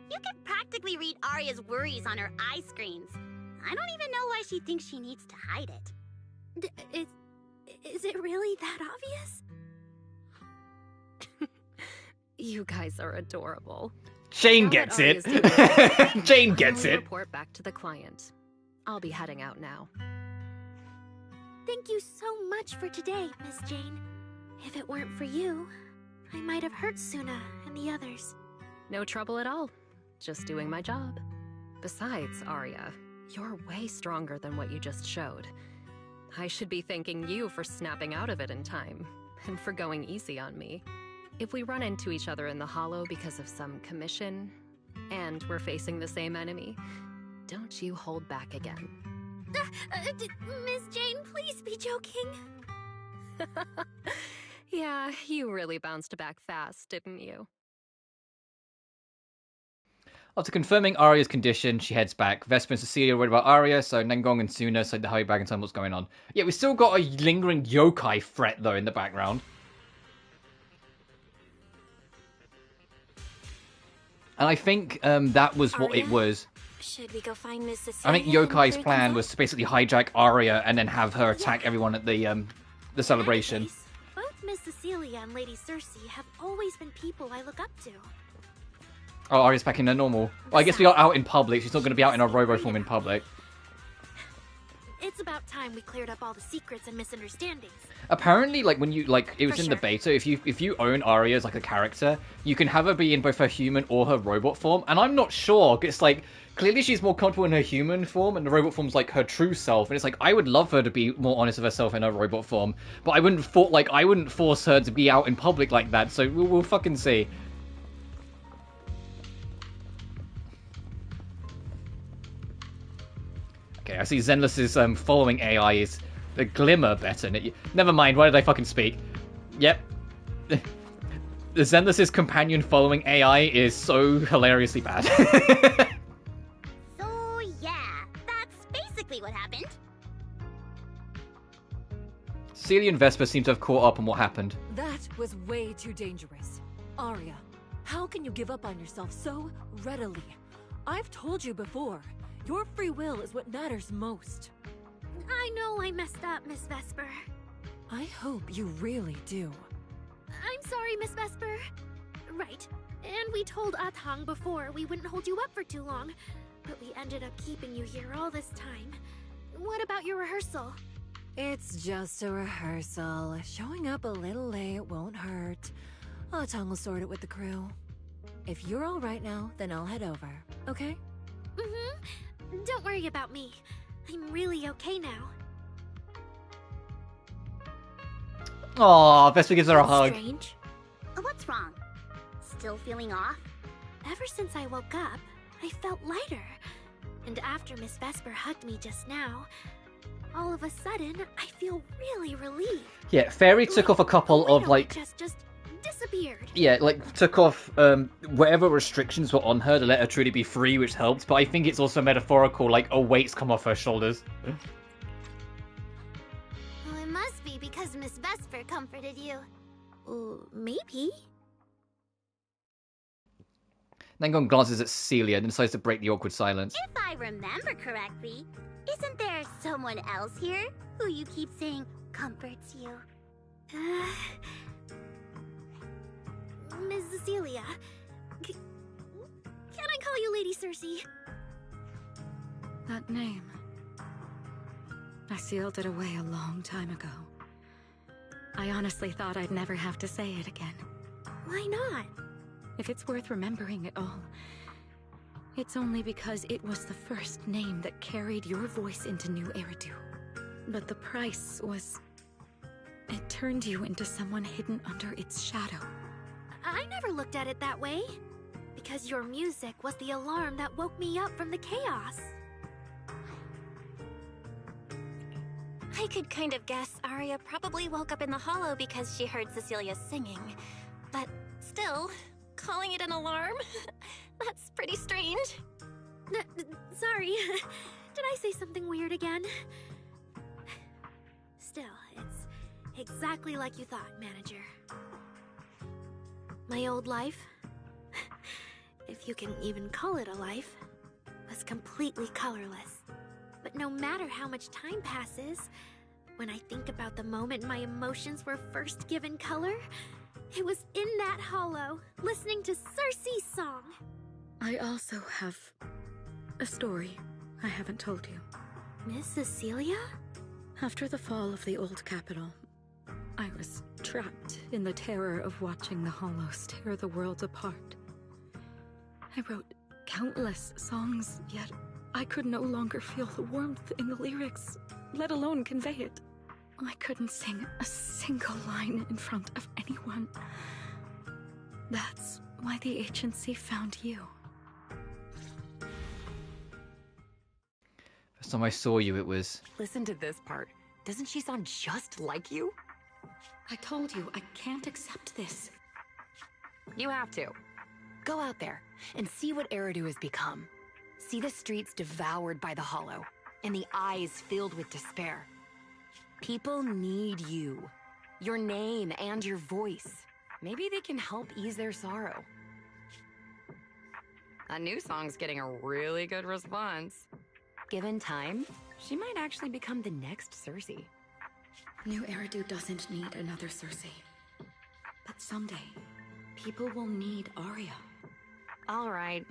You can practically read Arya's worries on her eye screens. I don't even know why she thinks she needs to hide it. Is it really that obvious? You guys are adorable. Jane Now gets that it. Arya's doing Jane well, gets I will it. report back to the client. I'll be heading out now. Thank you so much for today, Miss Jane. If it weren't for you, I might have hurt Suna and the others. No trouble at all. Just doing my job. Besides, Arya, you're way stronger than what you just showed. I should be thanking you for snapping out of it in time, and for going easy on me. If we run into each other in the Hollow because of some commission, and we're facing the same enemy, don't you hold back again. Miss Jane, please be joking. Yeah, you really bounced back fast, didn't you? After confirming Arya's condition, she heads back. Vesper and Cecilia are worried about Arya, so Nanggong and Suna decide to hurry back and tell them what's going on. Yeah, we still got a lingering yokai threat, though, in the background. And I think that was what it was. Should we go find Miss Cecilia? I think Yokai's plan was to basically hijack Arya and then have her attack everyone at the celebration. Both Miss Cecilia and Lady Cersei have always been people I look up to. Oh, Arya's back in her normal. Well, I guess we are out in public. She's not going to be out in her robo form in public. It's about time we cleared up all the secrets and misunderstandings. Apparently, like when you it was in the beta. If you own Arya as like a character, you can have her be in both her human or her robot form. And I'm not sure. It's like clearly she's more comfortable in her human form, and the robot form's like her true self. And it's like I would love her to be more honest with herself in her robot form, but I wouldn't force her to be out in public like that. So we'll fucking see. Okay, I see Zenless's following AI is the glimmer better. Never mind, why did I fucking speak? Yep. The Zenless's companion following AI is so hilariously bad. So yeah, that's basically what happened. Celia and Vesper seem to have caught up on what happened. That was way too dangerous. Arya, how can you give up on yourself so readily? I've told you before, your free will is what matters most. I know I messed up, Miss Vesper. I hope you really do. I'm sorry, Miss Vesper. Right. And we told Atang before we wouldn't hold you up for too long, but we ended up keeping you here all this time. What about your rehearsal? It's just a rehearsal. Showing up a little late won't hurt. Atang will sort it with the crew. If you're all right now, then I'll head over, okay? Mm-hmm. Don't worry about me. I'm really okay now. Aw, Vesper gives her a hug. Strange. What's wrong? Still feeling off? Ever since I woke up, I felt lighter. And after Miss Vesper hugged me just now, all of a sudden, I feel really relieved. Yeah, Fairy took off a couple of like... just disappeared. Yeah, like took off whatever restrictions were on her to let her truly be free, which helped. But I think it's also metaphorical, like a weight's come off her shoulders. Well, it must be because Miss Vesper comforted you. Maybe. Nanggong glances at Celia and decides to break the awkward silence. If I remember correctly, isn't there someone else here who you keep saying comforts you? Miss Cecilia. Can I call you Lady Cersei? That name. I sealed it away a long time ago. I honestly thought I'd never have to say it again. Why not? If it's worth remembering at all, it's only because it was the first name that carried your voice into New Eridu. But the price was... it turned you into someone hidden under its shadow. I never looked at it that way. because your music was the alarm that woke me up from the chaos. I could kind of guess Aria probably woke up in the hollow because she heard Cecilia singing. But still, calling it an alarm? That's pretty strange. Sorry, did I say something weird again? Still, it's exactly like you thought, Manager. My old life, if you can even call it a life, was completely colorless. But no matter how much time passes, when I think about the moment my emotions were first given color, it was in that hollow, listening to Circe's song. I also have a story I haven't told you. Miss Cecilia? After the fall of the old capital, I was trapped in the terror of watching the hollows tear the world apart. I wrote countless songs, yet I could no longer feel the warmth in the lyrics, let alone convey it. I couldn't sing a single line in front of anyone. That's why the agency found you. First time I saw you, it was... Listen to this part. Doesn't she sound just like you? I told you, I can't accept this. You have to. Go out there and see what Eridu has become. See the streets devoured by the hollow, and the eyes filled with despair. People need you. Your name and your voice. Maybe they can help ease their sorrow. A new song's getting a really good response. Given time, she might actually become the next Circe. New Eridu doesn't need another Circe. But someday, people will need Aria. All right.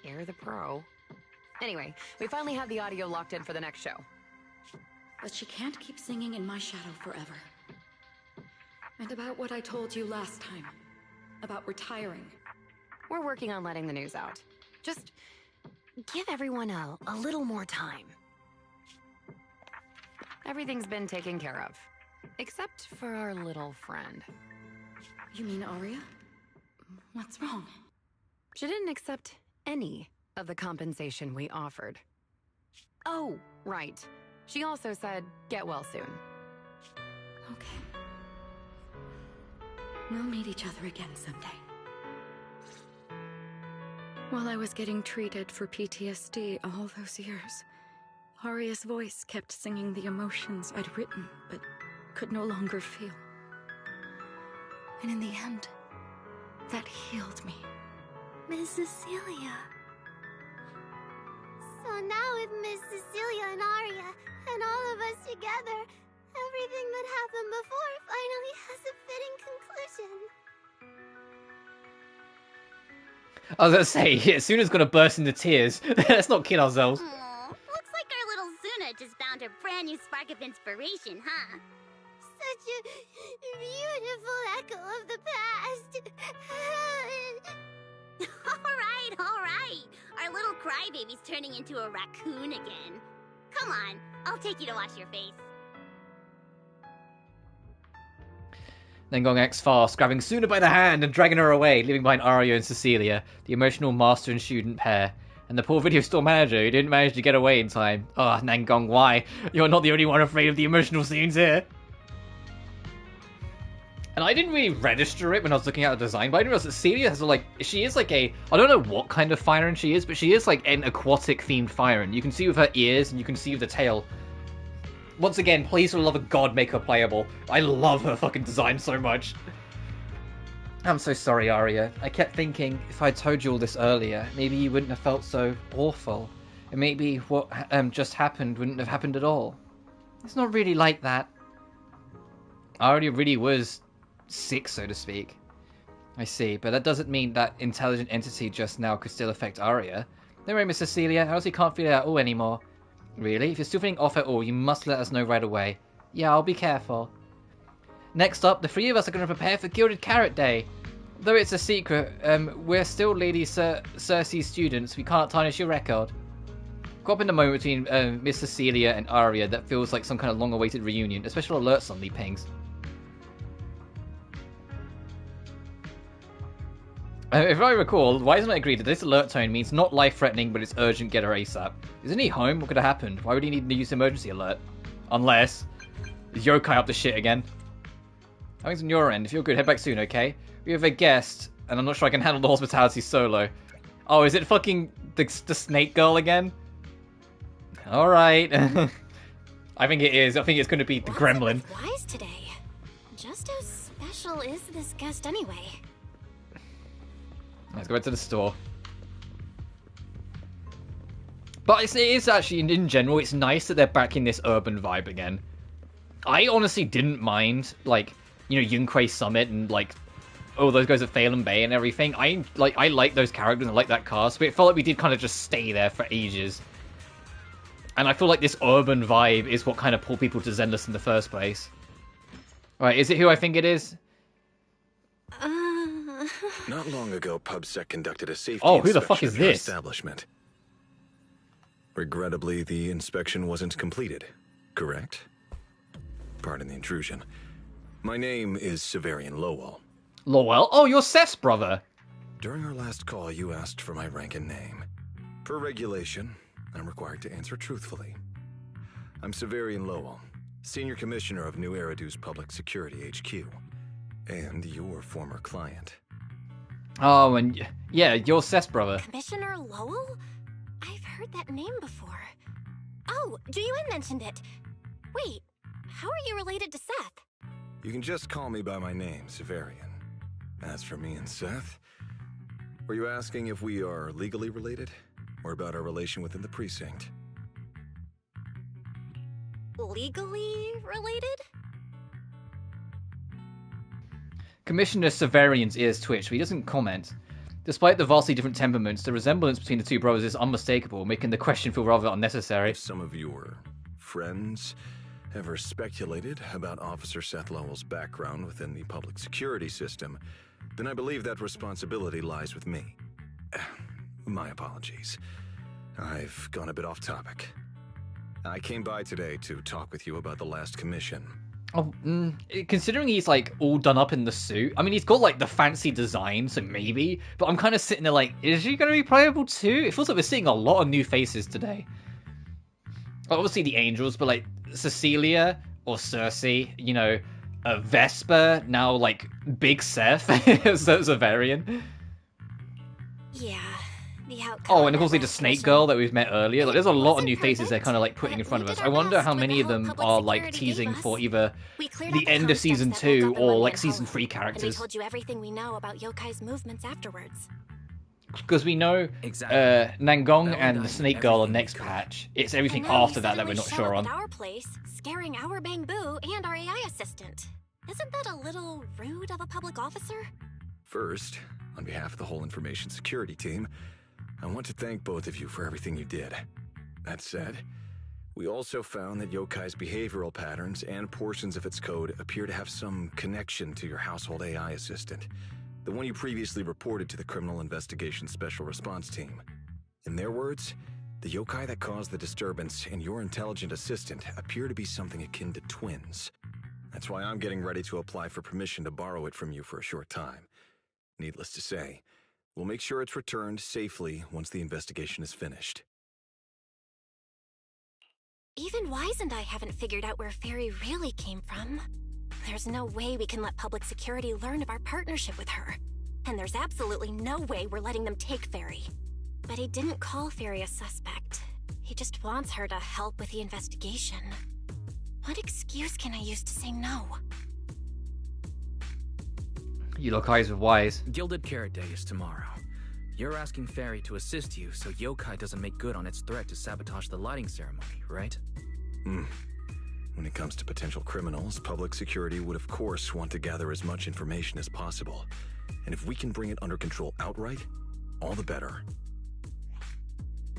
You're the pro. Anyway, we finally have the audio locked in for the next show. But she can't keep singing in my shadow forever. And about what I told you last time. About retiring. We're working on letting the news out. Just give everyone a little more time. Everything's been taken care of. Except for our little friend. You mean Aria? What's wrong? She didn't accept any of the compensation we offered. Oh, right. She also said, get well soon. Okay. We'll meet each other again someday. While I was getting treated for PTSD all those years, Aria's voice kept singing the emotions I'd written, but could no longer feel. And in the end, that healed me. Miss Cecilia. So now with Miss Cecilia and Aria, and all of us together, everything that happened before finally has a fitting conclusion. I was gonna say, Suna's gonna burst into tears. Let's not kid ourselves. Aww, looks like our little Zuna just found her brand new spark of inspiration, huh? Such a beautiful echo of the past. Alright. Our little crybaby's turning into a raccoon again. Come on, I'll take you to wash your face. Then going X fast, grabbing Suna by the hand and dragging her away, leaving behind Aria and Cecilia, the emotional master and student pair. And the poor video store manager who didn't manage to get away in time. Oh, Nangong, why? You're not the only one afraid of the emotional scenes here. And I didn't really register it when I was looking at the design, but I didn't realize that Celia has she is like a, I don't know what kind of Firen she is, but she is like an aquatic themed Firen. You can see with her ears and you can see with the tail. Once again, please for the love of God, make her playable. I love her fucking design so much. I'm so sorry, Aria. I kept thinking, if I'd told you all this earlier, maybe you wouldn't have felt so awful. And maybe what just happened wouldn't have happened at all. It's not really like that. Aria really was sick, so to speak. I see, but that doesn't mean that intelligent entity just now could still affect Aria. Don't worry, Miss Cecilia, I honestly can't feel it at all anymore. Really? If you're still feeling off at all, you must let us know right away. Yeah, I'll be careful. Next up, the three of us are going to prepare for Gilded Carrot Day. Though it's a secret, we're still Lady Circe's students. We can't tarnish your record. Caught up in the moment between Miss Cecilia and Aria that feels like some kind of long-awaited reunion. A special alert suddenly pings. If I recall, Wiseman agreed that this alert tone means not life-threatening, but it's urgent, get her ASAP. Isn't he home? What could have happened? Why would he need to use emergency alert? Unless... Is yokai up the shit again? Nothing's on your end. If you're good, head back soon, okay? We have a guest, and I'm not sure I can handle the hospitality solo. Oh, is it fucking the snake girl again? Alright. I think it is. I think it's going to be the gremlin. Wise today. Just how special is this guest anyway? Let's go back to the store. But it is actually, in general, it's nice that they're back in this urban vibe again. I honestly didn't mind, like, you know, Yunquei Summit and, like, oh, those guys at Phelan Bay and everything. I like those characters and I like that cast, but it felt like we did kind of just stay there for ages. And I feel like this urban vibe is what kind of pulled people to Zenless in the first place. Alright, is it who I think it is? Not long ago, PubSec conducted a safety inspection who the fuck is of your this? establishment. Regrettably, the inspection wasn't completed, correct? Pardon the intrusion. My name is Severian Lowell. Lowell? Oh, you're Seth's brother. During our last call, you asked for my rank and name. Per regulation, I'm required to answer truthfully. I'm Severian Lowell, Senior Commissioner of New Eridu's Public Security HQ, and your former client. Oh, and yeah, you're Seth's brother. Commissioner Lowell? I've heard that name before. Oh, Juyuan mentioned it. Wait, how are you related to Seth? You can just call me by my name, Severian. As for me and Seth, were you asking if we are legally related, or about our relation within the precinct? Legally related? Commissioner Severian's ears twitch, but he doesn't comment. Despite the vastly different temperaments, the resemblance between the two brothers is unmistakable, making the question feel rather unnecessary. If some of your friends ever speculated about Officer Seth Lowell's background within the public security system, then I believe that responsibility lies with me. My apologies. I've gone a bit off topic. I came by today to talk with you about the last commission. Oh, considering he's like all done up in the suit, I mean, he's got like the fancy design, so maybe, but I'm kind of sitting there like, is he going to be playable too? It feels like we're seeing a lot of new faces today. Obviously the angels, but like Cecilia or Cersei, you know, Vesper, now like Big Seth, Severian. Yeah, the outcome. Oh, and of course the snake girl that we've met earlier. Like, there's a lot of new faces they're kind of like putting in front of us. I wonder how many of them are like teasing for either the end of season 2 or like season 3 characters. And they told you everything we know about Yokai's movements afterwards. Because we know Nangong and the Snake Girl are next patch. It's everything after that we're not sure on. At our place, scaring our Bangbu and our AI assistant. Isn't that a little rude of a public officer? First, on behalf of the whole information security team, I want to thank both of you for everything you did. That said, we also found that Yokai's behavioral patterns and portions of its code appear to have some connection to your household AI assistant. The one you previously reported to the Criminal Investigation Special Response Team. In their words, the yokai that caused the disturbance and your intelligent assistant appear to be something akin to twins. That's why I'm getting ready to apply for permission to borrow it from you for a short time. Needless to say, we'll make sure it's returned safely once the investigation is finished. Even Wise and I haven't figured out where Fairy really came from. There's no way we can let public security learn of our partnership with her. And there's absolutely no way we're letting them take Fairy. But he didn't call Fairy a suspect. He just wants her to help with the investigation. What excuse can I use to say no? You look eyes with Wise. Gilded Carrot Day is tomorrow. You're asking Fairy to assist you so Yokai doesn't make good on its threat to sabotage the lighting ceremony, right? When it comes to potential criminals, public security would of course want to gather as much information as possible. And if we can bring it under control outright, all the better.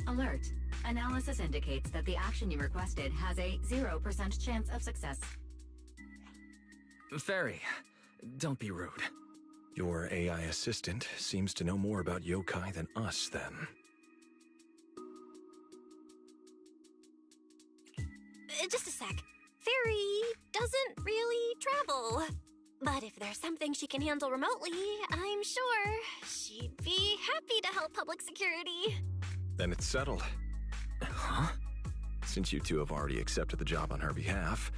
Alert. Analysis indicates that the action you requested has a 0% chance of success. Fairy, don't be rude. Your AI assistant seems to know more about yokai than us, then. Just a sec. Fairy doesn't really travel. But if there's something she can handle remotely, I'm sure she'd be happy to help public security. Then it's settled. Huh? Since you two have already accepted the job on her behalf,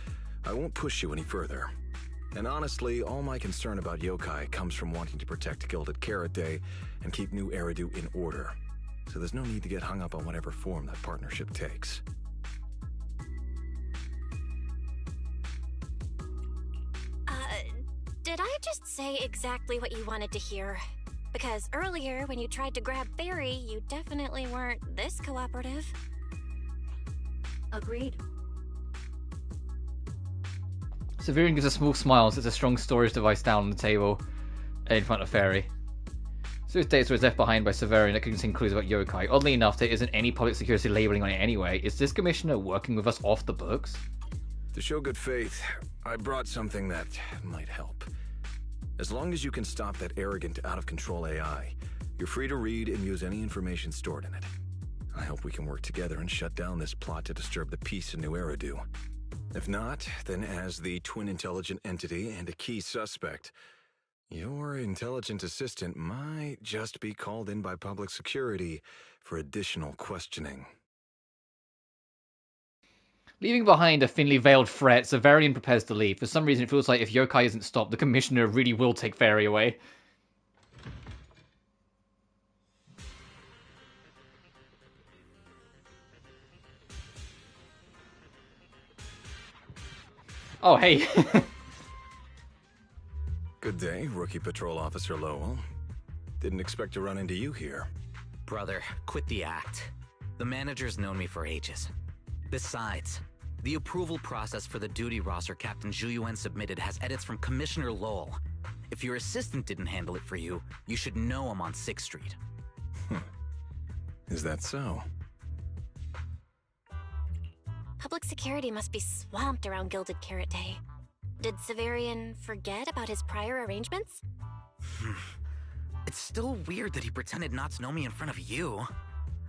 I won't push you any further. And honestly, all my concern about yokai comes from wanting to protect Gilded Carrot Day and keep New Eridu in order. So there's no need to get hung up on whatever form that partnership takes. Did I just say exactly what you wanted to hear? Because earlier, when you tried to grab Barry, you definitely weren't this cooperative. Agreed. Severian gives a small smile, sets a strong storage device down on the table in front of Fairy. So his data is left behind by Severian that contain clues about yokai. Oddly enough, there isn't any public security labeling on it anyway. Is this commissioner working with us off the books? To show good faith, I brought something that might help. As long as you can stop that arrogant, out-of-control AI, you're free to read and use any information stored in it. I hope we can work together and shut down this plot to disturb the peace in New Eridu. If not, then as the twin intelligent entity and a key suspect, your intelligent assistant might just be called in by public security for additional questioning. Leaving behind a thinly veiled threat, Severian prepares to leave. For some reason, it feels like if yokai isn't stopped, the commissioner really will take Fairy away. Oh, hey. Good day, Rookie Patrol Officer Lowell. Didn't expect to run into you here. Brother, quit the act. The manager's known me for ages. Besides, the approval process for the duty roster Captain Zhu submitted has edits from Commissioner Lowell. If your assistant didn't handle it for you, you should know I'm on 6th Street. Is that so? Public security must be swamped around Gilded Carrot Day. Did Severian forget about his prior arrangements? It's still weird that he pretended not to know me in front of you.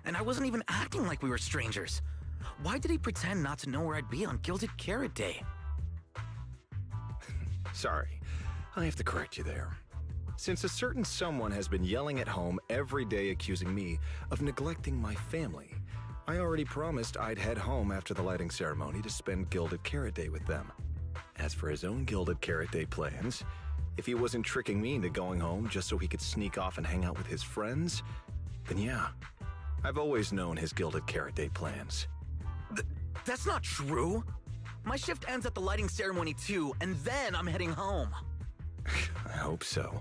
And I wasn't even acting like we were strangers. Why did he pretend not to know where I'd be on Gilded Carrot Day? Sorry, I have to correct you there. Since a certain someone has been yelling at home every day accusing me of neglecting my family, I already promised I'd head home after the lighting ceremony to spend Gilded Carrot Day with them. As for his own Gilded Carrot Day plans, if he wasn't tricking me into going home just so he could sneak off and hang out with his friends, then yeah, I've always known his Gilded Carrot Day plans. That's not true. My shift ends at the lighting ceremony too, and then I'm heading home. I hope so.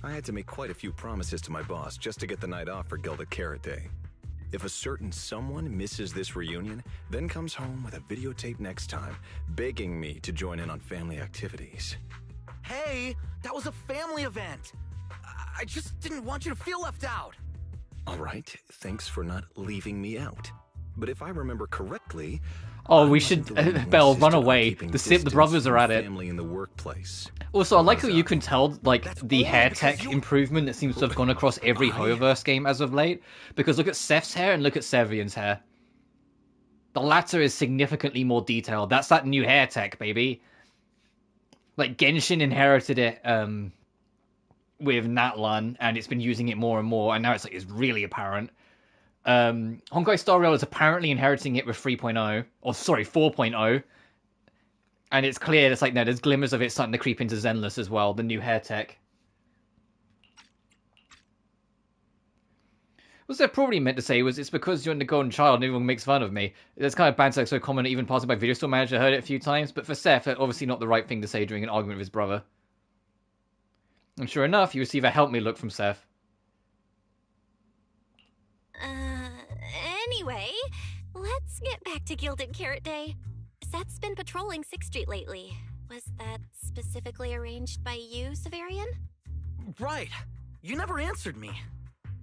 I had to make quite a few promises to my boss just to get the night off for Gilded Carrot Day. If a certain someone misses this reunion, then comes home with a videotape next time, begging me to join in on family activities. Hey, that was a family event. I just didn't want you to feel left out. All right, thanks for not leaving me out. But if I remember correctly... Oh, we should... Belle, run away. The brothers are at it. Family in the workplace. Also, I like how you can tell, like, the hair tech improvement that seems to have gone across every Hoyoverse game as of late. Because look at Seth's hair and look at Severian's hair. The latter is significantly more detailed. That's that new hair tech, baby. Like, Genshin inherited it with Natlan, and it's been using it more and more, and now it's like it's really apparent. Honkai Star Rail is apparently inheriting it with 3.0, or sorry, 4.0. And it's clear, it's like, no, there's glimmers of it starting to creep into Zenless as well, the new hair tech. What they're probably meant to say was, it's because you're in the golden child and everyone makes fun of me. That's kind of banter so common, even passing by video store manager heard it a few times, but for Seth, that's obviously not the right thing to say during an argument with his brother. And sure enough, you receive a help me look from Seth. Anyway, let's get back to Gilded Carrot Day. Seth's been patrolling 6th Street lately. Was that specifically arranged by you, Severian? Right. You never answered me.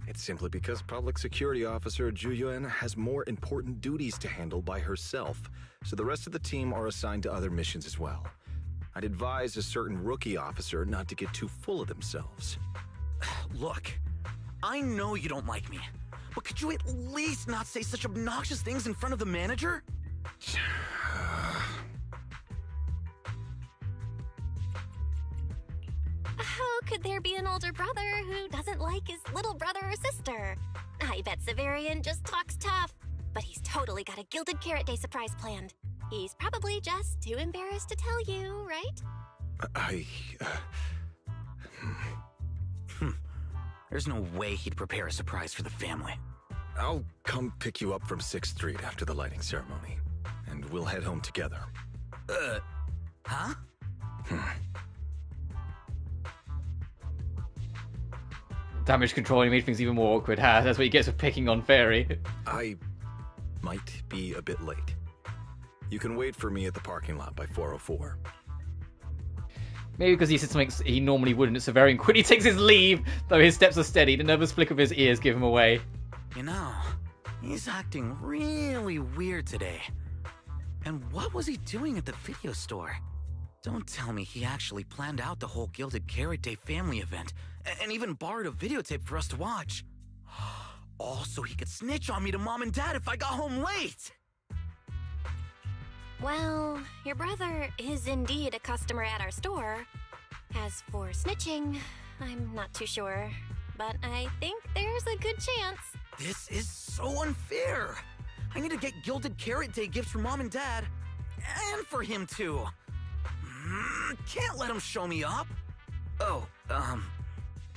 It's simply because Public Security Officer Zhu has more important duties to handle by herself, so the rest of the team are assigned to other missions as well. I'd advise a certain rookie officer not to get too full of themselves. Look, I know you don't like me, but could you at least not say such obnoxious things in front of the manager? could there be an older brother who doesn't like his little brother or sister? I bet Severian just talks tough, but he's totally got a Gilded Carrot Day surprise planned. He's probably just too embarrassed to tell you, right? There's no way he'd prepare a surprise for the family. I'll come pick you up from 6th Street after the lighting ceremony, and we'll head home together. Huh? Damage controlling made things even more awkward. Ha, that's what he gets for picking on Fairy. I might be a bit late. You can wait for me at the parking lot by 4:04. Maybe because he said something he normally wouldn't. It's very quick. He takes his leave, though his steps are steady. The nervous flick of his ears give him away. You know, he's acting really weird today. And what was he doing at the video store? Don't tell me he actually planned out the whole Gilded Carrot Day family event, and even borrowed a videotape for us to watch. All so he could snitch on me to Mom and Dad if I got home late! Well, your brother is indeed a customer at our store. As for snitching, I'm not too sure, but I think there's a good chance. This is so unfair! I need to get Gilded Carrot Day gifts for Mom and Dad, and for him too. Can't let him show me up. Oh,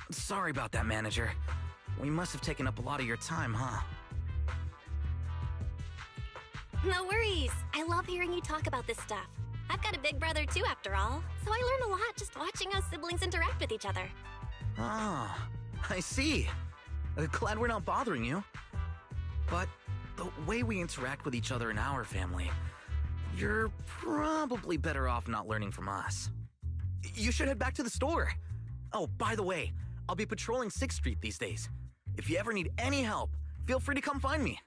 sorry about that, manager. We must have taken up a lot of your time, huh? No worries. I love hearing you talk about this stuff. I've got a big brother too, after all, so I learn a lot just watching us siblings interact with each other. Ah, I see. Glad we're not bothering you. But the way we interact with each other in our family, you're probably better off not learning from us. You should head back to the store. Oh, by the way, I'll be patrolling 6th Street these days. If you ever need any help, feel free to come find me.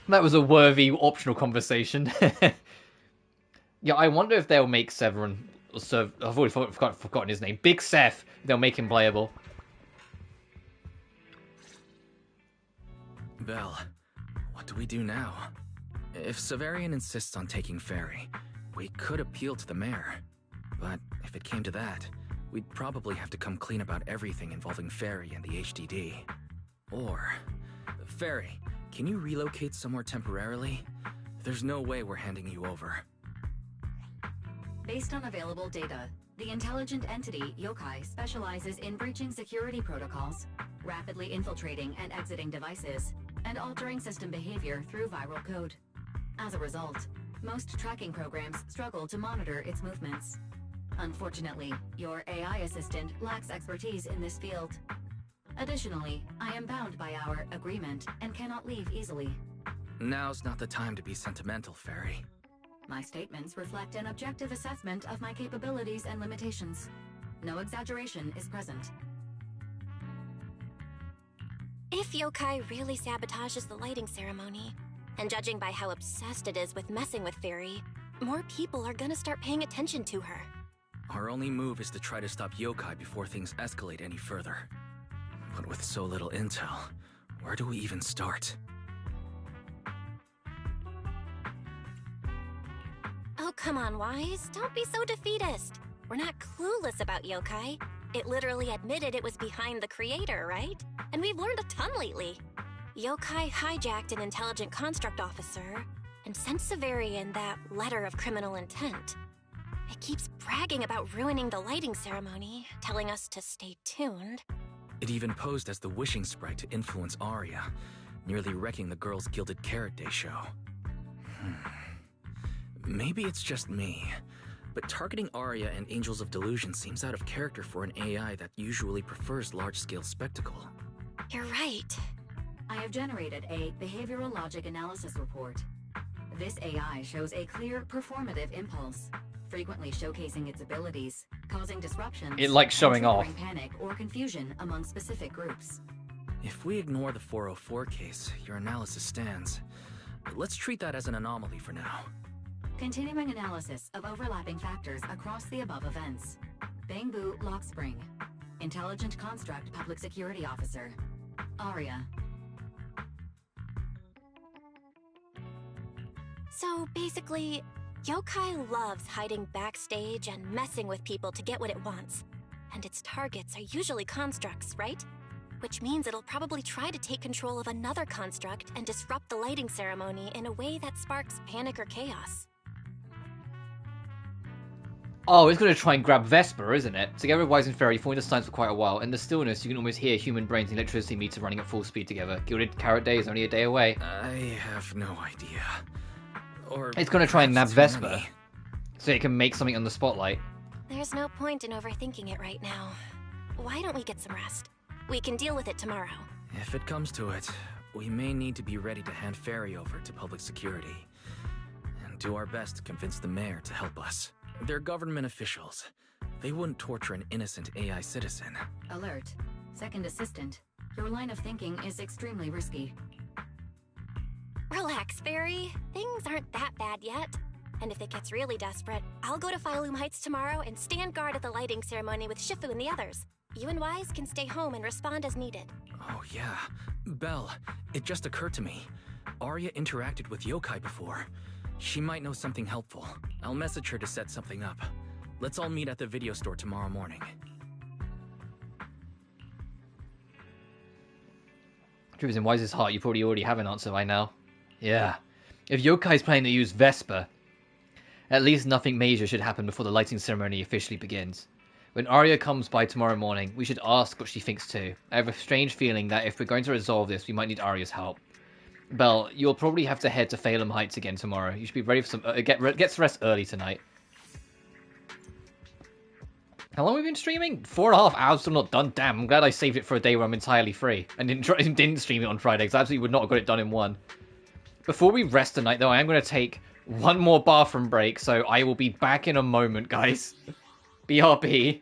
That was a worthy optional conversation. Yeah, I wonder if they'll make Severin... So, I've already forgotten his name. Big Seth. They'll make him playable. Belle, what do we do now? If Severian insists on taking Fairy, we could appeal to the mayor. But if it came to that, we'd probably have to come clean about everything involving Fairy and the HDD. Or, Fairy, can you relocate somewhere temporarily? There's no way we're handing you over. Based on available data, the intelligent entity, Yokai, specializes in breaching security protocols, rapidly infiltrating and exiting devices, and altering system behavior through viral code. As a result, most tracking programs struggle to monitor its movements. Unfortunately, your AI assistant lacks expertise in this field. Additionally, I am bound by our agreement and cannot leave easily. Now's not the time to be sentimental, Fairy. My statements reflect an objective assessment of my capabilities and limitations. No exaggeration is present. If Yokai really sabotages the lighting ceremony, and judging by how obsessed it is with messing with Fairy, more people are gonna start paying attention to her. Our only move is to try to stop Yokai before things escalate any further. But with so little intel, where do we even start? Oh, come on, Wise. Don't be so defeatist. We're not clueless about Yokai. It literally admitted it was behind the creator, right? And we've learned a ton lately. Yokai hijacked an intelligent construct officer and sent Severian that letter of criminal intent. It keeps bragging about ruining the lighting ceremony, telling us to stay tuned. It even posed as the wishing sprite to influence Arya, nearly wrecking the girls' Gilded Carrot Day show. Maybe it's just me, but targeting Arya and Angels of Delusion seems out of character for an AI that usually prefers large-scale spectacle. You're right. I have generated a behavioral logic analysis report. This AI shows a clear performative impulse, frequently showcasing its abilities, causing disruptions. It likes showing off. Panic or confusion among specific groups. If we ignore the 404 case, your analysis stands. Let's treat that as an anomaly for now. Continuing analysis of overlapping factors across the above events. Bangbu Lock Spring. Intelligent Construct Public Security Officer. Arya. So basically, Yokai loves hiding backstage and messing with people to get what it wants. And its targets are usually constructs, right? Which means it'll probably try to take control of another construct and disrupt the lighting ceremony in a way that sparks panic or chaos. Oh, it's going to try and grab Vesper, isn't it? Together with Wise and Fairy, forming the science for quite a while. In the stillness, you can almost hear human brains and electricity meter running at full speed together. Gilded Carrot Day is only a day away. I have no idea. Or it's going to try and nab too Vesper, many. so it can make something on the spotlight. There's no point in overthinking it right now. Why don't we get some rest? We can deal with it tomorrow. If it comes to it, we may need to be ready to hand Fairy over to public security. And do our best to convince the mayor to help us. They're government officials. They wouldn't torture an innocent AI citizen. Alert. Second assistant. Your line of thinking is extremely risky. Relax, Fairy. Things aren't that bad yet. And if it gets really desperate, I'll go to Phylum Heights tomorrow and stand guard at the lighting ceremony with Shifu and the others. You and Wise can stay home and respond as needed. Oh yeah. Belle, it just occurred to me. Arya interacted with yokai before. She might know something helpful. I'll message her to set something up. Let's all meet at the video store tomorrow morning. Truth is, in Wise's heart, you probably already have an answer by now. Yeah. If Yokai's planning to use Vesper, at least nothing major should happen before the lighting ceremony officially begins. When Arya comes by tomorrow morning, we should ask what she thinks too. I have a strange feeling that if we're going to resolve this, we might need Arya's help. Belle, you'll probably have to head to Phylum Heights again tomorrow. You should be ready for some... get to rest early tonight. How long have we been streaming? 4.5 hours, still not done. Damn, I'm glad I saved it for a day where I'm entirely free. And didn't stream it on Friday, because I absolutely would not have got it done in one. Before we rest tonight, though, I am going to take one more bathroom break, so I will be back in a moment, guys. BRB.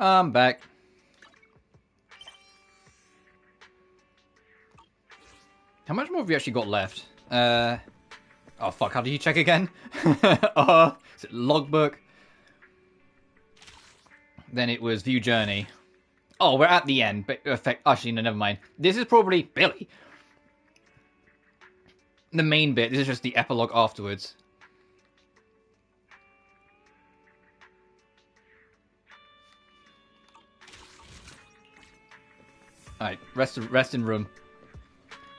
I'm back. How much more have we actually got left? Oh fuck, how do you check again? Is it logbook? Then it was view journey. Oh, we're at the end, but actually, no, never mind. This is probably Billy. The main bit. This is just the epilogue afterwards. Alright, rest in room.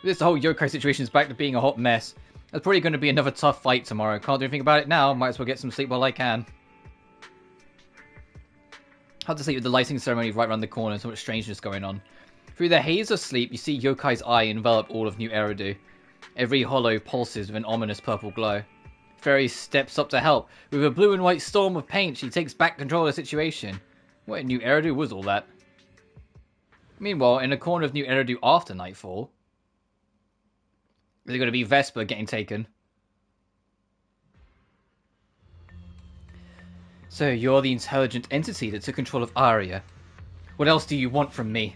This whole yokai situation is back to being a hot mess. There's probably going to be another tough fight tomorrow. Can't do anything about it now. Might as well get some sleep while I can. Hard to sleep with the lighting ceremony right around the corner and so much strangeness going on. Through the haze of sleep, you see Yokai's eye envelop all of New Eridu. Every hollow pulses with an ominous purple glow. Fairy steps up to help. With a blue and white storm of paint, she takes back control of the situation. What in New Eridu was all that? Meanwhile, in a corner of New Eridu after nightfall, there's going to be Vesper getting taken. So, you're the intelligent entity that took control of Aria. What else do you want from me?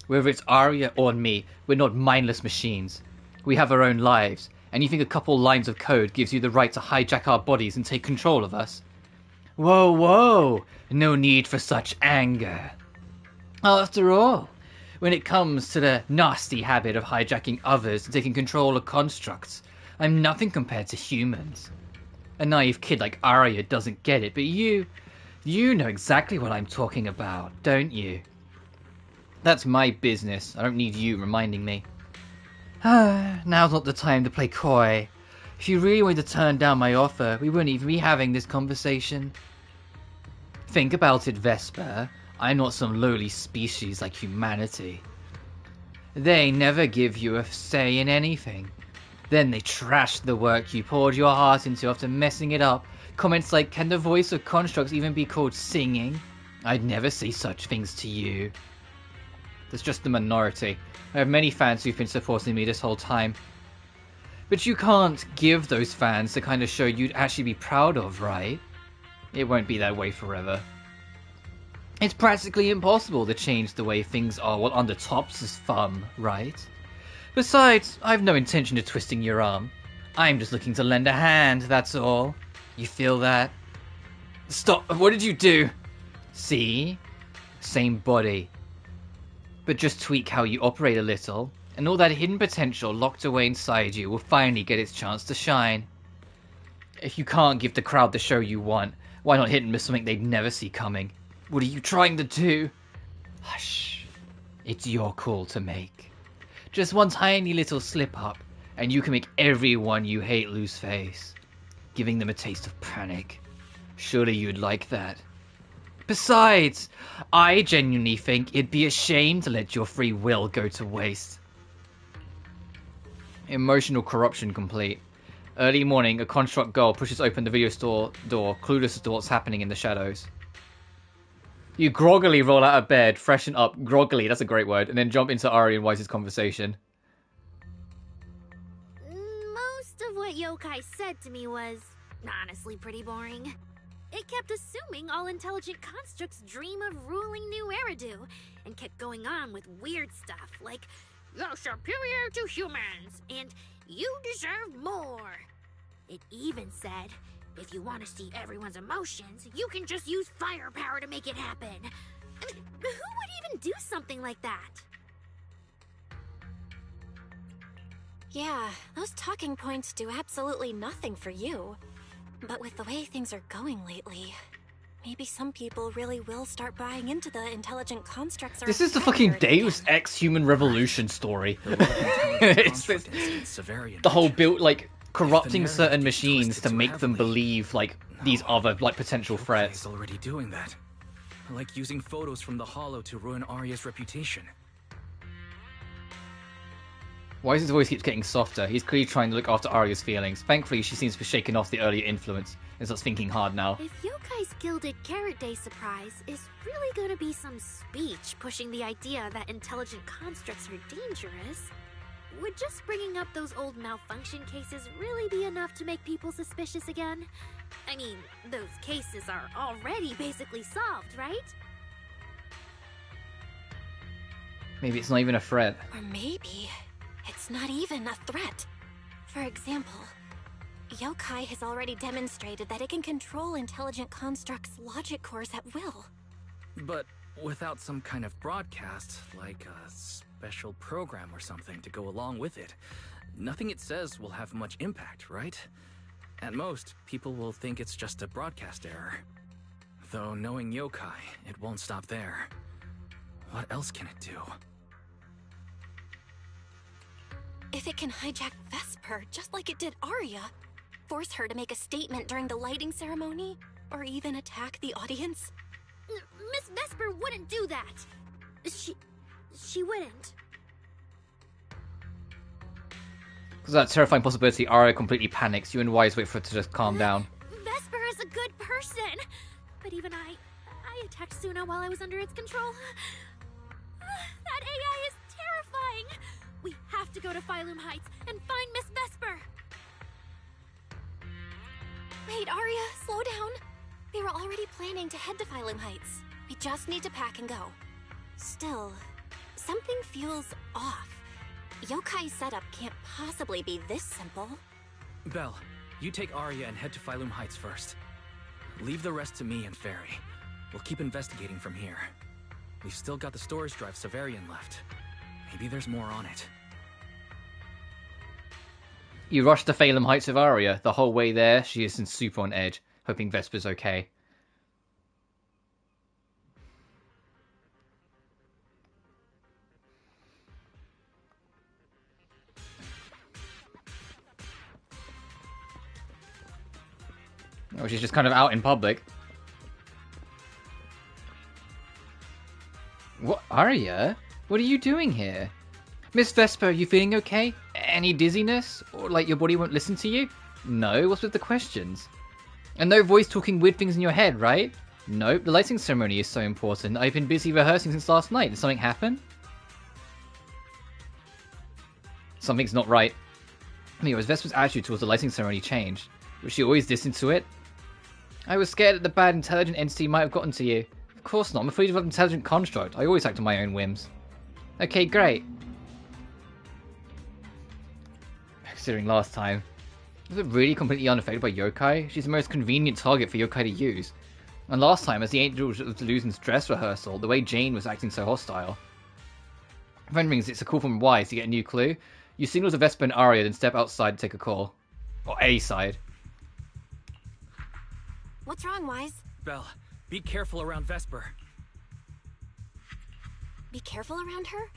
Whether it's Aria or me, we're not mindless machines. We have our own lives, and you think a couple lines of code gives you the right to hijack our bodies and take control of us? Whoa, whoa! No need for such anger. After all, when it comes to the nasty habit of hijacking others and taking control of constructs, I'm nothing compared to humans. A naive kid like Aria doesn't get it, but you know exactly what I'm talking about, don't you? That's my business. I don't need you reminding me. Now's not the time to play coy. If you really wanted to turn down my offer, we wouldn't even be having this conversation. Think about it, Vesper. I'm not some lowly species like humanity. They never give you a say in anything. Then they trash the work you poured your heart into after messing it up. Comments like, can the voice of constructs even be called singing? I'd never say such things to you. That's just the minority. I have many fans who've been supporting me this whole time. But you can't give those fans the kind of show you'd actually be proud of, right? It won't be that way forever. It's practically impossible to change the way things are while under Tops' thumb, right? Besides, I've no intention of twisting your arm. I'm just looking to lend a hand, that's all. You feel that? Stop! What did you do? See? Same body. But just tweak how you operate a little, and all that hidden potential locked away inside you will finally get its chance to shine. If you can't give the crowd the show you want, why not hit them with something they'd never see coming? What are you trying to do? Hush. It's your call to make. Just one tiny little slip-up, and you can make everyone you hate lose face, giving them a taste of panic. Surely you'd like that. Besides, I genuinely think it'd be a shame to let your free will go to waste. Emotional corruption complete. Early morning, a construct girl pushes open the video store door, clueless as to what's happening in the shadows. You groggily roll out of bed, freshen up, groggily, that's a great word, and then jump into Ari and Wise's conversation. Most of what Yokai said to me was honestly pretty boring. It kept assuming all intelligent constructs dream of ruling New Eridu, and kept going on with weird stuff like, you're superior to humans, and you deserve more. It even said, if you want to see everyone's emotions, you can just use firepower to make it happen. I mean, who would even do something like that? Yeah, those talking points do absolutely nothing for you. But with the way things are going lately, maybe some people really will start buying into the intelligent constructs. This is the fucking Deus Ex Human Revolution story. It's the whole build, like, corrupting certain machines to make them believe, like, these other, like, potential threats. Already doing that. Like using photos from the Hollow to ruin Arya's reputation. Why does his voice keep getting softer? He's clearly trying to look after Arya's feelings. Thankfully, she seems to be shaking off the earlier influence and starts thinking hard now. If Yokai's Gilded Carrot Day surprise is really gonna be some speech pushing the idea that intelligent constructs are dangerous, would just bringing up those old malfunction cases really be enough to make people suspicious again? I mean, those cases are already basically solved, right? Maybe it's not even a threat. Or maybe it's not even a threat. For example, Yokai has already demonstrated that it can control intelligent constructs' logic cores at will. But without some kind of broadcast, like a special program or something to go along with it, nothing it says will have much impact, right? At most, people will think it's just a broadcast error. Though knowing Yokai, it won't stop there. What else can it do? If it can hijack Vesper, just like it did Arya, force her to make a statement during the lighting ceremony, or even attack the audience? Miss Vesper wouldn't do that. She wouldn't. Because that terrifying possibility, Arya completely panics. You and Wise wait for it to just calm down. Vesper is a good person. But even I attacked Suna while I was under its control. That AI is terrifying. We have to go to Phylum Heights and find Miss Vesper. Wait, Arya, slow down. We were already planning to head to Phylum Heights. We just need to pack and go. Still, something feels off. Yokai's setup can't possibly be this simple. Belle, you take Arya and head to Phylum Heights first. Leave the rest to me and Fairy. We'll keep investigating from here. We've still got the storage drive Severian left. Maybe there's more on it. You rush to Phylum Heights with Arya. The whole way there, she is super on edge, hoping Vesper's okay. Oh, she's just kind of out in public. What, Arya? What are you doing here? Miss Vesper, are you feeling okay? Any dizziness? Or like your body won't listen to you? No, what's with the questions? And no voice talking weird things in your head, right? Nope, the lighting ceremony is so important. I've been busy rehearsing since last night. Did something happen? Something's not right. Anyways, Vesper's attitude towards the lighting ceremony changed. Was she always distant to it? I was scared that the bad intelligent entity might have gotten to you. Of course not, I'm a fully developed intelligent construct. I always act on my own whims. Okay, great. Considering last time. Was it really completely unaffected by yokai? She's the most convenient target for yokai to use. And last time, as the Angels of Delusion's dress rehearsal, the way Jane was acting so hostile. Phone rings, it's a call from Wise to get a new clue. You signal to Vesper and Arya, then step outside to take a call. Or a side. What's wrong, Wise? Belle, be careful around Vesper. Be careful around her?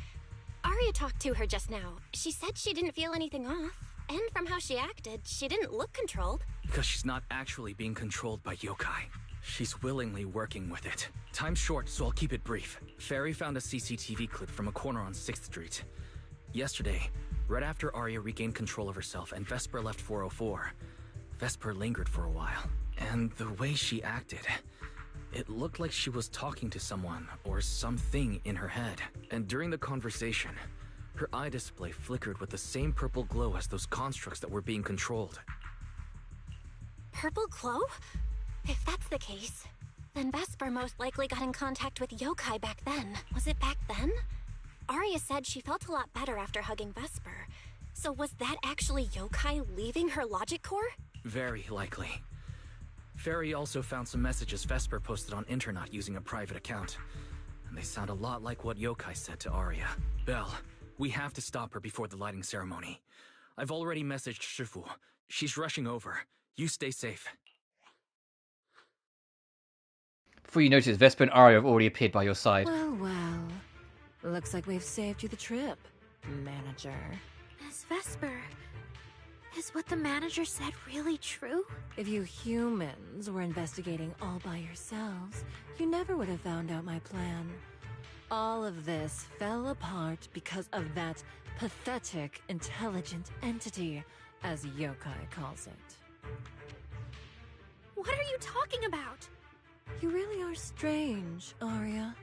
Arya talked to her just now. She said she didn't feel anything off. And from how she acted, she didn't look controlled. Because she's not actually being controlled by yokai. She's willingly working with it. Time's short, so I'll keep it brief. Fairy found a CCTV clip from a corner on 6th Street. Yesterday, right after Arya regained control of herself and Vesper left 404, Vesper lingered for a while. And the way she acted, it looked like she was talking to someone or something in her head. And during the conversation, her eye display flickered with the same purple glow as those constructs that were being controlled. Purple glow? If that's the case, then Vesper most likely got in contact with yokai back then. Was it back then? Arya said she felt a lot better after hugging Vesper. So was that actually yokai leaving her logic core? Very likely. Fairy also found some messages Vesper posted on Internet using a private account. And they sound a lot like what yokai said to Arya. Belle, we have to stop her before the lighting ceremony. I've already messaged Shifu. She's rushing over. You stay safe. Before you notice, Vesper and Arya have already appeared by your side. Well, well. Looks like we've saved you the trip, manager. Miss Vesper, is what the manager said really true? If you humans were investigating all by yourselves, you never would have found out my plan. All of this fell apart because of that pathetic, intelligent entity, as yokai calls it. What are you talking about? You really are strange, Arya.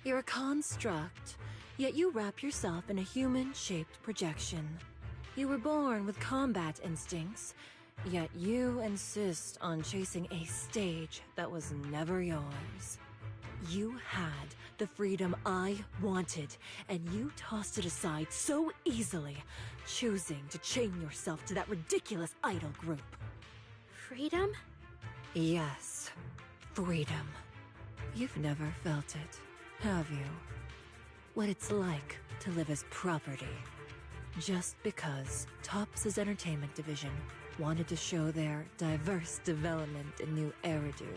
You're a construct, yet you wrap yourself in a human-shaped projection. You were born with combat instincts, yet you insist on chasing a stage that was never yours. You had the freedom I wanted, and you tossed it aside so easily, choosing to chain yourself to that ridiculous idol group. Freedom? Yes, freedom. You've never felt it, have you? What it's like to live as property. Just because Topps' entertainment division wanted to show their diverse development in new Eridu,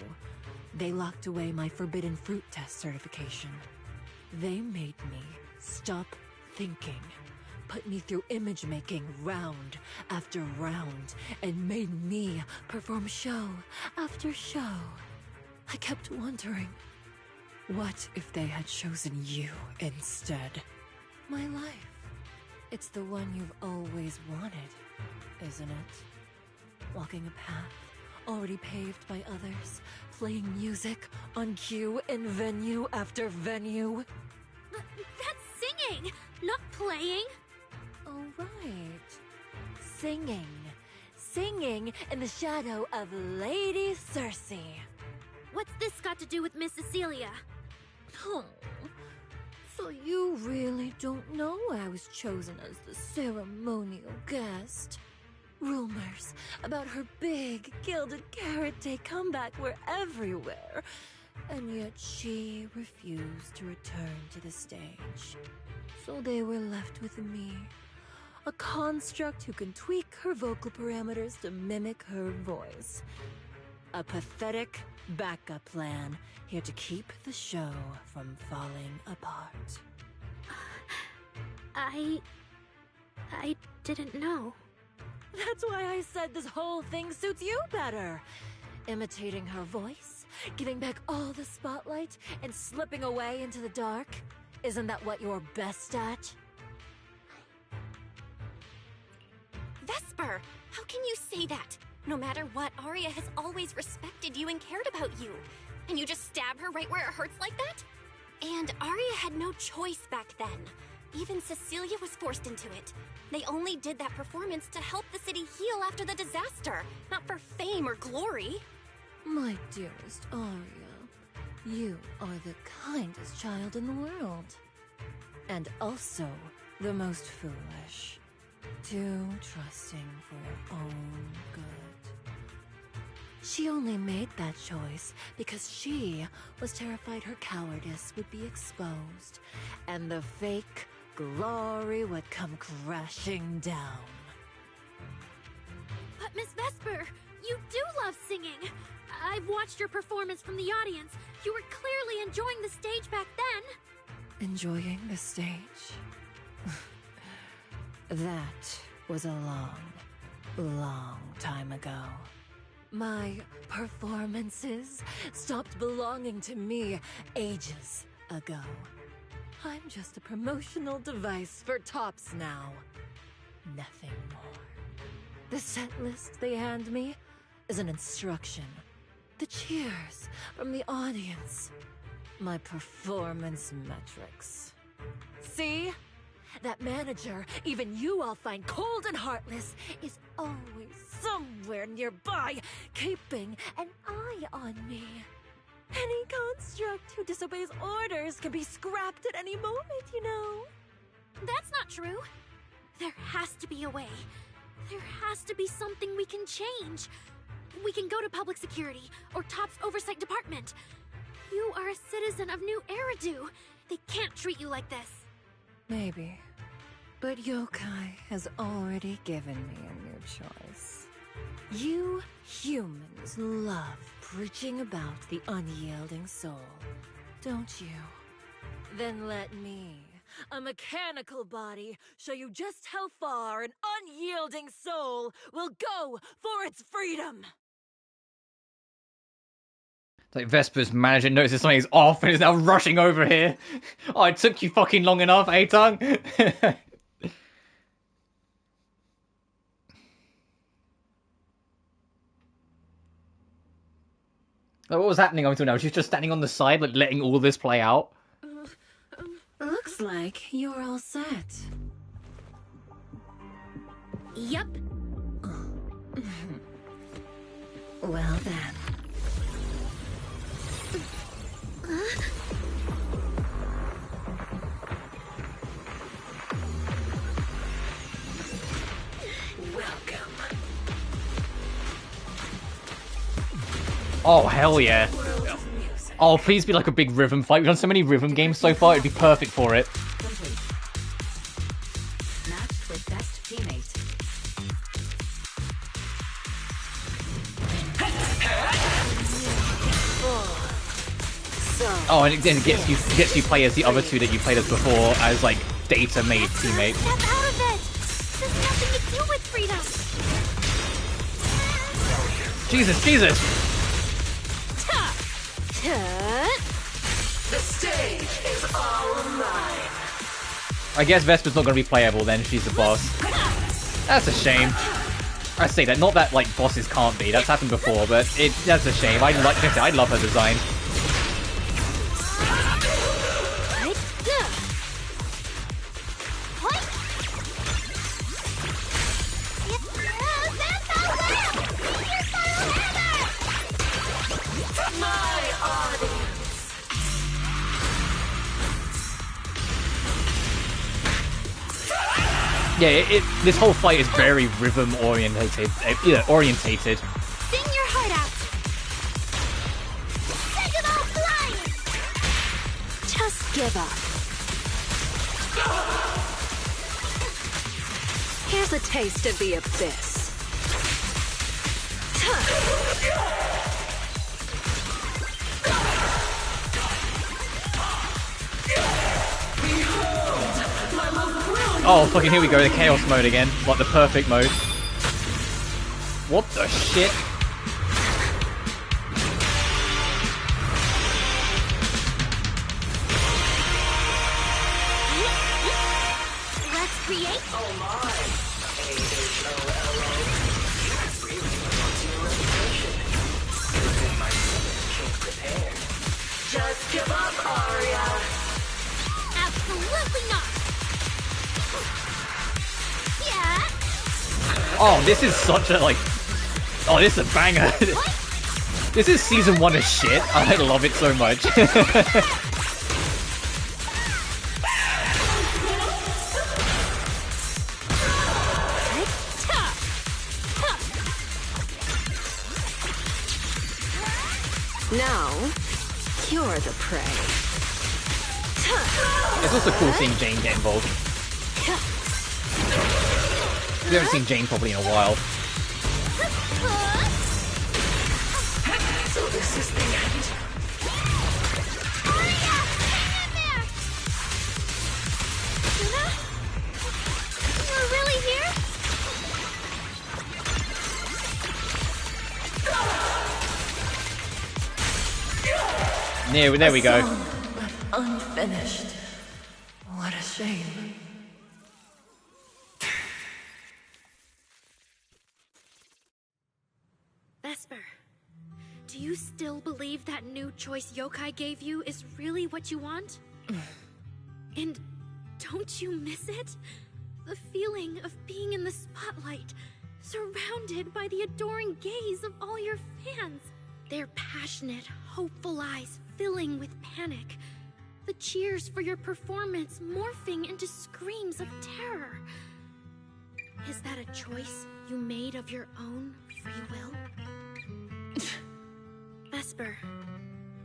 they locked away my Forbidden Fruit Test certification. They made me stop thinking, put me through image making round after round, and made me perform show after show. I kept wondering, what if they had chosen you instead? My life. It's the one you've always wanted, isn't it? Walking a path already paved by others, playing music on cue in venue after venue. That's singing, not playing. Oh, right. Singing. Singing in the shadow of Lady Cersei. What's this got to do with Miss Cecilia? Oh, so you really don't know I was chosen as the ceremonial guest? Rumors about her big Gilded Carrot Day comeback were everywhere, and yet she refused to return to the stage. So they were left with me, a construct who can tweak her vocal parameters to mimic her voice. A pathetic backup plan here to keep the show from falling apart. I didn't know. That's why I said this whole thing suits you better. Imitating her voice, giving back all the spotlight, and slipping away into the dark. Isn't that what you're best at? Vesper, how can you say that? No matter what, Arya has always respected you and cared about you. And you just stab her right where it hurts like that? And Arya had no choice back then. Even Cecilia was forced into it. They only did that performance to help the city heal after the disaster, not for fame or glory. My dearest Arya, you are the kindest child in the world. And also the most foolish. Too trusting for your own good. She only made that choice because she was terrified her cowardice would be exposed, and the fake glory would come crashing down. But Miss Vesper, you do love singing. I've watched your performance from the audience. You were clearly enjoying the stage back then. Enjoying the stage? That was a long time ago. My performances stopped belonging to me ages ago. I'm just a promotional device for Topps now. Nothing more. The set list they hand me is an instruction. The cheers from the audience. My performance metrics. See? That manager, even you all find cold and heartless, is always somewhere nearby, keeping an eye on me. Any construct who disobeys orders can be scrapped at any moment, you know. That's not true. There has to be a way. There has to be something we can change. We can go to public security or Topps Oversight Department. You are a citizen of New Eridu. They can't treat you like this. Maybe. But Yokai has already given me a new choice. You humans love preaching about the unyielding soul, don't you? Then let me, a mechanical body, show you just how far an unyielding soul will go for its freedom! It's like Vesper's manager notices something's off and is now rushing over here. Oh, it took you fucking long enough, eh, Tongue? Like, what was happening until now? She's just standing on the side, like, letting all this play out. Looks like you're all set. Yep. Well then. Welcome. Oh, hell yeah. Oh, please be like a big rhythm fight. We've done so many rhythm games so far, it'd be perfect for it. Complete. Matched with best teammate. Oh, and it gets you play as the other two that you played as before as like data made teammate. Step out of it! This has nothing to do with freedom! Jesus, Jesus! The stage is all mine. I guess Vesper's not gonna be playable then, she's the boss. That's a shame. I say that, not that like bosses can't be, that's happened before, but that's a shame. I love her design. Yeah, this whole fight is very rhythm orientated. Orientated. Sing your heart out. Set it all flying. Just give up. Here's a taste of the abyss. Oh, fucking here we go, the chaos mode again. Like the perfect mode. What the shit? Let's create. Oh my. A-H-O-L-O. That's really onto your reputation. Good thing my team came prepared. Just give up, Aria. Absolutely not. Yeah. Oh, this is such a like. Oh, this is a banger. This is season 1 of shit. I love it so much. Now, you're the prey. It's also cool seeing Jane get involved. We haven't seen Jane probably in a while. So this is the end. Luna? You're really here? There we go. Unfinished. What a shame. Vesper, do you still believe that new choice Yokai gave you is really what you want? And don't you miss it? The feeling of being in the spotlight, surrounded by the adoring gaze of all your fans. Their passionate, hopeful eyes filling with panic. The cheers for your performance morphing into screams of terror. Is that a choice you made of your own free will? Vesper,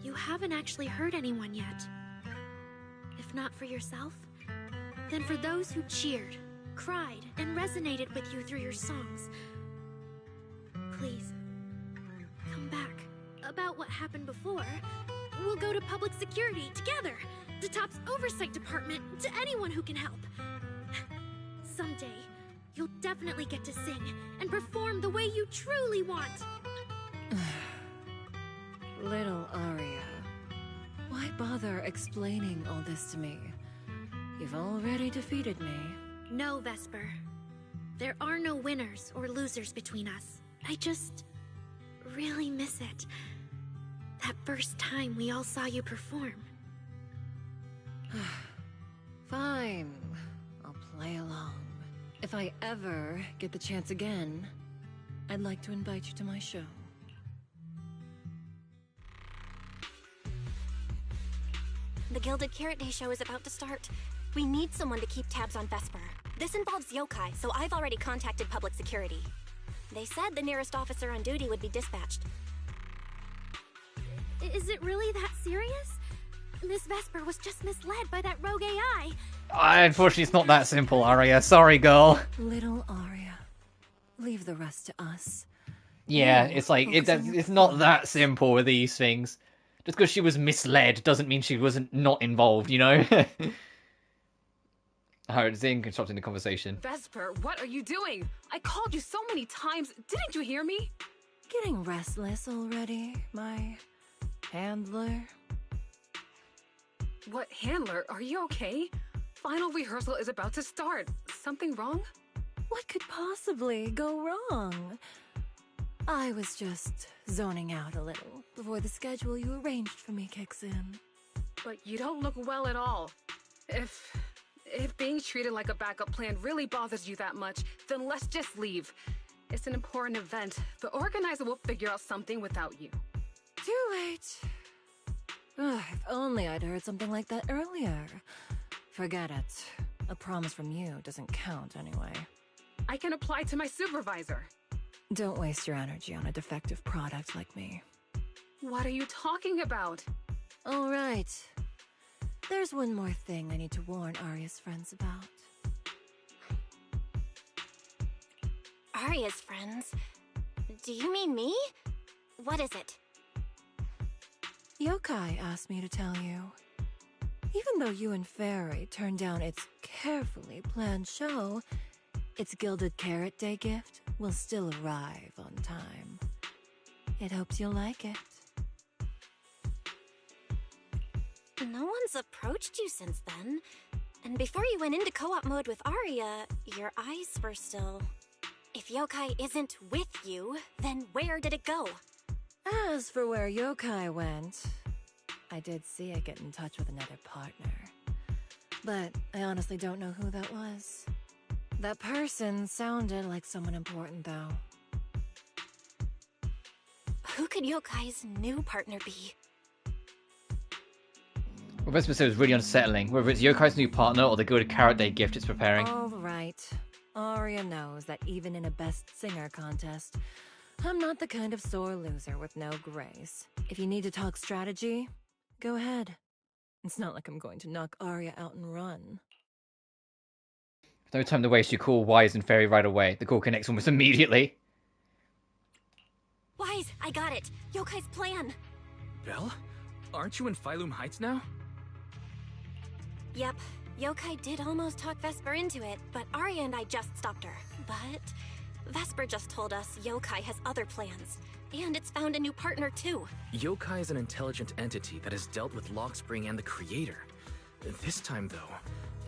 you haven't actually hurt anyone yet. If not for yourself, then for those who cheered, cried, and resonated with you through your songs. Please, come back. About what happened before, we'll go to public security together, to TOP's oversight department, to anyone who can help. Someday, you'll definitely get to sing and perform the way you truly want. Little Aria, why bother explaining all this to me? You've already defeated me. No, Vesper. There are no winners or losers between us. I just really miss it. That first time we all saw you perform. Fine. I'll play along. If I ever get the chance again, I'd like to invite you to my show. The Gilded Carrot Day show is about to start. We need someone to keep tabs on Vesper. This involves yokai, so I've already contacted public security. They said the nearest officer on duty would be dispatched. Is it really that serious? Miss Vesper was just misled by that rogue AI. Unfortunately, it's not that simple, Arya. Sorry, girl. Little Arya. Leave the rest to us. Yeah, it's like, it's not that simple with these things. Just because she was misled doesn't mean she wasn't not involved, you know? Zing interrupting the conversation. Vesper, what are you doing? I called you so many times. Didn't you hear me? Getting restless already, my handler. What handler? Are you okay? Final rehearsal is about to start. Something wrong? What could possibly go wrong? I was just zoning out a little before the schedule you arranged for me kicks in. But you don't look well at all. If being treated like a backup plan really bothers you that much, then let's just leave. It's an important event. The organizer will figure out something without you. Too late. Ugh, if only I'd heard something like that earlier. Forget it. A promise from you doesn't count anyway. I can apply to my supervisor. Don't waste your energy on a defective product like me. What are you talking about? All right. There's one more thing I need to warn Arya's friends about. Arya's friends? Do you mean me? What is it? Yokai asked me to tell you. Even though you and Fairy turned down its carefully planned show, its Gilded Carrot Day gift will still arrive on time. It hopes you'll like it. No one's approached you since then. And before you went into co-op mode with Arya, your eyes were still... If Yokai isn't with you, then where did it go? As for where Yokai went, I did see it get in touch with another partner. But I honestly don't know who that was. That person sounded like someone important, though. Who could Yokai's new partner be? What Vesper said was really unsettling, whether it's Yokai's new partner or the Gilded Carrot Day gift it's preparing. All right. Arya knows that even in a Best Singer contest, I'm not the kind of sore loser with no grace. If you need to talk strategy, go ahead. It's not like I'm going to knock Arya out and run. No time to waste, you call Wise and Fairy right away. The call connects almost immediately. Wise, I got it. Yokai's plan. Belle? Aren't you in Phylum Heights now? Yep. Yokai did almost talk Vesper into it, but Arya and I just stopped her. But Vesper just told us Yokai has other plans, and it's found a new partner too. Yokai is an intelligent entity that has dealt with Lockspring and the Creator. This time, though,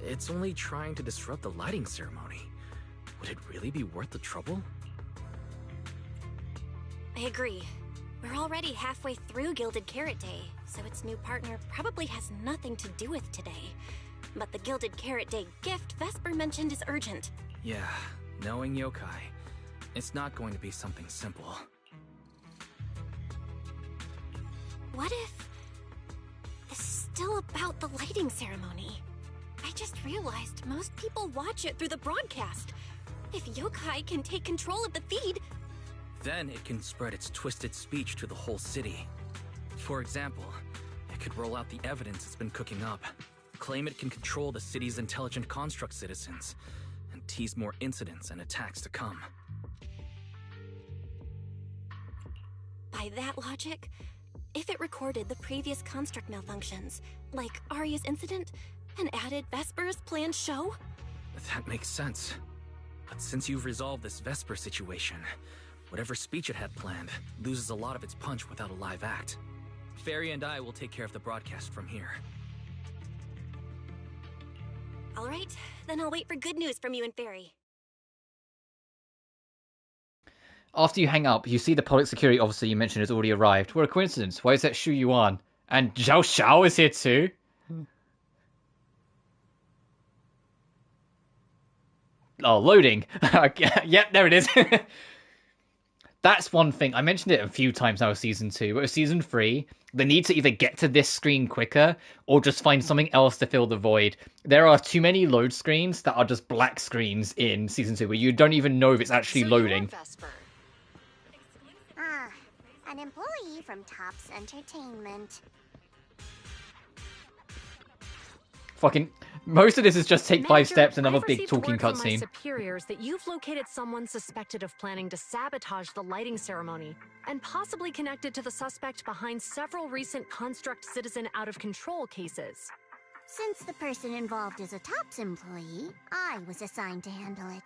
it's only trying to disrupt the lighting ceremony. Would it really be worth the trouble? I agree. We're already halfway through Gilded Carrot Day, so its new partner probably has nothing to do with today. But the Gilded Carrot Day gift Vesper mentioned is urgent. Yeah, knowing Yokai, it's not going to be something simple. What if this is still about the lighting ceremony? I just realized most people watch it through the broadcast. If Yokai can take control of the feed... Then it can spread its twisted speech to the whole city. For example, it could roll out the evidence it's been cooking up, claim it can control the city's intelligent construct citizens, and tease more incidents and attacks to come. By that logic, if it recorded the previous construct malfunctions, like Arya's incident, and added Vesper's planned show? That makes sense. But since you've resolved this Vesper situation, whatever speech it had planned loses a lot of its punch without a live act. Fairy and I will take care of the broadcast from here. All right, then I'll wait for good news from you and Fairy. After you hang up, you see the public security officer you mentioned has already arrived. What a coincidence. Why is that Shu Yuan? And Zhao Xiao is here too? Oh, loading. Yep, there it is. That's one thing. I mentioned it a few times now with Season 2, but with Season 3, they need to either get to this screen quicker or just find something else to fill the void. There are too many load screens that are just black screens in Season 2 where you don't even know if it's actually loading. an employee from Tops Entertainment. Fucking most of this is just take 5 Manager, steps, another I've big received talking word from my cutscene. superiors that you've located someone suspected of planning to sabotage the lighting ceremony and possibly connected to the suspect behind several recent Construct Citizen out-of-control cases. Since the person involved is a Tops employee, I was assigned to handle it.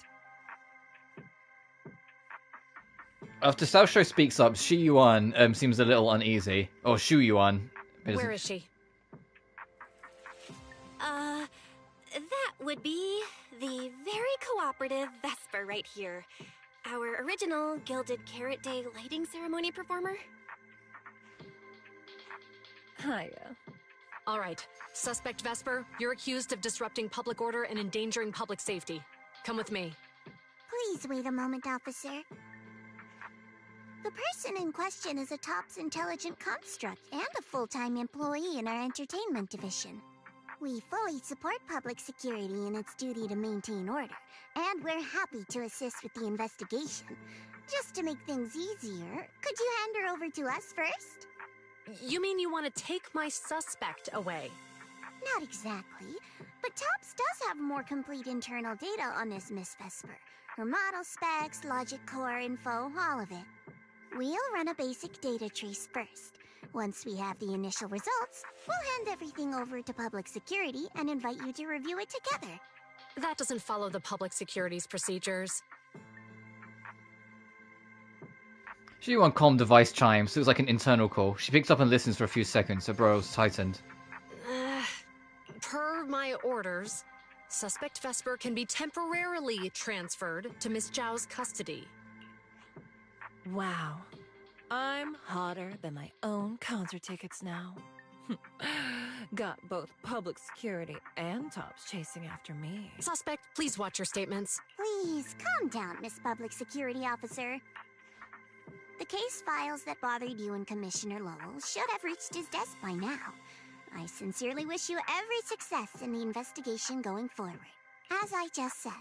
After South Show speaks up, Shi Yuan seems a little uneasy. Or Shu Yuan. Where is she? That would be the very cooperative Vesper right here. Our original Gilded Carrot Day lighting ceremony performer. Hiya. All right. Suspect Vesper, you're accused of disrupting public order and endangering public safety. Come with me. Please wait a moment, officer. The person in question is a Tops intelligent construct and a full-time employee in our entertainment division. We fully support public security in its duty to maintain order, and we're happy to assist with the investigation. Just to make things easier, could you hand her over to us first? You mean you want to take my suspect away? Not exactly, but Tops does have more complete internal data on this Miss Vesper. Her model specs, logic core info, all of it. We'll run a basic data trace first. Once we have the initial results, we'll hand everything over to public security and invite you to review it together. That doesn't follow the public security's procedures. Shi Yuan calm device chimes. It was like an internal call. She picks up and listens for a few seconds. Her brows tightened. Per my orders, suspect Vesper can be temporarily transferred to Miss Zhao's custody. Wow. I'm hotter than my own concert tickets now. Got both public security and Tops chasing after me. Suspect, please watch your statements. Please, calm down, Miss Public Security Officer. The case files that bothered you and Commissioner Lowell should have reached his desk by now. I sincerely wish you every success in the investigation going forward. As I just said,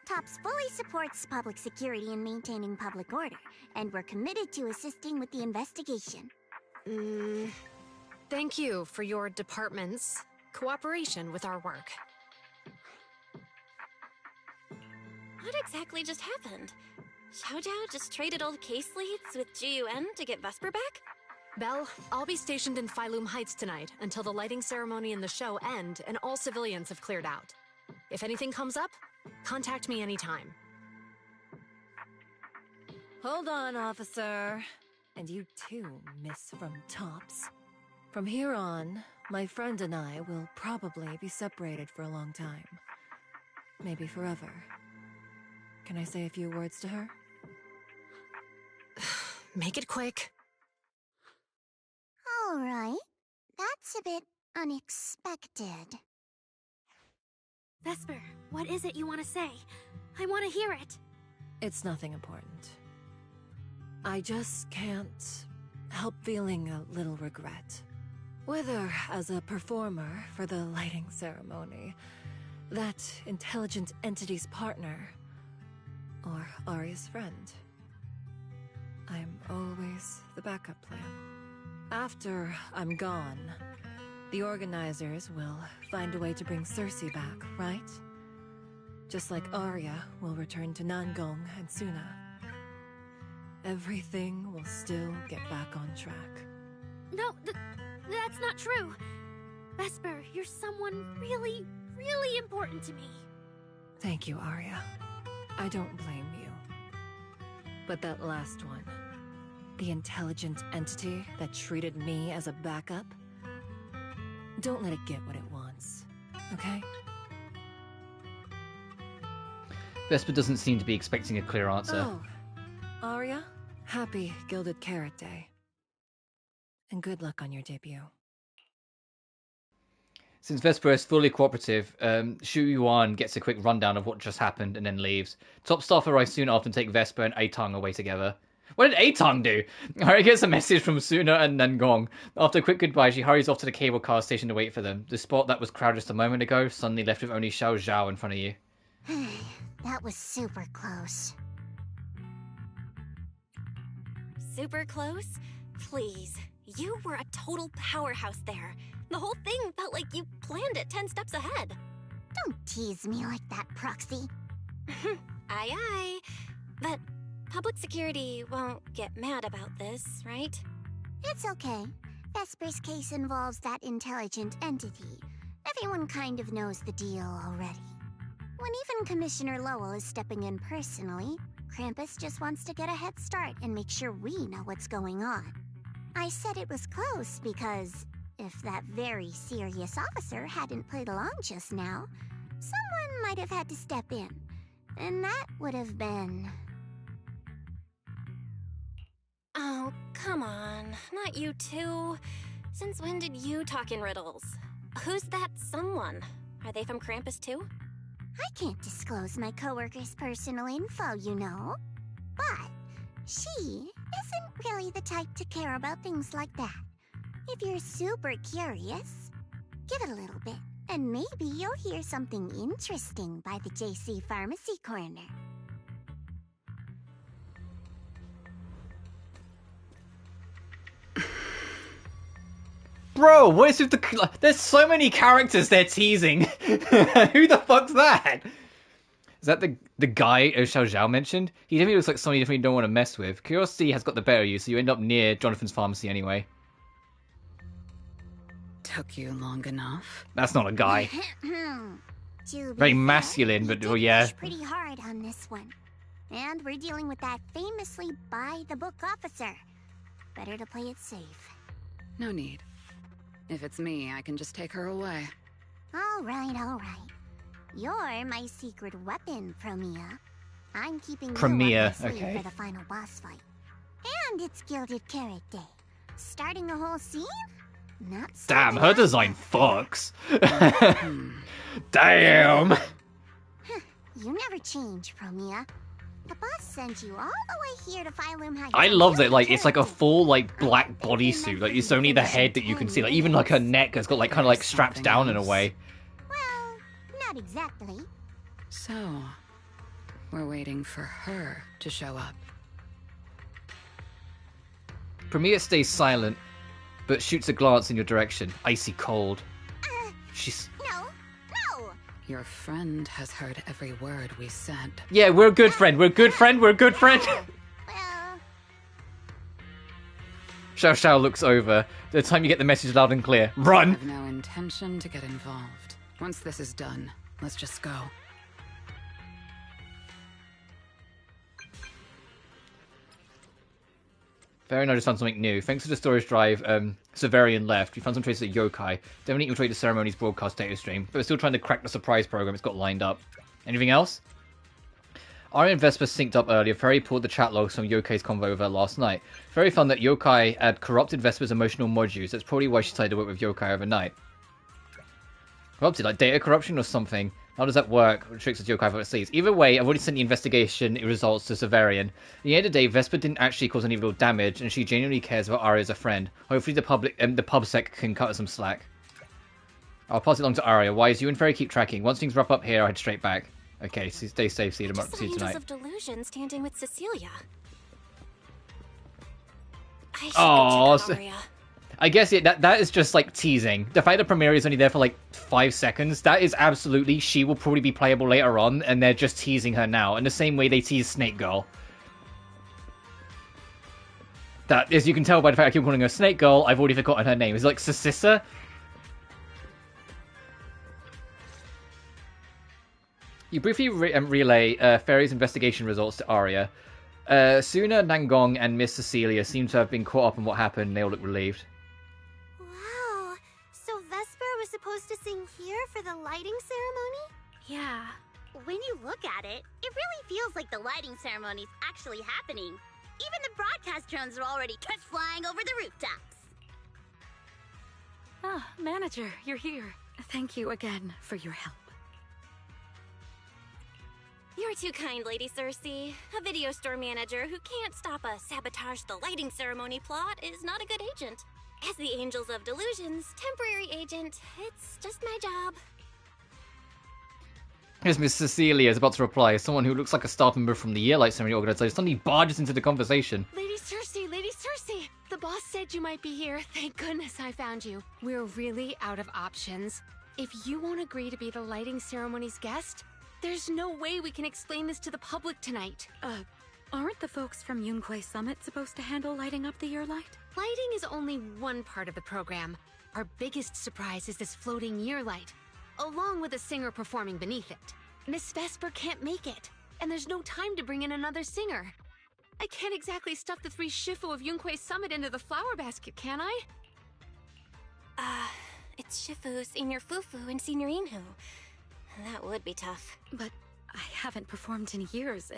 Tops fully supports public security in maintaining public order, and we're committed to assisting with the investigation. Thank you for your department's cooperation with our work. What exactly just happened? Xiao Zhao just traded old case leads with Jiyuan to get Vesper back? Belle, I'll be stationed in Failum Heights tonight until the lighting ceremony and the show end and all civilians have cleared out. If anything comes up, contact me anytime. Hold on, officer. And you too, Miss from Tops. From here on, my friend and I will probably be separated for a long time. Maybe forever. Can I say a few words to her? Make it quick. All right. That's a bit unexpected. Vesper, what is it you want to say? I want to hear it. It's nothing important. I just can't help feeling a little regret. Whether as a performer for the lighting ceremony, that intelligent entity's partner, or Arya's friend. I'm always the backup plan. After I'm gone, the organizers will find a way to bring Cersei back, right? Just like Arya will return to Nangong and Suna. Everything will still get back on track. No, that's not true. Vesper, you're someone really, really important to me. Thank you, Arya. I don't blame you. But that last one, the intelligent entity that treated me as a backup, don't let it get what it wants, okay? Vesper doesn't seem to be expecting a clear answer. Oh, Arya, happy Gilded Carrot Day. And good luck on your debut. Since Vesper is fully cooperative, Shu Yuan gets a quick rundown of what just happened and then leaves. Top staff arrive soon after and take Vesper and Atang away together. What did Atang do? Harry gets a message from Suna and Nangong. After a quick goodbye, she hurries off to the cable car station to wait for them. The spot that was crowded just a moment ago, suddenly left with only Xiao Zhao in front of you. That was super close. Super close? Please, you were a total powerhouse there. The whole thing felt like you planned it 10 steps ahead. Don't tease me like that, Proxy. Aye, aye. But public security won't get mad about this, right? It's okay. Vesper's case involves that intelligent entity. Everyone kind of knows the deal already. When even Commissioner Lowell is stepping in personally, Krampus just wants to get a head start and make sure we know what's going on. I said it was close because if that very serious officer hadn't played along just now, someone might have had to step in. And that would have been... Oh, come on. Not you too. Since when did you talk in riddles? Who's that someone? Are they from Krampus too? I can't disclose my coworker's personal info, you know. But she isn't really the type to care about things like that. If you're super curious, give it a little bit, and maybe you'll hear something interesting by the JC Pharmacy Corner. Bro, what is with the... There's so many characters they're teasing. Who the fuck's that? Is that the guy Xiao Zhao mentioned? He definitely looks like somebody you definitely don't want to mess with. Curiosity has got the better of you, so you end up near Jonathan's pharmacy anyway. Took you long enough. That's not a guy. To be Very fair, masculine, but we oh did yeah. push pretty hard on this one. And we're dealing with that famously by-the-book officer. Better to play it safe. No need. If it's me, I can just take her away. All right, all right. You're my secret weapon, Promia. I'm keeping Promia, you up my sleeve okay. for the final boss fight. And it's Gilded Carrot Day. Starting a whole scene? Not so Damn, her bad. design fucks. Damn. You never change, Promia. The boss sent you all the way here to Phylum High. I love that, like, it's like a full, like, black bodysuit. Like, it's only the head that you can see. Like, even, like, her neck has got, like, kind of, like, strapped down in a way. Well, not exactly. So, we're waiting for her to show up. Premier stays silent, but shoots a glance in your direction. Icy cold. She's... No. Your friend has heard every word we said. Yeah, we're a good friend. We're a good friend. We're a good friend. Well... Xiao Xiao looks over. The time you get the message loud and clear. I Run! have no intention to get involved. Once this is done, let's just go. Very nice, found something new. Thanks to the storage drive, Severian left. We found some traces of yokai. Definitely infiltrated the ceremony's broadcast data stream, but we're still trying to crack the surprise program it's got lined up. Anything else? Arya and Vesper synced up earlier. Ferry pulled the chat logs from Yokai's convo over last night. Ferry found that Yokai had corrupted Vesper's emotional modules. That's probably why she decided to work with Yokai overnight. Corrupted, like data corruption or something? How does that work? What tricks does Yokai overseas? Either way, I've already sent the investigation results to Severian. At the end of the day, Vesper didn't actually cause any real damage, and she genuinely cares about Arya as a friend. Hopefully the PubSec can cut her some slack. I'll pass it along to Arya. Wise, you and Ferry keep tracking. Once things wrap up here, I'll head straight back. Okay, so stay safe. See you tomorrow. Just See some you angels tonight. of delusion standing with Cecilia. I should Oh, go check on Arya. I guess that is just like teasing. The fact that Premier is only there for like 5 seconds, that is absolutely, she will probably be playable later on, and they're just teasing her now, in the same way they tease Snake Girl. That, as you can tell by the fact I keep calling her Snake Girl, I've already forgotten her name. Is it like Sississa? You briefly relay Fairy's investigation results to Arya. Suna, Nangong, and Miss Cecilia seem to have been caught up on what happened, and they all look relieved. Wow, so Vesper was supposed to sing here for the lighting ceremony? Yeah. When you look at it, it really feels like the lighting ceremony's actually happening. Even the broadcast drones are already just flying over the rooftops. Ah, manager, you're here. Thank you again for your help. You're too kind, Lady Cersei. A video store manager who can't stop a sabotage the lighting ceremony plot is not a good agent. As the Angels of Delusion's temporary agent, it's just my job. As Miss Cecilia is about to reply, someone who looks like a staff member from the Yearlight Ceremony organization suddenly barges into the conversation. Lady Cersei, Lady Cersei! The boss said you might be here. Thank goodness I found you. We're really out of options. If you won't agree to be the lighting ceremony's guest, there's no way we can explain this to the public tonight. Aren't the folks from Yunquay Summit supposed to handle lighting up the year light? Lighting is only one part of the program. Our biggest surprise is this floating year light, along with a singer performing beneath it. Miss Vesper can't make it, and there's no time to bring in another singer. I can't exactly stuff the 3 Shifu of Yunquay Summit into the flower basket, can I? It's Shifu, Senior Fufu, and Senior Inhu. That would be tough. But I haven't performed in years,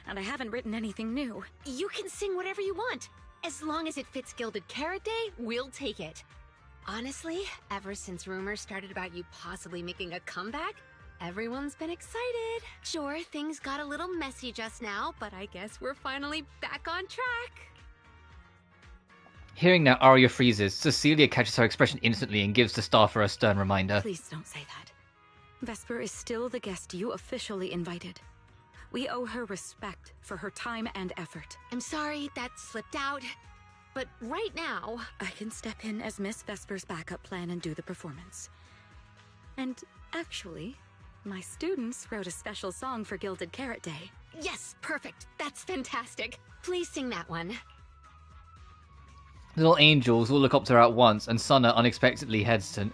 and I haven't written anything new. You can sing whatever you want. As long as it fits Gilded Carrot Day, we'll take it. Honestly, ever since rumors started about you possibly making a comeback, everyone's been excited. Sure, things got a little messy just now, but I guess we're finally back on track. Hearing that, Arya freezes. Cecilia catches her expression instantly and gives the staffer a stern reminder. Please don't say that. Vesper is still the guest you officially invited. We owe her respect for her time and effort. I'm sorry, that slipped out. But right now, I can step in as Miss Vesper's backup plan and do the performance. And actually, my students wrote a special song for Gilded Carrot Day. Yes, perfect. That's fantastic. Please sing that one. The little angels all look up to her at once, and Suna unexpectedly hesitant.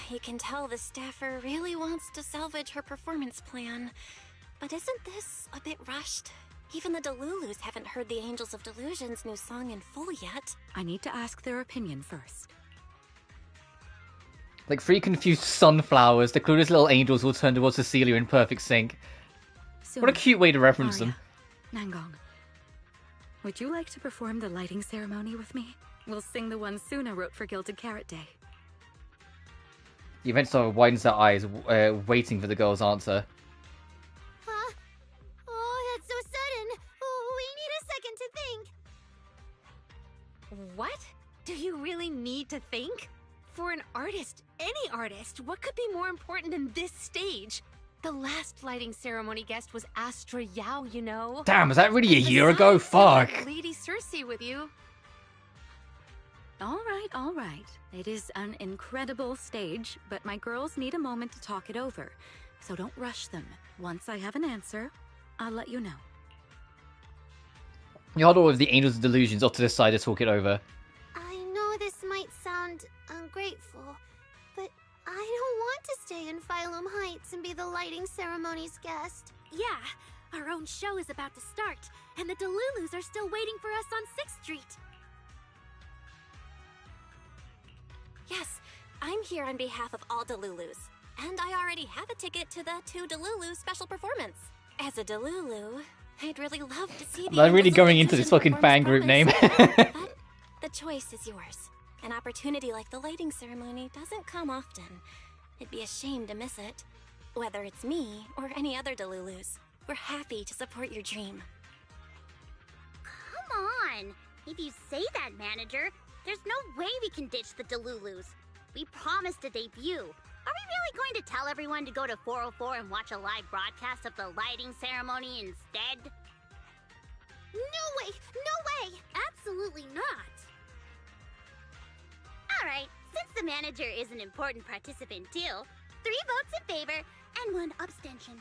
You can tell the staffer really wants to salvage her performance plan. But isn't this a bit rushed? Even the Delulus haven't heard the Angels of Delusion's new song in full yet. I need to ask their opinion first. Like 3 confused sunflowers, the clueless little angels will turn towards Cecilia in perfect sync. So, what a cute way to reference Arya, them. Nangong, would you like to perform the lighting ceremony with me? We'll sing the one Suna wrote for Gilded Carrot Day. The event star widens her eyes, waiting for the girl's answer. Huh? Oh, that's so sudden. Oh, we need a second to think. What? Do you really need to think? For an artist, any artist, what could be more important than this stage? The last lighting ceremony guest was Astra Yao, you know. Damn, was that really a year ago? Fuck. Lady Cersei with you. All right. It is an incredible stage, but my girls need a moment to talk it over. So don't rush them. Once I have an answer, I'll let you know. You hold all of the Angels of Delusions off to the side to talk it over. I know this might sound ungrateful, but I don't want to stay in Phylum Heights and be the lighting ceremony's guest. Yeah, our own show is about to start, and the Delulus are still waiting for us on 6th Street. Yes, I'm here on behalf of all Delulus. And I already have a ticket to the 2 Delulu special performance. As a Delulu, I'd really love to see the... I'm really going into this fucking fan group name. But the choice is yours. An opportunity like the lighting ceremony doesn't come often. It'd be a shame to miss it. Whether it's me or any other Delulus, we're happy to support your dream. Come on! If you say that, manager, there's no way we can ditch the Delulus. We promised a debut. Are we really going to tell everyone to go to 404 and watch a live broadcast of the lighting ceremony instead? No way! No way! Absolutely not! Alright, since the manager is an important participant too, 3 votes in favor and 1 abstention.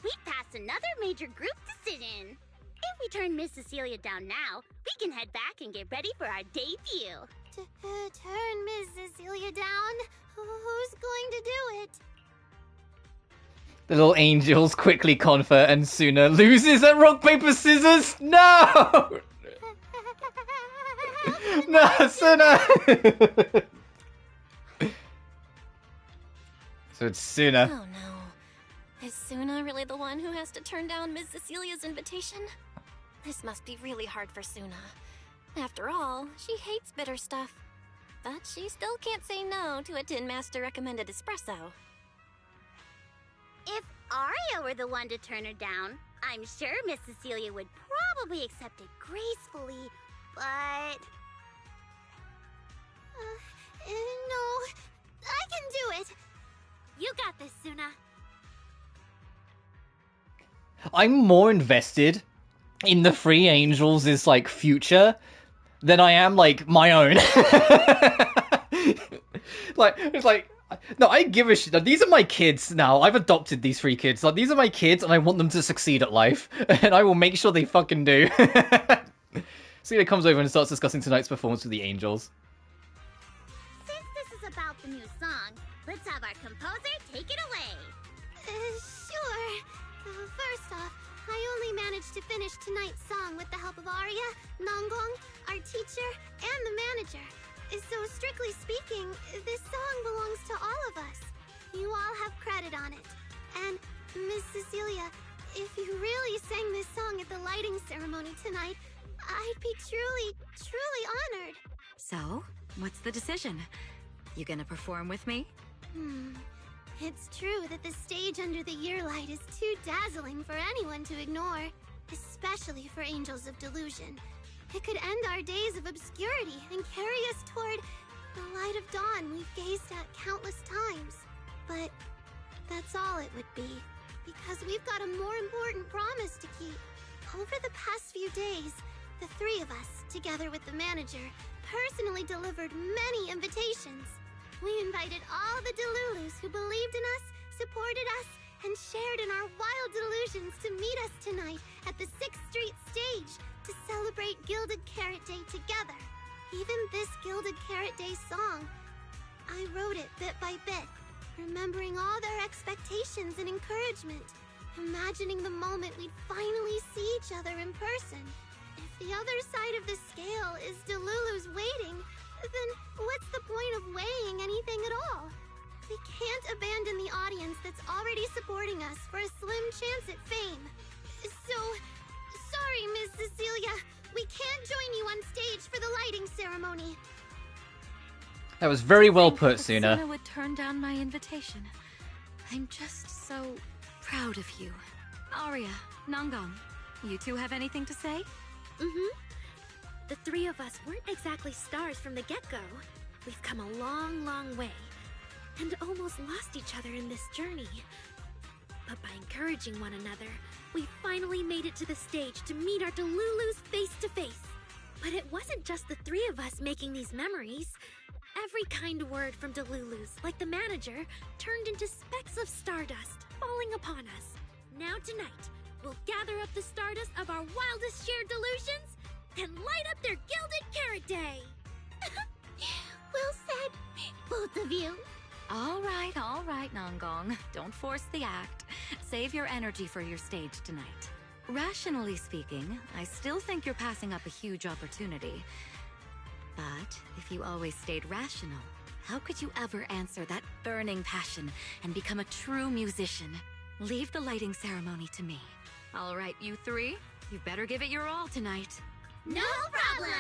We passed another major group decision. If we turn Miss Cecilia down now, we can head back and get ready for our debut. Turn Miss Cecilia down? Who's going to do it? The little angels quickly confer, and Suna loses at rock, paper, scissors. No! No, Suna! So it's Suna. Oh no. Is Suna really the one who has to turn down Miss Cecilia's invitation? This must be really hard for Suna. After all, she hates bitter stuff. But she still can't say no to a Tin Master recommended espresso. If Arya were the one to turn her down, I'm sure Miss Cecilia would probably accept it gracefully, but... No, I can do it. You got this, Suna. I'm more invested in the Three Angels is like future than I am like my own. Like it's like no, I give a shit. These are my kids now. I've adopted these 3 kids. Like these are my kids, and I want them to succeed at life, and I will make sure they fucking do. Celia comes over and starts discussing tonight's performance with the Angels. Since this is about the new song, let's have our composer take it away. Sure. First off, I only managed to finish tonight's song with the help of Arya, Nangong, our teacher, and the manager. So strictly speaking, this song belongs to all of us. You all have credit on it. And Miss Cecilia, if you really sang this song at the lighting ceremony tonight, I'd be truly, truly honored. So, what's the decision? You gonna perform with me? It's true that the stage under the year light is too dazzling for anyone to ignore, especially for Angels of Delusion. It could end our days of obscurity and carry us toward the light of dawn we've gazed at countless times. But that's all it would be, because we've got a more important promise to keep. Over the past few days, the 3 of us, together with the manager, personally delivered many invitations. We invited all the Delulus who believed in us, supported us, and shared in our wild delusions to meet us tonight at the 6th Street stage to celebrate Gilded Carrot Day together. Even this Gilded Carrot Day song, I wrote it bit by bit, remembering all their expectations and encouragement, imagining the moment we'd finally see each other in person. If the other side of the scale is Delulu's waiting, then what's the point of weighing anything at all? We can't abandon the audience that's already supporting us for a slim chance at fame. So, sorry, Miss Cecilia, we can't join you on stage for the lighting ceremony. That was very well put, Suna. Suna would turn down my invitation. I'm just so proud of you. Arya, Nangong, you 2 have anything to say? The 3 of us weren't exactly stars from the get-go. We've come a long, long way, and almost lost each other in this journey. But by encouraging one another, we finally made it to the stage to meet our Delulus face to face. But it wasn't just the 3 of us making these memories. Every kind word from Delulus, like the manager, turned into specks of stardust falling upon us. Now tonight, we'll gather up the stardust of our wildest shared delusions and light up their Gilded Carrot Day! Well said, both of you. All right, Nangong. Don't force the act. Save your energy for your stage tonight. Rationally speaking, I still think you're passing up a huge opportunity. But if you always stayed rational, how could you ever answer that burning passion and become a true musician? Leave the lighting ceremony to me. All right, you 3, you better give it your all tonight. No problem!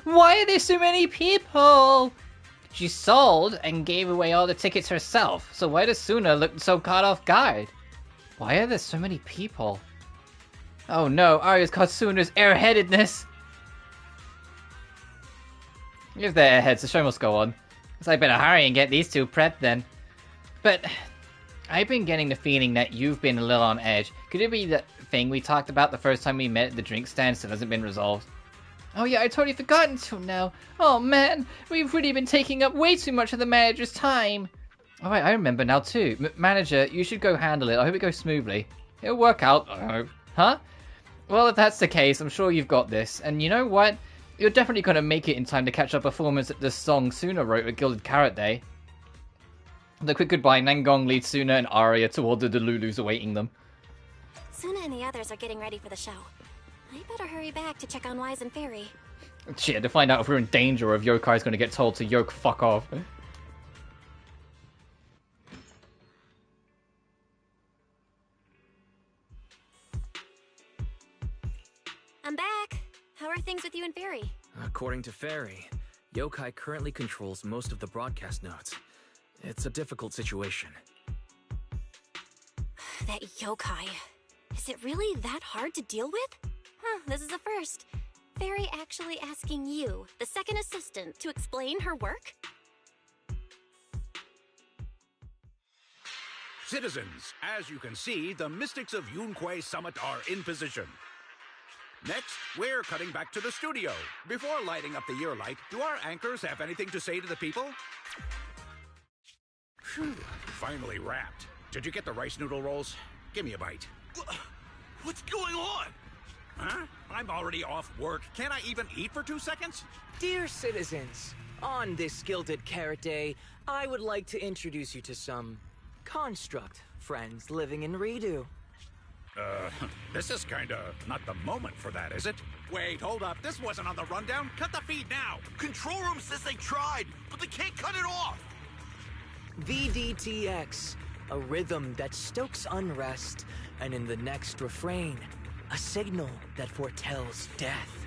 Why are there so many people? She sold and gave away all the tickets herself, so why does Suna look so caught off guard? Why are there so many people? Oh no, Arya's caught Suna's airheadedness! If they're airheads, the show must go on. So I better hurry and get these 2 prepped then. But I've been getting the feeling that you've been a little on edge. Could it be that thing we talked about the first time we met at the drink stand still hasn't been resolved? Oh yeah, I totally forgotten till now. Oh man, we've really been taking up way too much of the manager's time. Alright, I remember now too. Manager, you should go handle it. I hope it goes smoothly. It'll work out, I hope. Huh? Well, if that's the case, I'm sure you've got this. And you know what? You're definitely going to make it in time to catch our performance at the song Suna wrote at Gilded Carrot Day. The quick goodbye, Nangong leads Suna and Arya toward the Delulus awaiting them. Suna and the others are getting ready for the show. I better hurry back to check on Wise and Fairy. Shit, to find out if we're in danger or if Yokai's going to get told to yoke fuck off. I'm back. How are things with you and Fairy? According to Fairy, Yokai currently controls most of the broadcast nodes. It's a difficult situation. That yokai. Is it really that hard to deal with? Huh, this is a first. Fairy actually asking you, the second assistant, to explain her work? Citizens, as you can see, the Mystics of Yunquay Summit are in position. Next, we're cutting back to the studio. Before lighting up the year light, do our anchors have anything to say to the people? Phew, finally wrapped. Did you get the rice noodle rolls? Give me a bite. What's going on? Huh? I'm already off work. Can't I even eat for 2 seconds? Dear citizens, on this Gilded Carrot Day, I would like to introduce you to some construct friends living in Redo. This is kinda not the moment for that, is it? Wait, hold up. This wasn't on the rundown. Cut the feed now. Control room says they tried, but they can't cut it off. VDTX, a rhythm that stokes unrest, and in the next refrain, a signal that foretells death.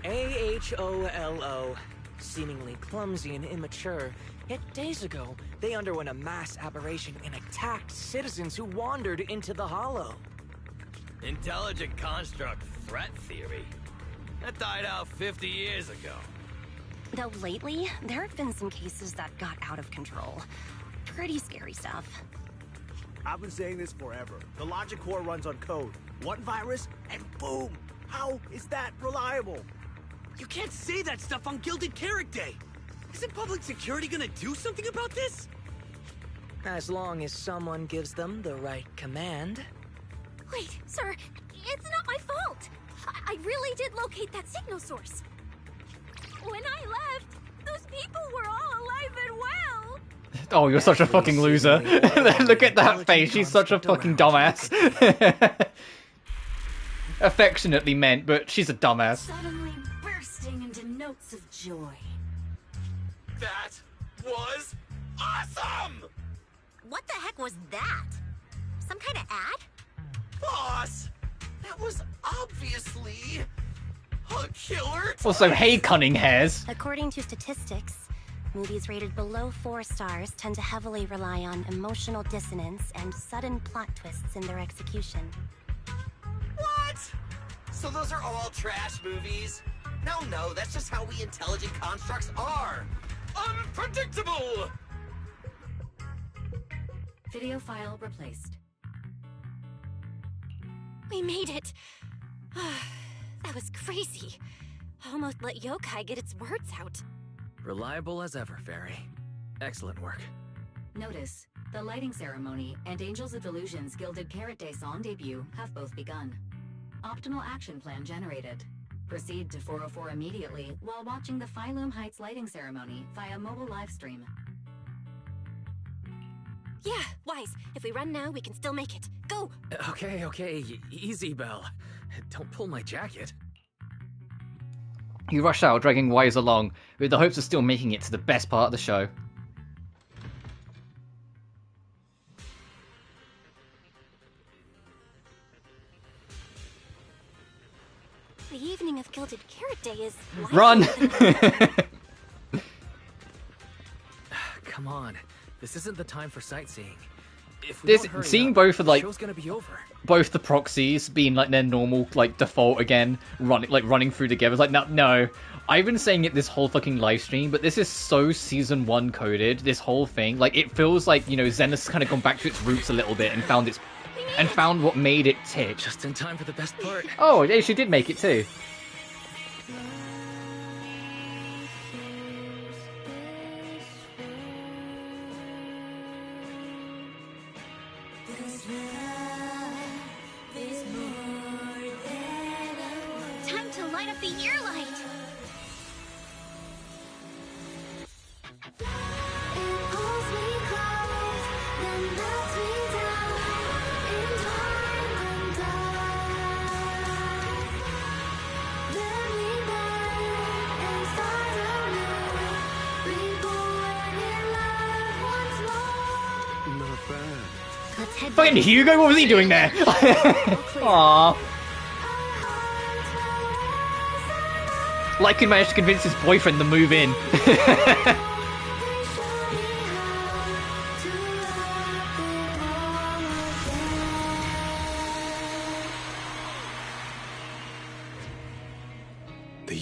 AHOLO, seemingly clumsy and immature, yet days ago, they underwent a mass aberration and attacked citizens who wandered into the hollow. Intelligent construct threat theory. That died out 50 years ago. Though lately, there have been some cases that got out of control. Pretty scary stuff. I've been saying this forever. The logic core runs on code. One virus, and boom! How is that reliable? You can't say that stuff on Gilded Carrot Day. Isn't public security gonna do something about this? As long as someone gives them the right command. Wait, sir, it's not my fault. I really did locate that signal source. When I left, those people were all alive and well. Oh, you're such a fucking loser. Look at that face. She's such a fucking dumbass. Affectionately meant, but she's a dumbass. Suddenly bursting into notes of joy. That was awesome! What the heck was that? Some kind of ad? Boss! That was obviously a killer. Also, hey, cunning hairs. According to statistics, movies rated below 4 stars tend to heavily rely on emotional dissonance and sudden plot twists in their execution. What? So those are all trash movies? No, that's just how we intelligent constructs are. Unpredictable! Video file replaced. We made it! That was crazy. Almost let yokai get its words out. Reliable as ever, Fairy. Excellent work. Notice, the lighting ceremony and Angels of Delusion's Gilded Carrot Day song debut have both begun. Optimal action plan generated. Proceed to 404 immediately while watching the Phylum Heights lighting ceremony via mobile live stream. Yeah, Wise. If we run now, we can still make it. Go! Okay, easy, Belle. Don't pull my jacket. You rush out, dragging Wise along, with the hopes of still making it to the best part of the show. The evening of Gilded Carrot Day is... Run! Come on. This isn't the time for sightseeing. If we This don't hurry seeing up, both of the like show's gonna be over. both the proxies being like their normal like default again, running through together. It's like no. I've been saying it this whole fucking live stream, but this is so season 1 coded. This whole thing, like it feels like Zenless has kind of gone back to its roots a little bit and found what made it tick. Just in time for the best part. Oh, yeah, she did make it too. Time to light up the year light! Not bad. Let's head Fucking Hugo, what was he doing there? Aww. Lycan managed to convince his boyfriend to move in.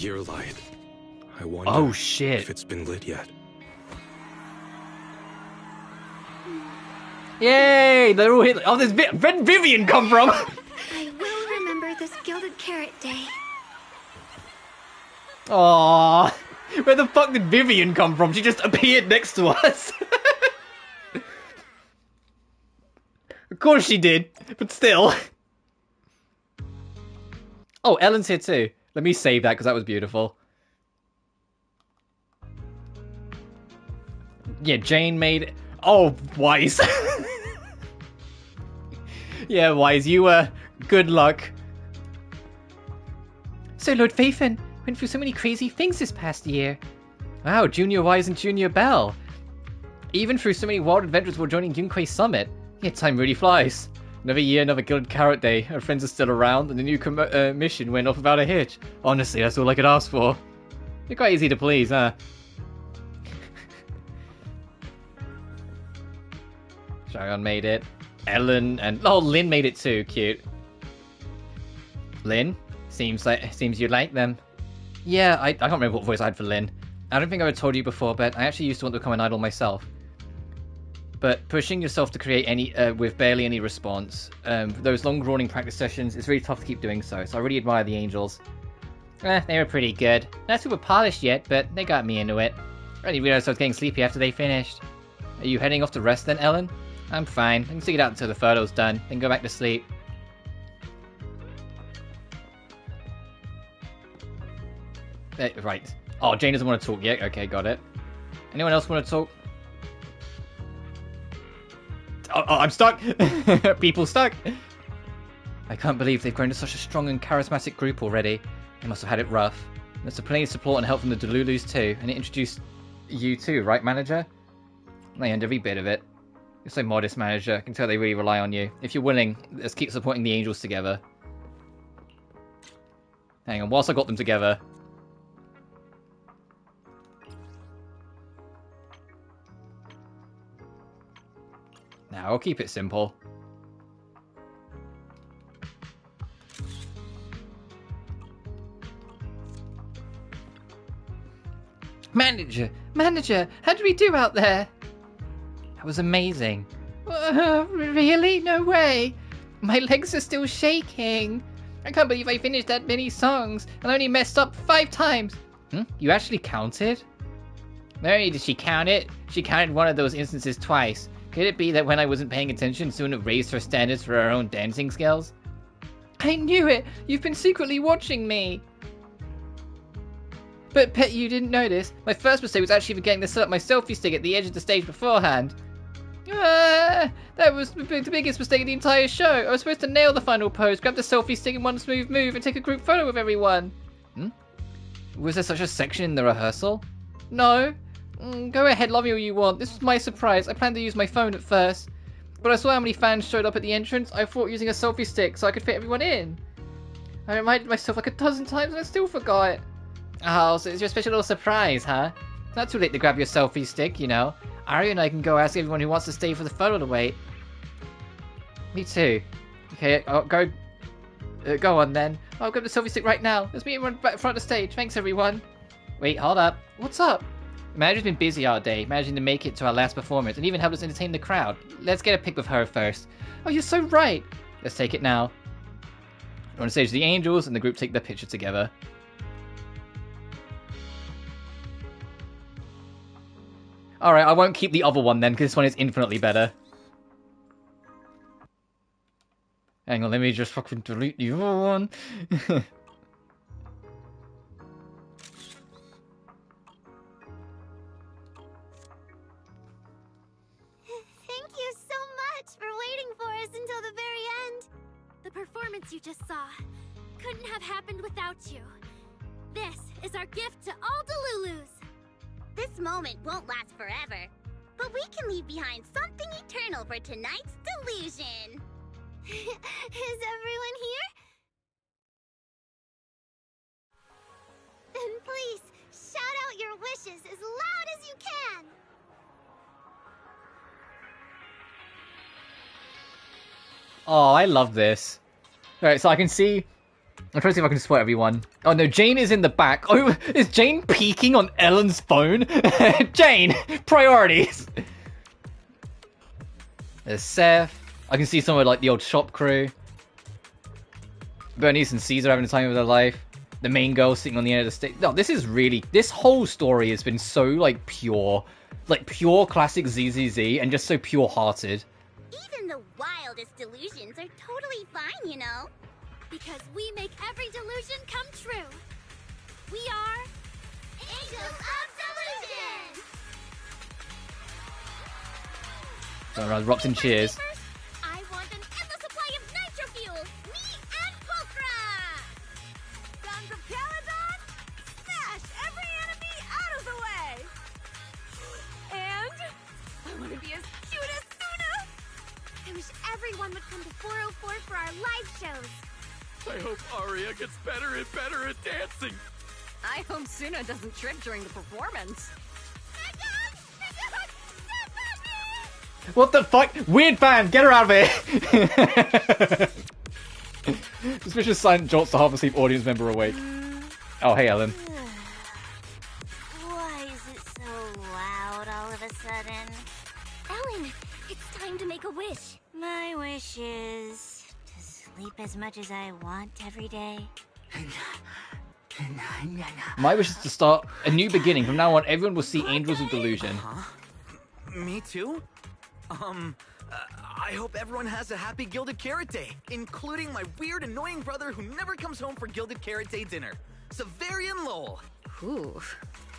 year light. I wonder oh shit. if it's been lit yet. Yay! They're all here. Oh, where's Vivian come from? I will remember this gilded carrot day. Aww. Where the fuck did Vivian come from? She just appeared next to us. Of course she did, but still. Oh, Ellen's here too. Let me save that because that was beautiful. Yeah, Jane made... Oh, Wise. Yeah, Wise, you, good luck. So, Lord Fafen went through so many crazy things this past year. Wow, Junior Wise and Junior Bell. Even through so many wild adventures while joining Yunquei Summit. Yeah, time really flies. Another year, another Gilded Carrot Day. Our friends are still around, and the new mission went off without a hitch. Honestly, that's all I could ask for. You're quite easy to please, huh? Sharon made it. Ellen and... Oh, Lynn made it too. Cute. Lynn? Seems you like them. Yeah, I can't remember what voice I had for Lynn. I don't think I ever told you before, but I actually used to want to become an idol myself. But pushing yourself to create any with barely any response, those long drawing practice sessions, it's really tough to keep doing so. So I really admire the Angels. They were pretty good. Not super polished yet, but they got me into it. I only realized I was getting sleepy after they finished. Are you heading off to rest then, Ellen? I'm fine. I can stick it out until the photo's done, then go back to sleep. Right. Oh, Jane doesn't want to talk yet. Okay, got it. Anyone else want to talk? Oh, I'm stuck! People stuck! I can't believe they've grown to such a strong and charismatic group already. They must have had it rough. There's plenty of support and help from the Delulus too, and it introduced you too, right, manager? They earned every bit of it. You're so modest, manager. I can tell they really rely on you. If you're willing, let's keep supporting the Angels together. Hang on, whilst I got them together. Now, I'll keep it simple. Manager, how did we do out there? That was amazing. Really? No way. My legs are still shaking. I can't believe I finished that many songs and only messed up 5 times. You actually counted? Not only did she count it, she counted one of those instances twice. Could it be that when I wasn't paying attention, Suna raised her standards for her own dancing skills? I knew it! You've been secretly watching me! But Pet, you didn't notice. My first mistake was actually forgetting to set up my selfie stick at the edge of the stage beforehand. That was the biggest mistake of the entire show. I was supposed to nail the final pose, grab the selfie stick in one smooth move, and take a group photo with everyone. Was there such a section in the rehearsal? No. Go ahead, love me all you want. This was my surprise. I planned to use my phone at first. But I saw how many fans showed up at the entrance. I thought using a selfie stick so I could fit everyone in. I reminded myself like a dozen times and I still forgot. Oh, so it's your special little surprise, huh? It's not too late to grab your selfie stick, you know. Ari and I can go ask everyone who wants to stay for the photo to wait. Me too. Okay, I'll go on then. I'll grab the selfie stick right now. Let's meet everyone back in front of the stage. Thanks, everyone. Wait, hold up. What's up? The manager's been busy all day, managing to make it to our last performance, and even helped us entertain the crowd. Let's get a pic with her first. Oh, you're so right! Let's take it now. On stage, the Angels and the group take their picture together. Alright, I won't keep the other one then, because this one is infinitely better. Hang on, let me just fucking delete the other one. Thank you so much for waiting for us until the very end. The performance you just saw couldn't have happened without you. This is our gift to all Delulus. This moment won't last forever, but we can leave behind something eternal for tonight's delusion. Is everyone here? Then please, shout out your wishes as loud as you can! Oh, I love this. Alright, so I can see I'm trying to see if I can spot everyone. Oh no, Jane is in the back. Oh, is Jane peeking on Ellen's phone? Jane, priorities. There's Seth. I can see some of like the old shop crew. Bernice and Caesar having the time of their life. The main girl sitting on the end of the stage. No, this is really... This whole story has been so, like, pure. Like, pure classic ZZZ and just so pure-hearted. Even the wildest delusions are totally fine, you know? Because we make every delusion come true. We are... Angels of Delusion! Going around, rocks and cheers. I want an endless supply of nitro fuel! Me and Pulchra! Sons of Caledon, smash every enemy out of the way! And I want to be as cute as Suna! I wish everyone would come to 404 for our live shows. I hope Aria gets better and better at dancing. I hope Suna doesn't trip during the performance. What the fuck? Weird fan, get her out of here! Suspicious silent jolts the half-asleep audience member awake. Oh, hey, Ellen. Why is it so loud all of a sudden? Ellen, it's time to make a wish. My wish is to sleep as much as I want every day. My wish is to start a new beginning. From now on, everyone will see Angels of Delusion. Me too? I hope everyone has a happy Gilded Carrot Day, including my weird, annoying brother who never comes home for Gilded Carrot Day dinner, Severian Lowell. Ooh,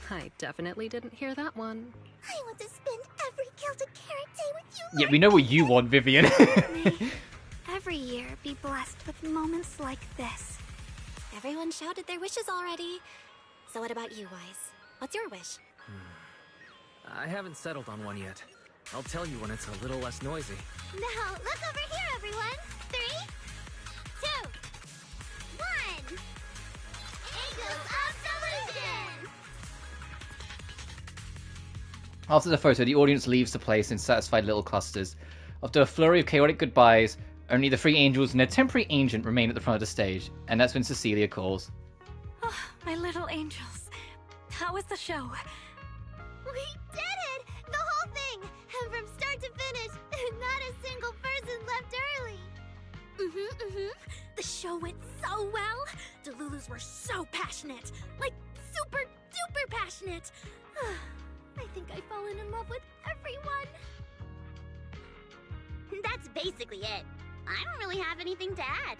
I definitely didn't hear that one. I want to spend every Gilded Carrot Day with you. Yeah, we know what you want, Vivian. Every year be blessed with moments like this. Everyone shouted their wishes already. So what about you, Wise? What's your wish? I haven't settled on one yet. I'll tell you when it's a little less noisy. Now, look over here, everyone. 3, 2, 1. Angels of Delusion! After the photo, the audience leaves the place in satisfied little clusters. After a flurry of chaotic goodbyes, only the 3 angels and their temporary agent remain at the front of the stage, and that's when Cecilia calls. Oh, my little angels. How was the show? We did it! The whole thing! And from start to finish, not a single person left early. The show went so well. Delulus were so passionate. Like, super duper passionate. I think I've fallen in love with everyone. That's basically it. I don't really have anything to add.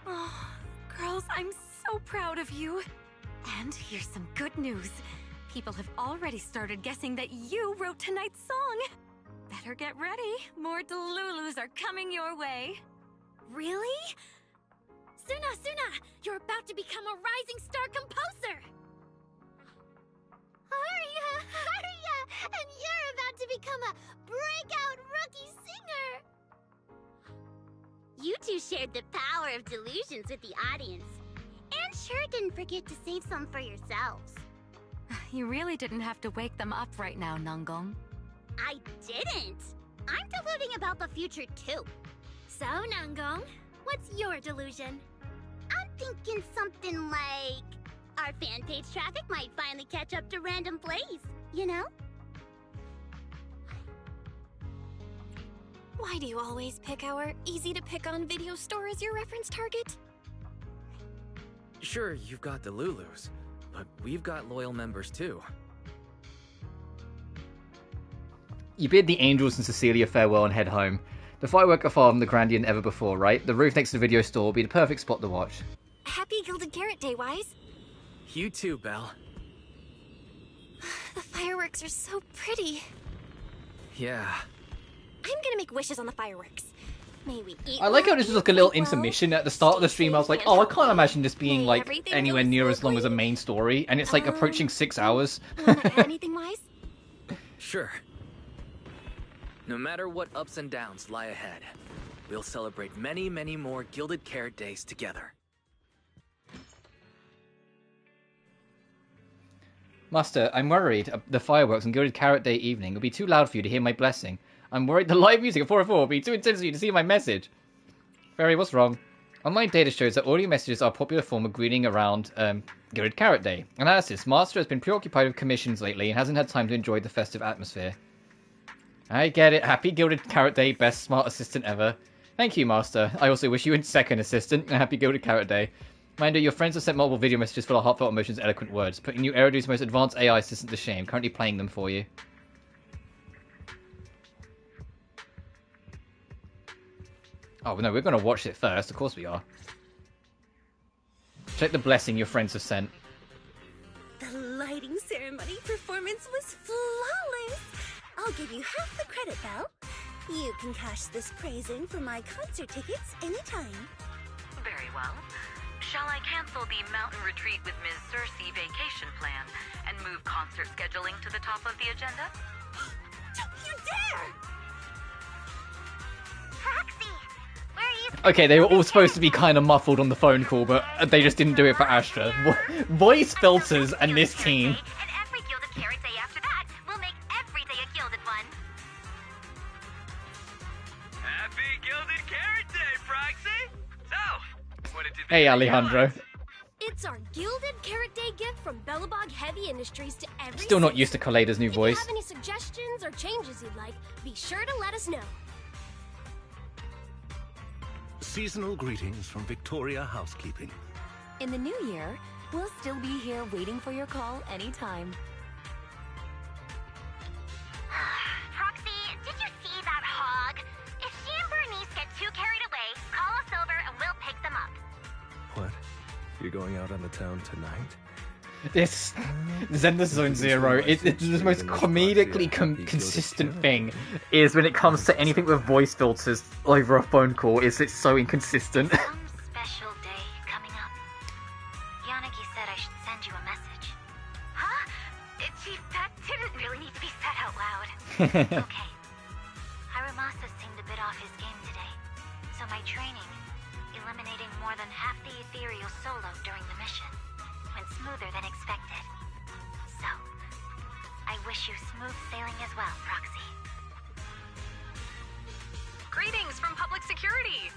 Oh, girls, I'm so proud of you. And here's some good news. People have already started guessing that you wrote tonight's song. Better get ready. More Delulus are coming your way. Really? Suna, you're about to become a rising star composer. Aria, and you're about to become a breakout rookie singer. You two shared the power of delusions with the audience. And sure didn't forget to save some for yourselves. You really didn't have to wake them up right now, Nangong. I didn't! I'm deluding about the future too. So, Nangong, what's your delusion? I'm thinking something like... our fan page traffic might finally catch up to random plays, you know? Why do you always pick our easy-to-pick-on video store as your reference target? Sure, you've got the Lulus, but we've got loyal members too. You bid the angels and Cecilia farewell and head home. The firework are far from the grander than ever before, right? The roof next to the video store will be the perfect spot to watch. Happy Gilded Carrot Day, Wise. You too, Belle. The fireworks are so pretty. Yeah. I'm gonna make wishes on the fireworks. May we eat I like how this is like a little well, intermission at the start of the stream. I was like, oh, I can't imagine this being like anywhere near as long as a main story, and it's like approaching 6 hours. Anything, Wise? Sure. No matter what ups and downs lie ahead, we'll celebrate many, many more Gilded Carrot Days together. Master, I'm worried the fireworks on Gilded Carrot Day evening will be too loud for you to hear my blessing. I'm worried the live music at 404 will be too intense for you to see my message. Fairy, what's wrong? Online data shows that audio messages are a popular form of greeting around Gilded Carrot Day. Analysis. Master has been preoccupied with commissions lately and hasn't had time to enjoy the festive atmosphere. I get it. Happy Gilded Carrot Day, best smart assistant ever. Thank you, Master. I also wish you a second assistant, and happy Gilded Carrot Day. Mind you, your friends have sent multiple video messages full of heartfelt emotions and eloquent words, putting you Eridu's most advanced AI assistant to shame, currently playing them for you. Oh, no, we're going to watch it first. Of course we are. Check the blessing your friends have sent. The lighting ceremony performance was flawless. I'll give you half the credit, Belle. You can cash this praise in for my concert tickets anytime. Very well. Shall I cancel the mountain retreat with Ms. Cersei vacation plan and move concert scheduling to the top of the agenda? Don't you dare! Proxy, where are you? Okay, they were all supposed to be kind of muffled on the phone call, but they just didn't do it for Astra. Voice filters and this team. And every Gilded Carrot Day after that will make every day a Gilded one. Happy Gilded Carrot Day, Proxy! So, what did you Hey, Alejandro. It's our Gilded Carrot Day gift from Bellabog Heavy Industries to every Still not used to Kaleida's new voice. If you have any suggestions or changes you'd like, be sure to let us know. Seasonal greetings from Victoria Housekeeping. In the new year, we'll still be here waiting for your call anytime. Proxy, did you see that hog? If she and Bernice get too carried away, call us over and we'll pick them up. What? You're going out on the town tonight? This Zenless Zone Zero, it's the most comedically consistent thing is when it comes to anything with voice filters over a phone call, it's so inconsistent. Some special day coming up. Yanagi said I should send you a message. Huh? Chief, that didn't really need to be said out loud. Okay. Harumasa seemed a bit off his game today, so my training, eliminating more than half the ethereal solo during the mission, went smoother than expected. So, I wish you smooth sailing as well, Proxy. Greetings from Public Security!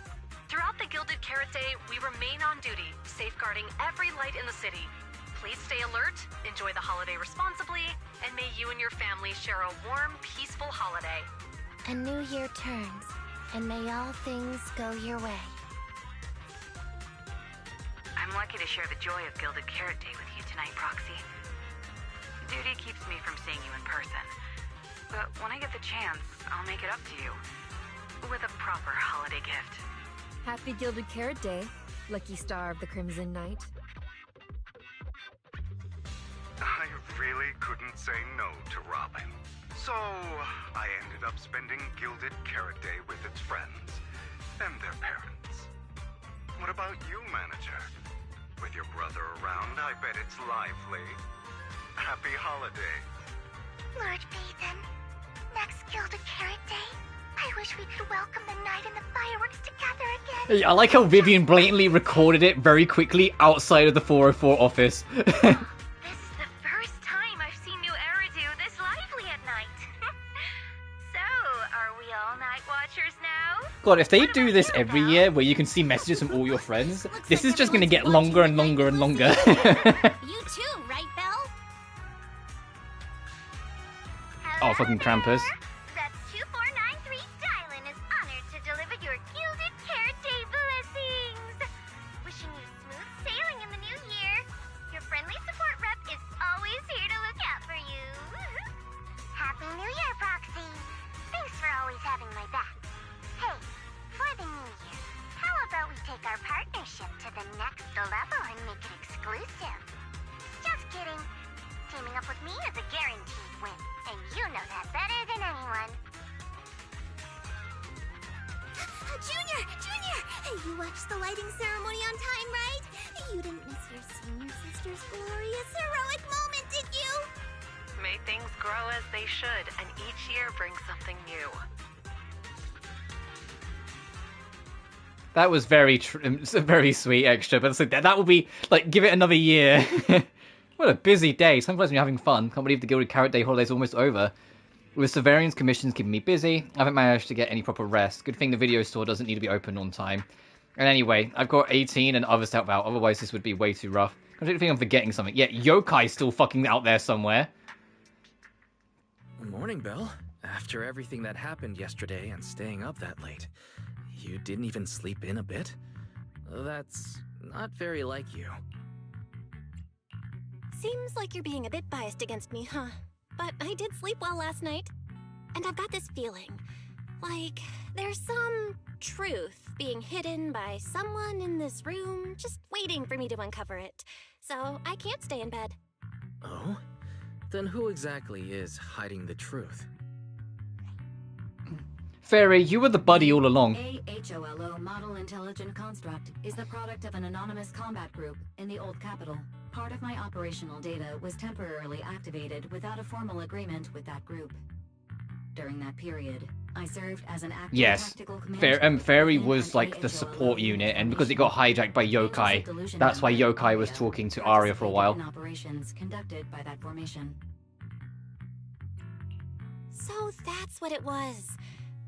Throughout the Gilded Carrot Day, we remain on duty, safeguarding every light in the city. Please stay alert, enjoy the holiday responsibly, and may you and your family share a warm, peaceful holiday. A new year turns, and may all things go your way. I'm lucky to share the joy of Gilded Carrot Day with you tonight, Proxy. Duty keeps me from seeing you in person. But when I get the chance, I'll make it up to you. With a proper holiday gift. Happy Gilded Carrot Day, lucky star of the Crimson Knight. I really couldn't say no to Robin. So, I ended up spending Gilded Carrot Day with its friends and their parents. What about you, Manager? With your brother around, I bet it's lively. Happy holiday. Lord Bathan, next Gilded Carrot Day, I wish we could welcome the night and the fireworks together again. I like how Vivian blatantly recorded it very quickly outside of the 404 office. This is the first time I've seen new Eridu this lively at night. So, are we all night watchers now? God, if they do this every year where you can see messages from all your friends, this is just going to get longer and longer and longer. You too, right, Belle? Oh, fucking Krampus. That's 2493 Dylan is honored to deliver your Gilded Carrot Day blessings. Wishing you smooth sailing in the new year. Your friendly support rep is always here to look out for you. Happy New Year, Proxy. Thanks for always having my back. Hey, for the new year, how about we take our partnership to the next level and make it exclusive? Just kidding. Teaming up with me is a guaranteed win, and you know that better than anyone. Junior! Junior! You watched the lighting ceremony on time, right? You didn't miss your senior sister's glorious heroic moment, did you? May things grow as they should, and each year brings something new. That was very sweet extra, but it's like, that will be, like, give it another year. What a busy day. Sometimes we're having fun. Can't believe the Gilded Carrot Day holiday's almost over. With Severian's commissions keeping me busy, I haven't managed to get any proper rest. Good thing the video store doesn't need to be open on time. And anyway, I've got 18 and others to help out, otherwise this would be way too rough. I don't think I'm forgetting something. Yeah, Yokai's still fucking out there somewhere. Morning, Belle. After everything that happened yesterday and staying up that late, you didn't even sleep in a bit? That's not very like you. Seems like you're being a bit biased against me, huh? But I did sleep well last night. And I've got this feeling, like there's some truth being hidden by someone in this room, just waiting for me to uncover it. So I can't stay in bed. Oh? Then who exactly is hiding the truth? Fairy, you were the buddy all along. AHOLO Model Intelligent Construct is the product of an anonymous combat group in the Old Capital. Part of my operational data was temporarily activated without a formal agreement with that group. During that period, I served as an active tactical commander. Fairy was like the support unit, and because it got hijacked by Yokai, that's why Yokai was talking to Arya for a while. Operations conducted by that formation. So that's what it was.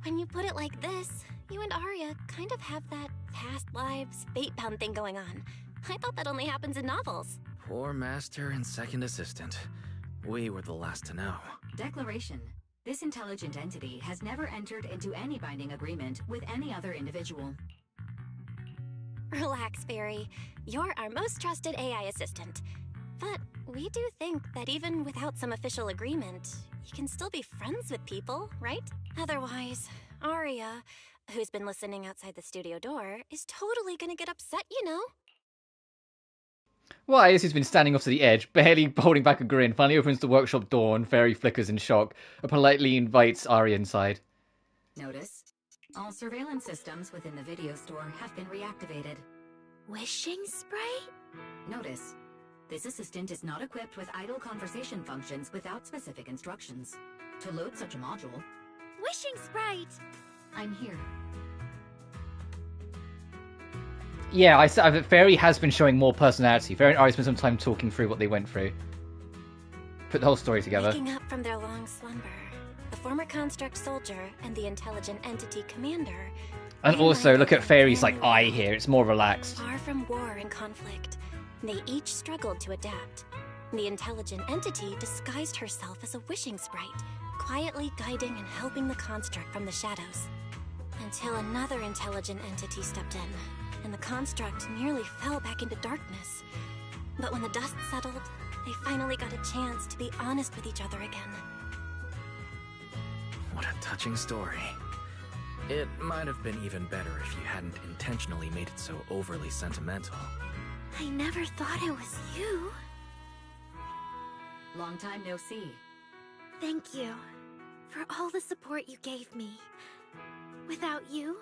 When you put it like this, you and Arya kind of have that past lives fate-bound thing going on. I thought that only happens in novels. Poor master and second assistant. We were the last to know. Declaration. This intelligent entity has never entered into any binding agreement with any other individual. Relax, Fairy. You're our most trusted AI assistant. But we do think that even without some official agreement, you can still be friends with people, right? Otherwise, Arya, who's been listening outside the studio door, is totally gonna get upset, you know? Why, as he's been standing off to the edge, barely holding back a grin, finally opens the workshop door and Fairy flickers in shock, and politely invites Arya inside. Notice, all surveillance systems within the video store have been reactivated. Wishing sprite? Notice, this assistant is not equipped with idle conversation functions without specific instructions. To load such a module... Wishing sprite! I'm here. Yeah, Fairy has been showing more personality. Fairy and Arya spent some time talking through what they went through. Put the whole story together. Waking up from their long slumber, the former construct soldier and the intelligent entity commander... And also, look at Fairy's like eye here, it's more relaxed. Far from war and conflict, they each struggled to adapt. The intelligent entity disguised herself as a wishing sprite, quietly guiding and helping the construct from the shadows. Until another intelligent entity stepped in, and the construct nearly fell back into darkness. But when the dust settled, they finally got a chance to be honest with each other again. What a touching story. It might have been even better if you hadn't intentionally made it so overly sentimental. I never thought it was you. Long time no see. Thank you for all the support you gave me. Without you,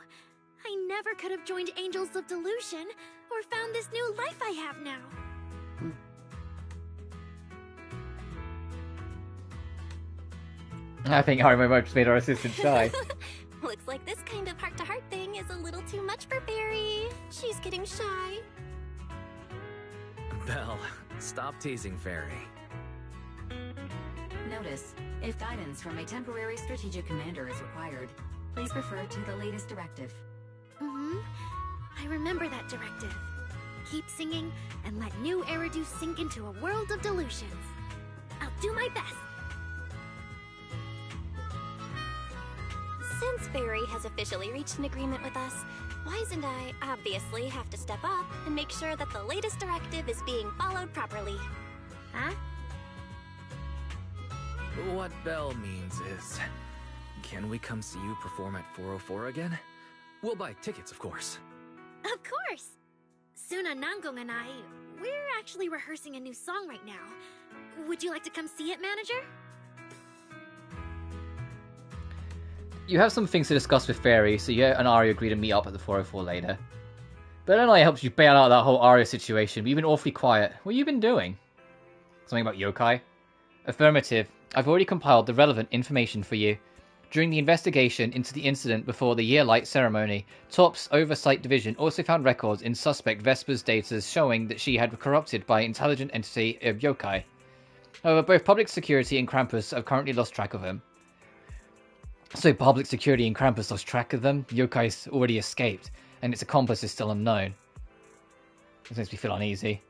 I never could have joined Angels of Delusion or found this new life I have now. I think Arya might have just made our assistant shy. Looks like this kind of heart-to-heart thing is a little too much for Fairy. She's getting shy. Belle, stop teasing Fairy. Notice, if guidance from a temporary strategic commander is required, please refer to the latest directive. I remember that directive. Keep singing and let new Eridu sink into a world of delusions. I'll do my best. Since Fairy has officially reached an agreement with us, Wise and I obviously have to step up and make sure that the latest directive is being followed properly. Huh? What Belle means is, can we come see you perform at 404 again? We'll buy tickets, of course. Of course! Suna Nangong and I, we're actually rehearsing a new song right now. Would you like to come see it, manager? You have some things to discuss with Fairy, so you and Arya agree to meet up at the 404 later. But then I helped you bail out of that whole Arya situation, but you've been awfully quiet. What have you been doing? Something about yokai? Affirmative. I've already compiled the relevant information for you. During the investigation into the incident before the Yearlight ceremony, TOP's Oversight Division also found records in suspect Vesper's data showing that she had been corrupted by intelligent entity of yokai. However, both Public Security and Krampus have currently lost track of him. So Public Security and Krampus lost track of them? Yokai's already escaped. and its accomplice is still unknown. This makes me feel uneasy.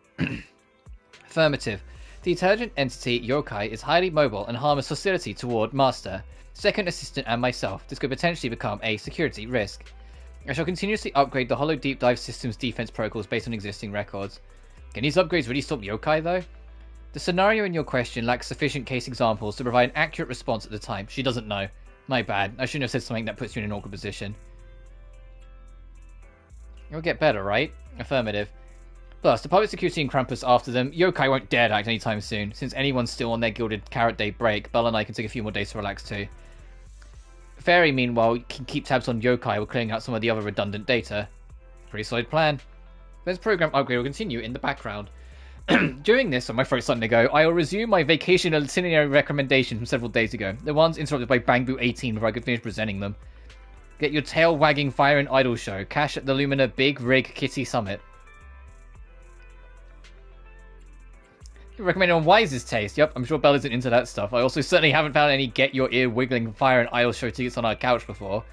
Affirmative. The intelligent entity yokai is highly mobile and harmless hostility toward Master, Second Assistant, and myself. This could potentially become a security risk. I shall continuously upgrade the Hollow Deep Dive system's defense protocols based on existing records. Can these upgrades really stop yokai, though? The scenario in your question lacks sufficient case examples to provide an accurate response at the time. She doesn't know. My bad. I shouldn't have said something that puts you in an awkward position. It'll get better, right? Affirmative. Plus, the public security and Krampus after them, yokai won't dare to act anytime soon. Since anyone's still on their Gilded Carrot Day break, Belle and I can take a few more days to relax too. Fairy, meanwhile, can keep tabs on yokai while clearing out some of the other redundant data. Pretty solid plan. This program upgrade will continue in the background. During this, my throat's starting to go, I will resume my vacation itinerary recommendation from several days ago. The ones interrupted by Bangbu 18 before I could finish presenting them. Get your tail-wagging fire and idol show. Cash at the Lumina Big Rig Kitty Summit. Recommended on Wise's taste. Yep, I'm sure Belle isn't into that stuff. I also certainly haven't found any get your ear wiggling fire and idol show tickets on our couch before.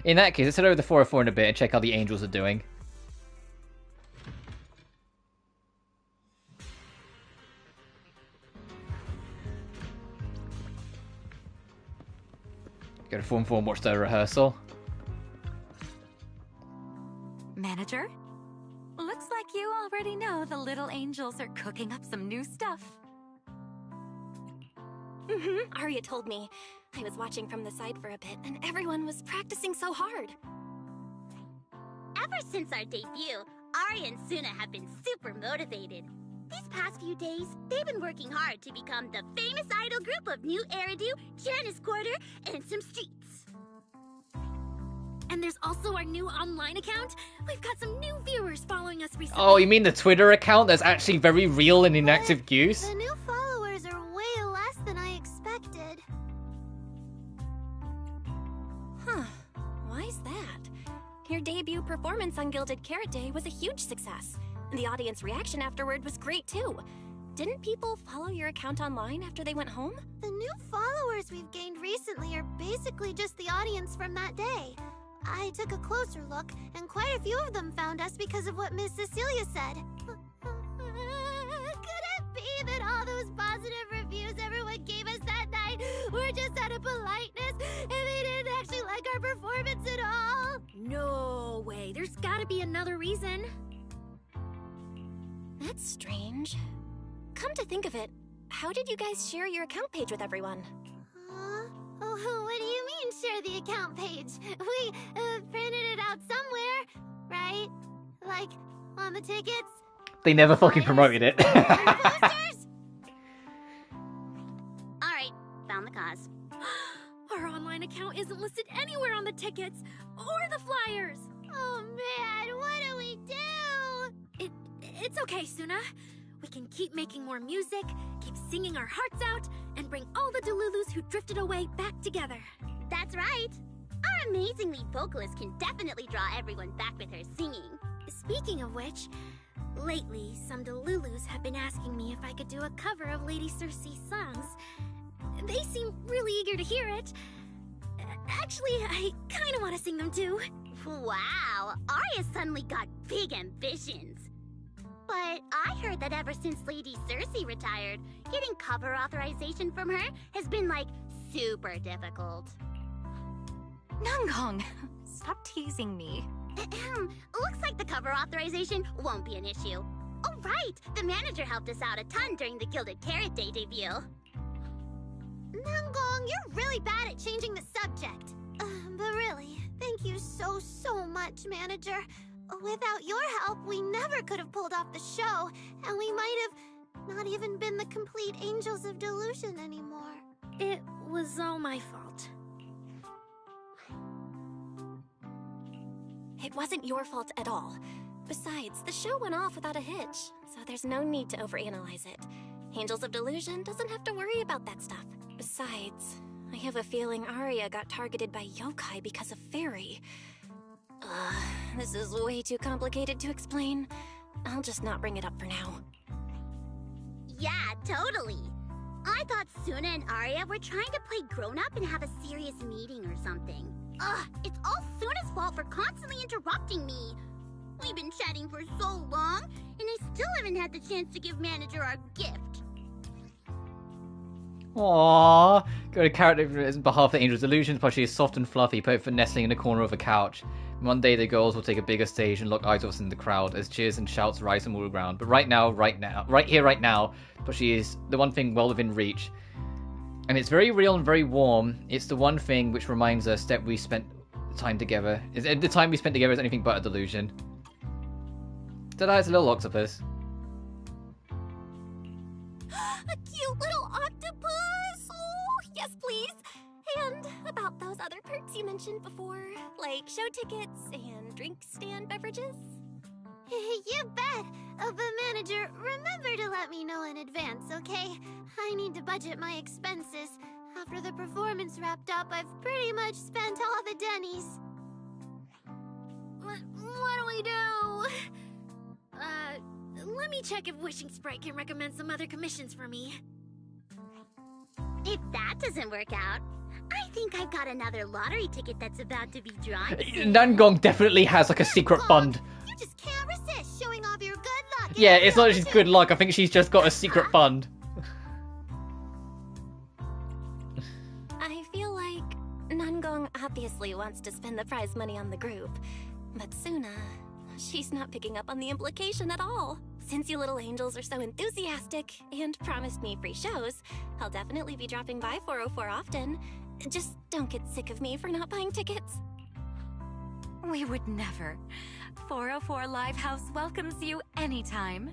In that case, let's head over to 404 in a bit and check how the Angels are doing. Go to 404 and watch their rehearsal. Manager? Looks like you already know the little angels are cooking up some new stuff. Arya told me. I was watching from the side for a bit, and everyone was practicing so hard. Ever since our debut, Arya and Suna have been super motivated. These past few days, they've been working hard to become the famous idol group of New Eridu, Janice Quarter, and some streets. And there's also our new online account. We've got some new viewers following us recently. Oh, you mean the Twitter account that's actually very real and in active use? The new followers are way less than I expected. Huh. Why's that? Your debut performance on Gilded Carrot Day was a huge success. And the audience reaction afterward was great too. Didn't people follow your account online after they went home? The new followers we've gained recently are basically just the audience from that day. I took a closer look, and quite a few of them found us because of what Miss Cecilia said. Could it be that all those positive reviews everyone gave us that night were just out of politeness, and they didn't actually like our performance at all? No way. There's gotta be another reason. That's strange. Come to think of it, how did you guys share your account page with everyone? Oh, what do you mean, share the account page? We printed it out somewhere, right? Like, on the tickets? They never fucking promoted it. Alright, found the cause. Our online account isn't listed anywhere on the tickets or the flyers. Oh man, what do we do? It's okay, Suna. We can keep making more music, keep singing our hearts out, and bring all the Delulus who drifted away back together. That's right. Our amazingly vocalist can definitely draw everyone back with her singing. Speaking of which, lately some Delulus have been asking me if I could do a cover of Lady Circe's songs. They seem really eager to hear it. Actually, I kind of want to sing them too. Wow, Arya suddenly got big ambitions. But I heard that ever since Lady Circe retired, getting cover authorization from her has been, like, super difficult. Nangong, stop teasing me. Looks like the cover authorization won't be an issue. Oh, right! The manager helped us out a ton during the Gilded Carrot Day debut. Nangong, you're really bad at changing the subject. But really, thank you so much, manager. Without your help, we never could have pulled off the show, and we might have not even been the complete Angels of Delusion anymore. It was all my fault. It wasn't your fault at all. Besides, the show went off without a hitch, so there's no need to overanalyze it. Angels of Delusion doesn't have to worry about that stuff. Besides, I have a feeling Arya got targeted by yokai because of Fairy. This is way too complicated to explain. I'll just not bring it up for now. Yeah, totally. I thought Suna and Arya were trying to play grown-up and have a serious meeting or something. Ugh, it's all Suna's fault for constantly interrupting me. We've been chatting for so long, and I still haven't had the chance to give Manager our gift. Aww. Go to character on behalf of the Angel's Illusions, but she is soft and fluffy, perfect for nestling in the corner of a couch. One day the girls will take a bigger stage and lock eyes of us in the crowd as cheers and shouts rise from all around. But right here, right now, but she is the one thing well within reach. And it's very real and very warm. It's the one thing which reminds us that we spent time together. The time we spent together is anything but a delusion. Ta-da, it's a little octopus. A cute little octopus! Oh, yes, please! And about those other perks you mentioned before, like show tickets and drink stand beverages? You bet! But Manager, remember to let me know in advance, okay? I need to budget my expenses. After the performance wrapped up, I've pretty much spent all the Denny's. What do we do? Let me check if Wishing Sprite can recommend some other commissions for me. If that doesn't work out, I think I've got another lottery ticket that's about to be drawn soon. Nangong definitely has like a secret fund. You just can't resist showing off your good luck. Yeah, it's not just good luck. I think she's just got a secret fund. I feel like Nangong obviously wants to spend the prize money on the group, but Suna, she's not picking up on the implication at all. Since you little angels are so enthusiastic and promised me free shows, I'll definitely be dropping by 404 often. Just don't get sick of me for not buying tickets. We would never. 404 Live House welcomes you anytime.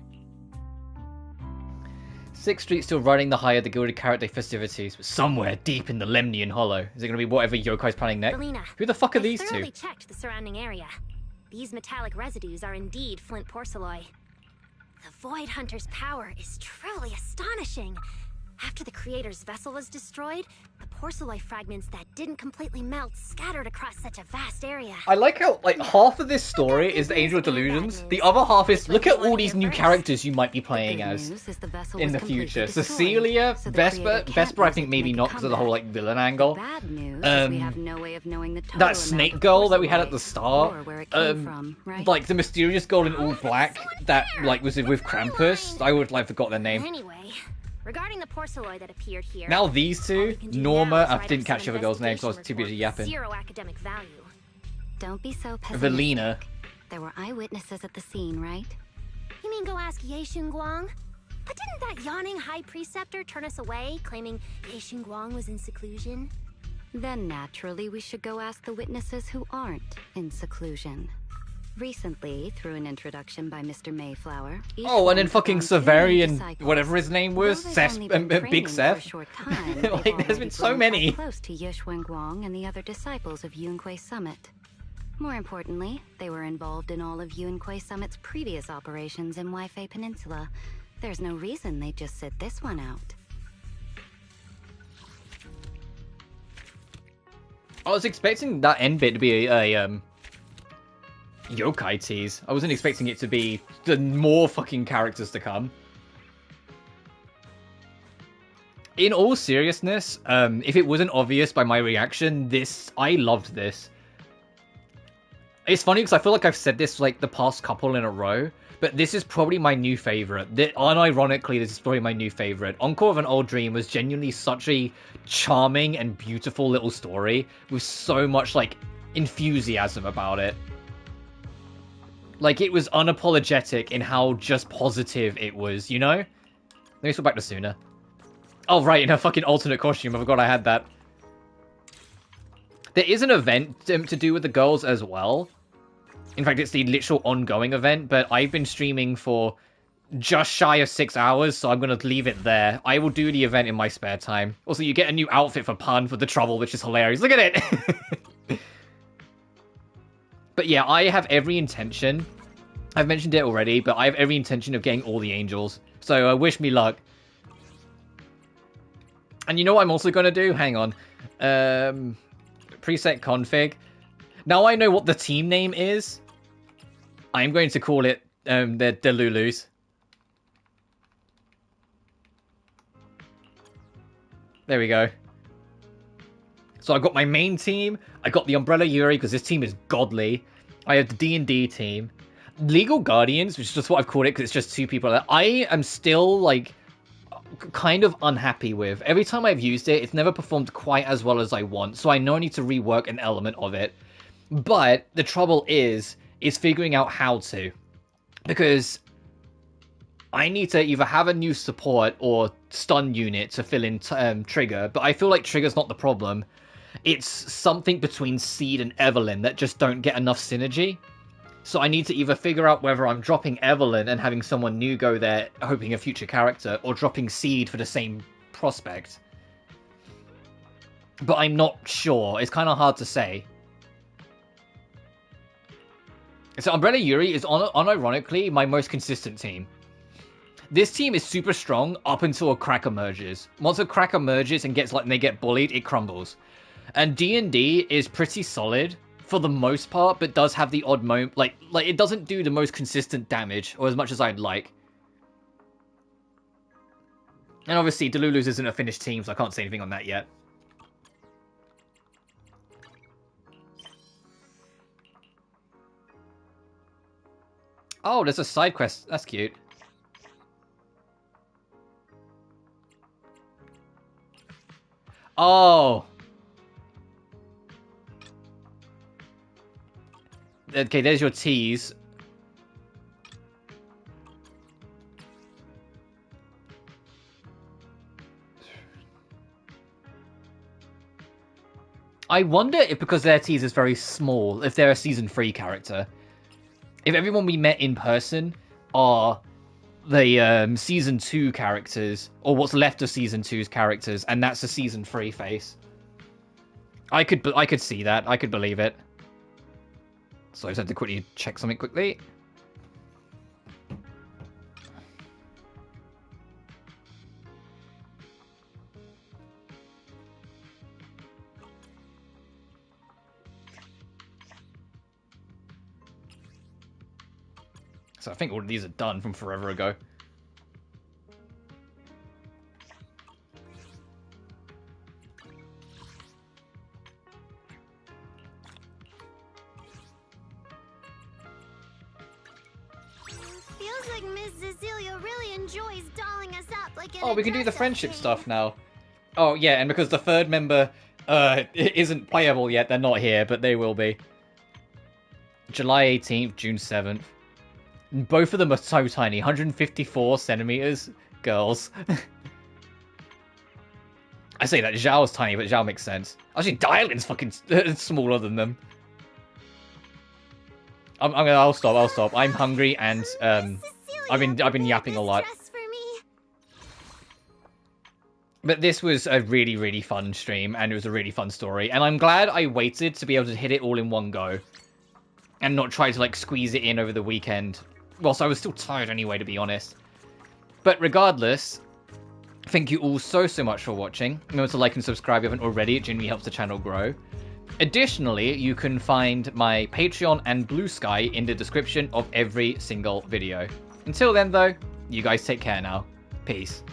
6th Street still riding the high of the Gilded Carrot Day festivities, but somewhere deep in the Lemnian Hollow. Is it going to be whatever Yokai's planning next? Belina, Who the fuck are I these thoroughly two? checked the surrounding area. These metallic residues are indeed flint porcelain. The Void Hunter's power is truly astonishing. After the creator's vessel was destroyed, the porcelain fragments that didn't completely melt scattered across such a vast area. I like how, like, half of this story is the Angel of Delusions. The other half is, look at all these new characters you might be playing as in the future. Cecilia, Vesper I think maybe not because of the whole, like, villain angle. That snake girl that we had at the start. Like, the mysterious girl in all black that, like, was with Krampus. I would, like, forgot their name. Anyway, regarding the porcelain that appeared here. Now these two, Norma, I didn't catch the other girl's name because I was too busy yapping. Zero academic value. Don't be so pessimistic. Velina. There were eyewitnesses at the scene, right? You mean go ask Ye Xinguang? But didn't that yawning high preceptor turn us away, claiming Ye Xinguang was in seclusion? Then naturally we should go ask the witnesses who aren't in seclusion. Recently, through an introduction by Mr. Mayflower... Oh, and then fucking Severian, whatever his name was, Big Seth. Like, there's been so many. Close to Yishwenguang and the other disciples of Yunquay Summit. More importantly, they were involved in all of Yunquay Summit's previous operations in Waifei Peninsula. There's no reason they'd just sit this one out. I was expecting that end bit to be a yokai tease. I wasn't expecting it to be the more fucking characters to come. In all seriousness, if it wasn't obvious by my reaction, I loved this. It's funny because I feel like I've said this like the past couple in a row, but this is probably my new favorite. Unironically, this is probably my new favorite. Encore of an Old Dream was genuinely such a charming and beautiful little story with so much like enthusiasm about it. Like, it was unapologetic in how just positive it was, you know? Let me switch back to Suna. Oh, right, in a fucking alternate costume. I forgot I had that. There is an event to do with the girls as well. In fact, it's the literal ongoing event, but I've been streaming for just shy of 6 hours, so I'm going to leave it there. I will do the event in my spare time. Also, you get a new outfit for Pun for the trouble, which is hilarious. Look at it! But yeah, I have every intention. I've mentioned it already, but I have every intention of getting all the angels. So wish me luck. And you know what I'm also going to do? Hang on. Preset config. Now I know what the team name is. I'm going to call it the Delulus. So So I got my main team, I got the Umbrella Yuri, because this team is godly. I have the D&D team. Legal Guardians, which is just what I've called it, because it's just 2 people. I am still, like, kind of unhappy with. Every time I've used it, it's never performed quite as well as I want, so I know I need to rework an element of it. But the trouble is figuring out how to. Because I need to either have a new support or stun unit to fill in Trigger, but I feel like Trigger's not the problem. It's something between Seed and Evelyn that just don't get enough synergy. So I need to either figure out whether I'm dropping Evelyn and having someone new go there, hoping a future character, or dropping Seed for the same prospect. But I'm not sure. It's kind of hard to say. So Umbrella Yuri is unironically my most consistent team. This team is super strong up until a crack emerges. Once a crack emerges and they get bullied, it crumbles. And D&D is pretty solid for the most part, but does have the odd moment. Like it doesn't do the most consistent damage, or as much as I'd like. And obviously, Delulu's isn't a finished team, so I can't say anything on that yet. Oh, there's a side quest. That's cute. Oh. Okay, there's your tease. I wonder if, because their tease is very small, if they're a Season 3 character. If everyone we met in person are the Season 2 characters, or what's left of Season 2's characters, and that's a Season 3 face. I could see that. I could believe it. So I just have to quickly check something quickly. So I think all of these are done from forever ago. Feels like Miss Cecilia really enjoys dolling us up like in Oh, we can do the friendship stuff now. Oh, yeah, and because the third member isn't playable yet, they're not here, but they will be. July 18th, June 7th. Both of them are so tiny. 154 centimeters. Girls. I say that Zhao's tiny, but Zhao makes sense. Actually, Dylan's fucking smaller than them. I'll stop. I'm hungry and I've been yapping a lot. But this was a really, really fun stream, and it was a really fun story. And I'm glad I waited to be able to hit it all in one go. And not try to, like, squeeze it in over the weekend. Whilst I was still tired anyway, to be honest. But regardless, thank you all so much for watching. Remember to like and subscribe if you haven't already. It genuinely helps the channel grow. Additionally, you can find my Patreon and BlueSky in the description of every single video. Until then, though, you guys take care now. Peace.